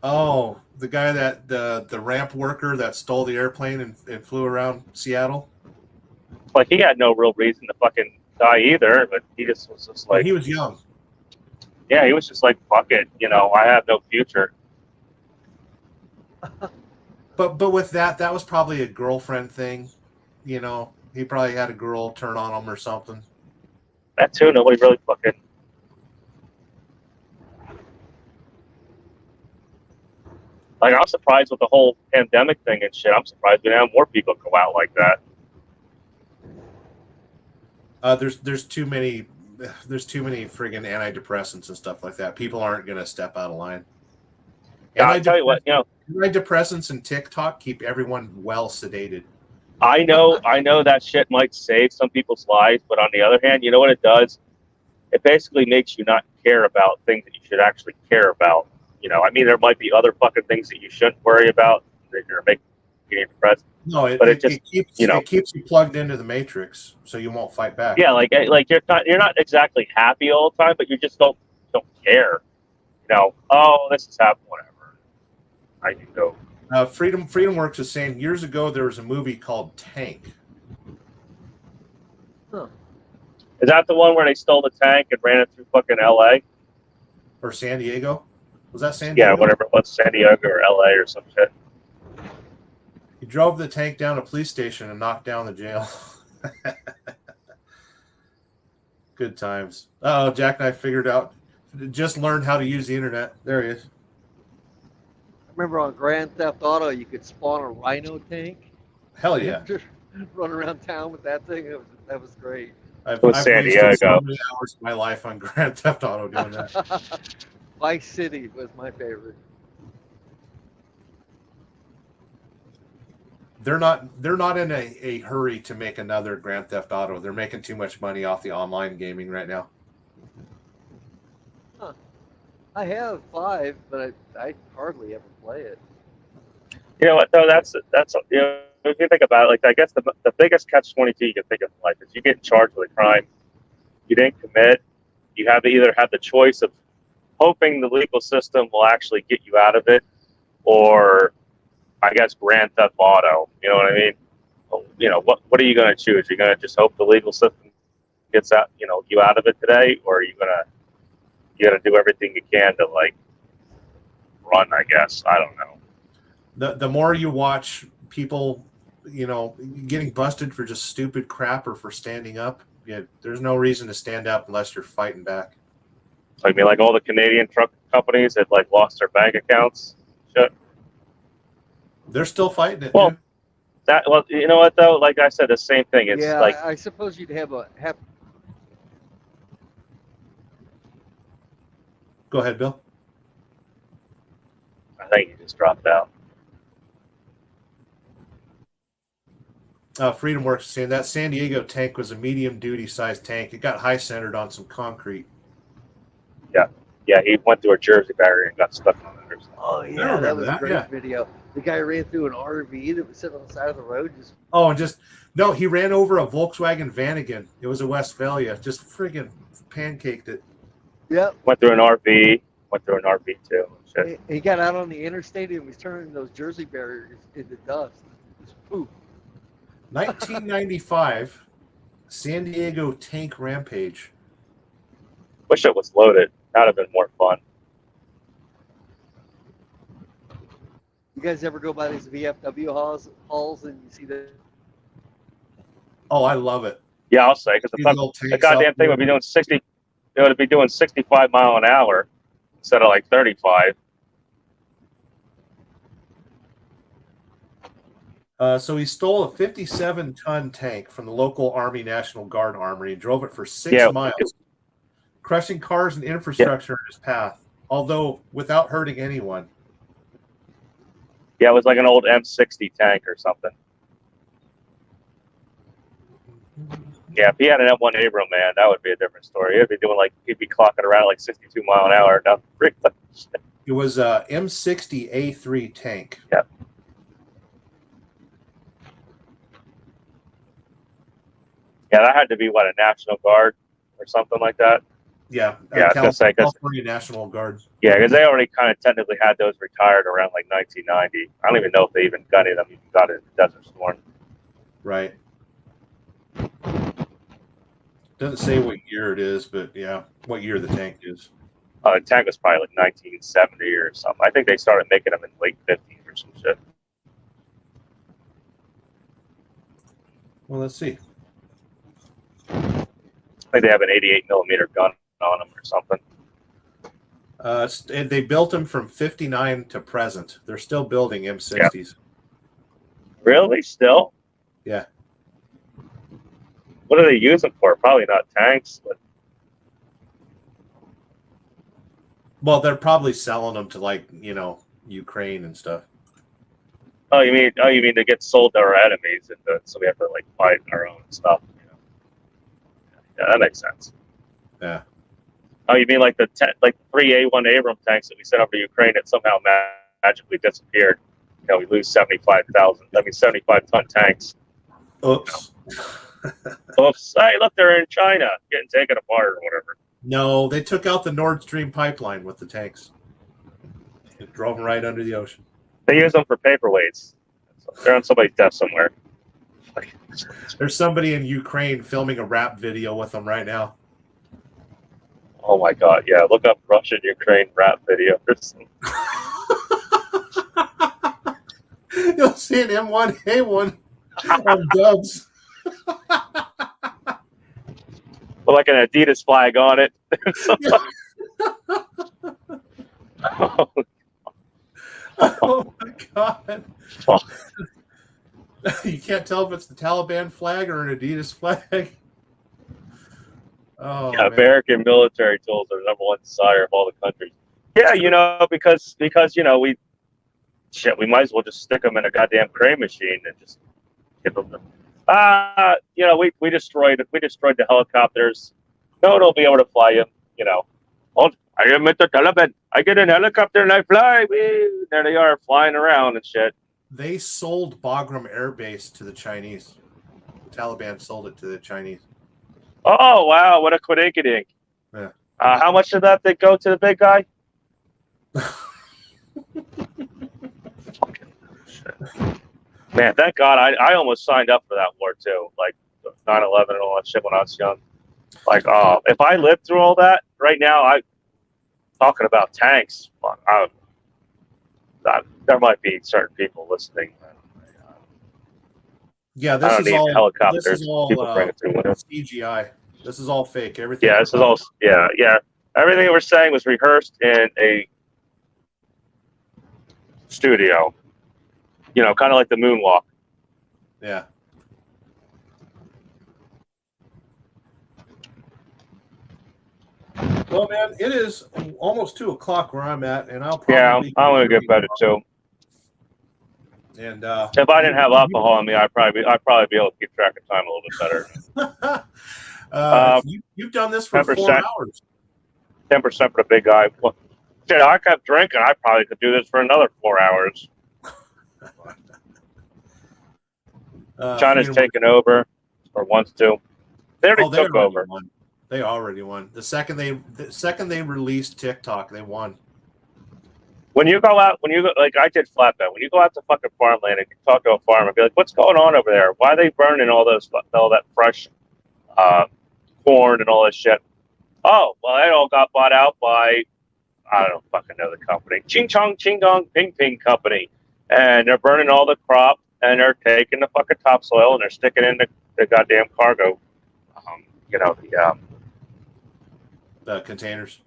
Oh, the guy that the ramp worker that stole the airplane and flew around Seattle. Like he had no real reason to fucking die either, but he just was just like he was young. Yeah, he was just like, fuck it, I have no future. But with that was probably a girlfriend thing. He probably had a girl turn on him or something. That too, nobody really fucking. I'm surprised with the whole pandemic thing and shit. I'm surprised we didn't have more people go out like that. There's too many friggin' antidepressants and stuff like that. People aren't gonna step out of line. Yeah, I'll tell you what, antidepressants and TikTok keep everyone well sedated. I know that shit might save some people's lives, but on the other hand, you know what it does? it basically makes you not care about things that you should actually care about. You know, I mean, there might be other fucking things that you shouldn't worry about that you're making you depressed. No, But it just, keeps you know. it keeps you plugged into the matrix, so you won't fight back. Yeah, like you're not exactly happy all the time, but you just don't care. You know, oh, this is happening, whatever. I can go. Freedom Works is saying years ago there was a movie called Tank. Huh. Is that the one where they stole the tank and ran it through fucking L.A.? Or San Diego. Was that San Diego? Yeah, whatever it was, San Diego or L.A. or some shit. He drove the tank down a police station and knocked down the jail. Good times. Oh, Jack and I figured out, just learned how to use the internet. There he is. I remember on Grand Theft Auto, you could spawn a rhino tank. Hell yeah. Just run around town with that thing. That was great. I've San wasted so Diego. many hours of my life on Grand Theft Auto doing that. Vice City was my favorite. They're not in a hurry to make another Grand Theft Auto. They're making too much money off the online gaming right now. Huh. I have 5, but I hardly ever play it. You know what though? That's you know, if you think about it, like I guess the biggest catch-22 you can think of in life is you get charged with a crime you didn't commit. You have to either have the choice of hoping the legal system will actually get you out of it, or I guess Grand Theft Auto. You know what I mean? You know, what are you going to choose? You're going to just hope the legal system gets out, you know, you out of it today, or are you gonna do everything you can to like run? I guess I don't know. The more you watch people, you know, getting busted for just stupid crap or for standing up, yeah, there's no reason to stand up unless you're fighting back. I mean, like all the Canadian truck companies that like lost their bank accounts. Shit. They're still fighting it. Well, dude. Well, you know what though? Like I said, the same thing. It's yeah, like I suppose you'd have Go ahead, Bill. I think you just dropped out. Freedom Works is saying that San Diego tank was a medium duty sized tank. It got high centered on some concrete. Yeah, he went through a Jersey barrier and got stuck on it or something. Oh I yeah, remember that was a that, great yeah. video. The guy ran through an RV that was sitting on the side of the road. He ran over a Volkswagen Vanagon. It was a Westphalia. Just friggin' pancaked it. Yep. Went through an RV. Went through an RV too. Shit. He got out on the interstate and was turning those Jersey barriers into dust. Just poof. 1995, San Diego tank rampage. Wish it was loaded. That'd have been more fun. You guys ever go by these VFW halls and you see the Oh, I love it. Yeah, I'll say because These little the tanks goddamn up thing there. would be doing 60. It would be doing 65 mile an hour instead of like 35. So he stole a 57-ton tank from the local Army National Guard armory and drove it for 6 Yeah, miles, crushing cars and infrastructure in his path, although without hurting anyone. Yeah, it was like an old M60 tank or something. Yeah, if he had an M1 Abram, man, that would be a different story. He'd be clocking around like 62 mile an hour. Now, It was a M60A3 tank. Yeah. Yeah, that had to be what, a National Guard or something like that. Yeah, Yeah, I was gonna say, 'cause- California National Guard. Yeah, because they already kind of technically had those retired around like 1990. I don't even know if they even got any of them. Even got it in Desert Storm. Right. Doesn't say what year it is, but yeah, what year the tank is. The tank was probably like 1970 or something. I think they started making them in late 50s or some shit. Well, let's see. I think they have an 88 millimeter gun on them or something. They built them from 59 to present. They're still building M60s. Really? Still? Yeah. What do they use them for? Probably not tanks, but Well, they're probably selling them to like, Ukraine and stuff. oh, you mean to get sold to our enemies, and so we have to like fight our own stuff. You know? Yeah, that makes sense. Yeah. Oh, you mean like the 3 A1 Abrams tanks that we sent over to Ukraine that somehow magically disappeared? You know, we lose 75-ton tanks. Oops. Oops! Hey, look, they're in China, getting taken apart or whatever. No, they took out the Nord Stream pipeline with the tanks. It drove them right under the ocean. They use them for paperweights. They're on somebody's desk somewhere. There's somebody in Ukraine filming a rap video with them right now. Oh my God! Yeah, look up Russian Ukraine rap videos. You'll see an M1A1 on Dubs. With like an Adidas flag on it. Oh my God. Oh. You can't tell if it's the Taliban flag or an Adidas flag. Oh, Yeah, man. American military tools are the #1 desire of all the countries. Yeah, you know, because you know we might as well just stick them in a goddamn crane machine and just give them. You know, we destroyed the helicopters. No one will be able to fly them. You know, oh, I am Mr. Taliban. I get in a helicopter and I fly. Whee! There they are flying around and shit. They sold Bagram Air Base to the Chinese. The Taliban sold it to the Chinese. Oh wow, what a quidinkadink. Yeah. How much did that thing go to the big guy? Man, thank God I almost signed up for that war too. Like 9/11 and all that shit when I was young. Like, if I lived through all that right now, talking about tanks. There might be certain people listening. Yeah, I this don't is need all helicopters. This is all People bring it through windows. CGI. This is all fake. Everything. Yeah, this is all. Yeah. Everything we're saying was rehearsed in a studio. You know, kind of like the moonwalk. Yeah. Well, man, it is almost 2:00 where I'm at, and I'll probably. Yeah, I'm gonna get better too. And if I didn't have alcohol on me, I'd probably be able to keep track of time a little bit better. You've done this for 4 hours. 10% for the big guy. Well, shit, I kept drinking. I probably could do this for another 4 hours. China's taken over, or wants to. They already took over. Won. They already won. The second they released TikTok, they won. When you go, like I did flatbed. When you go out to fucking farmland and you talk to a farmer, be like, "What's going on over there? Why are they burning all that fresh corn and all this shit?" Oh, well, it all got bought out by I don't fucking know the company, Ching Chong Ching Dong Ping Ping Company, and they're burning all the crop and they're taking the fucking topsoil and they're sticking it in the goddamn cargo. You know the containers.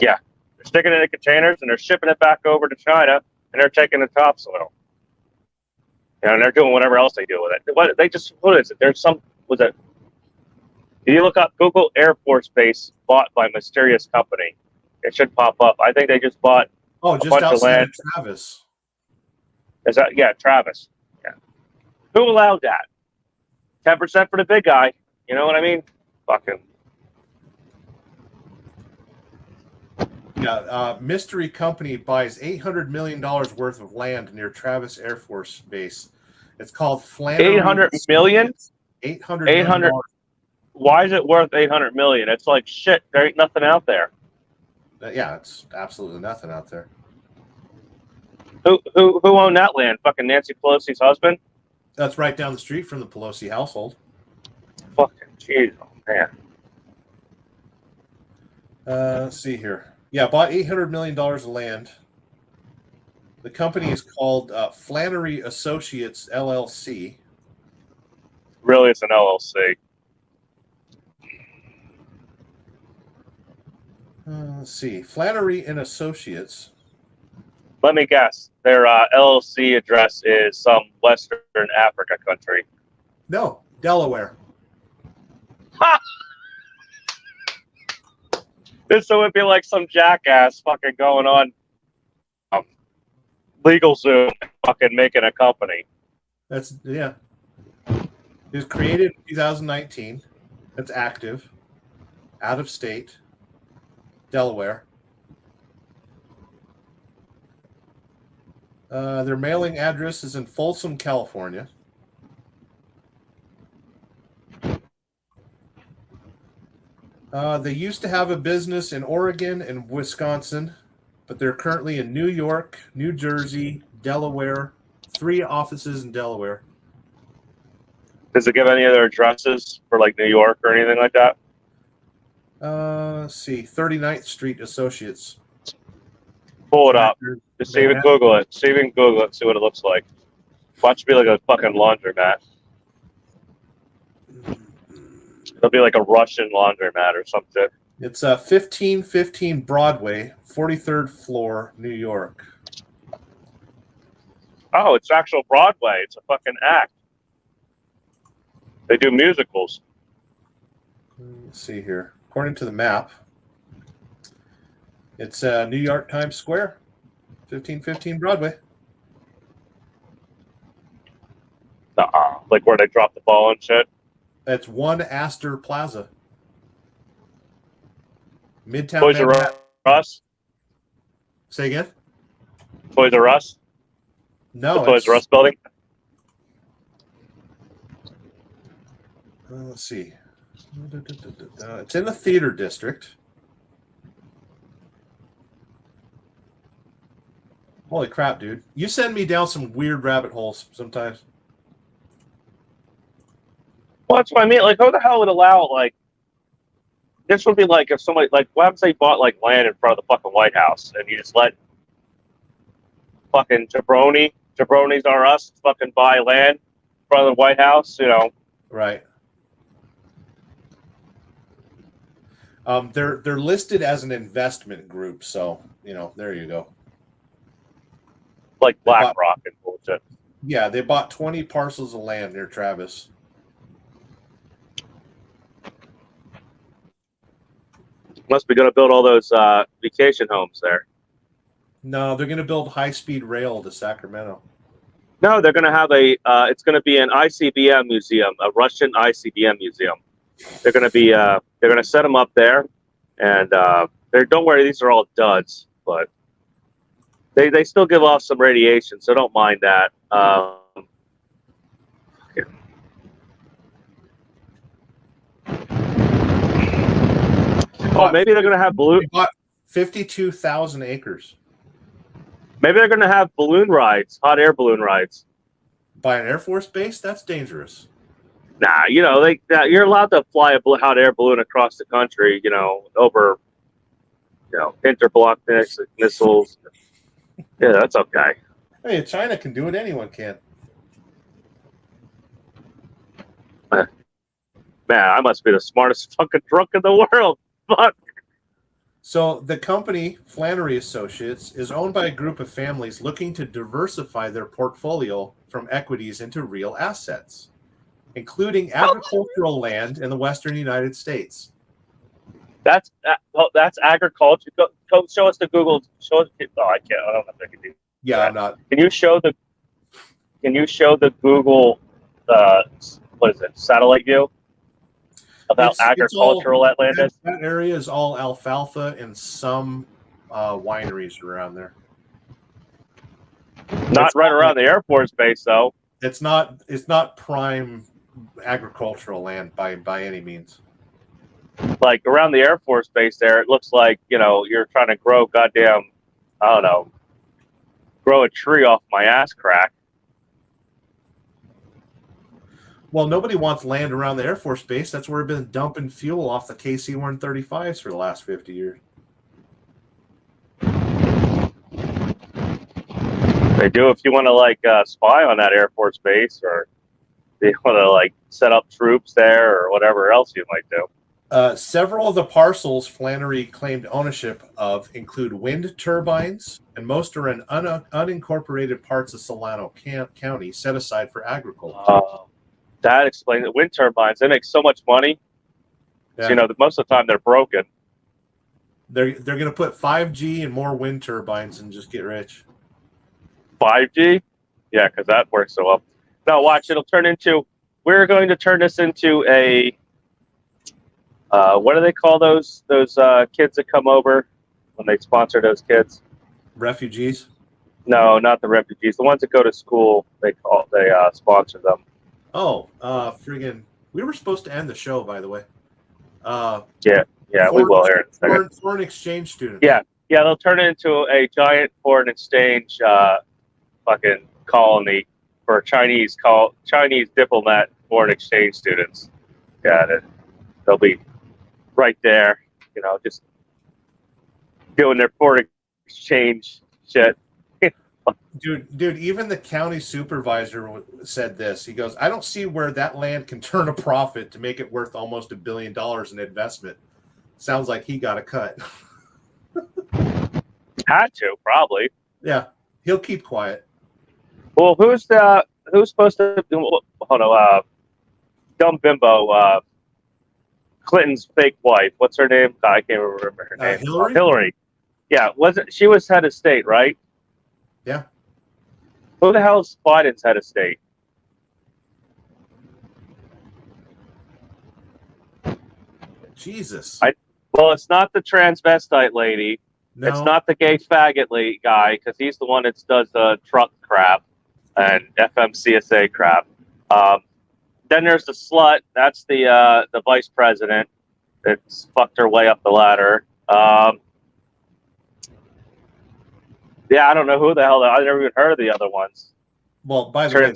Yeah. They're sticking it in the containers and they're shipping it back over to China and they're taking the topsoil. You know, and they're doing whatever else they do with it. What is it? Did you look up Google Air Force Base bought by mysterious company? It should pop up. I think they just bought a bunch of land. Travis. Is that Travis? Yeah. Who allowed that? 10% for the big guy. You know what I mean? Fucking. Yeah, mystery company buys $800 million worth of land near Travis Air Force Base. It's called Flannery. 800 million? 800. Why is it worth 800 million? It's like shit. There ain't nothing out there. Yeah, it's absolutely nothing out there. Who owned that land? Fucking Nancy Pelosi's husband? That's right down the street from the Pelosi household. Fucking jeez, oh man. Let's see here. Yeah, bought $800 million of land. The company is called Flannery Associates LLC. Really, it's an LLC. Let's see. Flannery and Associates. Let me guess. Their LLC address is some Western Africa country. No, Delaware. Ha! This would be like some jackass fucking going on LegalZoom fucking making a company. Yeah. It was created in 2019. It's active. Out of state. Delaware. Their mailing address is in Folsom, California. They used to have a business in Oregon and Wisconsin, but they're currently in New York, New Jersey, Delaware, 3 offices in Delaware. Does it give any other addresses for like New York or anything like that? Let's see, 39th Street Associates. Pull it up. Just see if you Google it. See if you can Google it. See what it looks like. Watch it be like a fucking laundromat. It'll be like a Russian laundromat or something. It's 1515 Broadway, 43rd floor, New York. Oh, it's actual Broadway. It's a fucking act. They do musicals. Let's see here. According to the map, it's New York Times Square, 1515 Broadway. Like where they drop the ball and shit. That's One Astor Plaza. Midtown Toys R Manhattan. Us. Say again? Toys R Us. No. The Toys R Us building. Let's see. It's in the theater district. Holy crap, dude. You send me down some weird rabbit holes sometimes. Well, that's what I mean. Like, who the hell would allow, like, this would be like if somebody, like, what if they bought, like, land in front of the fucking White House and you just let fucking Jabronis are us, fucking buy land in front of the White House, you know? Right. They're listed as an investment group, so, you know, there you go. Like BlackRock and bullshit. Yeah, they bought 20 parcels of land near Travis. Must be going to build all those vacation homes there. No, they're going to build high-speed rail to Sacramento. No, they're going to have it's going to be an ICBM museum, a Russian ICBM museum. They're going to be, they're going to set them up there. And don't worry, these are all duds, but they still give off some radiation, so don't mind that. Oh, maybe they're going to have balloon. They bought 52,000 acres. Maybe they're going to have balloon rides, hot air balloon rides. By an Air Force base? That's dangerous. Nah, you know, you're allowed to fly a hot air balloon across the country, you know, over, you know, intergalactic missiles. Yeah, that's okay. Hey, China can do it. Anyone can. Man, I must be the smartest fucking drunk in the world. Fuck. So the company, Flannery Associates, is owned by a group of families looking to diversify their portfolio from equities into real assets, including agricultural land in the western United States. That's agriculture. Go show us the Google. Show us. Oh, I can't. I don't know if I can do. Yeah, that. I'm not. Can you show the Google? What is it? Satellite view of how agricultural that land is. That area is all alfalfa and some wineries around there. Not right around the Air Force Base, though. It's not prime agricultural land by any means. Like around the Air Force Base there, it looks like, you know, you're trying to grow goddamn, I don't know, grow a tree off my ass crack. Well, nobody wants land around the Air Force Base. That's where we've been dumping fuel off the KC-135s for the last 50 years. They do if you want to, like, spy on that Air Force Base, or they want to, like, set up troops there or whatever else you might do. Several of the parcels Flannery claimed ownership of include wind turbines, and most are in unincorporated parts of Solano County set aside for agriculture. That explains it. Wind turbines, they make so much money. Yeah. So, you know, most of the time they're broken. They're going to put 5G and more wind turbines and just get rich. 5G? Yeah, because that works so well. No, watch, we're going to turn this into What do they call those kids that come over when they sponsor those kids? Refugees. No, not the refugees. The ones that go to school. They sponsor them. Oh, friggin'. We were supposed to end the show, by the way. Yeah, we will here in a second. Foreign exchange students. Yeah, they'll turn it into a giant foreign exchange fucking colony for Chinese diplomat foreign exchange students. Yeah, they'll be right there, just doing their foreign exchange shit. Dude, even the county supervisor said this. He goes, I don't see where that land can turn a profit to make it worth almost $1 billion in investment. Sounds like he got a cut. Had to, probably. Yeah, he'll keep quiet. Well, who's supposed to? Hold on, dumb bimbo, Clinton's fake wife. What's her name? I can't remember her name. Hillary. Hillary. Yeah, she was head of state, right? Yeah. Who the hell's Biden's head of state? Jesus. Well, it's not the transvestite lady. No. It's not the gay faggot guy, because he's the one that does the truck crap and FMCSA crap. Then there's the slut. That's the vice president. It's fucked her way up the ladder. Yeah, I don't know who the hell. I never even heard of the other ones. Well, by the way,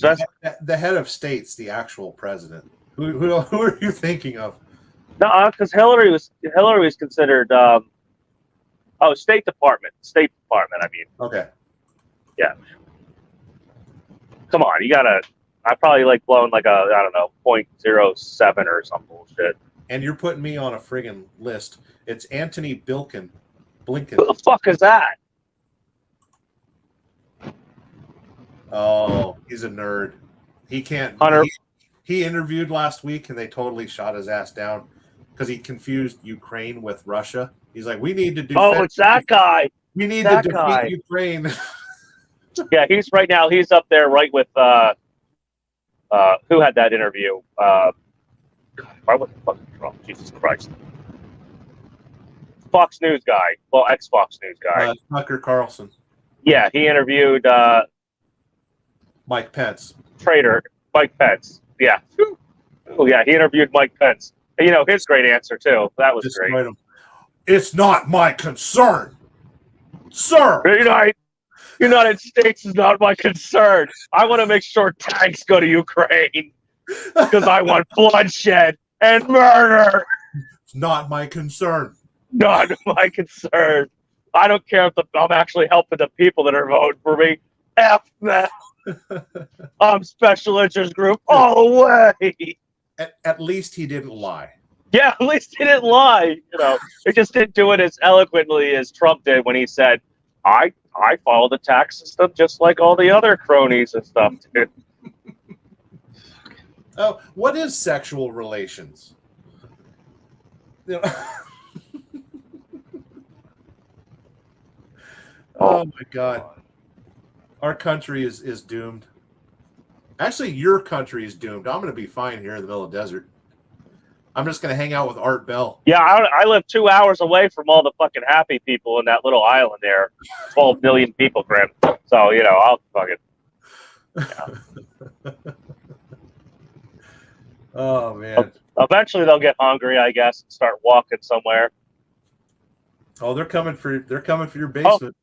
the head of state's the actual president. Who are you thinking of? No, because Hillary was considered. State Department. I mean. Okay. Yeah. Come on, you gotta. I probably blown a 0.07 or some bullshit. And you're putting me on a friggin' list. It's Anthony Blinken. Who the fuck is that? Oh, he's a nerd. He can't. Hunter. He interviewed last week, and they totally shot his ass down because he confused Ukraine with Russia. He's like, we need to do. Oh, it's that guy. We need that to defeat guy. Ukraine. Yeah, he's right now. He's up there right with who had that interview? God, what the fuck is wrong? Jesus Christ. Fox News guy. Well, ex-Fox News guy. Tucker Carlson. Yeah, he interviewed Mike Pence. Mike Pence. Yeah. Oh, yeah, he interviewed Mike Pence. His great answer, too. That was great. Him. It's not my concern, sir. United States is not my concern. I want to make sure tanks go to Ukraine because I want bloodshed and murder. It's not my concern. Not my concern. I don't care if I'm actually helping the people that are voting for me. F them. I'm special interest group all the way. At least he didn't lie. Yeah, at least he didn't lie. He just didn't do it as eloquently as Trump did when he said, I follow the tax system just like all the other cronies and stuff, too. Oh, what is sexual relations? Oh my God. Our country is doomed. Actually, your country is doomed. I'm going to be fine here in the middle of the desert. I'm just going to hang out with Art Bell. Yeah, I live 2 hours away from all the fucking happy people in that little island there. 12 million people, Grim. So, I'll fucking... Yeah. Oh, man. Eventually they'll get hungry, I guess, and start walking somewhere. Oh, they're coming for your basement.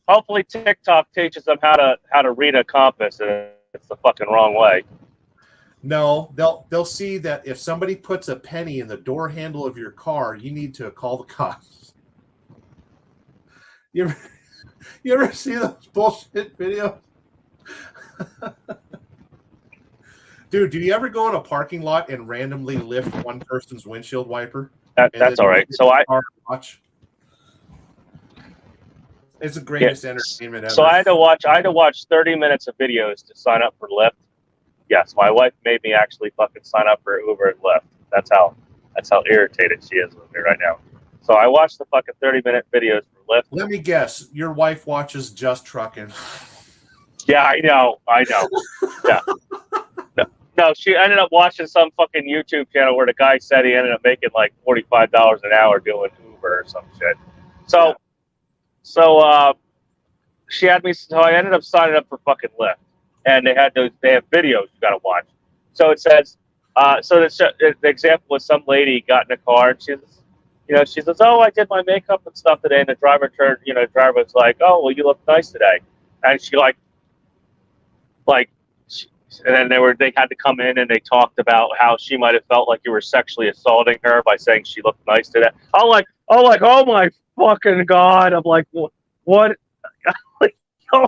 Hopefully TikTok teaches them how to read a compass, and it's the fucking wrong way. No, they'll see that if somebody puts a penny in the door handle of your car, you need to call the cops. You ever see those bullshit videos? Dude, do you ever go in a parking lot and randomly lift one person's windshield wiper? That's all right. So watch. It's the greatest entertainment ever. So I had to watch 30 minutes of videos to sign up for Lyft. Yes, my wife made me actually fucking sign up for Uber and Lyft. That's how irritated she is with me right now. So I watched the fucking 30-minute videos for Lyft. Let me guess, your wife watches Just Trucking. Yeah, I know. Yeah. No, she ended up watching some fucking YouTube channel where the guy said he ended up making like $45 an hour doing Uber or some shit. So, Yeah. she had me. So I ended up signing up for fucking Lyft, and they have videos you got to watch. So it says, the example was some lady got in a car and she says, "Oh, I did my makeup and stuff today," and the driver was like, "Oh, well, you look nice today," and she and then they had to come in and they talked about how she might have felt like you were sexually assaulting her by saying she looked nice today. I'm like, oh my fucking God. I'm like, what? Like, oh.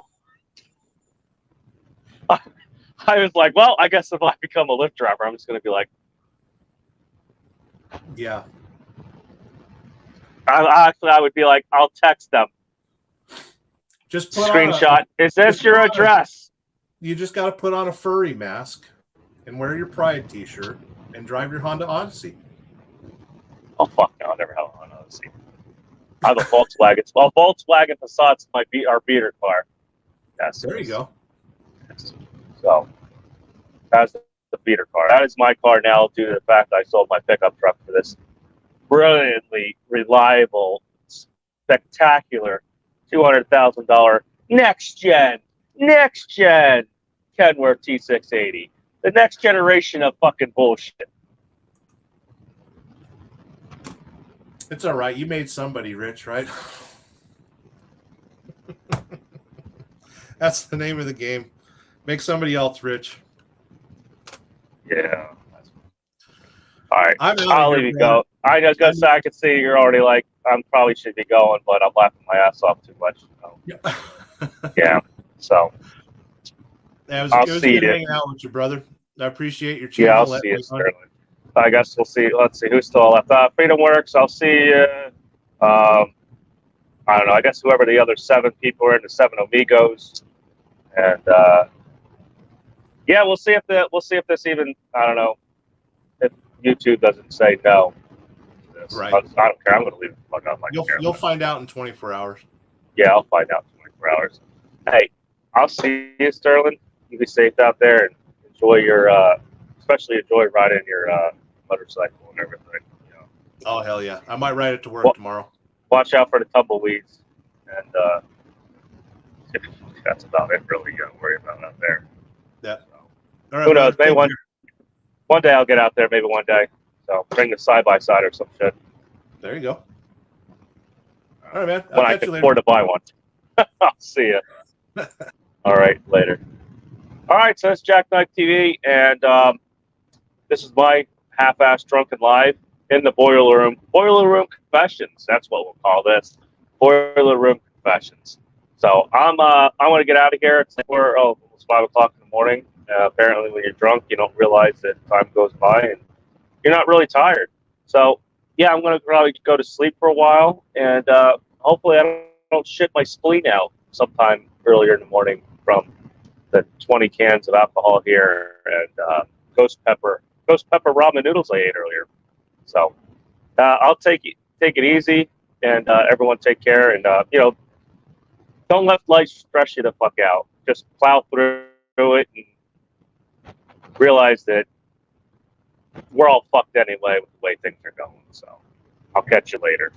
I was like, well, I guess if I become a Lyft driver, I'm just going to be like, Yeah. I would be like, I'll text them. Just put Screenshot. Is this your address? You just got to put on a furry mask and wear your Pride T-shirt and drive your Honda Odyssey. Oh fuck no! I never had a Honda Odyssey. I have a Volkswagen. Well, Volkswagen Passat's our beater car. Yes. There you go. So that's the beater car. That is my car now, due to the fact I sold my pickup truck for this brilliantly reliable, spectacular $200,000 next gen Kenworth T680. The next generation of fucking bullshit. It's all right. You made somebody rich, right? That's the name of the game. Make somebody else rich. Yeah. All right. I'm out I'll of leave here, you bro. go. I guess I can see you're already like, I probably should be going, but I'm laughing my ass off too much. So. Yeah. So. Yeah, it I'll was see good you. hanging out with you, brother. I appreciate your channel. Yeah, I'll Let see me you, on. Sterling. I guess we'll see. Let's see who's still left. Freedom Works. I'll see you. I don't know. I guess whoever the other 7 people are in the 7 Amigos, and yeah, we'll see if this even. I don't know if YouTube doesn't say no. Right. I don't care. I'm going to leave it plug on my camera. You'll find out in 24 hours. Yeah, I'll find out in 24 hours. Hey, I'll see you, Sterling. You be safe out there and enjoy your, especially enjoy riding your motorcycle and everything. You know. Oh, hell yeah. I might ride it to work tomorrow. Watch out for the tumbleweeds, and that's about it. Really, you gotta worry about out there. Yeah. All right, Who knows? brother, Maybe take one day I'll get out there. Maybe one day. So bring the side by side or some shit. care. There you go. All right, man. I'll When I catch you can later. afford to buy one. I'll see you. All right, later. All right, so it's Jack Knife TV, and this is my half-ass drunken live in the boiler room. Boiler room confessions. That's what we'll call this. Boiler room confessions. So I want to get out of here. It's almost 5 o'clock in the morning. Apparently, when you're drunk, you don't realize that time goes by, and you're not really tired. So yeah, I'm gonna probably go to sleep for a while, and hopefully I don't shit my spleen out sometime earlier in the morning from the 20 cans of alcohol here and ghost pepper ramen noodles I ate earlier. So I'll take it easy, and everyone take care, and don't let life stress you the fuck out. Just plow through it and realize that we're all fucked anyway with the way things are going. So I'll catch you later.